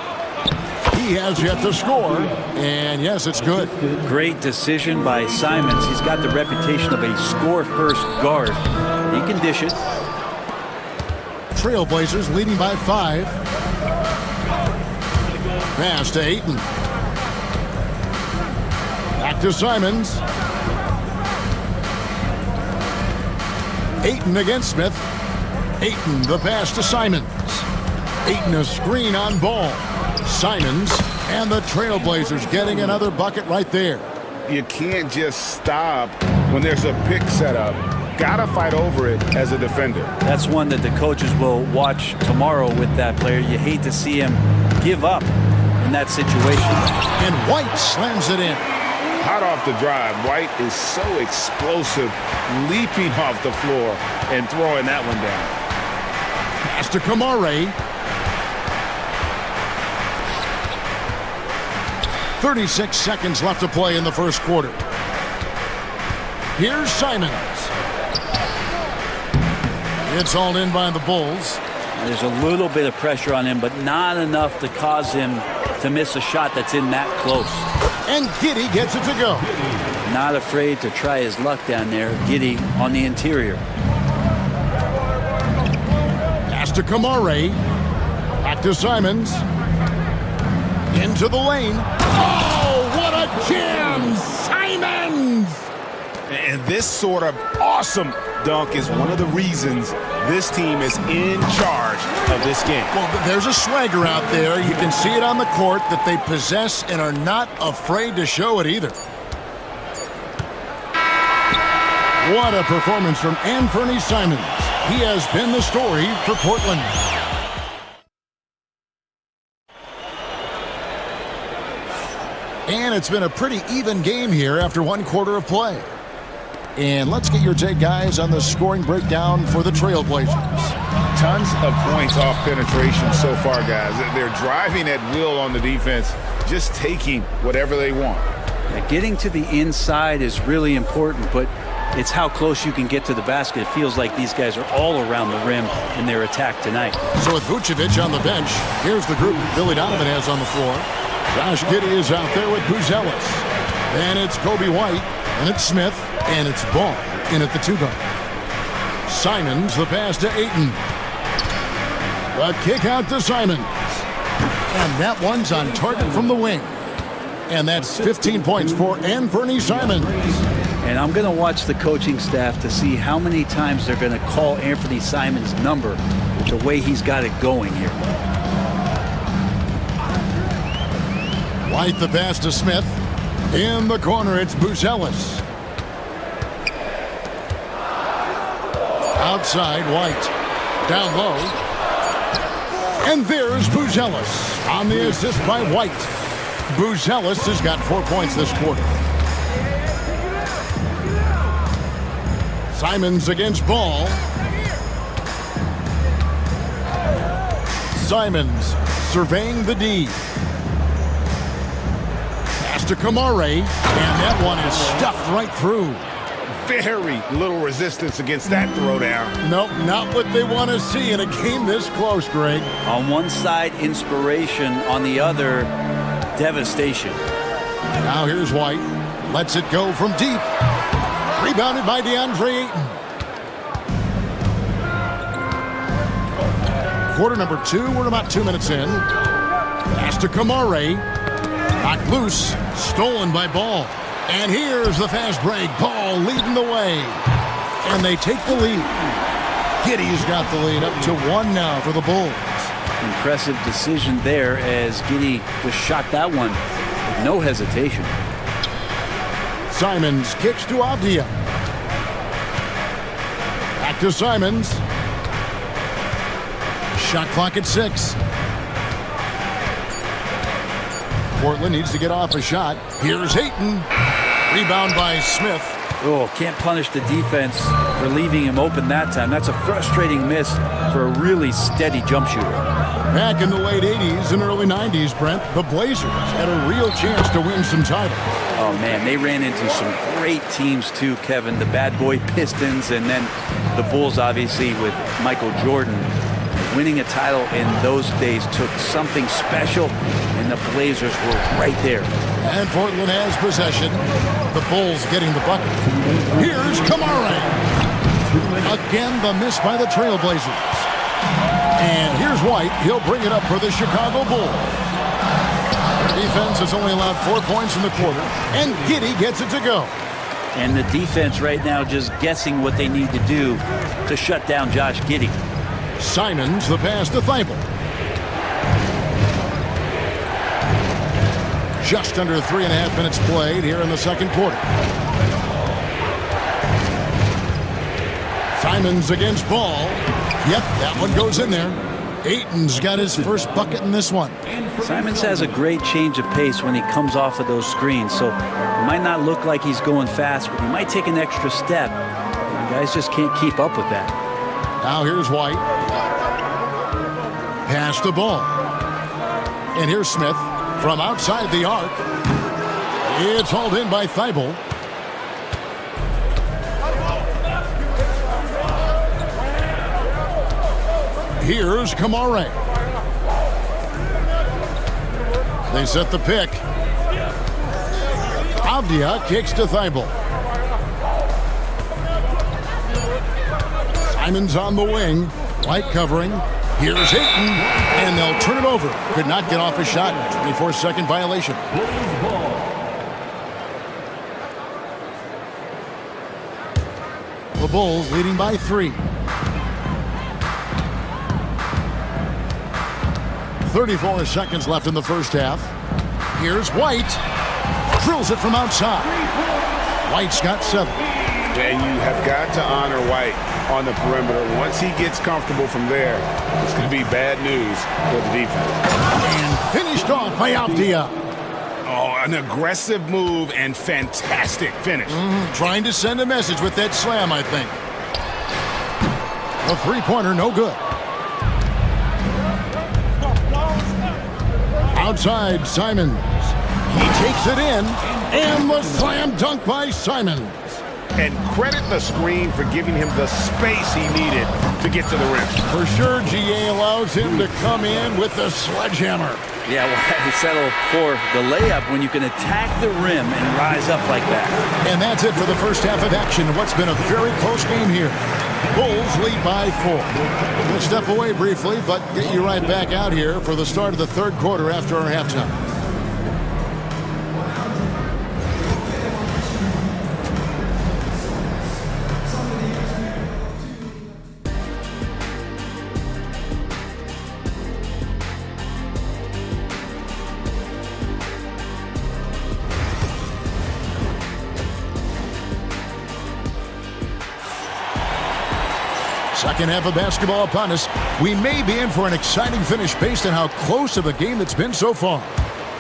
He has yet to score, and yes, it's good. Great decision by Simons. He's got the reputation of a score-first guard. He can dish it. Trailblazers leading by 5. Pass to Ayton. Back to Simons. Ayton against Smith. Ayton, the pass to Simons. Ayton, a screen on Ball. Simons and the Trailblazers getting another bucket right there. You can't just stop when there's a pick set up. Gotta fight over it as a defender. That's one that the coaches will watch tomorrow with that player. You hate to see him give up in that situation. And White slams it in. Hot off the drive. White is so explosive, leaping off the floor and throwing that one down. Pass to Kamare. 36 seconds left to play in the first quarter. Here's Simons. It's hauled in by the Bulls. There's a little bit of pressure on him, but not enough to cause him to miss a shot that's in that close. And Giddey gets it to go. Not afraid to try his luck down there. Giddey on the interior. Pass to Kamare. Back to Simons. Into the lane. Oh, what a jam! Simons! And this sort of awesome dunk is one of the reasons this team is in charge of this game. Well, there's a swagger out there. You can see it on the court that they possess and are not afraid to show it either. What a performance from Anthony Simons. He has been the story for Portland. And it's been a pretty even game here after one quarter of play. And let's get your take, guys, on the scoring breakdown for the Trailblazers. Tons of points off penetration so far, guys. They're driving at will on the defense, just taking whatever they want. Yeah, getting to the inside is really important, but it's how close you can get to the basket. It feels like these guys are all around the rim in their attack tonight. So with Vucevic on the bench, here's the group Billy Donovan has on the floor. Josh Giddey is out there with Buzelis. And it's Kobe White, and it's Smith, and it's Ball in at the 2-guard. Simons, the pass to Ayton. The kick out to Simons. And that one's on target from the wing. And that's 15 points for Anthony Simons. And I'm going to watch the coaching staff to see how many times they're going to call Anthony Simons' number with the way he's got it going here. White the pass to Smith. In the corner, it's Buzelis. Outside, White. Down low. And there's Buzelis on the assist by White. Buzelis has got 4 points this quarter. Simons against Ball. Simons surveying the D. Pass to Kamare, and that one is stuffed right through. Very little resistance against that throwdown. Nope, not what they want to see in a game this close, Greg. On one side, inspiration. On the other, devastation. Now here's White. Lets it go from deep. Rebounded by DeAndre Ayton. Quarter number 2. We're about 2 minutes in. Pass to Kamare. Knocked loose. Stolen by Ball. And here's the fast break. Ball leading the way. And they take the lead. Giddey's got the lead up to 1 now for the Bulls. Impressive decision there as Giddey just shot that one with no hesitation. Simons kicks to Avdia. Back to Simons. Shot clock at 6. Portland needs to get off a shot. Here's Ayton. Rebound by Smith. Oh, can't punish the defense for leaving him open that time. That's a frustrating miss for a really steady jump shooter. Back in the late 80s and early 90s, Brent, the Blazers had a real chance to win some titles. Oh, man, they ran into some great teams, too, Kevin. The bad boy Pistons and then the Bulls, obviously, with Michael Jordan. Winning a title in those days took something special, and the Blazers were right there. And Portland has possession. The Bulls getting the bucket. Here's Kamare. Again, the miss by the Trailblazers. And here's White. He'll bring it up for the Chicago Bulls. Defense has only allowed 4 points in the quarter, and Giddey gets it to go. And the defense right now just guessing what they need to do to shut down Josh Giddey. Simons, the pass to Thibault. Just under 3.5 minutes played here in the second quarter. Simons against Ball. Yep, that one goes in there. Ayton's got his first bucket in this one. Simons has a great change of pace when he comes off of those screens, so it might not look like he's going fast, but he might take an extra step. And guys just can't keep up with that. Now here's White. Pass the ball. And here's Smith from outside the arc. It's hauled in by Thibault. Here's Kamare. They set the pick. Avdia kicks to Thibault. Simon's on the wing. White covering. Here's Ayton, and they'll turn it over. Could not get off a shot. 24-second violation. The Bulls leading by 3. 34 seconds left in the first half. Here's White. Drills it from outside. White's got 7. And you have got to honor White on the perimeter. Once he gets comfortable from there, it's going to be bad news for the defense. And finished off by Avdia. Oh, an aggressive move and fantastic finish. Trying to send a message with that slam, I think. A three-pointer, no good. Outside, Simons. He takes it in, and the slam dunk by Simons. And credit the screen for giving him the space he needed to get to the rim. For sure, GA allows him to come in with the sledgehammer. Yeah, why settle for the layup when you can attack the rim and rise up like that? And that's it for the first half of action. What's been a very close game here. Bulls lead by 4. We'll step away briefly, but get you right back out here for the start of the third quarter after our halftime. Second half of basketball upon us. We may be in for an exciting finish based on how close of a game it's been so far.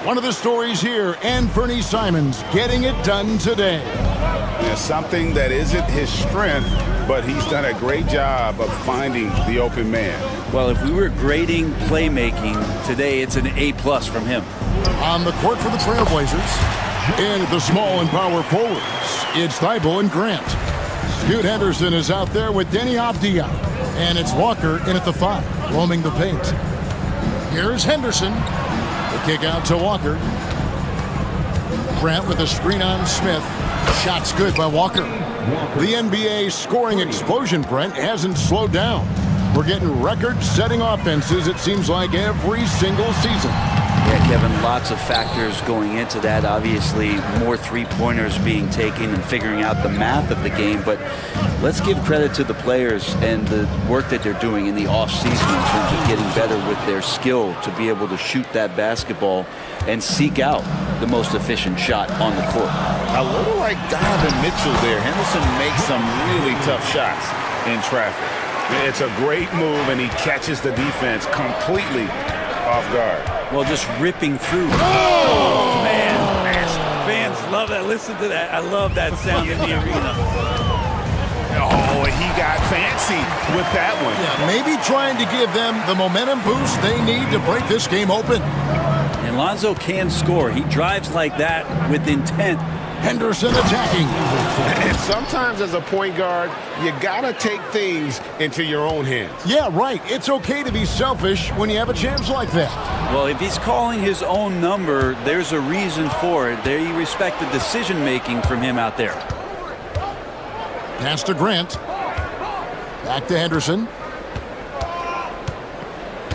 One of the stories here, Anthony Simons getting it done today. Yeah, something that isn't his strength, but he's done a great job of finding the open man. Well, if we were grading playmaking today, it's an A+ from him. On the court for the Trailblazers, and the small and power forwards, it's Thibault and Grant. Scoot Henderson is out there with Denny Avdia. And it's Walker in at the 5, roaming the paint. Here's Henderson. The kick out to Walker. Grant with a screen on Smith. Shot's good by Walker. The NBA scoring explosion, Brent, hasn't slowed down. We're getting record-setting offenses, it seems like, every single season. Yeah, Kevin, lots of factors going into that. Obviously, more three-pointers being taken and figuring out the math of the game. But let's give credit to the players and the work that they're doing in the off-season in terms of getting better with their skill to be able to shoot that basketball and seek out the most efficient shot on the court. A little like Donovan Mitchell there. Henderson makes some really tough shots in traffic. It's a great move, and he catches the defense completely off guard. Well, just ripping through. Oh, man. Fans love that. Listen to that. I love that sound in the arena. Oh, he got fancy with that one. Yeah, maybe trying to give them the momentum boost they need to break this game open. And Lonzo can score. He drives like that with intent. Henderson attacking. And sometimes as a point guard, you gotta take things into your own hands. Yeah, right. It's okay to be selfish when you have a chance like that. Well, if he's calling his own number, there's a reason for it. They respect the decision-making from him out there. Pass to Grant. Back to Henderson.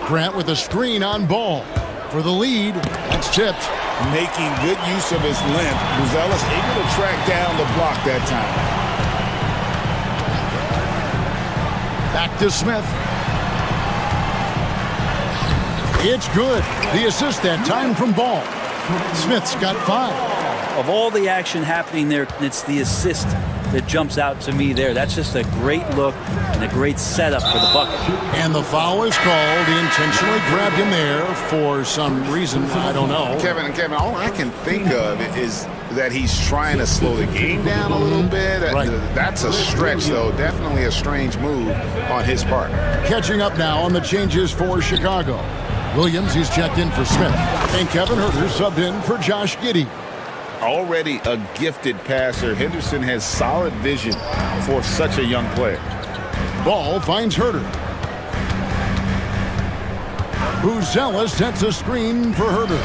Grant with a screen on Ball. For the lead, that's tipped. Making good use of his length. Buzelis able to track down the block that time. Back to Smith. It's good. The assist that time from Ball. Smith's got 5. Of all the action happening there, it's the assist that jumps out to me there. That's just a great look and a great setup for the bucket. And the foul is called. He intentionally grabbed him there for some reason. I don't know. Kevin, all I can think of is that he's trying to slow the game down a little bit. Right. That's a stretch, though. Definitely a strange move on his part. Catching up now on the changes for Chicago. Williams, he's checked in for Smith. And Kevin Huerter subbed in for Josh Giddey. already a gifted passer. Henderson has solid vision for such a young player. Ball finds Herter. Buzella sets a screen for Herter.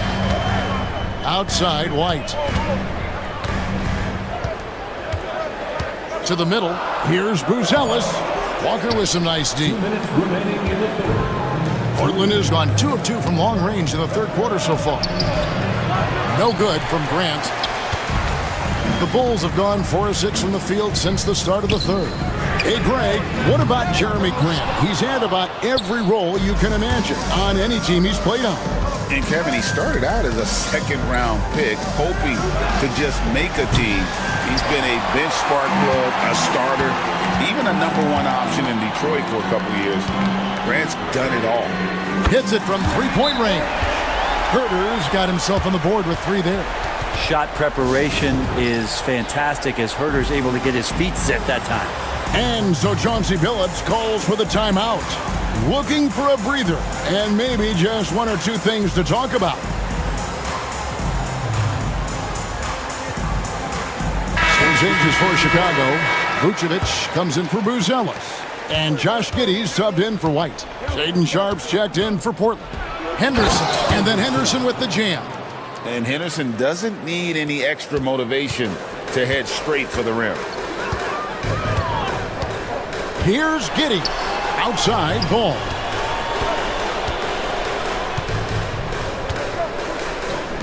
Outside, White. To the middle. Here's Buzelis. Walker with some nice D. Portland has gone 2 of 2 from long range in the third quarter so far. No good from Grant. The Bulls have gone 4 of 6 from the field since the start of the third. Hey, Greg, what about Jeremy Grant? He's had about every role you can imagine on any team he's played on. And Kevin, he started out as a second-round pick, hoping to just make a team. He's been a bench spark plug, a starter, even a #1 option in Detroit for a couple of years. Grant's done it all. Hits it from three-point range. Herter's got himself on the board with 3 there. Shot preparation is fantastic as Herter's able to get his feet set that time. And so Chauncey Billups calls for the timeout. Looking for a breather and maybe just 1 or 2 things to talk about. Changes for Chicago. Vucevic comes in for Buzelis. And Josh Giddey's subbed in for White. Shaden Sharp's checked in for Portland. Henderson, and then Henderson with the jam. And Henderson doesn't need any extra motivation to head straight for the rim. Here's Giddey. Outside ball.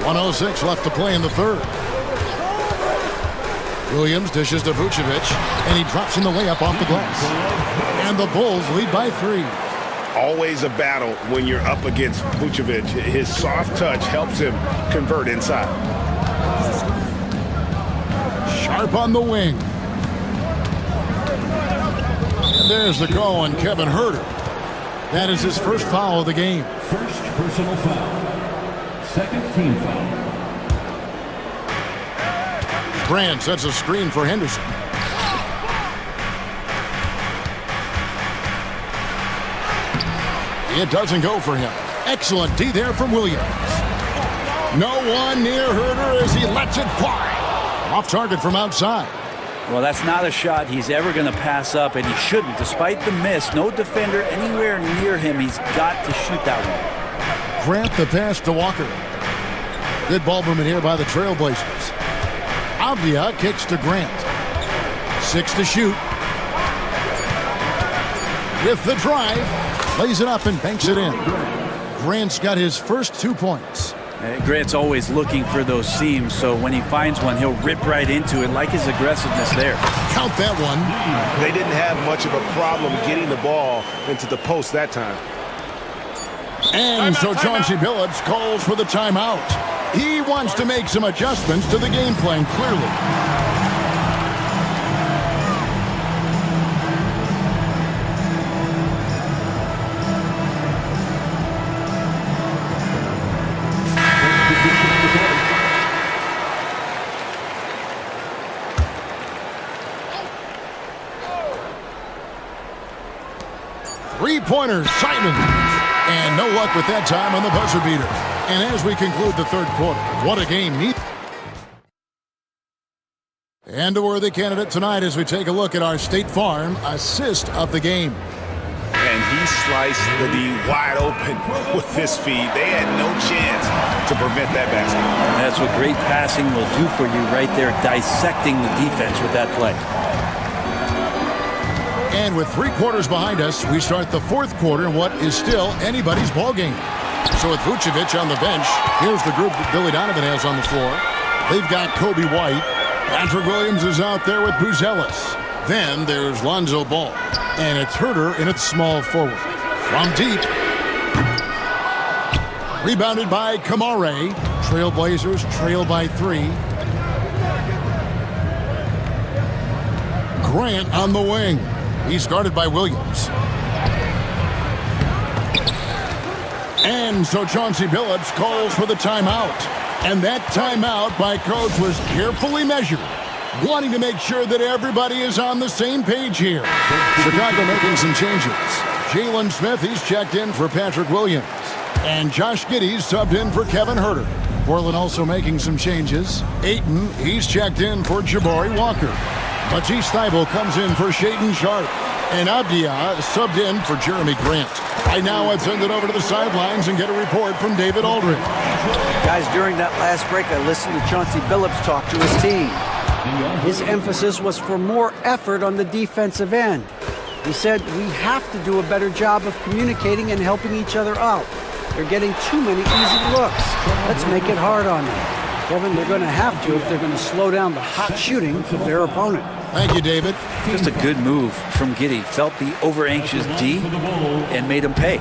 .106 left to play in the third. Williams dishes to Vucevic, and he drops in the layup off the glass. And the Bulls lead by 3. Always a battle when you're up against Vucevic. His soft touch helps him convert inside. Sharp on the wing. And there's the call on Kevin Herter. That is his first foul of the game. First personal foul. Second team foul. Grant sets a screen for Henderson. It doesn't go for him. Excellent D there from Williams. No one near Herter as he lets it fly. Off target from outside. Well, that's not a shot he's ever going to pass up, and he shouldn't. Despite the miss, no defender anywhere near him. He's got to shoot that one. Grant the pass to Walker. Good ball movement here by the Trailblazers. Avdia kicks to Grant. 6 to shoot. With the drive, lays it up and banks it in. Grant's got his first 2 points. Grant's always looking for those seams, so when he finds one, he'll rip right into it, like his aggressiveness there. Count that one. They didn't have much of a problem getting the ball into the post that time. And so Chauncey Billups calls for the timeout. He wants to make some adjustments to the game plan, clearly. Three-pointer, Simon. And no luck with that time on the buzzer beater. And as we conclude the third quarter, what a game. And a worthy candidate tonight as we take a look at our State Farm assist of the game. And he sliced the D wide open with his feet. They had no chance to prevent that basket. That's what great passing will do for you right there, dissecting the defense with that play. And with 3 quarters behind us, we start the fourth quarter in what is still anybody's ball game. So with Vucevic on the bench, here's the group that Billy Donovan has on the floor. They've got Kobe White. Patrick Williams is out there with Buzelis. Then there's Lonzo Ball. And it's Herter in its small forward. From deep. Rebounded by Kamare. Trailblazers trail by 3. Grant on the wing. He's guarded by Williams. And so Chauncey Billups calls for the timeout. And that timeout by coach was carefully measured, wanting to make sure that everybody is on the same page here. Chicago making some changes. Jalen Smith, he's checked in for Patrick Williams. And Josh Giddey's subbed in for Kevin Herter. Portland also making some changes. Ayton, he's checked in for Jabari Walker. Matisse Thybulle comes in for Shaedon Sharpe. And Abdia subbed in for Jeremy Grant. Right now, I'd send it over to the sidelines and get a report from David Aldridge. Guys, during that last break, I listened to Chauncey Billups talk to his team. His emphasis was for more effort on the defensive end. He said, we have to do a better job of communicating and helping each other out. They're getting too many easy looks. Let's make it hard on them. Kevin, they're going to have to if they're going to slow down the hot shooting of their opponent. Thank you, David. Just a good move from Giddey. Felt the over-anxious D and made him pay.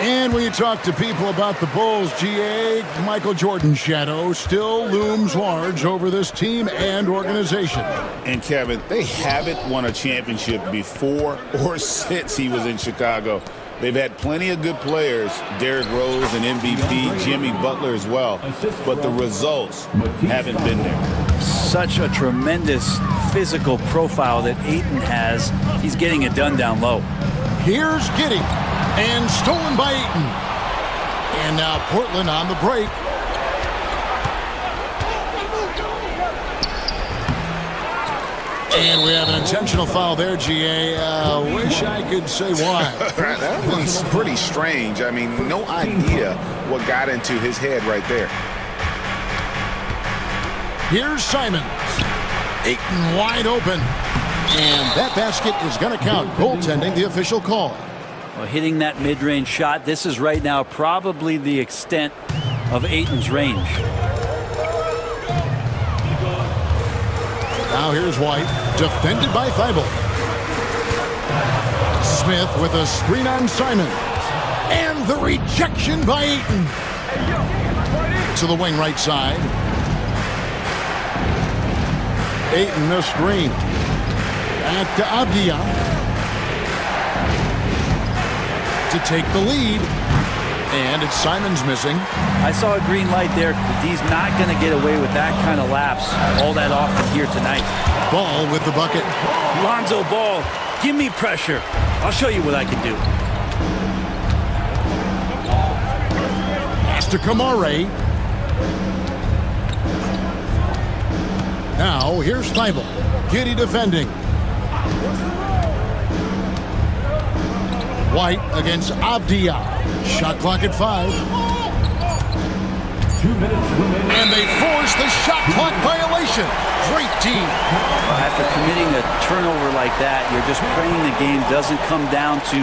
And when you talk to people about the Bulls, GA, Michael Jordan's shadow still looms large over this team and organization. And Kevin, they haven't won a championship before or since he was in Chicago. They've had plenty of good players, Derrick Rose and MVP, Jimmy Butler as well, but the results haven't been there. Such a tremendous physical profile that Ayton has. He's getting it done down low. Here's Giddey, and stolen by Ayton. And now Portland on the break. And we have an intentional foul there, GA. Wish I could say why. That was pretty strange. I mean, no idea what got into his head right there. Here's Simons. Ayton wide open. And that basket is going to count. Goaltending, the official call. Well, hitting that mid-range shot, this is right now probably the extent of Ayton's range. Now here's White, defended by Thybulle. Smith with a screen on Simon. And the rejection by Ayton. To the wing right side. Ayton a screen. Back to Abdia. To take the lead. And it's Simons missing. I saw a green light there. He's not going to get away with that kind of lapse all that often here tonight. Ball with the bucket. Lonzo Ball, give me pressure. I'll show you what I can do. Pass to Kamare. Now here's Thybulle. Giddey defending. White against Abdia. Shot clock at 5. 2 minutes remaining. And they force the shot clock violation. Great team. After committing a turnover like that, you're just praying the game doesn't come down to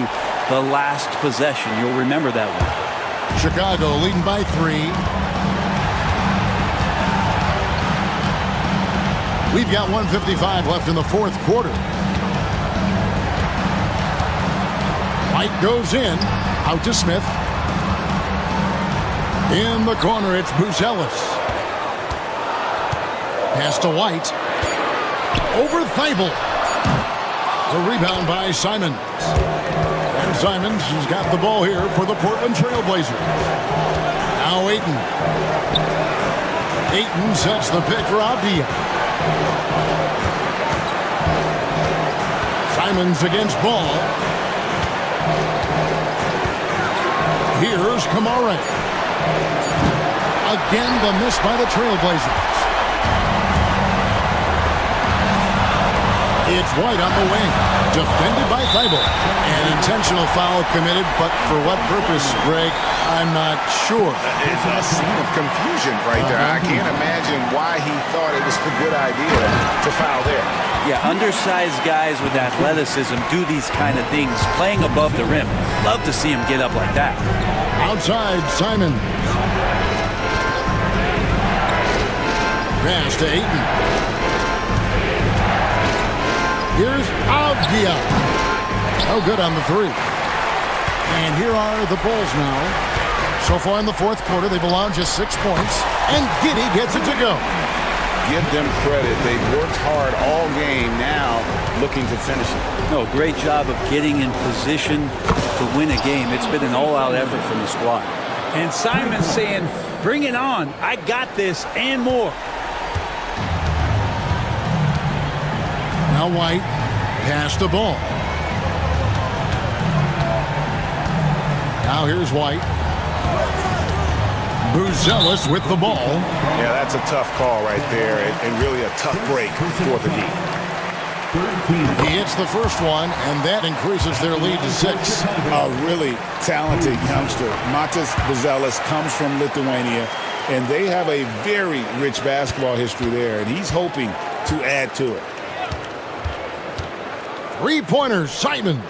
the last possession. You'll remember that one. Chicago leading by 3. We've got 1:55 left in the fourth quarter. White goes in. Out to Smith. In the corner, it's Buzelis. Pass to White. Over Thybulle. The rebound by Simons. And Simons has got the ball here for the Portland Trailblazers. Now Ayton. Ayton sets the pick for Abdia. Simons against Ball. Here's Kamare. Again, the miss by the Trailblazers. It's White on the wing. Defended by Thybulle. An intentional foul committed, but for what purpose, Greg? I'm not sure. It's a scene of confusion right there. I can't imagine why he thought it was a good idea to foul there. Yeah, undersized guys with athleticism do these kind of things, playing above the rim. Love to see him get up like that. Outside, Simon. Pass to Ayton. Here's Abdia. No good on the 3. And here are the Bulls now. So far in the fourth quarter, they've allowed just 6 points. And Giddey gets it to go. Give them credit. They've worked hard all game, now looking to finish it. No, great job of getting in position to win a game. It's been an all-out effort from the squad. And Simon's saying, bring it on. I got this and more. Now White, pass the ball. Now here's White. Buzelis with the ball. Yeah, that's a tough call right there, and really a tough break for the D. He hits the first one, and that increases their lead to 6. A really talented youngster. Matas Buzelis comes from Lithuania, and they have a very rich basketball history there, and he's hoping to add to it. Three-pointer, Simons.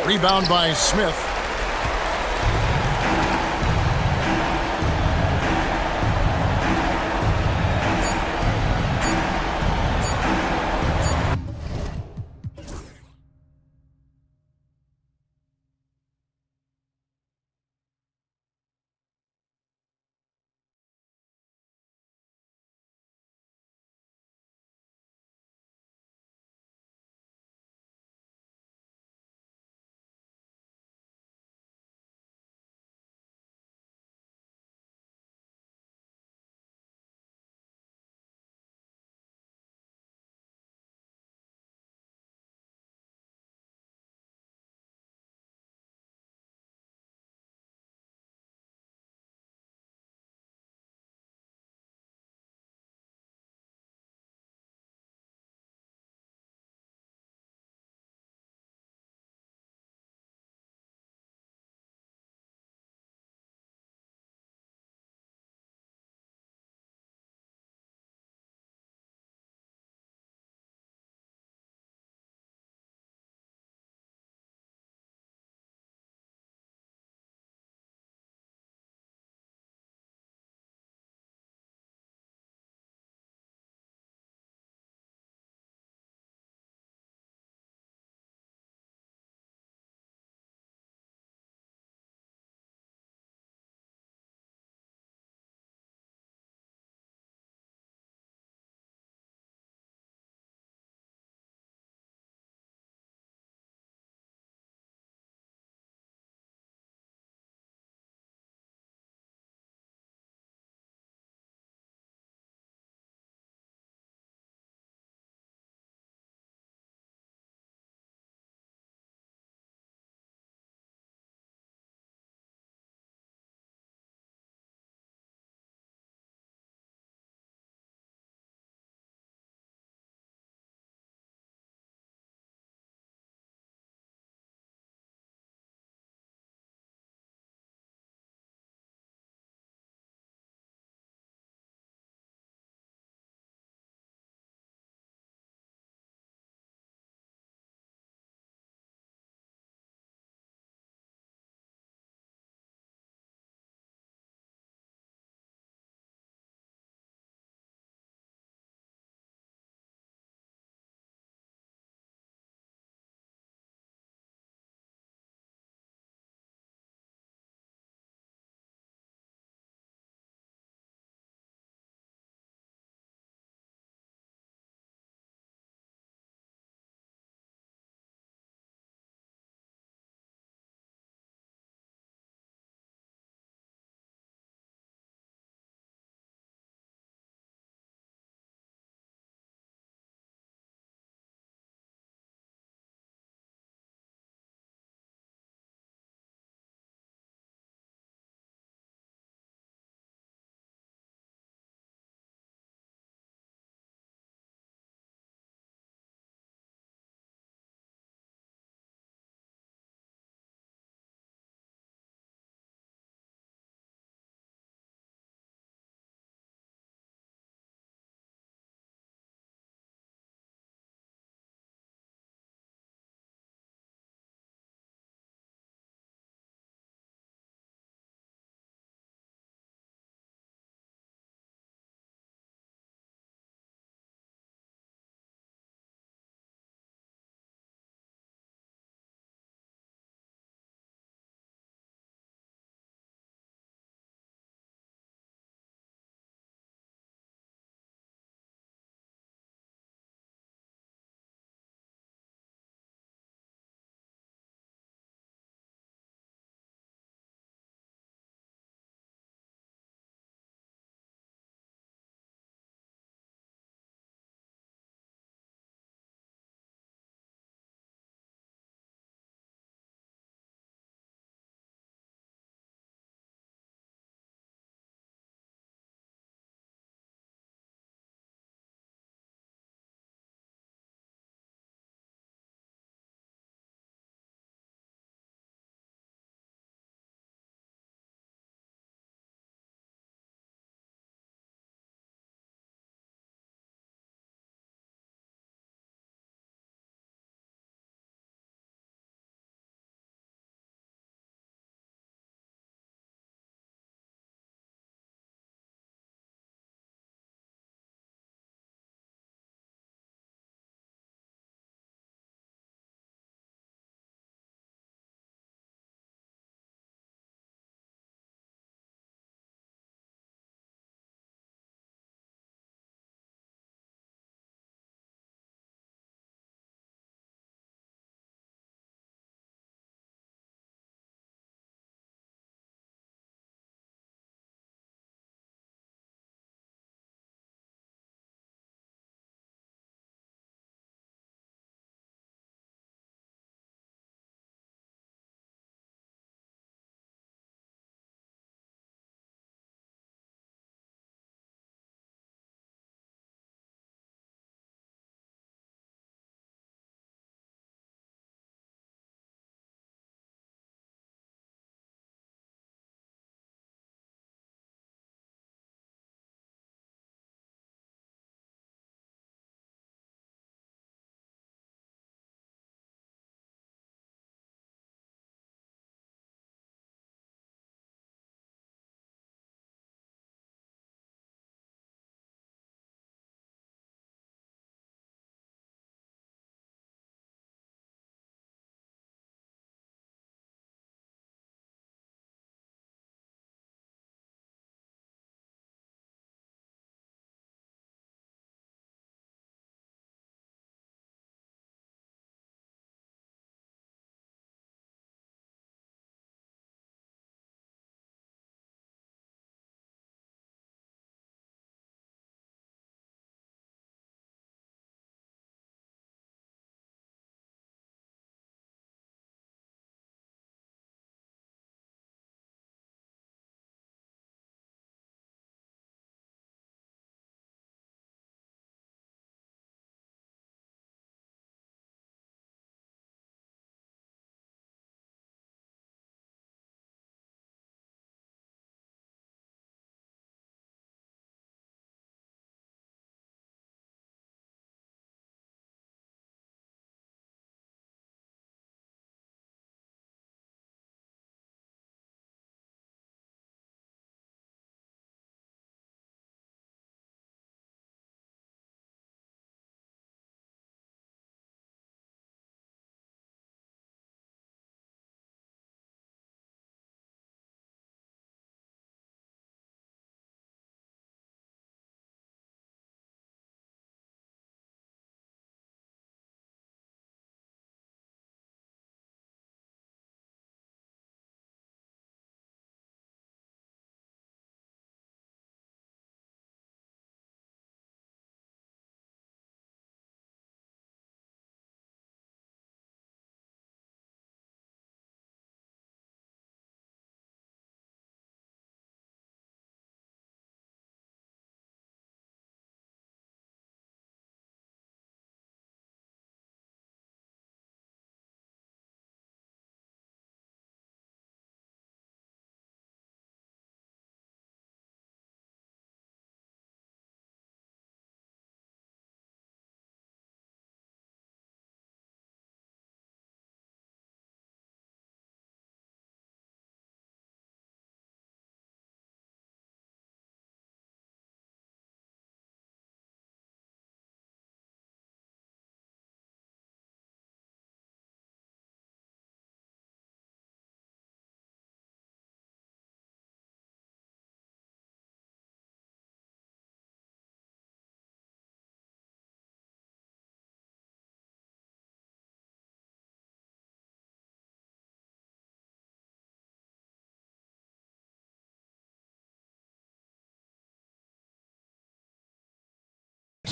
Rebound by Smith.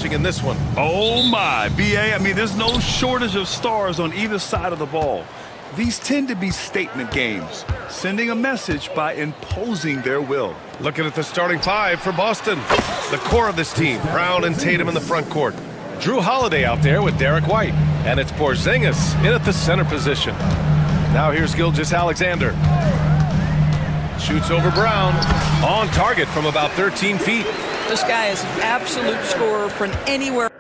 in this one. Oh my, BA, I mean, there's no shortage of stars on either side of the ball. These tend to be statement games, sending a message by imposing their will. Looking at the starting five for Boston. The core of this team, Brown and Tatum in the front court. Drew Holiday out there with Derek White. And it's Porzingis in at the center position. Now here's Gilgeous-Alexander. Shoots over Brown. On target from about 13 feet. This guy is an absolute scorer from anywhere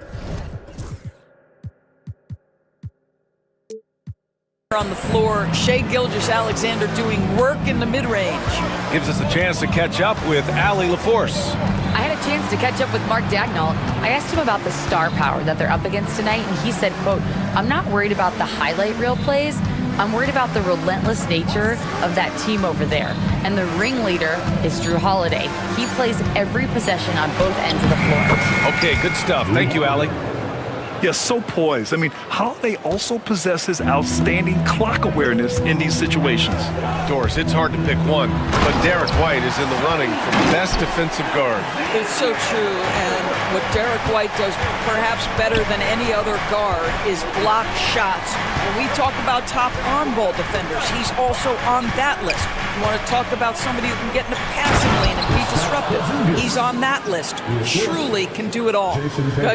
on the floor. Shai Gilgeous-Alexander doing work in the mid-range. Gives us a chance to catch up with Allie LaForce. I had a chance to catch up with Mark Dagnall. I asked him about the star power that they're up against tonight, and he said, quote, "I'm not worried about the highlight reel plays. I'm worried about the relentless nature of that team over there. And the ringleader is Drew Holiday. He plays every possession on both ends of the floor." Okay, good stuff. Thank you, Allie. Yeah, so poised. I mean, Holiday also possesses outstanding clock awareness in these situations. Doris, it's hard to pick one, but Derek White is in the running for best defensive guard. It's so true, and what Derek White does perhaps better than any other guard is block shots. When we talk about top on-ball defenders, he's also on that list. You want to talk about somebody who can get in the passing lane and be disruptive, he's on that list. Truly can do it all.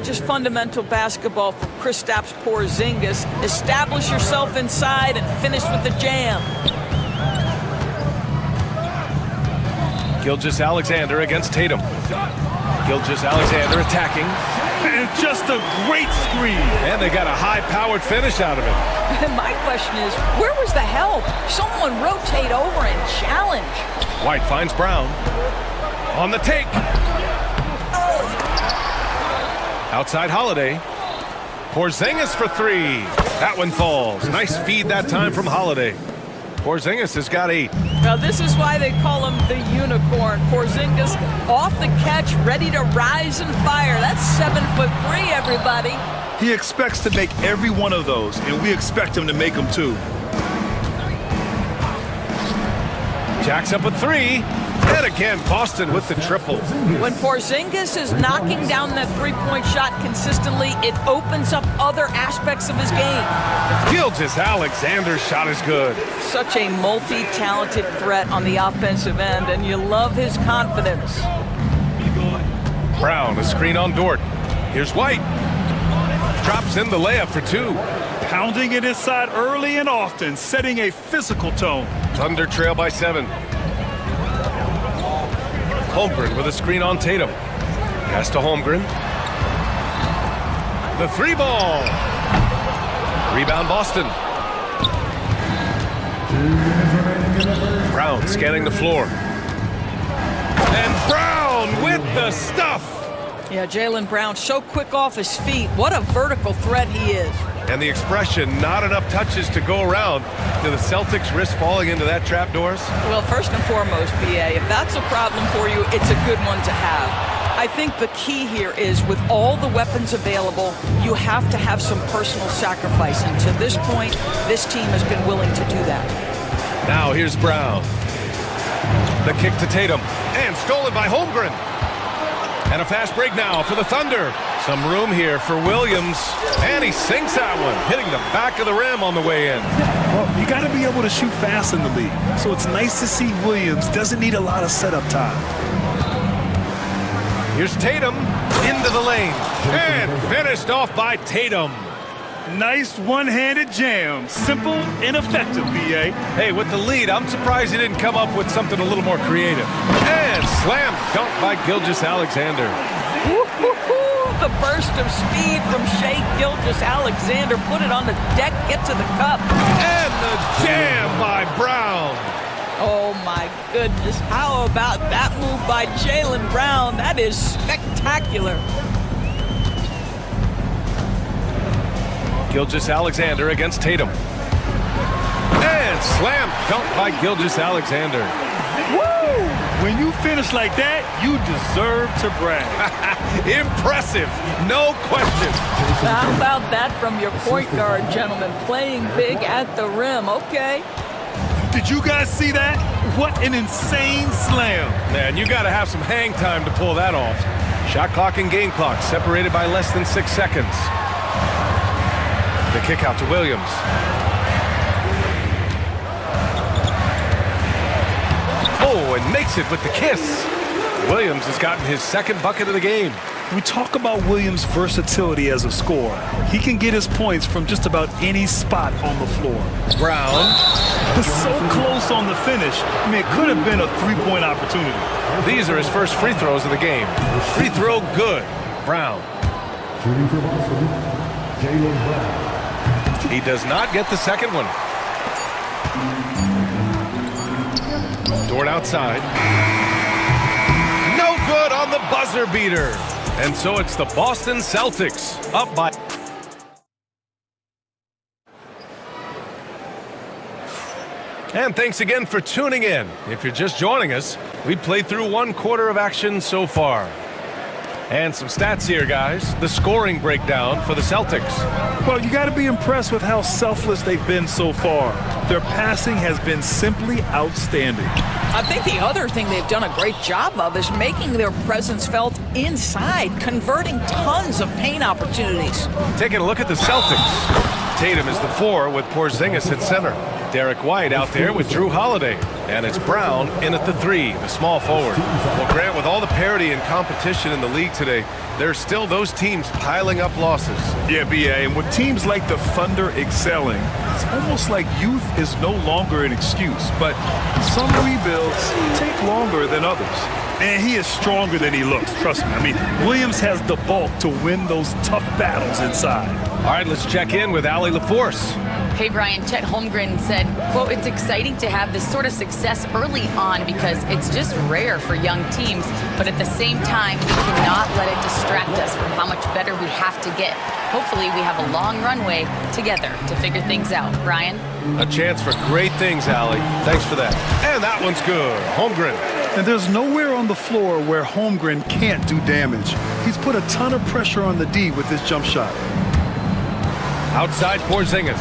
Just fundamental basketball from Kristaps Porzingis. Establish yourself inside and finish with the jam. Gilgeous-Alexander against Tatum. Gilgeous-Alexander attacking. And just a great screen. And they got a high-powered finish out of it. My question is, where was the help? Someone rotate over and challenge. White finds Brown. On the take. Outside Holiday. Porzingis for three. That one falls. Nice feed that time from Holiday. Porzingis has got 8. Now this is why they call him the unicorn. Porzingis off the catch, ready to rise and fire. That's 7'3", everybody. He expects to make every one of those, and we expect him to make them too. Jacks up a 3. And again, Boston with the triple. When Porzingis is knocking down that three-point shot consistently, it opens up other aspects of his game. Gilgeous-Alexander's shot is good. Such a multi-talented threat on the offensive end, and you love his confidence. Brown, a screen on Dort. Here's White. Drops in the layup for 2. Pounding it inside early and often, setting a physical tone. Thunder trail by 7. Holmgren with a screen on Tatum. Pass to Holmgren. The 3 ball. Rebound Boston. Brown scanning the floor. And Brown with the stuff. Yeah, Jaylen Brown so quick off his feet. What a vertical threat he is. And the expression, not enough touches to go around. Do the Celtics risk falling into that trap, Doris? Well, first and foremost, BA, if that's a problem for you, it's a good one to have. I think the key here is with all the weapons available, you have to have some personal sacrifice. And to this point, this team has been willing to do that. Now here's Brown. The kick to Tatum. And stolen by Holmgren. And a fast break now for the Thunder. Some room here for Williams. And he sinks that one, hitting the back of the rim on the way in. Well, you got to be able to shoot fast in the league. So it's nice to see Williams doesn't need a lot of setup time. Here's Tatum into the lane. And finished off by Tatum. Nice one-handed jam. Simple and effective, BA. Hey, with the lead, I'm surprised he didn't come up with something a little more creative. And slam dunk by Gilgeous-Alexander. The burst of speed from Shai Gilgeous-Alexander. Put it on the deck, get to the cup. And the jam by Brown. Oh, my goodness. How about that move by Jaylen Brown? That is spectacular. Gilgeous-Alexander against Tatum. And slam dunk by Gilgeous-Alexander. Woo! When you finish like that, you deserve to brag. Impressive, no question. How about that from your point guard, gentlemen? Playing big at the rim, okay. Did you guys see that? What an insane slam. Man, you got to have some hang time to pull that off. Shot clock and game clock separated by less than 6 seconds. The kick out to Williams. Oh, and makes it with the kiss. Williams has gotten his second bucket of the game. We talk about Williams' versatility as a scorer. He can get his points from just about any spot on the floor. Brown. So close on the finish. I mean, it could have been a three-point opportunity. These are his first free throws of the game. Free throw good. Brown. Shooting for Boston, Jaylen Brown. He does not get the second one. Dort outside. No good on the buzzer beater. And so it's the Boston Celtics up by... And thanks again for tuning in. If you're just joining us, we played through 1 quarter of action so far. And some stats here, guys. The scoring breakdown for the Celtics. Well, you got to be impressed with how selfless they've been so far. Their passing has been simply outstanding. I think the other thing they've done a great job of is making their presence felt inside, converting tons of paint opportunities. Taking a look at the Celtics. Tatum is the 4 with Porzingis at center. Derek White out there with Drew Holiday. And it's Brown in at the 3, the small forward. Well, Grant, with all the parity and competition in the league today, there's still those teams piling up losses. Yeah, BA, and with teams like the Thunder excelling, it's almost like youth is no longer an excuse. But some rebuilds take longer than others. And he is stronger than he looks, trust me. I mean, Williams has the bulk to win those tough battles inside. All right, let's check in with Allie LaForce. Hey, Brian, Chet Holmgren said, quote, "It's exciting to have this sort of success early on because it's just rare for young teams, but at the same time, we cannot let it distract us from how much better we have to get. Hopefully, we have a long runway together to figure things out." Brian? A chance for great things, Allie. Thanks for that. And that one's good. Holmgren. And there's nowhere on the floor where Holmgren can't do damage. He's put a ton of pressure on the D with his jump shot. Outside Porzingis.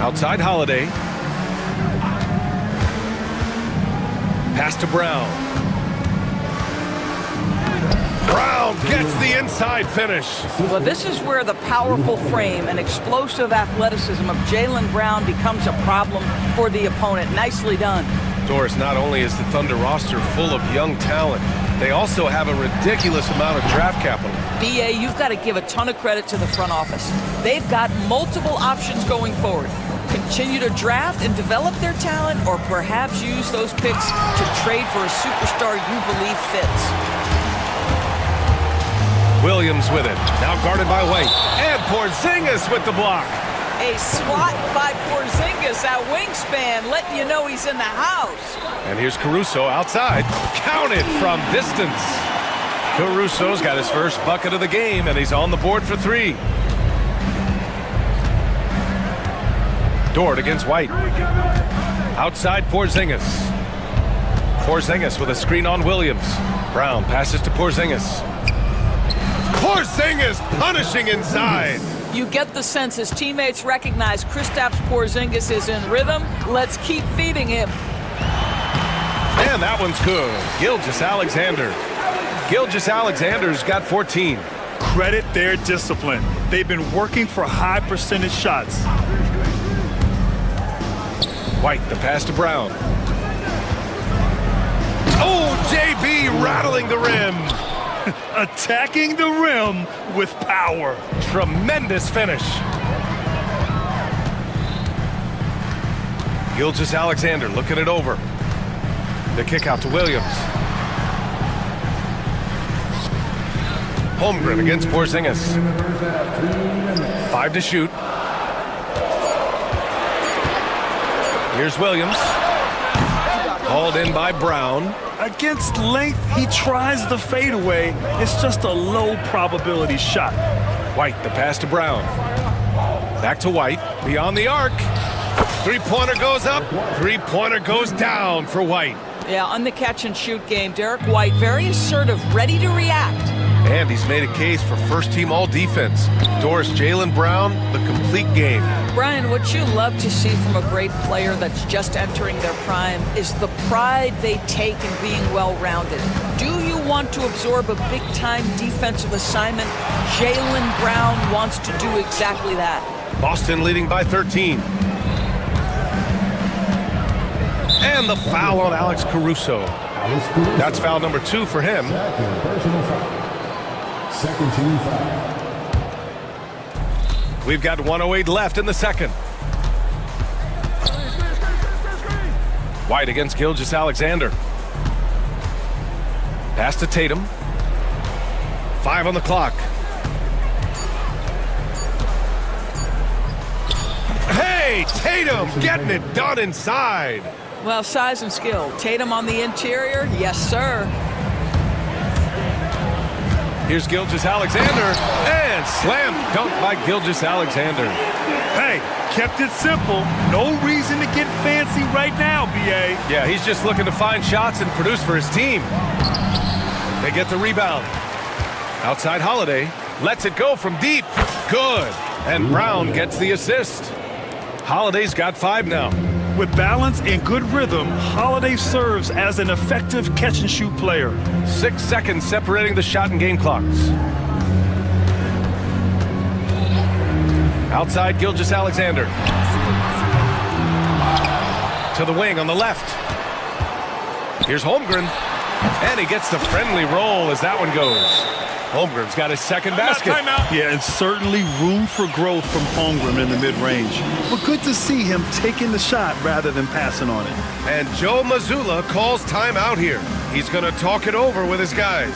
Outside Holiday. Pass to Brown. Brown gets the inside finish. Well, this is where the powerful frame and explosive athleticism of Jaylen Brown becomes a problem for the opponent. Nicely done. Doris, not only is the Thunder roster full of young talent, they also have a ridiculous amount of draft capital. BA, you've got to give a ton of credit to the front office. They've got multiple options going forward. Continue to draft and develop their talent, or perhaps use those picks to trade for a superstar you believe fits. Williams with it. Now guarded by White. And Porzingis with the block. A swat by Porzingis at wingspan, letting you know he's in the house. And here's Caruso outside. Counted from distance. Caruso's got his first bucket of the game, and he's on the board for 3. Dort against White. Outside Porzingis. Porzingis with a screen on Williams. Brown passes to Porzingis. Porzingis punishing inside. You get the sense his teammates recognize Kristaps Porzingis is in rhythm. Let's keep feeding him. And that one's good. Gilgeous-Alexander. Gilgeous-Alexander's got 14. Credit their discipline. They've been working for high percentage shots. White, the pass to Brown. Oh, JB rattling the rim. Attacking the rim with power. Tremendous finish. Gilgeous-Alexander looking it over. The kick out to Williams. Holmgren against Porzingis. 5 to shoot. Here's Williams. Hauled in by Brown. Against length, he tries the fadeaway. It's just a low probability shot. White, the pass to Brown. Back to White, beyond the arc. Three-pointer goes up, three-pointer goes down for White. Yeah, on the catch-and-shoot game, Derek White, very assertive, ready to react. And he's made a case for first-team all-defense. Doris, Jaylen Brown, the complete game. Brian, what you love to see from a great player that's just entering their prime is the pride they take in being well-rounded. Do you want to absorb a big-time defensive assignment? Jaylen Brown wants to do exactly that. Boston leading by 13. And the foul on Alex Caruso. That's foul number 2 for him. Personal foul. Second team foul. We've got 1:08 left in the second. White against Gilgeous-Alexander. Pass to Tatum. 5 on the clock. Hey, Tatum getting it done inside. Well, size and skill. Tatum on the interior, yes, sir. Here's Gilgeous-Alexander, and slam dunk by Gilgeous-Alexander. Hey, kept it simple. No reason to get fancy right now, B.A. Yeah, he's just looking to find shots and produce for his team. They get the rebound. Outside Holiday, lets it go from deep. Good. And Brown gets the assist. Holiday's got 5 now. With balance and good rhythm, Holiday serves as an effective catch-and-shoot player. 6 seconds separating the shot and game clocks. Outside Gilgeous-Alexander. To the wing on the left. Here's Holmgren. And he gets the friendly roll as that one goes. Holmgren's got his second basket. Yeah, and certainly room for growth from Holmgren in the mid-range. But good to see him taking the shot rather than passing on it. And Joe Mazzulla calls timeout here. He's going to talk it over with his guys.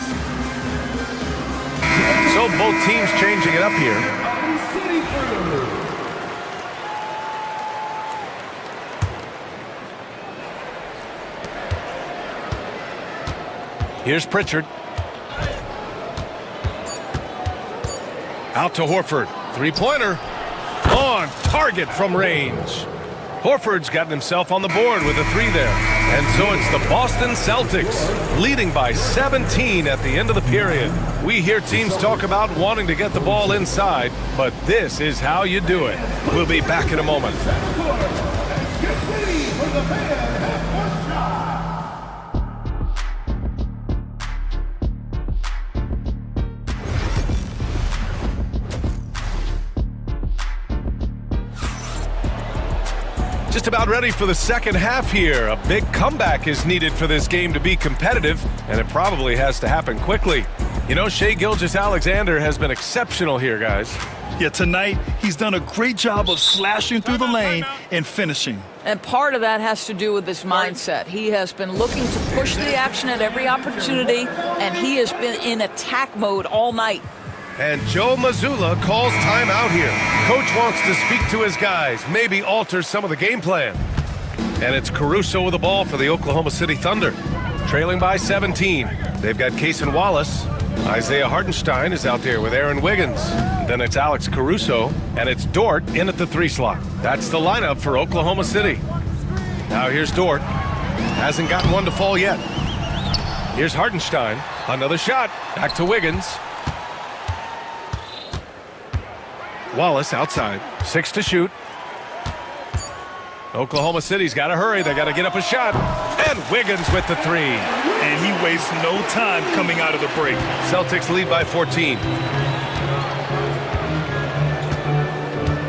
So both teams changing it up here. Here's Pritchard. Out to Horford. Three-pointer. On target from range. Horford's gotten himself on the board with a 3 there. And so it's the Boston Celtics leading by 17 at the end of the period. We hear teams talk about wanting to get the ball inside, but this is how you do it. We'll be back in a moment. Just about ready for the second half here. A big comeback is needed for this game to be competitive, and it probably has to happen quickly. You know, Shai Gilgeous-Alexander has been exceptional here, guys. Yeah, tonight he's done a great job of slashing through the lane and finishing. And part of that has to do with his mindset. He has been looking to push the action at every opportunity, and he has been in attack mode all night. And Joe Mazzulla calls timeout here. Coach wants to speak to his guys, maybe alter some of the game plan. And it's Caruso with the ball for the Oklahoma City Thunder. Trailing by 17. They've got Cason Wallace. Isaiah Hartenstein is out there with Aaron Wiggins. Then it's Alex Caruso, and it's Dort in at the 3 slot. That's the lineup for Oklahoma City. Now here's Dort. Hasn't gotten one to fall yet. Here's Hartenstein. Another shot. Back to Wiggins. Wallace outside. 6 to shoot. Oklahoma City's got to hurry. They got to get up a shot. And Wiggins with the 3. And he wastes no time coming out of the break. Celtics lead by 14.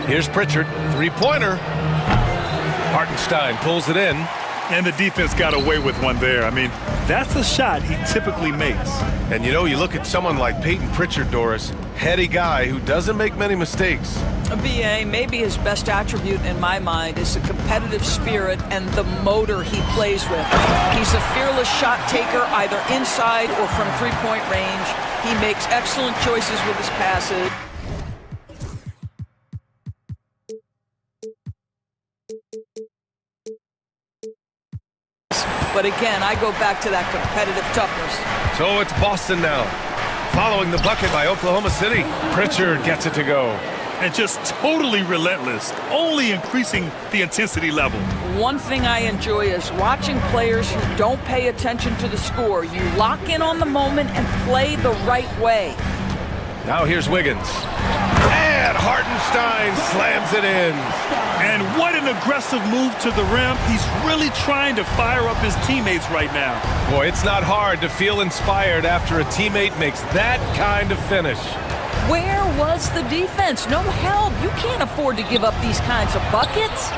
Here's Pritchard. 3-pointer. Hartenstein pulls it in. And the defense got away with one there. I mean, that's a shot he typically makes. And you know, you look at someone like Peyton Pritchard, Doris, heady guy who doesn't make many mistakes. BA, maybe his best attribute in my mind is the competitive spirit and the motor he plays with. He's a fearless shot taker either inside or from three-point range. He makes excellent choices with his passes. But again, I go back to that competitive toughness. So it's Boston now. Following the bucket by Oklahoma City. Pritchard gets it to go. And just totally relentless, only increasing the intensity level. One thing I enjoy is watching players who don't pay attention to the score. You lock in on the moment and play the right way. Now here's Wiggins. And Hartenstein slams it in. And what an aggressive move to the rim. He's really trying to fire up his teammates right now. Boy, it's not hard to feel inspired after a teammate makes that kind of finish. Where was the defense? No help. You can't afford to give up these kinds of buckets.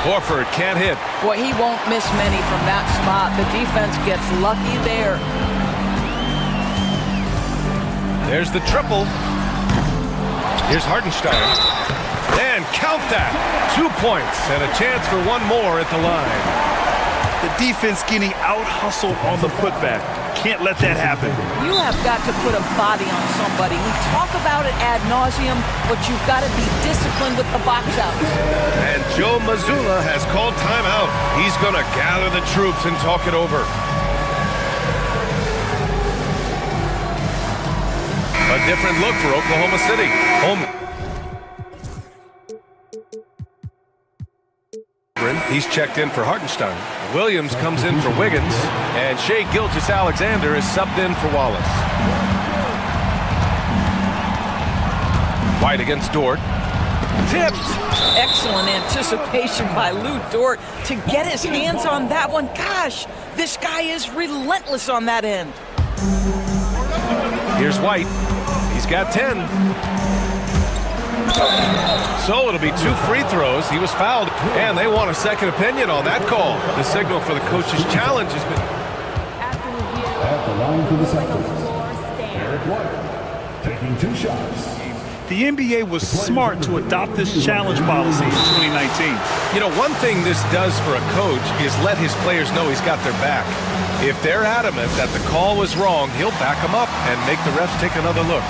Horford can't hit. Boy, he won't miss many from that spot. The defense gets lucky there. There's the triple. Here's Hartenstein. And count that. 2 points and a chance for one more at the line. The defense getting out-hustled on the putback. Can't let that happen. You have got to put a body on somebody. We talk about it ad nauseum, but you've got to be disciplined with the box outs. And Joe Mazzulla has called timeout. He's going to gather the troops and talk it over. A different look for Oklahoma City. He's checked in for Hartenstein. Williams comes in for Wiggins. And Shai Gilgeous-Alexander is subbed in for Wallace. White against Dort. Tipped. Excellent anticipation by Lou Dort to get his hands on that one. Gosh, this guy is relentless on that end. Here's White. He's got 10. So it'll be 2 free throws. He was fouled, and they want a second opinion on that call. The signal for the coach's challenge has been... At the line for the Celtics, Derek White, taking 2 shots. The NBA was smart to adopt this challenge policy in 2019. You know, one thing this does for a coach is let his players know he's got their back. If they're adamant that the call was wrong, he'll back them up and make the refs take another look.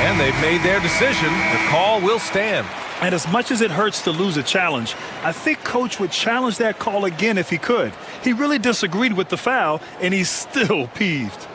And they've made their decision. The call will stand. And as much as it hurts to lose a challenge, I think Coach would challenge that call again if he could. He really disagreed with the foul, and he's still peeved.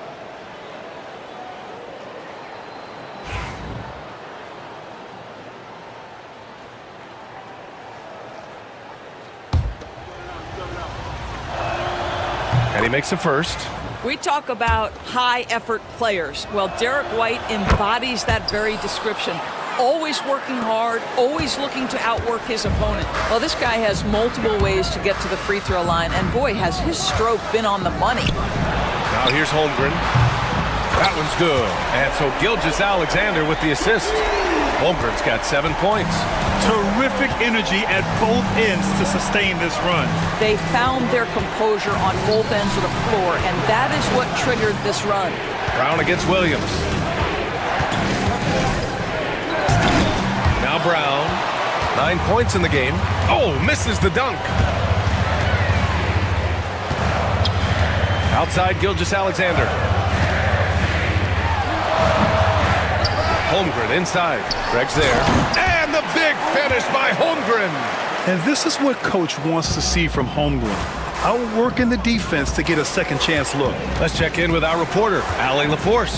And he makes a first. We talk about high-effort players. Well, Derek White embodies that very description. Always working hard, always looking to outwork his opponent. Well, this guy has multiple ways to get to the free throw line, and boy, has his stroke been on the money. Now here's Holmgren. That one's good. And so Gilgeous-Alexander with the assist. Holmgren's got 7 points. Terrific energy at both ends to sustain this run. They found their composure on both ends of the floor, and that is what triggered this run. Brown against Williams. Now Brown. 9 points in the game. Oh, misses the dunk. Outside Gilgeous-Alexander. Holmgren inside. Greg's there. And the big finish by Holmgren. And this is what Coach wants to see from Holmgren. Outworking the defense to get a second chance look. Let's check in with our reporter, Allie LaForce.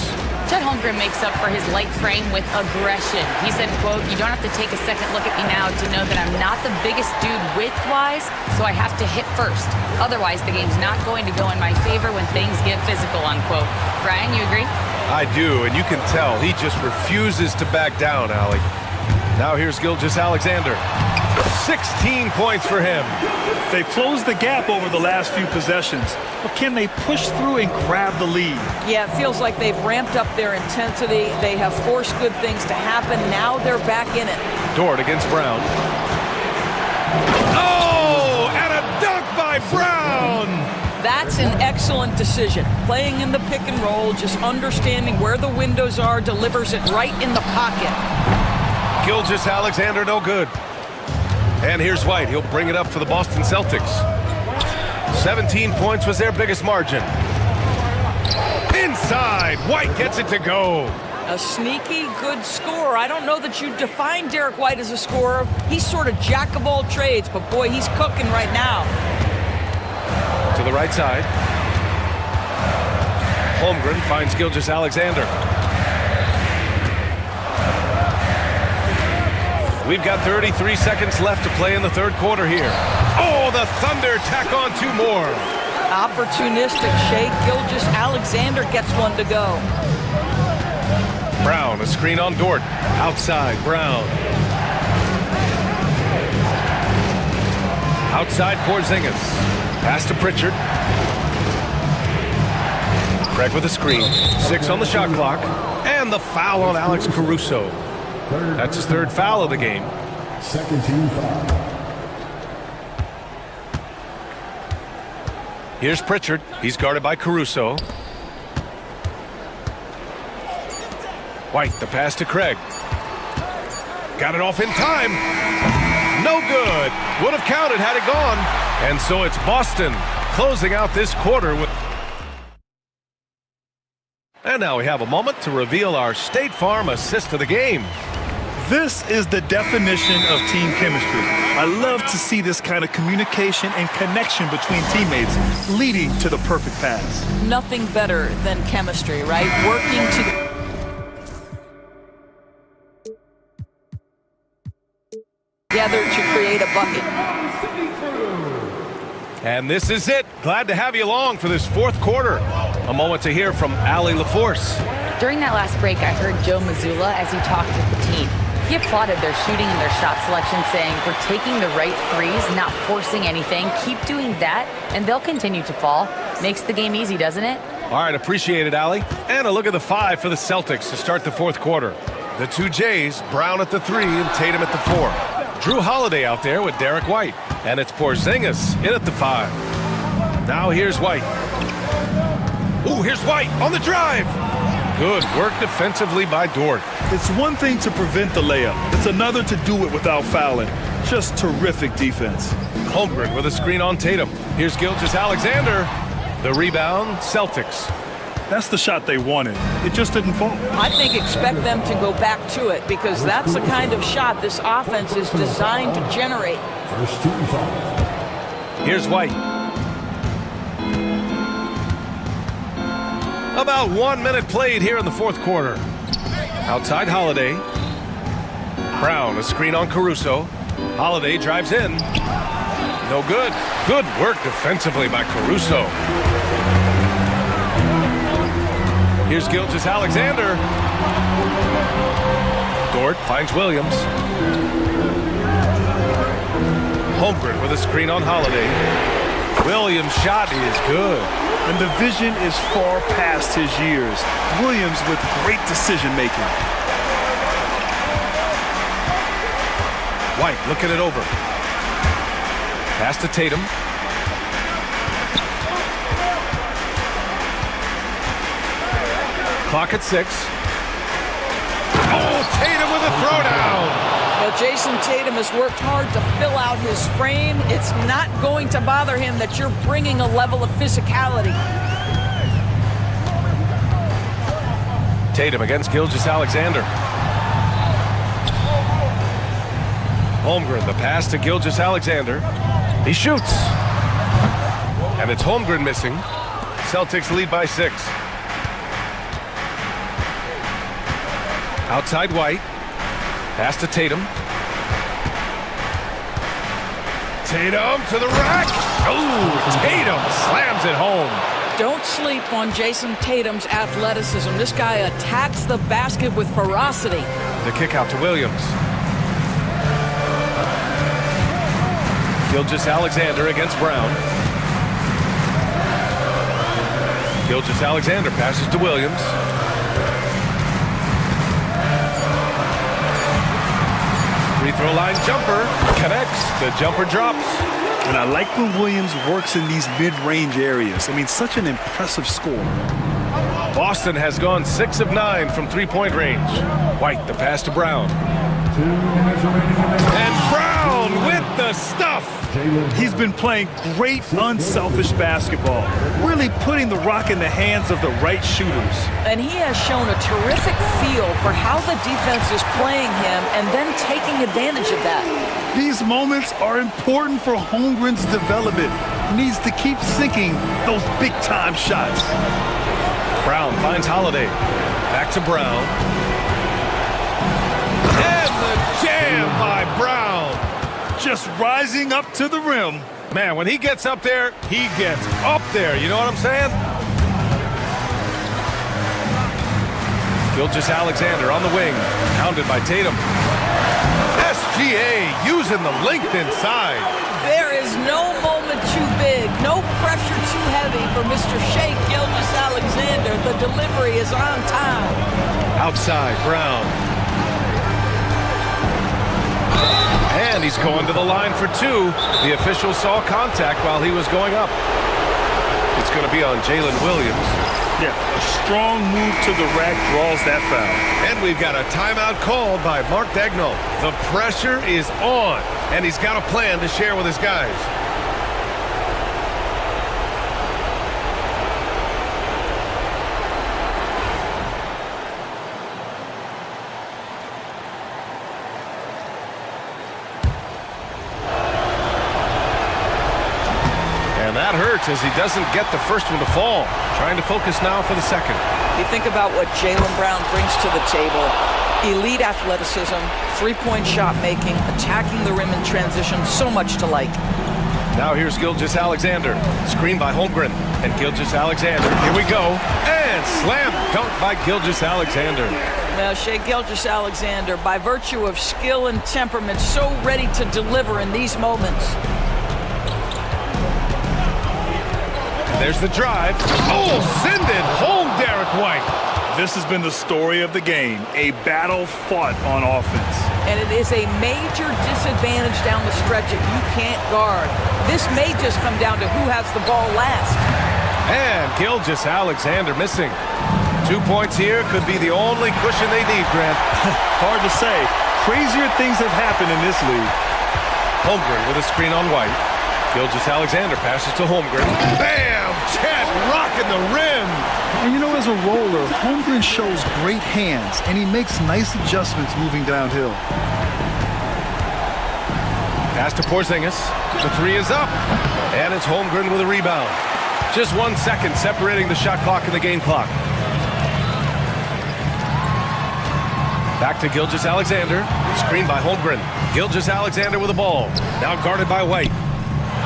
Chet Holmgren makes up for his light frame with aggression. He said, quote, "You don't have to take a second look at me now to know that I'm not the biggest dude width-wise, so I have to hit first. Otherwise, the game's not going to go in my favor when things get physical," unquote. Brian, you agree? I do, and you can tell he just refuses to back down, Allie. Now here's Gilgeous-Alexander. 16 points for him. They've closed the gap over the last few possessions, but can they push through and grab the lead? Yeah, it feels like they've ramped up their intensity. They have forced good things to happen. Now they're back in it. Dort against Brown. Oh, and a dunk by Brown! That's an excellent decision. Playing in the pick and roll, just understanding where the windows are, delivers it right in the pocket. Gilgeous-Alexander no good. And here's White. He'll bring it up for the Boston Celtics. 17 points was their biggest margin. Inside, White gets it to go. A sneaky good scorer. I don't know that you define Derek White as a scorer. He's sort of jack of all trades, but boy, he's cooking right now. To the right side. Holmgren finds Gilgeous-Alexander. We've got 33 seconds left to play in the third quarter here. Oh, the Thunder tack on 2 more. Opportunistic. Shai Gilgeous-Alexander gets one to go. Brown, a screen on Dort. Outside, Brown. Outside, Porzingis. Pass to Pritchard. Craig with a screen. 6 on the shot clock. And the foul on Alex Caruso. That's his 3rd foul of the game. Second team foul. Here's Pritchard. He's guarded by Caruso. White, the pass to Craig. Got it off in time. No good. Would have counted had it gone. And so it's Boston closing out this quarter with... And now we have a moment to reveal our State Farm assist of the game. This is the definition of team chemistry. I love to see this kind of communication and connection between teammates leading to the perfect pass. Nothing better than chemistry, right? Working together to create a bucket. And this is it. Glad to have you along for this 4th quarter. A moment to hear from Allie LaForce. During that last break, I heard Joe Mazzulla as he talked with the team. He applauded their shooting and their shot selection, saying, "We're taking the right threes, not forcing anything. Keep doing that, and they'll continue to fall." Makes the game easy, doesn't it? All right, appreciate it, Allie. And a look at the 5 for the Celtics to start the 4th quarter. The 2 Jays, Brown at the 3 and Tatum at the 4. Drew Holiday out there with Derek White. And it's Porzingis in at the 5. Now here's White. Ooh, here's White on the drive. Good work defensively by Dort. It's one thing to prevent the layup. It's another to do it without fouling. Just terrific defense. Holmgren with a screen on Tatum. Here's Gilgeous-Alexander. The rebound, Celtics. That's the shot they wanted. It just didn't fall. I think expect them to go back to it because that's the kind of shot this offense is designed to generate. First team foul. Here's White. About 1 minute played here in the 4th quarter. Outside Holiday. Brown, a screen on Caruso. Holiday drives in. No good. Good work defensively by Caruso. Here's Gilgeous-Alexander. Dort finds Williams. Holmgren with a screen on Holiday. Williams' shot is good. And the vision is far past his years. Williams with great decision-making. White looking it over. Pass to Tatum. Clock at 6. Oh, Tatum with a throwdown. Well, Jason Tatum has worked hard to fill out his frame. It's not going to bother him that you're bringing a level of physicality. Tatum against Gilgeous-Alexander. Holmgren, the pass to Gilgeous-Alexander. He shoots. And it's Holmgren missing. Celtics lead by 6. Outside White. Pass to Tatum. Tatum to the rack. Oh, Tatum slams it home. Don't sleep on Jason Tatum's athleticism. This guy attacks the basket with ferocity. The kick out to Williams. Gilgeous-Alexander against Brown. Gilgeous-Alexander passes to Williams. Free throw line jumper connects. The jumper drops. And I like when Williams works in these mid-range areas. I mean, such an impressive score. Boston has gone 6 of 9 from three-point range. White, the pass to Brown. And Brown with the stuff. He's been playing great, unselfish basketball, really putting the rock in the hands of the right shooters. And he has shown a terrific feel for how the defense is playing him and then taking advantage of that. These moments are important for Holmgren's development. He needs to keep sinking those big-time shots. Brown finds Holiday. Back to Brown. And the jam by Brown. Just rising up to the rim. Man, when he gets up there, he gets up there. You know what I'm saying? Gilgeous-Alexander on the wing, hounded by Tatum. SGA using the length inside. There is no moment too big, no pressure too heavy for Mr. Shea Gilgeous-Alexander. The delivery is on time. Outside, Brown. And he's going to the line for two. The official saw contact while he was going up. It's going to be on Jalen Williams. Yeah, a strong move to the rack draws that foul. And we've got a timeout called by Mark Daigneault. The pressure is on, and he's got a plan to share with his guys. And that hurts as he doesn't get the first one to fall. Trying to focus now for the second. You think about what Jaylen Brown brings to the table. Elite athleticism, three-point shot making, attacking the rim in transition, so much to like. Now here's Gilgeous-Alexander. Screen by Holmgren. And Gilgeous-Alexander, here we go. And slam dunk by Gilgeous-Alexander. Now, Shea Gilgeous-Alexander, by virtue of skill and temperament, so ready to deliver in these moments. There's the drive. Oh, send it home, Derek White. This has been the story of the game, a battle fought on offense. And it is a major disadvantage down the stretch if you can't guard. This may just come down to who has the ball last. And Gilgeous-Alexander missing. 2 points here could be the only cushion they need, Grant. Hard to say. Crazier things have happened in this league. Holmgren with a screen on White. Gilgeous-Alexander passes to Holmgren. Bam! Chet rocking the rim. And you know, as a roller, Holmgren shows great hands, and he makes nice adjustments moving downhill. Pass to Porzingis. The three is up. And it's Holmgren with a rebound. Just 1 second separating the shot clock and the game clock. Back to Gilgeous-Alexander. Screen by Holmgren. Gilgeous-Alexander with the ball. Now guarded by White.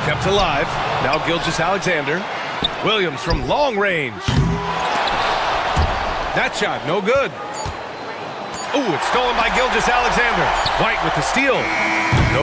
Kept alive. Now Gilgeous-Alexander. Williams from long range. That shot, no good. Ooh, it's stolen by Gilgeous-Alexander. White with the steal. No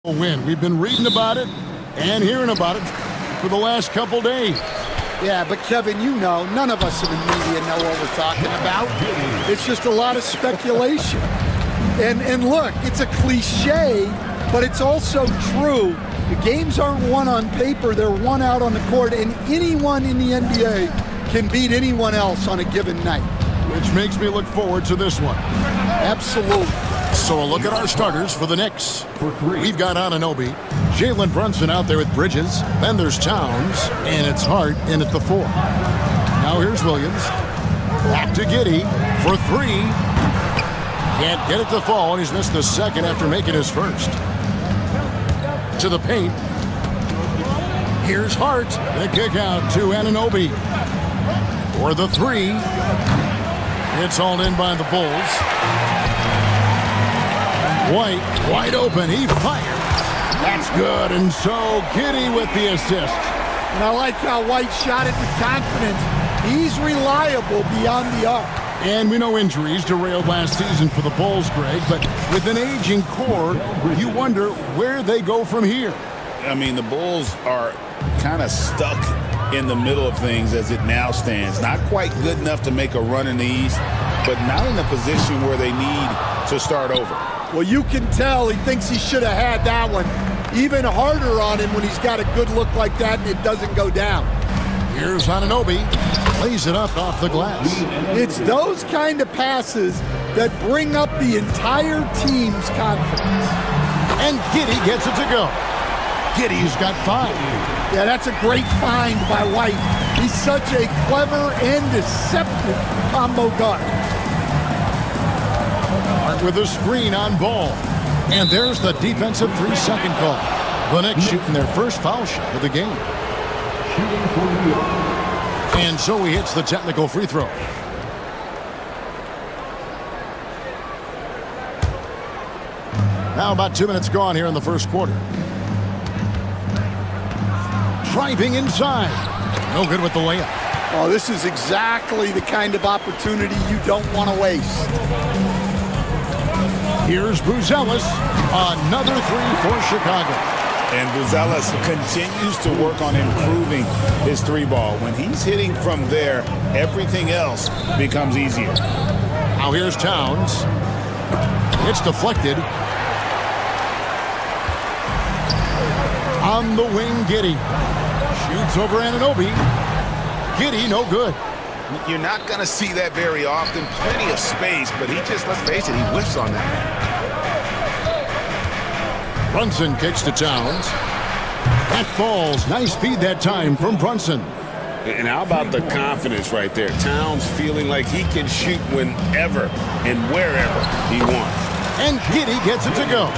Win. We've been reading about it and hearing about it for the last couple days. Yeah, but Kevin, you know, none of us in the media know what we're talking about. It's just a lot of speculation. And look, it's a cliche, but it's also true. The games aren't won on paper, they're won out on the court, and anyone in the NBA can beat anyone else on a given night. Which makes me look forward to this one. Absolutely. So a look at our starters for the Knicks. We've got Anunoby, Jalen Brunson out there with Bridges, then there's Towns, and it's Hart in at the 4. Now here's Williams. Back to Giddey for 3. Can't get it to fall, and he's missed the second after making his first. To the paint. Here's Hart. The kick out to Anunoby. For the 3. It's hauled in by the Bulls. White, wide open, he fired. That's good, and so Giddey with the assist. And I like how White shot it with confidence. He's reliable beyond the arc. And we know injuries derailed last season for the Bulls, Greg, but with an aging core, you wonder where they go from here. I mean, the Bulls are kind of stuck in the middle of things as it now stands. Not quite good enough to make a run in the East, but not in a position where they need to start over. Well, you can tell he thinks he should have had that one. Even harder on him when he's got a good look like that and it doesn't go down. Here's Anunoby. Lays it up off the glass. It's those kind of passes that bring up the entire team's confidence. And Giddey gets it to go. Giddey's got 5. Yeah, that's a great find by White. He's such a clever and deceptive combo guard. With a screen on ball. And there's the defensive 3-second call. The Knicks shooting their first foul shot of the game. And so he hits the technical free throw. Now about 2 minutes gone here in the first quarter. Driving inside. No good with the layup. Oh, this is exactly the kind of opportunity you don't want to waste. Here's Buzelis. Another 3 for Chicago. And Buzelis continues to work on improving his 3-ball. When he's hitting from there, everything else becomes easier. Now here's Towns. It's deflected. On the wing, Giddey. Shoots over Anunoby. Giddey, no good. You're not going to see that very often. Plenty of space, but he just, let's face it, he whiffs on that. Brunson kicks to Towns. That falls. Nice feed that time from Brunson. And how about the confidence right there? Towns feeling like he can shoot whenever and wherever he wants. And Giddey gets it to go.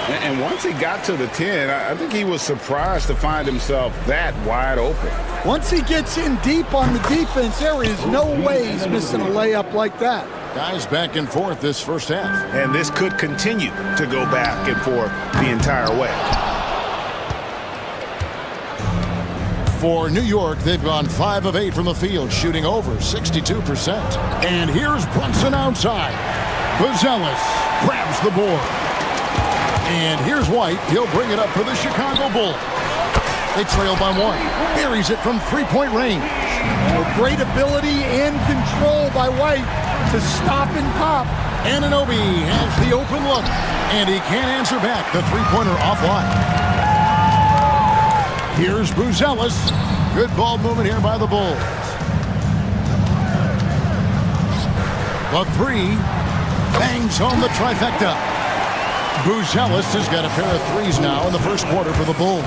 And once he got to the 10, I think he was surprised to find himself that wide open. Once he gets in deep on the defense, there is no way he's missing a layup like that. Guys back and forth this first half. And this could continue to go back and forth the entire way. For New York, they've gone 5 of 8 from the field, shooting over 62%. And here's Brunson outside. Buzelis grabs the board. And here's White. He'll bring it up for the Chicago Bulls. They trail by 1. Buries it from 3-point range. With great ability and control by White to stop and pop. Anunoby has the open look. And he can't answer back. The 3-pointer offline. Here's Buzelis. Good ball movement here by the Bulls. The 3 bangs home the trifecta. Buzelis has got a pair of 3s now in the first quarter for the Bulls.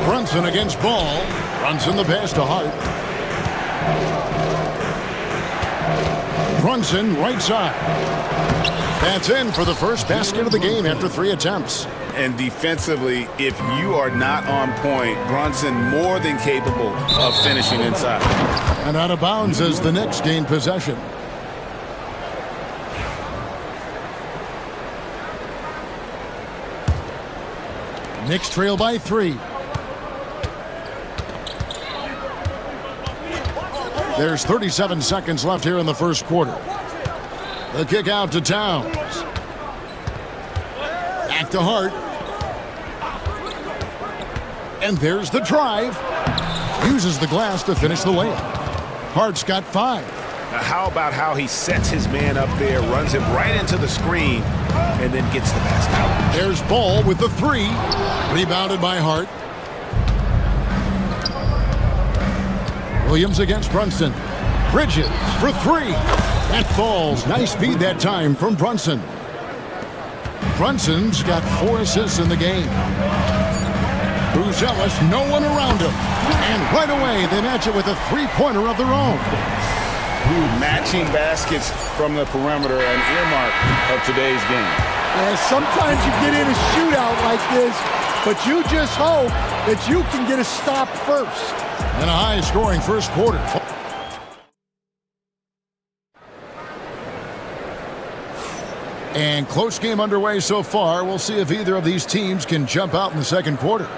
Brunson against Ball. Brunson the pass to Hart. Brunson right side. That's in for the first basket of the game after 3 attempts. And defensively, if you are not on point, Brunson more than capable of finishing inside. And out of bounds as the Knicks gain possession. Knicks trail by 3. There's 37 seconds left here in the first quarter. The kick out to Towns. Back to Hart. And there's the drive. Uses the glass to finish the layup. Hart's got 5. Now, how about how he sets his man up there, runs him right into the screen, and then gets the basket. There's Ball with the 3. Rebounded by Hart. Williams against Brunson. Bridges for 3. That falls. Nice feed that time from Brunson. Brunson's got 4 assists in the game. Buzelis, no one around him. And right away, they match it with a 3-pointer of their own. Matching baskets from the perimeter, an earmark of today's game. And sometimes you get in a shootout like this, but you just hope that you can get a stop first. And a high-scoring first quarter. And close game underway so far. We'll see if either of these teams can jump out in the second quarter.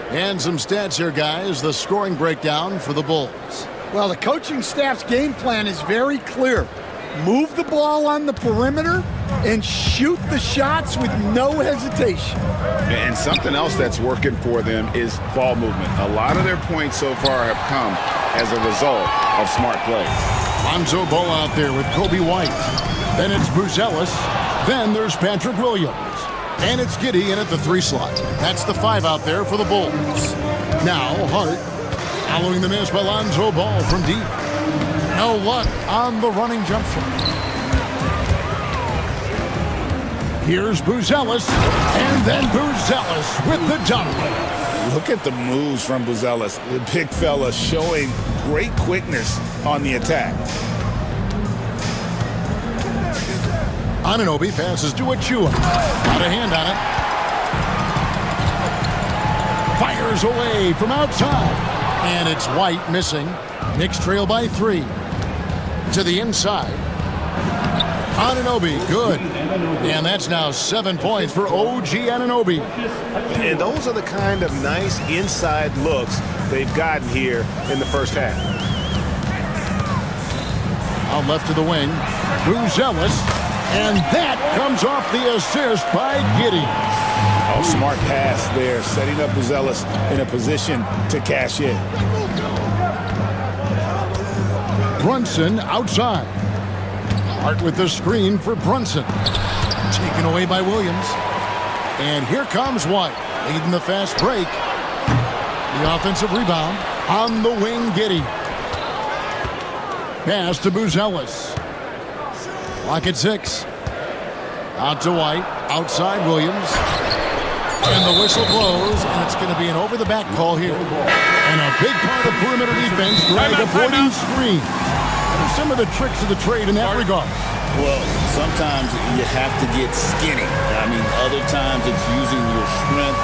And some stats here, guys. The scoring breakdown for the Bulls. Well, the coaching staff's game plan is very clear. Move the ball on the perimeter and shoot the shots with no hesitation. And something else that's working for them is ball movement. A lot of their points so far have come as a result of smart play. Lonzo Ball out there with Kobe White. Then it's Buzelis. Then there's Patrick Williams. And it's Giddey in at the 3 slot. That's the 5 out there for the Bulls. Now Hart, following the miss by Lonzo Ball from deep. No luck on the running jump shot. Here's Buzelis, and then Buzelis with the dunk. Look at the moves from Buzelis. The big fella showing great quickness on the attack. Anunoby passes to Achua. Got a hand on it. Fires away from outside. And it's White missing. Knicks trail by 3. To the inside. Anunoby, good. And that's now 7 points for OG Anunoby. And those are the kind of nice inside looks they've gotten here in the first half. Out left to the wing. Buzelis. And that comes off the assist by Giddey. Oh, smart pass there, setting up Buzelis in a position to cash in. Brunson outside. Hart with the screen for Brunson. Taken away by Williams. And here comes White, leading the fast break. The offensive rebound on the wing, Giddey. Pass to Buzelis. Clock at 6. Out to White. Outside Williams. And the whistle blows, and it's going to be an over-the-back call here. And a big part of perimeter defense, drag avoiding screen. Some of the tricks of the trade in that regard. Well, sometimes you have to get skinny. I mean, other times it's using your strength.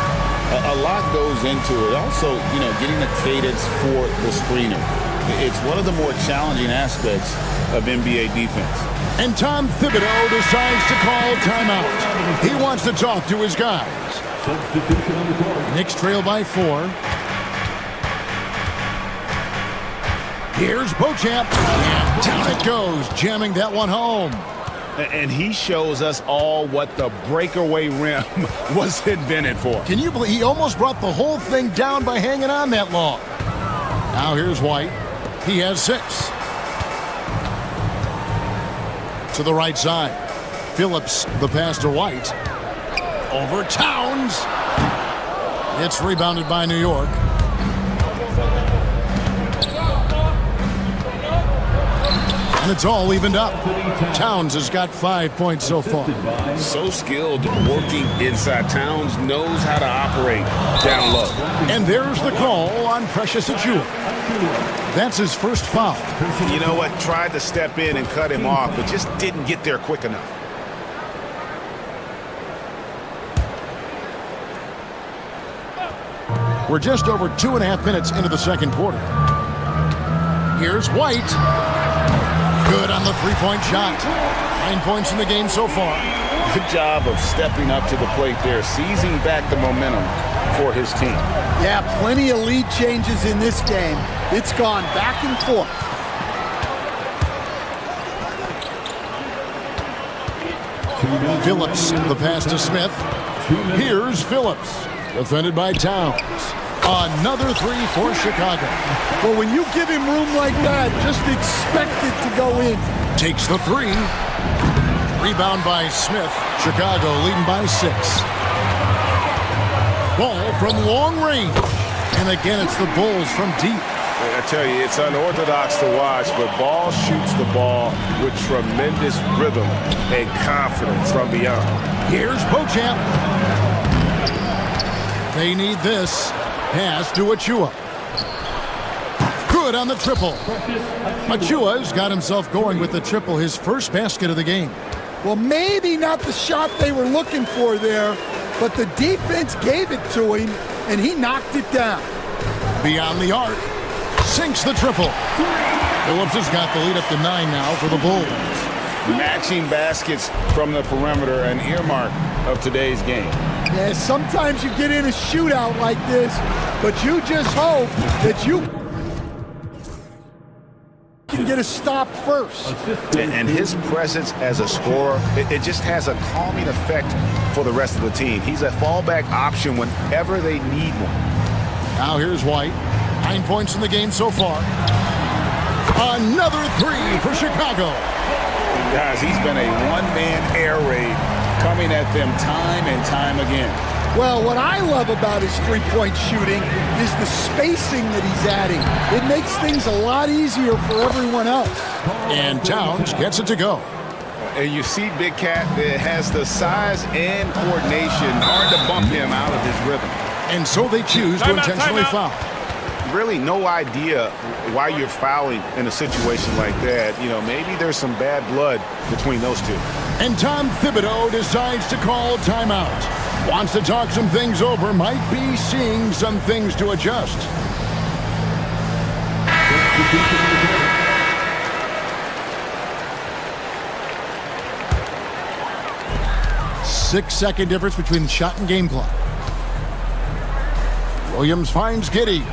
A lot goes into it. Also, getting the cadence for the screener. It's one of the more challenging aspects of NBA defense. And Tom Thibodeau decides to call timeout. He wants to talk to his guys. Knicks trail by 4. Here's Beauchamp. And down it goes, jamming that one home. And he shows us all what the breakaway rim was invented for. Can you believe he almost brought the whole thing down by hanging on that long? Now here's White. He has 6. To the right side. Phillips, the pass to White. Over Towns. It's rebounded by New York. And it's all evened up. Towns has got 5 points so far. So skilled working inside. Towns knows how to operate down low. And there's the call on Precious Achua. That's his first foul. You know what? Tried to step in and cut him off, but just didn't get there quick enough. We're just over 2.5 minutes into the second quarter. Here's White. Good on the 3-point shot. 9 points in the game so far. Good job of stepping up to the plate there, seizing back the momentum for his team. Yeah, plenty of lead changes in this game. It's gone back and forth. Phillips, the pass to Smith. Here's Phillips, defended by Towns. Another three for Chicago. Well, when you give him room like that, just expect it to go in. Takes the three. Rebound by Smith. Chicago leading by 6. Ball from long range. And again, it's the Bulls from deep. I tell you, it's unorthodox to watch, but Ball shoots the ball with tremendous rhythm and confidence from beyond. Here's Beauchamp. They need this. Pass to Achua. Good on the triple. Achua's got himself going with the triple, his first basket of the game. Well, maybe not the shot they were looking for there, but the defense gave it to him, and he knocked it down. Beyond the arc. Sinks the triple. Phillips has got the lead up to 9 now for the Bulls. Matching baskets from the perimeter, an earmark of today's game. Yeah, sometimes you get in a shootout like this, but you just hope that you can get a stop first. And his presence as a scorer, it just has a calming effect for the rest of the team. He's a fallback option whenever they need one. Now here's White. 9 points in the game so far. Another three for Chicago. Guys, he's been a one-man air raid coming at them time and time again. Well, what I love about his three-point shooting is the spacing that he's adding. It makes things a lot easier for everyone else. And Towns gets it to go. And you see Big Cat that has the size and coordination. Hard to bump him out of his rhythm. And so they choose to intentionally foul. Really no idea why you're fouling in a situation like that. You know, maybe there's some bad blood between those two. And Tom Thibodeau decides to call timeout. Wants to talk some things over, might be seeing some things to adjust. Six-second difference between shot and game clock. Williams finds Giddey.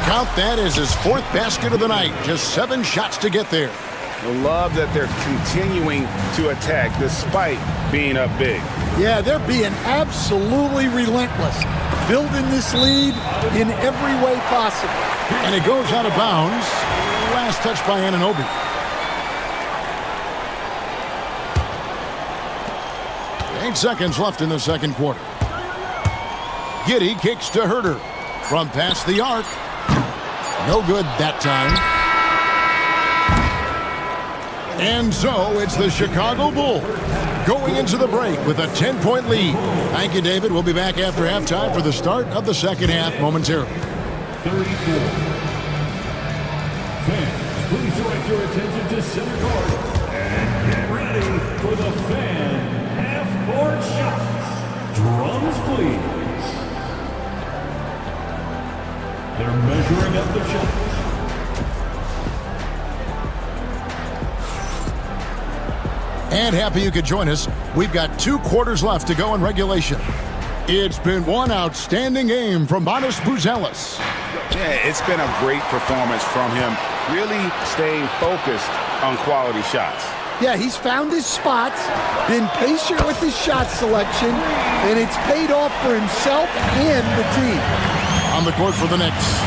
Count that as his 4th basket of the night. Just 7 shots to get there. I love that they're continuing to attack despite being up big. Yeah, they're being absolutely relentless, building this lead in every way possible. And it goes out of bounds. Last touch by Anunoby. Eight seconds left in the second quarter. Giddey kicks to Herter from past the arc. No good that time. And so it's the Chicago Bulls going into the break with a 10-point lead. Thank you, David. We'll be back after halftime for the start of the second half momentarily. 34. Fans, please direct your attention to center court and get ready for the fan half-court shots. Drums, please. They're measuring up the shots. And happy you could join us. We've got 2 quarters left to go in regulation. It's been one outstanding game from Matas Buzelis. Yeah, it's been a great performance from him, really staying focused on quality shots. Yeah, he's found his spots, been patient with his shot selection, and it's paid off for himself and the team. On the court for the Knicks,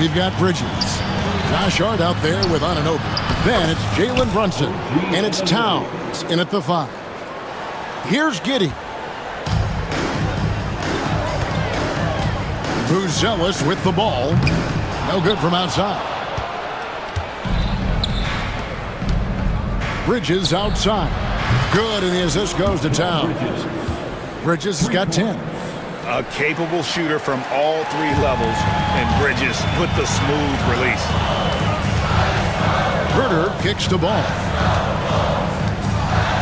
we've got Bridges. Josh Hart out there with Anunoby. Then it's Jalen Brunson, and it's Towns in at the 5. Here's Giddey. Buzelis with the ball. No good from outside. Bridges outside. Good, and the assist goes to Towns. Bridges has got 10. A capable shooter from all 3 levels, and Bridges with the smooth release. Herter kicks the ball.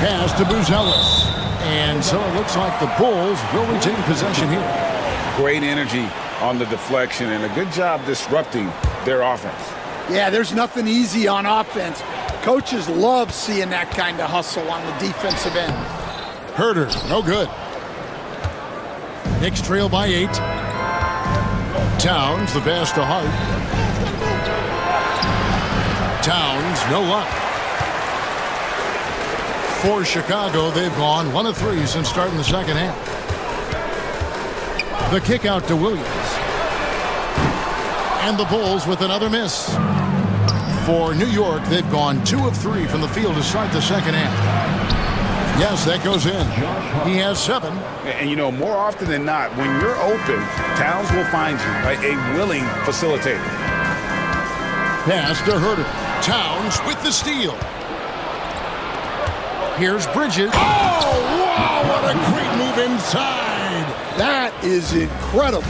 Pass to Buzelis. And so it looks like the Bulls will retain possession here. Great energy on the deflection and a good job disrupting their offense. Yeah, there's nothing easy on offense. Coaches love seeing that kind of hustle on the defensive end. Herter, no good. Knicks trail by 8. Towns, the pass to Hart. Towns, no luck. For Chicago, they've gone 1 of 3 since starting the second half. The kick out to Williams. And the Bulls with another miss. For New York, they've gone 2 of 3 from the field to start the second half. Yes, that goes in. He has 7. And, you know, more often than not, when you're open, Towns will find you a willing facilitator. Pass to Herter. Towns with the steal. Here's Bridges. Oh, wow, what a great move inside. That is incredible.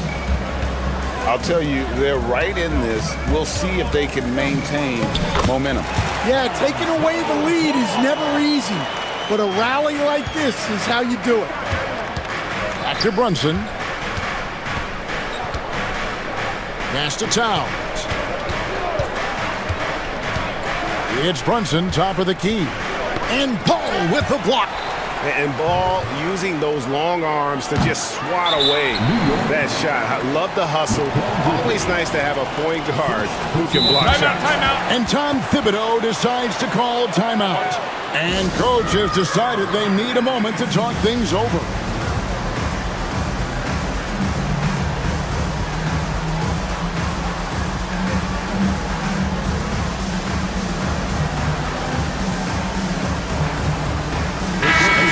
I'll tell you, they're right in this. We'll see if they can maintain momentum. Yeah, taking away the lead is never easy, but a rally like this is how you do it. Back to Brunson. Pass to Towns. It's Brunson, top of the key. And Paul with the block. And Ball using those long arms to just swat away that shot. I love the hustle. Always nice to have a point guard who can block shots. And Tom Thibodeau decides to call timeout. And coach has decided they need a moment to talk things over.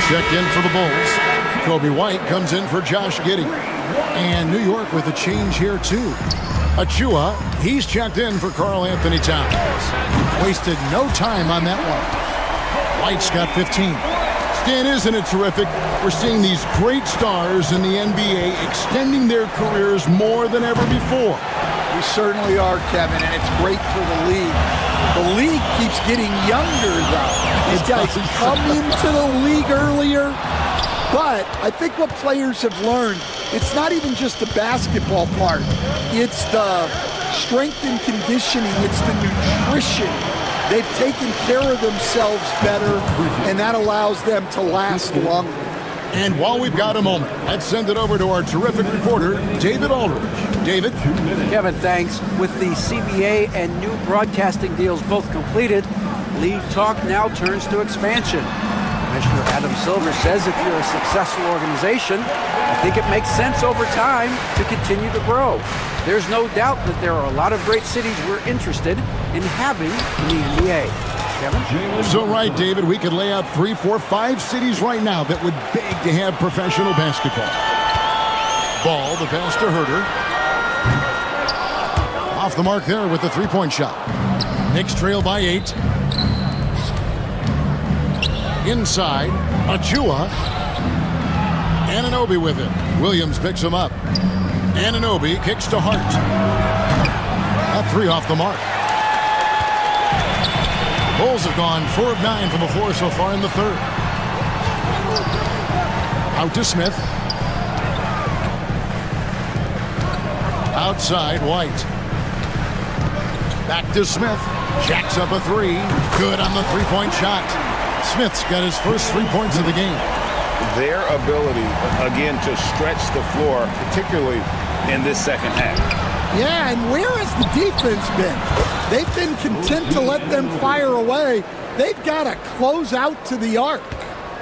Checked in for the Bulls. Kobe White comes in for Josh Giddey. And New York with a change here, too. Achua, he's checked in for Karl Anthony Towns. Wasted no time on that one. White's got 15. Stan, isn't it terrific? We're seeing these great stars in the NBA extending their careers more than ever before. We certainly are, Kevin, and it's great for the league. The league keeps getting younger, though. These guys come into the league earlier, but I think what players have learned, it's not even just the basketball part. It's the strength and conditioning. It's the nutrition. They've taken care of themselves better, and that allows them to last longer. And while we've got a moment, let's send it over to our terrific reporter, David Aldridge. David? Kevin, thanks. With the CBA and new broadcasting deals both completed, league talk now turns to expansion. Commissioner Adam Silver says if you're a successful organization, I think it makes sense over time to continue to grow. There's no doubt that there are a lot of great cities we're interested in having in the NBA. Kevin? So right, David, we could lay out 3, 4, 5 cities right now that would beg to have professional basketball. Ball, the pass to Herter. Off the mark there with the three-point shot. Knicks trail by 8. Inside, Achua. Anunoby with it. Williams picks him up. Anunoby kicks to Hart. That 3 off the mark. Bulls have gone 4 of 9 from the floor so far in the third. Out to Smith. Outside, White. Back to Smith. Jacks up a 3. Good on the three-point shot. Smith's got his first 3 points of the game. Their ability, again, to stretch the floor, particularly in this second half. Yeah, and where has the defense been? They've been content to let them fire away. They've got to close out to the arc.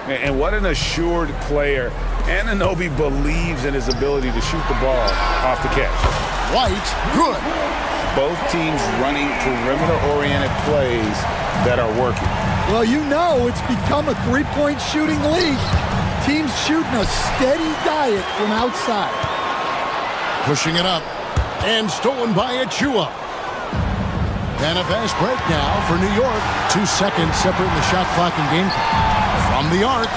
And what an assured player. Anunoby believes in his ability to shoot the ball off the catch. White, good. Both teams running perimeter-oriented plays that are working. Well, you know it's become a three-point shooting league. Teams shooting a steady diet from outside. Pushing it up. And stolen by Achua. And a fast break now for New York. 2 seconds separating the shot clock and game clock. From the arc.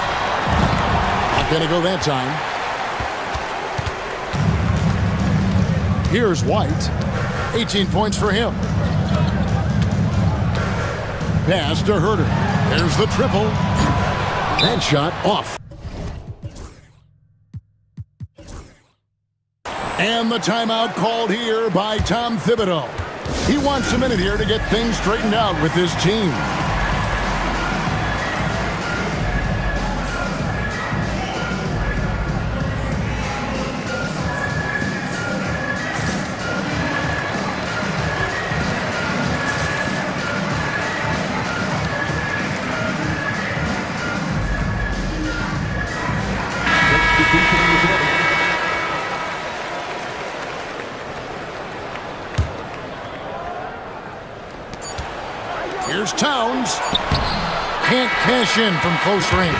Not going to go that time. Here's White. 18 points for him. Pass to Herter. There's the triple. That shot off. And the timeout called here by Tom Thibodeau. He wants a minute here to get things straightened out with his team. Here's Towns. Can't cash in from close range.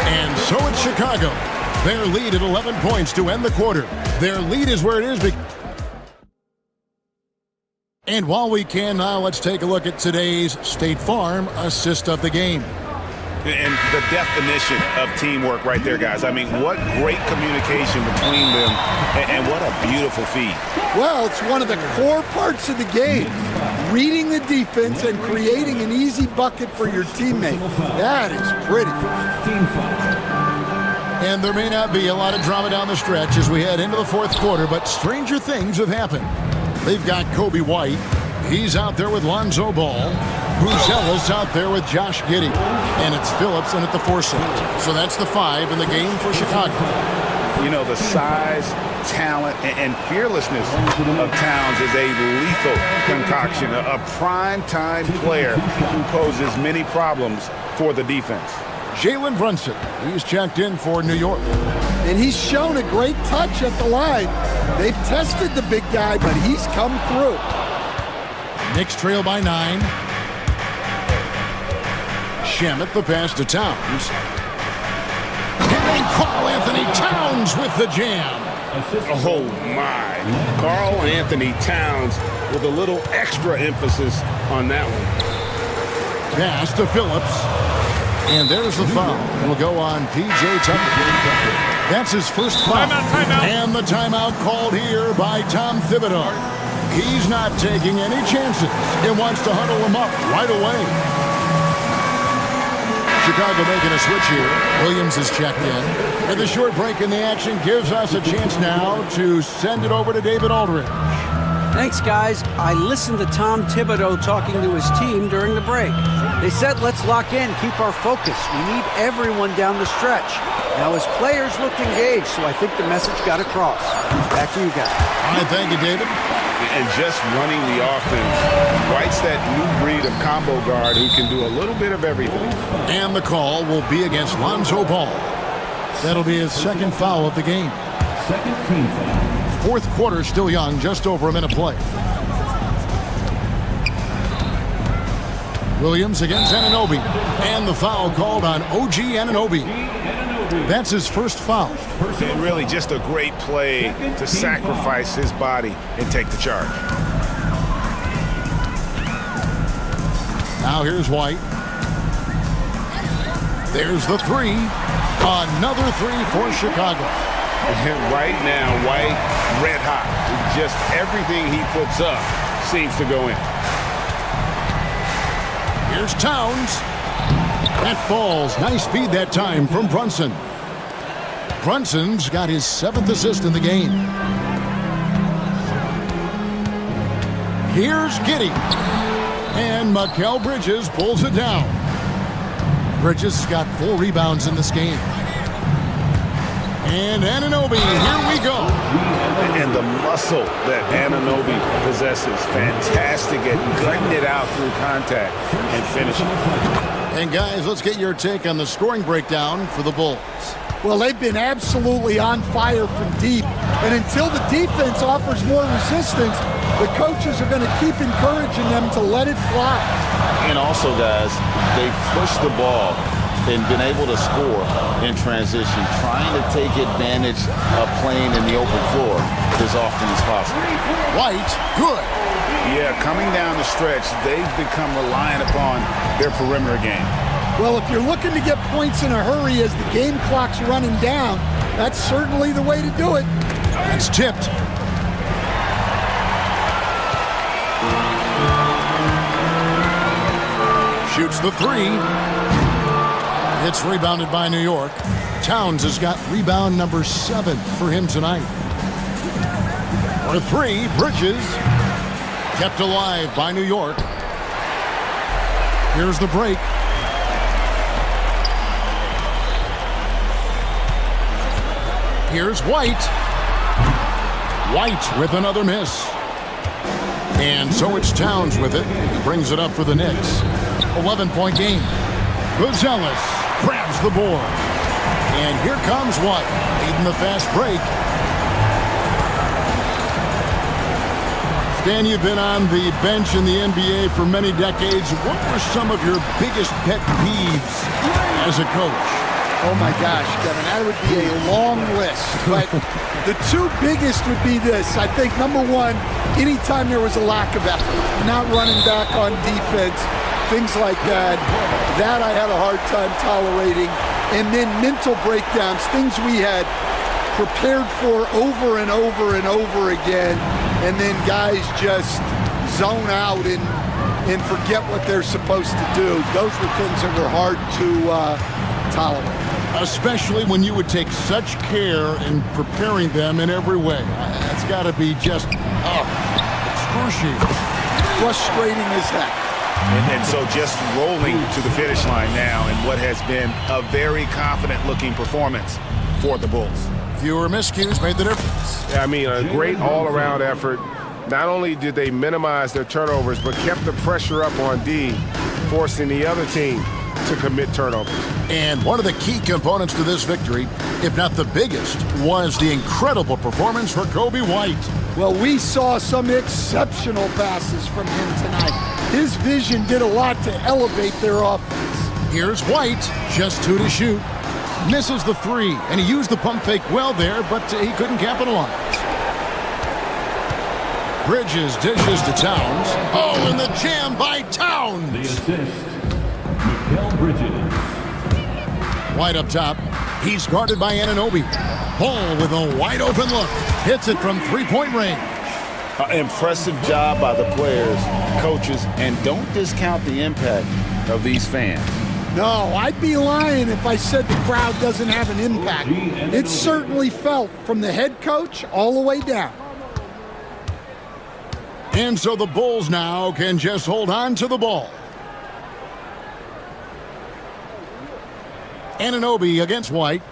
And so it's Chicago. Their lead at 11 points to end the quarter. Their lead is where it is. And while we can now, let's take a look at today's State Farm assist of the game. And the definition of teamwork right there, guys. I mean, what great communication between them, and what a beautiful feed. Well, it's one of the core parts of the game. Reading the defense and creating an easy bucket for your teammate. That is pretty. And there may not be a lot of drama down the stretch as we head into the fourth quarter, but stranger things have happened. They've got Kobe White. He's out there with Lonzo Ball. Bruzella's out there with Josh Giddey. And it's Phillips in at the 4 slot. So that's the 5 in the game for Chicago. You know, the size, talent, and fearlessness of Towns is a lethal concoction, a prime-time player who poses many problems for the defense. Jalen Brunson, he's checked in for New York. And he's shown a great touch at the line. They've tested the big guy, but he's come through. Knicks trail by 9. Shamet the pass to Towns. And then Karl Anthony Towns with the jam. Oh, my. Karl Anthony Towns with a little extra emphasis on that one. Pass to Phillips. And there's the foul. It'll go on P.J. Tucker. That's his first foul. Timeout. And the timeout called here by Tom Thibodeau. He's not taking any chances. He wants to huddle him up right away. Chicago making a switch here. Williams is checked in. And the short break in the action gives us a chance now to send it over to David Aldridge. Thanks, guys. I listened to Tom Thibodeau talking to his team during the break. They said, let's lock in, keep our focus. We need everyone down the stretch. Now, his players looked engaged, so I think the message got across. Back to you guys. All right, thank you, David. And just running the offense. White's that new breed of combo guard who can do a little bit of everything. And the call will be against Lonzo Ball. That'll be his second foul of the game. Second team foul. Fourth quarter still young, just over a minute play. Williams against Anunoby. And the foul called on OG Anunoby. That's his first foul. And really just a great play to sacrifice his body and take the charge. Now here's White. There's the 3. Another 3 for Chicago. And right now, White red hot. Just everything he puts up seems to go in. Here's Towns. That falls. Nice feed that time from Brunson. Brunson's got his 7th assist in the game. Here's Giddey. And Mikal Bridges pulls it down. Bridges has got 4 rebounds in this game. And Anunoby, here we go. And the muscle that Anunoby possesses, fantastic at cutting it out through contact and finishing. And guys, let's get your take on the scoring breakdown for the Bulls. Well, they've been absolutely on fire from deep. And until the defense offers more resistance, the coaches are going to keep encouraging them to let it fly. And also, guys, they've pushed the ball and been able to score in transition, trying to take advantage of playing in the open floor as often as possible. White, good. Yeah, coming down the stretch, they've become reliant upon their perimeter game. Well, if you're looking to get points in a hurry as the game clock's running down, that's certainly the way to do it. That's tipped. Shoots the 3. It's rebounded by New York. Towns has got rebound number 7 for him tonight. For 3, Bridges. Kept alive by New York. Here's the break. Here's White. White with another miss. And so it's Towns with it. He brings it up for the Knicks. 11-point game. Gonzalez grabs the board. And here comes White, leading the fast break. Stan, you've been on the bench in the NBA for many decades. What were some of your biggest pet peeves as a coach? Oh my gosh, Kevin, that would be a long list. But the two biggest would be this. I think number one, anytime there was a lack of effort, not running back on defense, things like that, that I had a hard time tolerating. And then mental breakdowns, things we had prepared for over and over and over again, and then guys just zone out and forget what they're supposed to do. Those were things that were hard to tolerate. Especially when you would take such care in preparing them in every way. That's got to be just excruciating. Frustrating as heck. And so just rolling to the finish line now in what has been a very confident-looking performance for the Bulls. Fewer miscues made the difference. I mean, a great all-around effort. Not only did they minimize their turnovers, but kept the pressure up on D, forcing the other team to commit turnovers. And one of the key components to this victory, if not the biggest, was the incredible performance for Kobe White. Well, we saw some exceptional passes from him tonight. His vision did a lot to elevate their offense. Here's White, just 2 to shoot. Misses the 3, and he used the pump fake well there, but he couldn't capitalize. Bridges dishes to Towns. Oh, and the jam by Towns! The assist, Mikal Bridges. White up top. He's guarded by Anunoby. Paul with a wide open look. Hits it from three-point range. Impressive job by the players, coaches, and don't discount the impact of these fans. No, I'd be lying if I said the crowd doesn't have an impact. It's certainly felt from the head coach all the way down. And so the Bulls now can just hold on to the ball. Anunoby against White.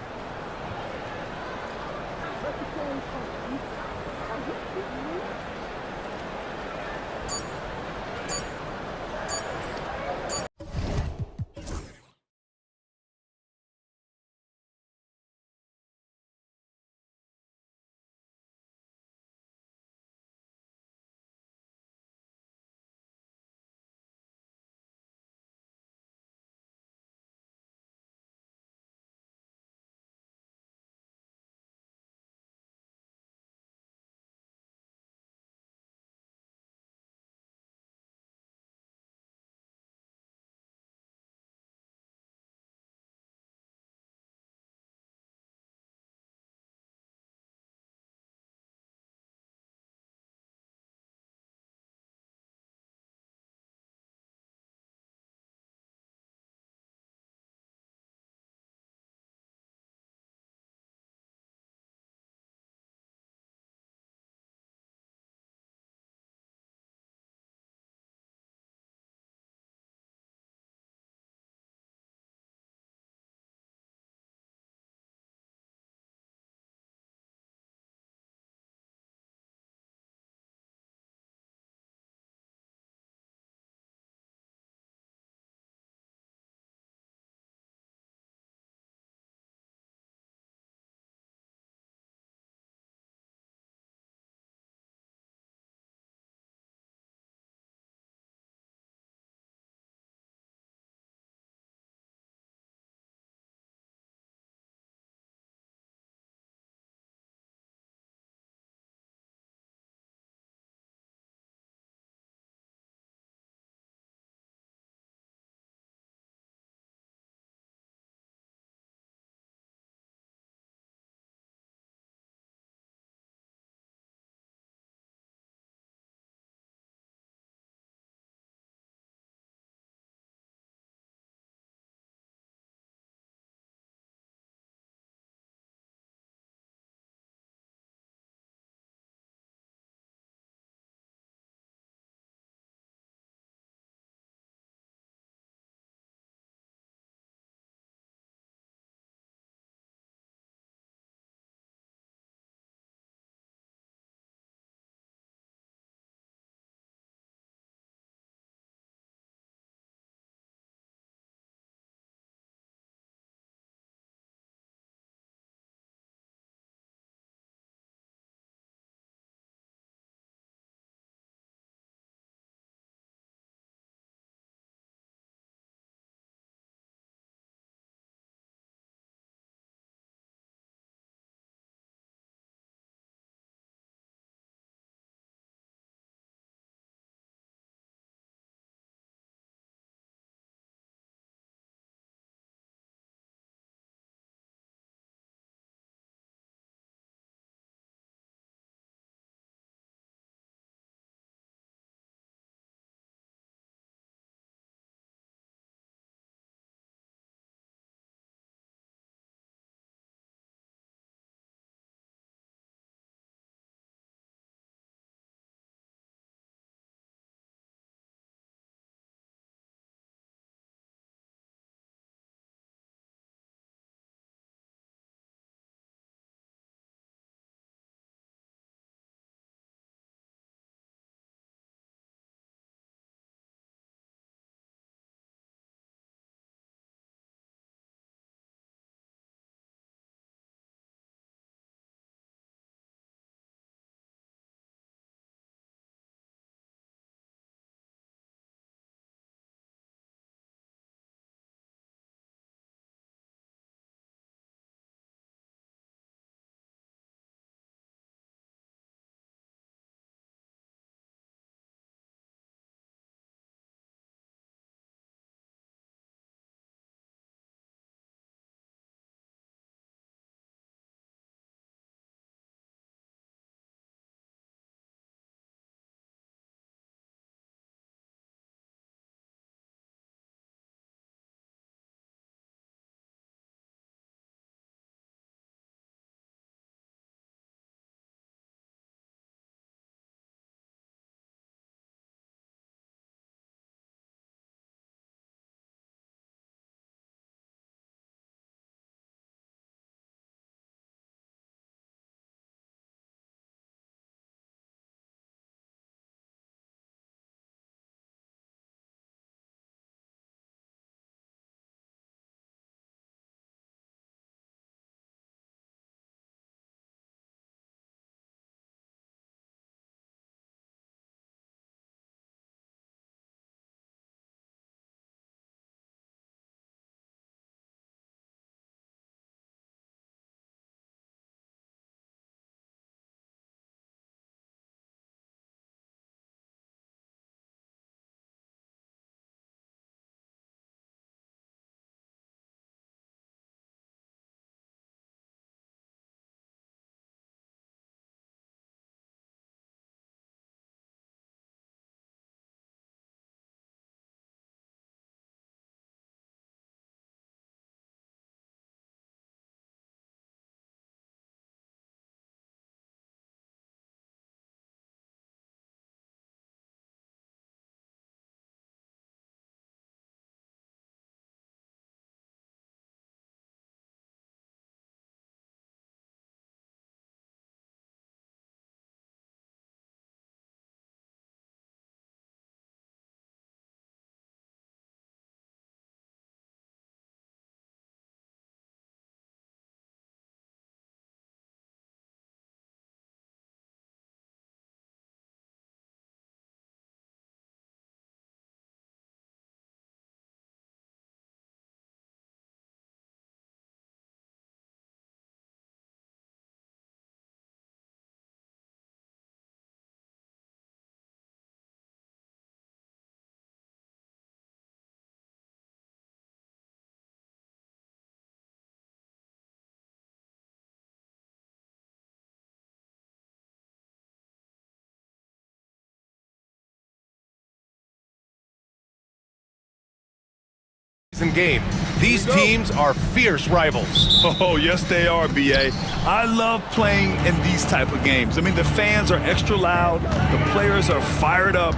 preseason game. These teams are fierce rivals. Oh, yes, they are, B.A. I love playing in these type of games. I mean, the fans are extra loud. The players are fired up.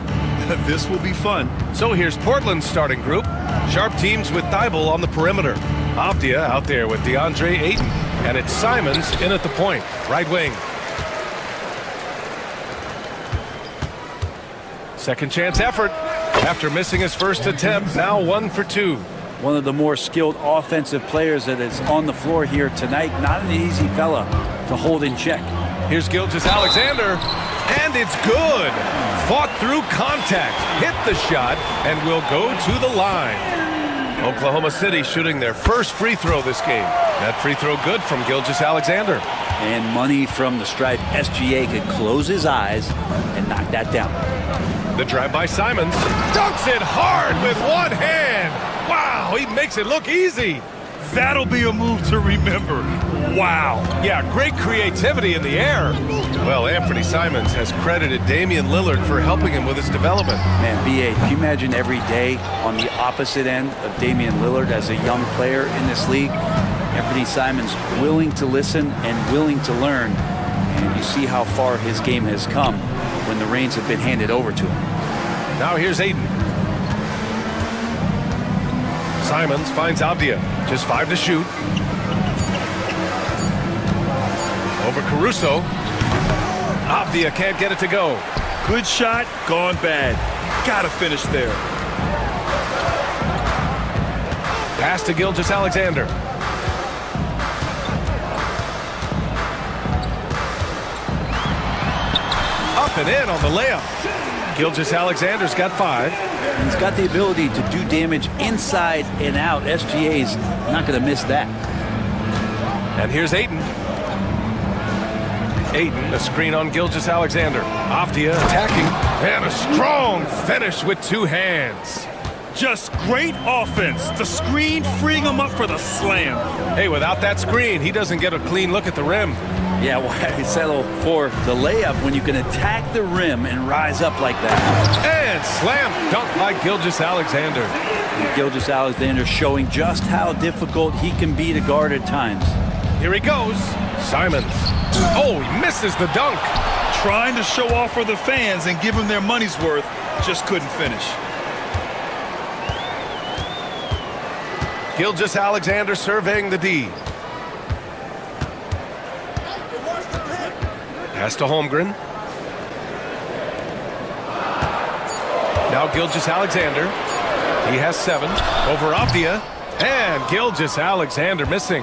This will be fun. So here's Portland's starting group. Sharp teams with Thibault on the perimeter. Avdia out there with DeAndre Ayton. And it's Simons in at the point, right wing. Second chance effort. After missing his first attempt, now 1 for 2. One of the more skilled offensive players that is on the floor here tonight. Not an easy fella to hold in check. Here's Gilgeous-Alexander, and it's good. Fought through contact, hit the shot, and will go to the line. Oklahoma City shooting their first free throw this game. That free throw good from Gilgeous-Alexander. And money from the stripe. SGA could close his eyes and knock that down. The drive by Simons. Dunks it hard with one hand. Wow, he makes it look easy. That'll be a move to remember. Wow. Yeah, great creativity in the air. Well, Anthony Simons has credited Damian Lillard for helping him with his development. Man, B.A., can you imagine every day on the opposite end of Damian Lillard as a young player in this league? Anthony Simons willing to listen and willing to learn. And you see how far his game has come when the reins have been handed over to him. Now here's Ayton. Simons finds Avdia. Just 5 to shoot. Over Caruso. Avdia can't get it to go. Good shot, gone bad. Gotta finish there. Pass to Gilgeous-Alexander. Up and in on the layup. Gilgeous-Alexander's got 5. He's got the ability to do damage inside and out. SGA's not going to miss that. And here's Ayton. Ayton, a screen on Gilgeous-Alexander. Avdia attacking, and a strong finish with 2 hands. Just great offense. The screen freeing him up for the slam. Hey, without that screen, he doesn't get a clean look at the rim. Yeah, why settle for the layup when you can attack the rim and rise up like that? And slam dunk by Gilgeous-Alexander. Gilgeous-Alexander showing just how difficult he can be to guard at times. Here he goes. Simons. Oh, he misses the dunk. Trying to show off for the fans and give them their money's worth, just couldn't finish. Gilgeous-Alexander surveying the D. Pass to Holmgren. Now Gilgeous-Alexander. He has 7. Over Avdia. And Gilgeous-Alexander missing.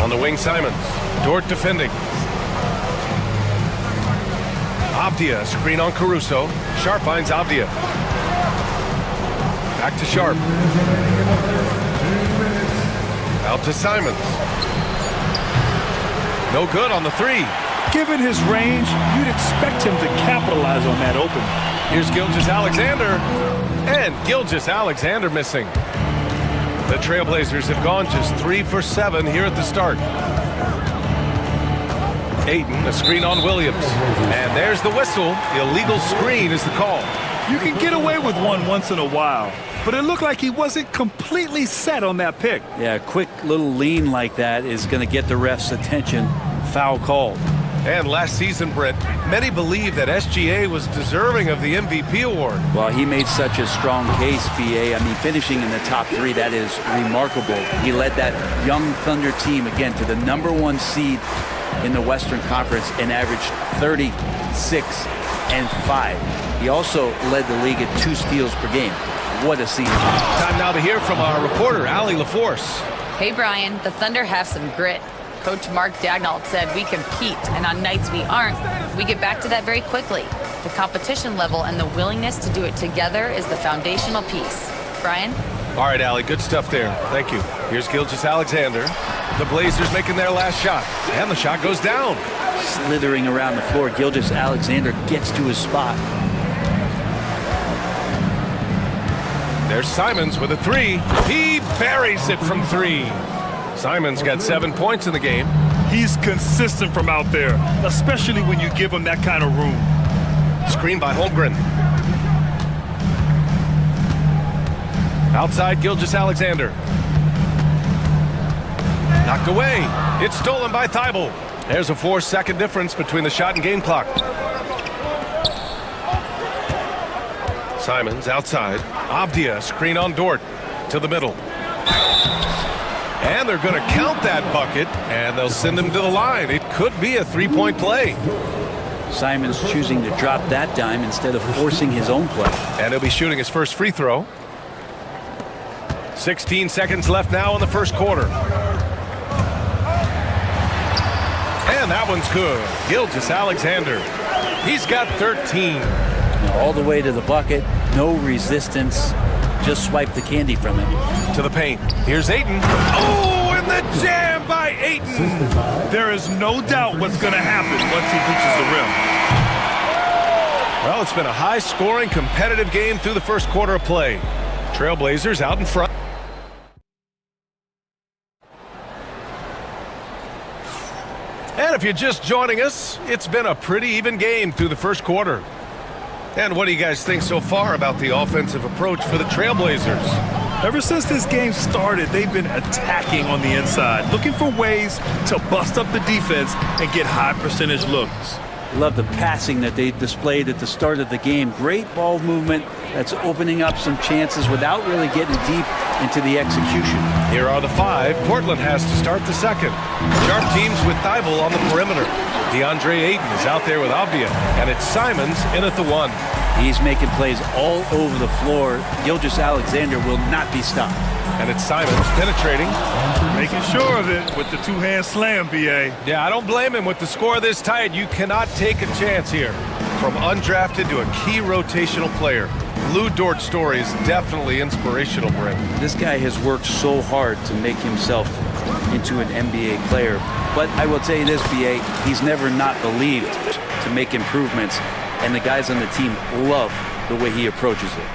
On the wing, Simons. Dort defending. Avdia, screen on Caruso. Sharp finds Avdia. Back to Sharp. Out to Simons. No good on the 3. Given his range, you'd expect him to capitalize on that open. Here's Gilgeous-Alexander. And Gilgeous-Alexander missing. The Trailblazers have gone just 3 for 7 here at the start. Ayton, a screen on Williams. And there's the whistle. Illegal screen is the call. You can get away with one once in a while, but it looked like he wasn't completely set on that pick. Yeah, a quick little lean like that is going to get the ref's attention. Foul called. And last season, Brent, many believe that SGA was deserving of the MVP award. Well, he made such a strong case, BA. I mean, finishing in the top 3, that is remarkable. He led that young Thunder team, again, to the #1 seed in the Western Conference and averaged 36 and 5. He also led the league at 2 steals per game. What a season. Time now to hear from our reporter, Allie LaForce. Hey, Brian, the Thunder have some grit. Coach Mark Daigneault said we compete, and on nights we aren't, we get back to that very quickly. The competition level and the willingness to do it together is the foundational piece. Brian? All right, Allie, good stuff there. Thank you. Here's Gilgeous-Alexander. The Blazers making their last shot, and the shot goes down. Slithering around the floor, Gilgeous-Alexander gets to his spot. There's Simons with a 3. He buries it from 3. Simons got 7 points in the game. He's consistent from out there, especially when you give him that kind of room. Screen by Holmgren. Outside Gilgeous-Alexander. Knocked away. It's stolen by Thibault. There's a 4-second difference between the shot and game clock. Simons outside. Avdia, screen on Dort. To the middle. And they're going to count that bucket, and they'll send him to the line. It could be a three-point play. Simons choosing to drop that dime instead of forcing his own play. And he'll be shooting his first free throw. 16 seconds left now in the first quarter. And that one's good. Gilgeous-Alexander. He's got 13. All the way to the bucket. No resistance. Just swipe the candy from him. To the paint. Here's Ayton. Oh, and the jam by Ayton. There is no doubt what's going to happen once he reaches the rim. Well, it's been a high-scoring, competitive game through the first quarter of play. Trailblazers out in front. And if you're just joining us, it's been a pretty even game through the first quarter. And what do you guys think so far about the offensive approach for the Trailblazers? Ever since this game started, they've been attacking on the inside, looking for ways to bust up the defense and get high percentage looks. Love the passing that they displayed at the start of the game. Great ball movement that's opening up some chances without really getting deep into the execution. Here are the five. Portland has to start the second. Sharp teams with Thibault on the perimeter. DeAndre Ayton is out there with Avdia, and it's Simons in at the one. He's making plays all over the floor. Gilgeous-Alexander will not be stopped. And it's Simons penetrating. Making sure of it with the two-hand slam, B.A. Yeah, I don't blame him. With the score this tight, you cannot take a chance here. From undrafted to a key rotational player, Lou Dort's story is definitely inspirational, Brent. This guy has worked so hard to make himself into an NBA player. But I will tell you this, B.A., he's never not believed to make improvements. And the guys on the team love the way he approaches it.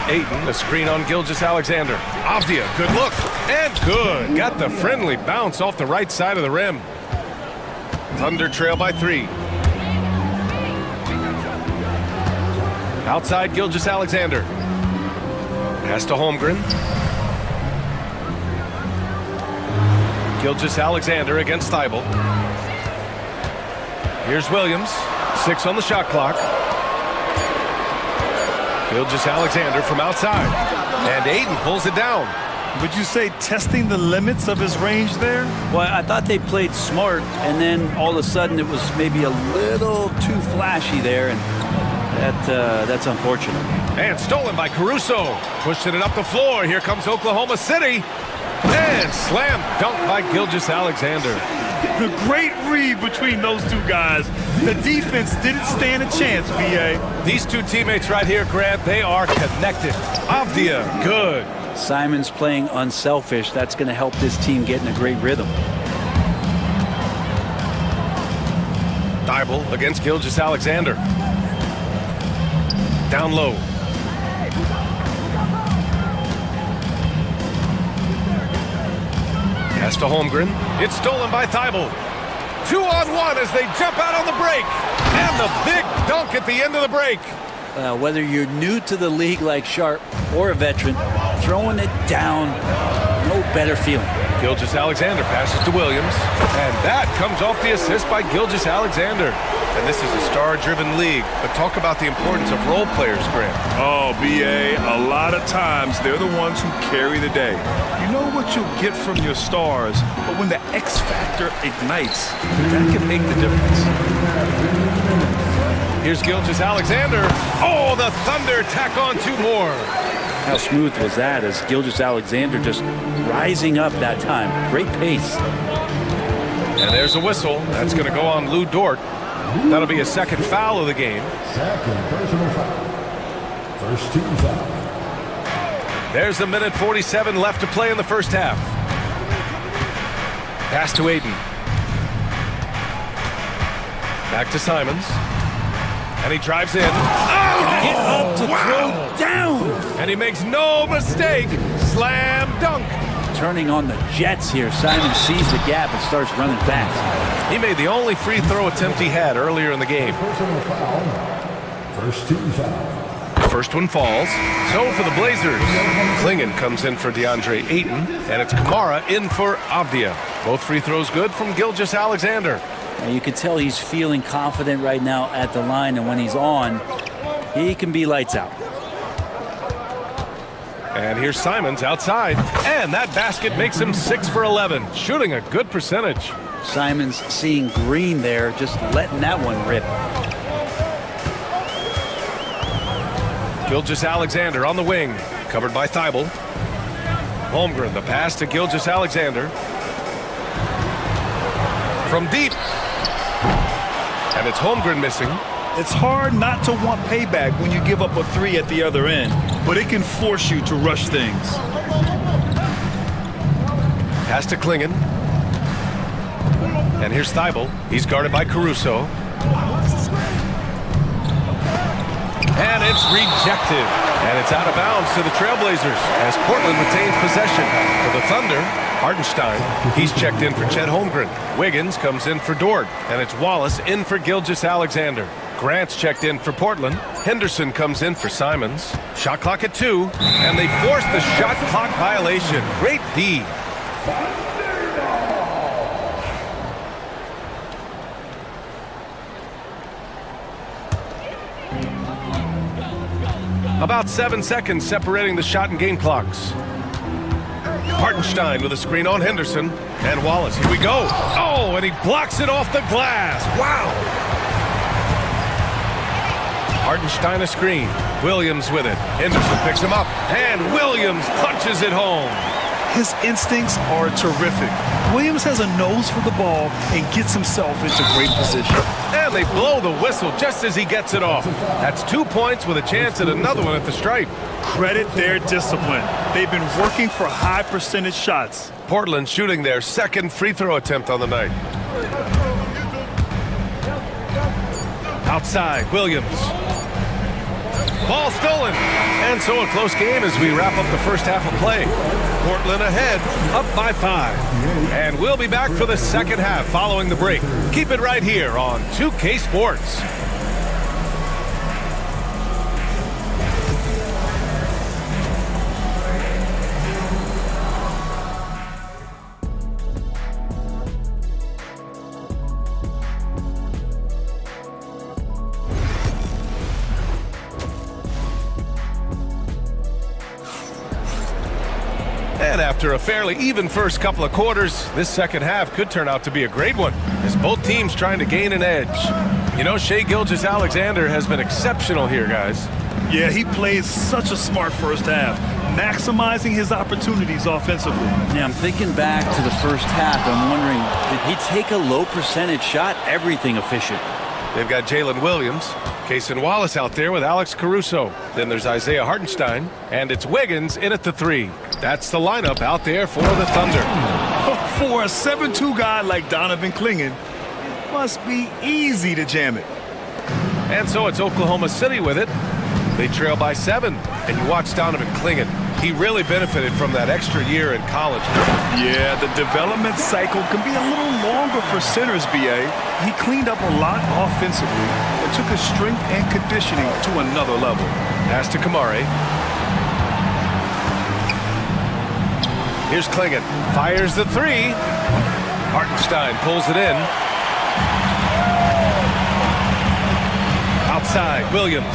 Ayton, the screen on Gilgeous-Alexander. Avdia, good look, and good. Got the friendly bounce off the right side of the rim. Thunder trail by 3. Outside Gilgeous-Alexander. Pass to Holmgren. Gilgeous-Alexander against Thibault. Here's Williams. 6 on the shot clock. Gilgeous-Alexander from outside. And Ayton pulls it down. Would you say testing the limits of his range there? Well, I thought they played smart, and then all of a sudden it was maybe a little too flashy there, and that's unfortunate. And stolen by Caruso. Pushing it up the floor. Here comes Oklahoma City. And slam dunk by Gilgeous-Alexander. The great read between those two guys. The defense didn't stand a chance, B.A. These two teammates right here, Grant, they are connected. Avdia, good. Simons playing unselfish. That's going to help this team get in a great rhythm. Thibault against Gilgeous-Alexander. Down low. Pass to Holmgren. It's stolen by Thibault. 2-on-1 as they jump out on the break. And the big dunk at the end of the break. Whether you're new to the league like Sharp or a veteran, throwing it down, no better feeling. Gilgeous-Alexander passes to Williams. And that comes off the assist by Gilgeous-Alexander. And this is a star-driven league. But talk about the importance of role players, Grant. Oh, B.A., a lot of times they're the ones who carry the day. You know what you'll get from your stars, but when the X factor ignites, that can make the difference. Here's Gilgeous-Alexander. Oh, the Thunder tack on 2 more. How smooth was that as Gilgeous-Alexander just rising up that time. Great pace. And there's a whistle. That's going to go on Lou Dort. That'll be a second foul of the game. Second personal foul. First team foul. There's 1:47 left to play in the first half. Pass to Ayton. Back to Simons. And he drives in. Oh! Get up to throw down. And he makes no mistake. Slam dunk. Turning on the Jets here. Simon sees the gap and starts running fast. He made the only free throw attempt he had earlier in the game. Personal foul. First team foul. First one falls. So for the Blazers, Klingon comes in for DeAndre Ayton, and it's Kamara in for Avdia. Both free throws good from Gilgeous-Alexander. Now you can tell he's feeling confident right now at the line, and when he's on, he can be lights out. And here's Simons outside, and that basket makes him 6 for 11, shooting a good percentage. Simons seeing green there, just letting that one rip. Gilgeous-Alexander on the wing, covered by Thibault. Holmgren, the pass to Gilgeous-Alexander. From deep. And it's Holmgren missing. It's hard not to want payback when you give up a three at the other end, but it can force you to rush things. Pass to Klingon. And here's Thibault. He's guarded by Caruso. And it's rejected. And it's out of bounds to the Trailblazers as Portland retains possession. For the Thunder, Hartenstein, he's checked in for Chet Holmgren. Wiggins comes in for Dort. And it's Wallace in for Gilgeous-Alexander. Grant's checked in for Portland. Henderson comes in for Simons. Shot clock at 2. And they force the shot clock violation. Great D. About 7 seconds separating the shot and game clocks. Hartenstein with a screen on Henderson. And Wallace, here we go. Oh, and he blocks it off the glass. Wow. Hartenstein a screen. Williams with it. Henderson picks him up. And Williams punches it home. His instincts are terrific. Williams has a nose for the ball and gets himself into great position. And they blow the whistle just as he gets it off. That's 2 points with a chance at another one at the stripe. Credit their discipline. They've been working for high percentage shots. Portland shooting their second free throw attempt on the night. Outside, Williams. Ball stolen. And so a close game as we wrap up the first half of play. Portland ahead, up by 5. And we'll be back for the second half following the break. Keep it right here on 2K Sports. And after a fairly even first couple of quarters, this second half could turn out to be a great one, as both teams trying to gain an edge. You know, Shai Gilgeous-Alexander has been exceptional here, guys. Yeah, he plays such a smart first half, maximizing his opportunities offensively. Yeah, I'm thinking back to the first half. I'm wondering, did he take a low percentage shot? Everything efficient. They've got Jalen Williams, Cason Wallace out there with Alex Caruso. Then there's Isaiah Hartenstein, and it's Wiggins in at the 3. That's the lineup out there for the Thunder. For a 7'2" guy like Donovan Klingon, it must be easy to jam it. And so it's Oklahoma City with it. They trail by 7, and you watch Donovan Klingon. He really benefited from that extra year in college. Yeah, the development cycle can be a little longer for centers, BA. He cleaned up a lot offensively and took his strength and conditioning to another level. Pass to Kamari. Here's Klingon. Fires the 3. Hartenstein pulls it in. Outside, Williams.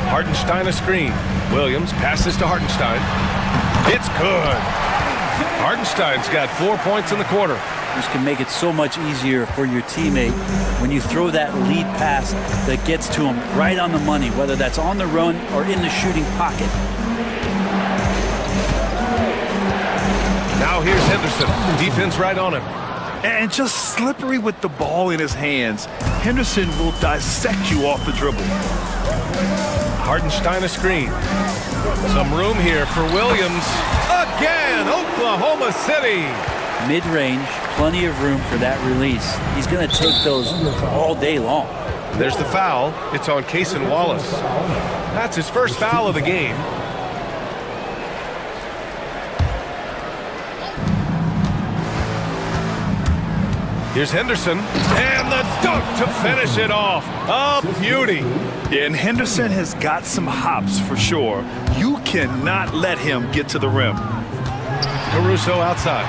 Hartenstein a screen. Williams passes to Hartenstein. It's good. Hartenstein's got 4 points in the quarter. This can make it so much easier for your teammate when you throw that lead pass that gets to him right on the money, whether that's on the run or in the shooting pocket. Now here's Henderson. Defense right on him. And just slippery with the ball in his hands. Henderson will dissect you off the dribble. Hartenstein a screen. Some room here for Williams. Again, Oklahoma City. Mid-range, plenty of room for that release. He's going to take those all day long. There's the foul. It's on Cason Wallace. That's his first foul of the game. Here's Henderson, and the dunk to finish it off. A beauty. Yeah, and Henderson has got some hops for sure. You cannot let him get to the rim. Caruso outside.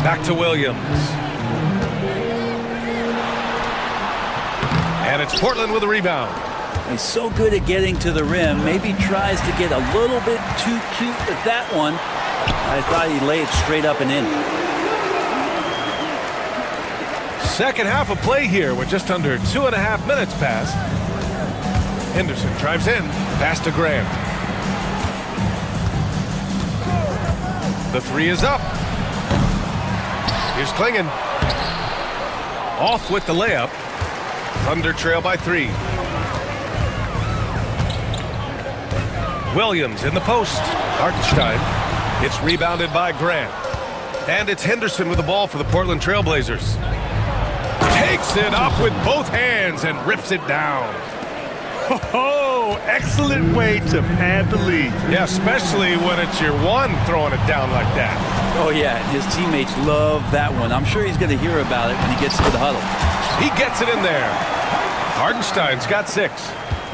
Back to Williams. And it's Portland with a rebound. He's so good at getting to the rim. Maybe tries to get a little bit too cute with that one. I thought he'd lay it straight up and in. Second half of play here with just under 2.5 minutes passed. Henderson drives in. Pass to Graham. The three is up. Here's Klingon. Off with the layup. Thunder trail by 3. Williams in the post. Hartenstein. It's rebounded by Grant. And it's Henderson with the ball for the Portland Trailblazers. Takes it up with both hands and rips it down. Oh, excellent way to pad the lead. Yeah, especially when it's your one throwing it down like that. Oh, yeah, his teammates love that one. I'm sure he's going to hear about it when he gets to the huddle. He gets it in there. Hartenstein's got 6.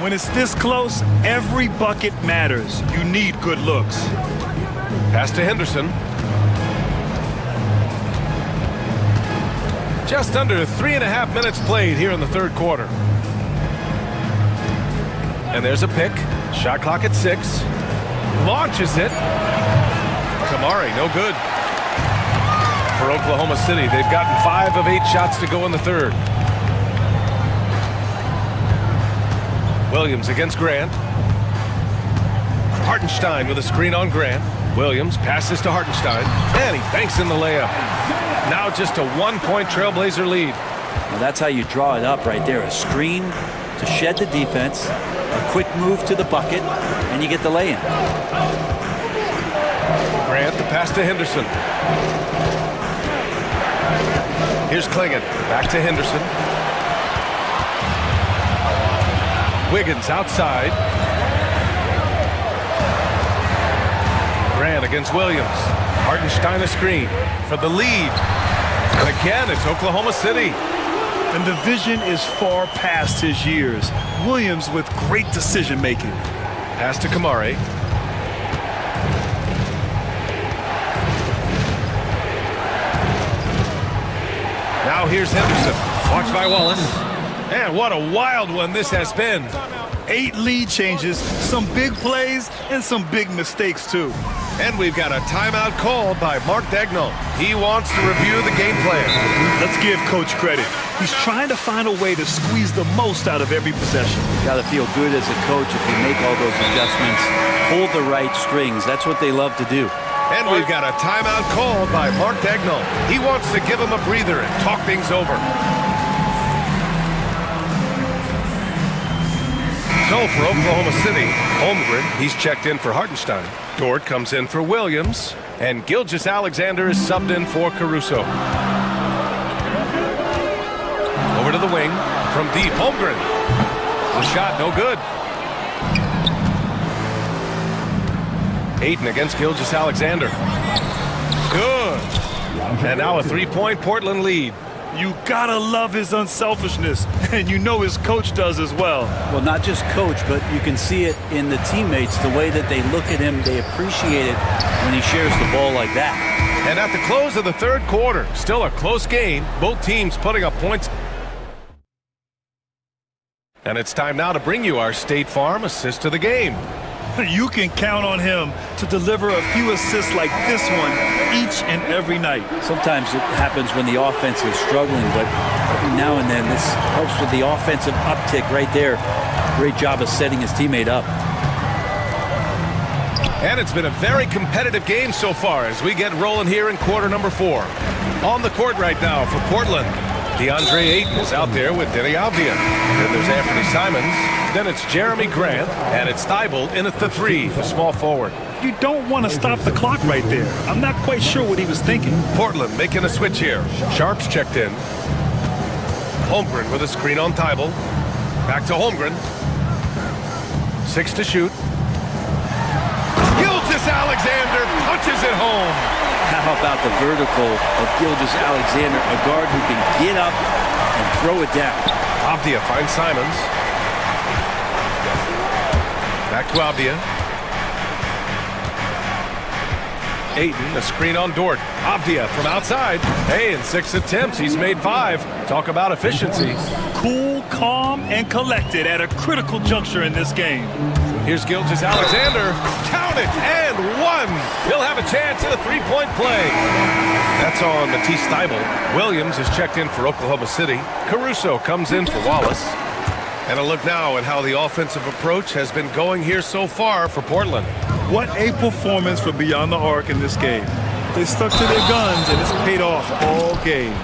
When it's this close, every bucket matters. You need good looks. Pass to Henderson. Just under 3.5 minutes played here in the third quarter. And there's a pick. Shot clock at 6. Launches it. Kamari, no good. For Oklahoma City, they've gotten 5 of 8 shots to go in the third. Williams against Grant. Hartenstein with a screen on Grant. Williams passes to Hartenstein. And he banks in the layup. Now just a 1-point Trailblazer lead. Well, that's how you draw it up right there. A screen to shed the defense, a quick move to the bucket, and you get the lay-in. Grant, the pass to Henderson. Here's Klingon. Back to Henderson. Wiggins outside. Grant against Williams. Hartenstein a screen for the lead. And again, it's Oklahoma City. And the vision is far past his years. Williams with great decision-making. Pass to Kamari. Now here's Henderson. Watched by Wallace. And what a wild one this has been. 8 lead changes, some big plays, and some big mistakes, too. And we've got a timeout called by Mark Dagnall. He wants to review the game plan. Let's give Coach credit. He's trying to find a way to squeeze the most out of every possession. Got to feel good as a coach if you make all those adjustments. Hold the right strings. That's what they love to do. And we've got a timeout called by Mark Dagnall. He wants to give him a breather and talk things over. So for Oklahoma City, Holmgren, he's checked in for Hartenstein. Dort comes in for Williams. And Gilgeous-Alexander is subbed in for Caruso. Over to the wing from deep, Holmgren. The shot, no good. Ayton against Gilgeous-Alexander. Good. And now a 3-point Portland lead. You gotta love his unselfishness, and you know his coach does as well. Well, not just coach, but you can see it in the teammates, the way that they look at him. They appreciate it when he shares the ball like that. And at the close of the third quarter, still a close game, both teams putting up points. And it's time now to bring you our State Farm assist of the game. You can count on him to deliver a few assists like this one each and every night. Sometimes it happens when the offense is struggling, but every now and then this helps with the offensive uptick right there. Great job of setting his teammate up. And it's been a very competitive game so far as we get rolling here in quarter number 4. On the court right now for Portland, DeAndre Ayton is out there with Denny Avdia. Then there's Anthony Simons. Then it's Jeremy Grant. And it's Thibault in at the 3, the small forward. You don't want to stop the clock right there. I'm not quite sure what he was thinking. Portland making a switch here. Sharps checked in. Holmgren with a screen on Thibault. Back to Holmgren. 6 to shoot. Gilgeous-Alexander punches it home. How about the vertical of Gilgeous-Alexander, a guard who can get up and throw it down. Avdia finds Simons. Back to Avdia. Ayton, a screen on Dort. Avdia from outside. Hey, in 6 attempts, he's made 5. Talk about efficiency. Cool, calm, and collected at a critical juncture in this game. Here's Gilgeous-Alexander. Count it, and 1. He'll have a chance at a three-point play. That's on Matisse Thybulle. Williams is checked in for Oklahoma City. Caruso comes in for Wallace. And a look now at how the offensive approach has been going here so far for Portland. What a performance for Beyond the Arc in this game. They stuck to their guns, and it's paid off all game.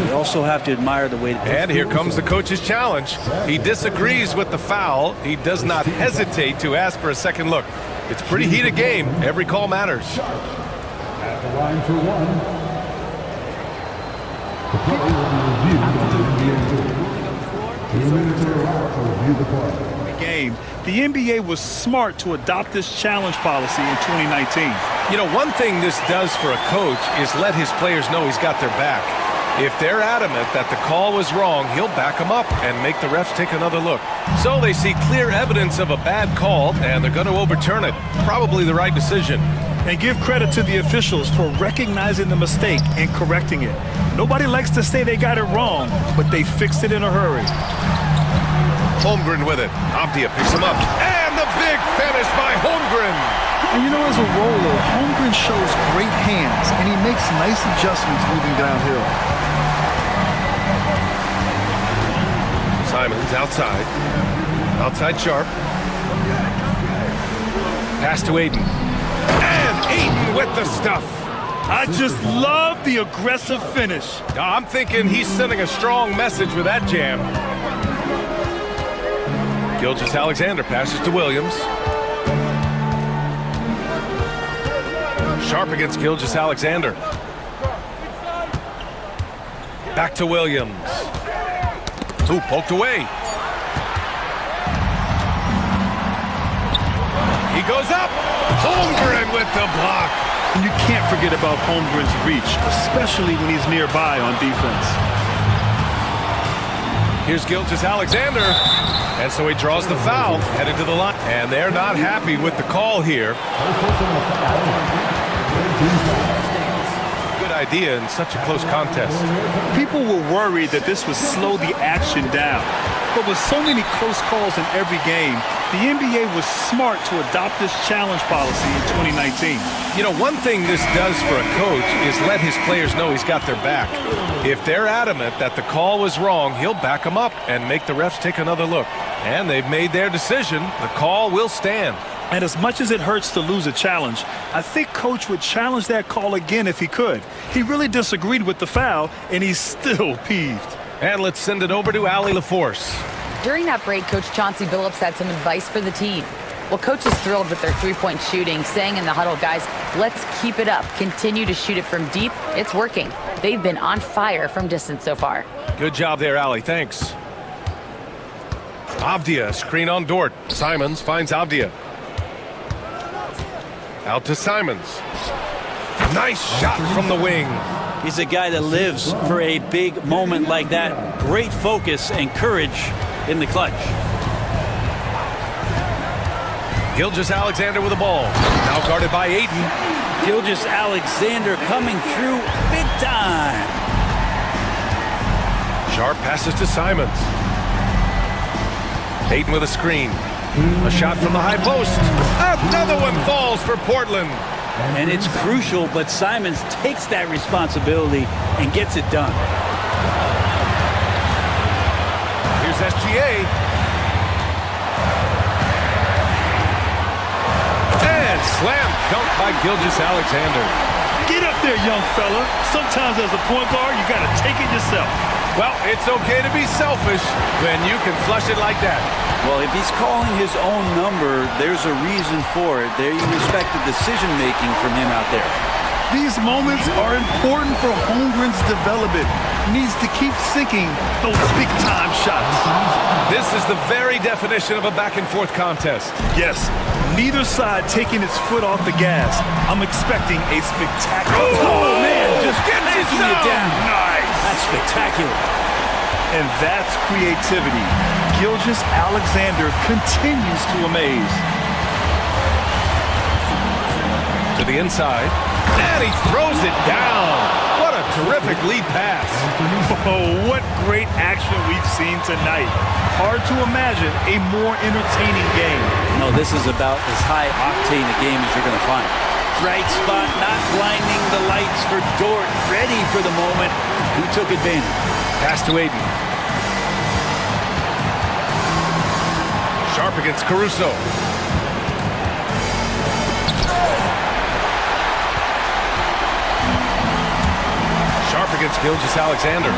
You also have to admire the way... And here comes the coach's challenge. He disagrees with the foul. He does not hesitate to ask for a second look. It's a pretty heated game. Every call matters. At the line for 1. The play will be reviewed by the NBA. 2 minutes are allowed to review the play. Game. The NBA was smart to adopt this challenge policy in 2019. You know, one thing this does for a coach is let his players know he's got their back. If they're adamant that the call was wrong, he'll back them up and make the refs take another look. So they see clear evidence of a bad call, and they're going to overturn it. Probably the right decision. And give credit to the officials for recognizing the mistake and correcting it. Nobody likes to say they got it wrong, but they fixed it in a hurry. Holmgren with it. Avdia picks him up. And the big finish by Holmgren. And you know, as a roller, Holmgren shows great hands, and he makes nice adjustments moving downhill. Simons outside. Outside Sharp. Pass to Ayton. And Ayton with the stuff. I just love the aggressive finish. I'm thinking he's sending a strong message with that jam. Gilgeous-Alexander passes to Williams. Sharp against Gilgeous-Alexander. Back to Williams. Ooh, poked away. He goes up. Holmgren with the block. And you can't forget about Holmgren's reach, especially when he's nearby on defense. Here's Gilgeous-Alexander. And so he draws the foul, headed to the line. And they're not happy with the call here. Good idea in such a close contest. People were worried that this would slow the action down. But with so many close calls in every game, the NBA was smart to adopt this challenge policy in 2019. You know, one thing this does for a coach is let his players know he's got their back. If they're adamant that the call was wrong, he'll back them up and make the refs take another look. And they've made their decision. The call will stand. And as much as it hurts to lose a challenge, I think Coach would challenge that call again if he could. He really disagreed with the foul, and he's still peeved. And let's send it over to Allie LaForce. During that break, Coach Chauncey Billups had some advice for the team. Well, Coach is thrilled with their three-point shooting, saying in the huddle, guys, let's keep it up. Continue to shoot it from deep. It's working. They've been on fire from distance so far. Good job there, Allie. Thanks. Avdia, screen on Dort. Simons finds Avdia. Out to Simons. Nice shot from the wing. He's a guy that lives for a big moment like that. Great focus and courage in the clutch. Gilgeous-Alexander with the ball. Now guarded by Ayton. Gilgeous-Alexander coming through big time. Sharp passes to Simons. Ayton with a screen. A shot from the high post. Another one falls for Portland. And it's crucial, but Simons takes that responsibility and gets it done. Here's SGA. And slam dunk by Gilgeous-Alexander. Get up there, young fella. Sometimes as a point guard, you got to take it yourself. Well, it's okay to be selfish when you can flush it like that. Well, if he's calling his own number, there's a reason for it. There you respect the decision-making from him out there. These moments are important for Holmgren's development. He needs to keep sinking those big-time shots. This is the very definition of a back-and-forth contest. Yes, neither side taking its foot off the gas. I'm expecting a spectacular... Oh man, just gets knocking you down. Nice. That's spectacular. And that's creativity. Gilgeous-Alexander continues to amaze. To the inside, and he throws it down. What a terrific lead pass. Oh, what great action we've seen tonight. Hard to imagine a more entertaining game. No, this is about as high octane a game as you're going to find. Right spot, not blinding the lights for Dort. Ready for the moment. He took advantage. Pass to Aiden. Sharp against Caruso. Sharp against Gilgeous-Alexander.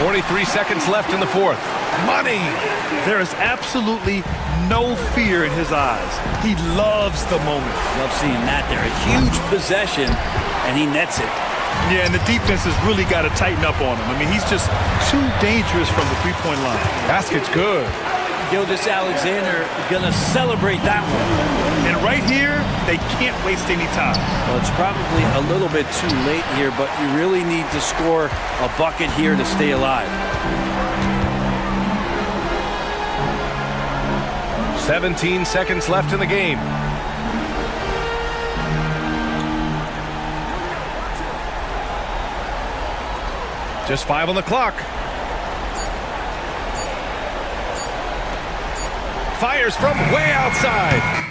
43 seconds left in the fourth. Money! There is absolutely no fear in his eyes. He loves the moment. Love seeing that there. A huge possession, and he nets it. Yeah, and the defense has really got to tighten up on him. I mean, he's just too dangerous from the three-point line. Basket's good. Gilgeous-Alexander gonna celebrate that one. And right here, they can't waste any time. Well, it's probably a little bit too late here, but you really need to score a bucket here to stay alive. 17 seconds left in the game. Just 5 on the clock. Fires from way outside.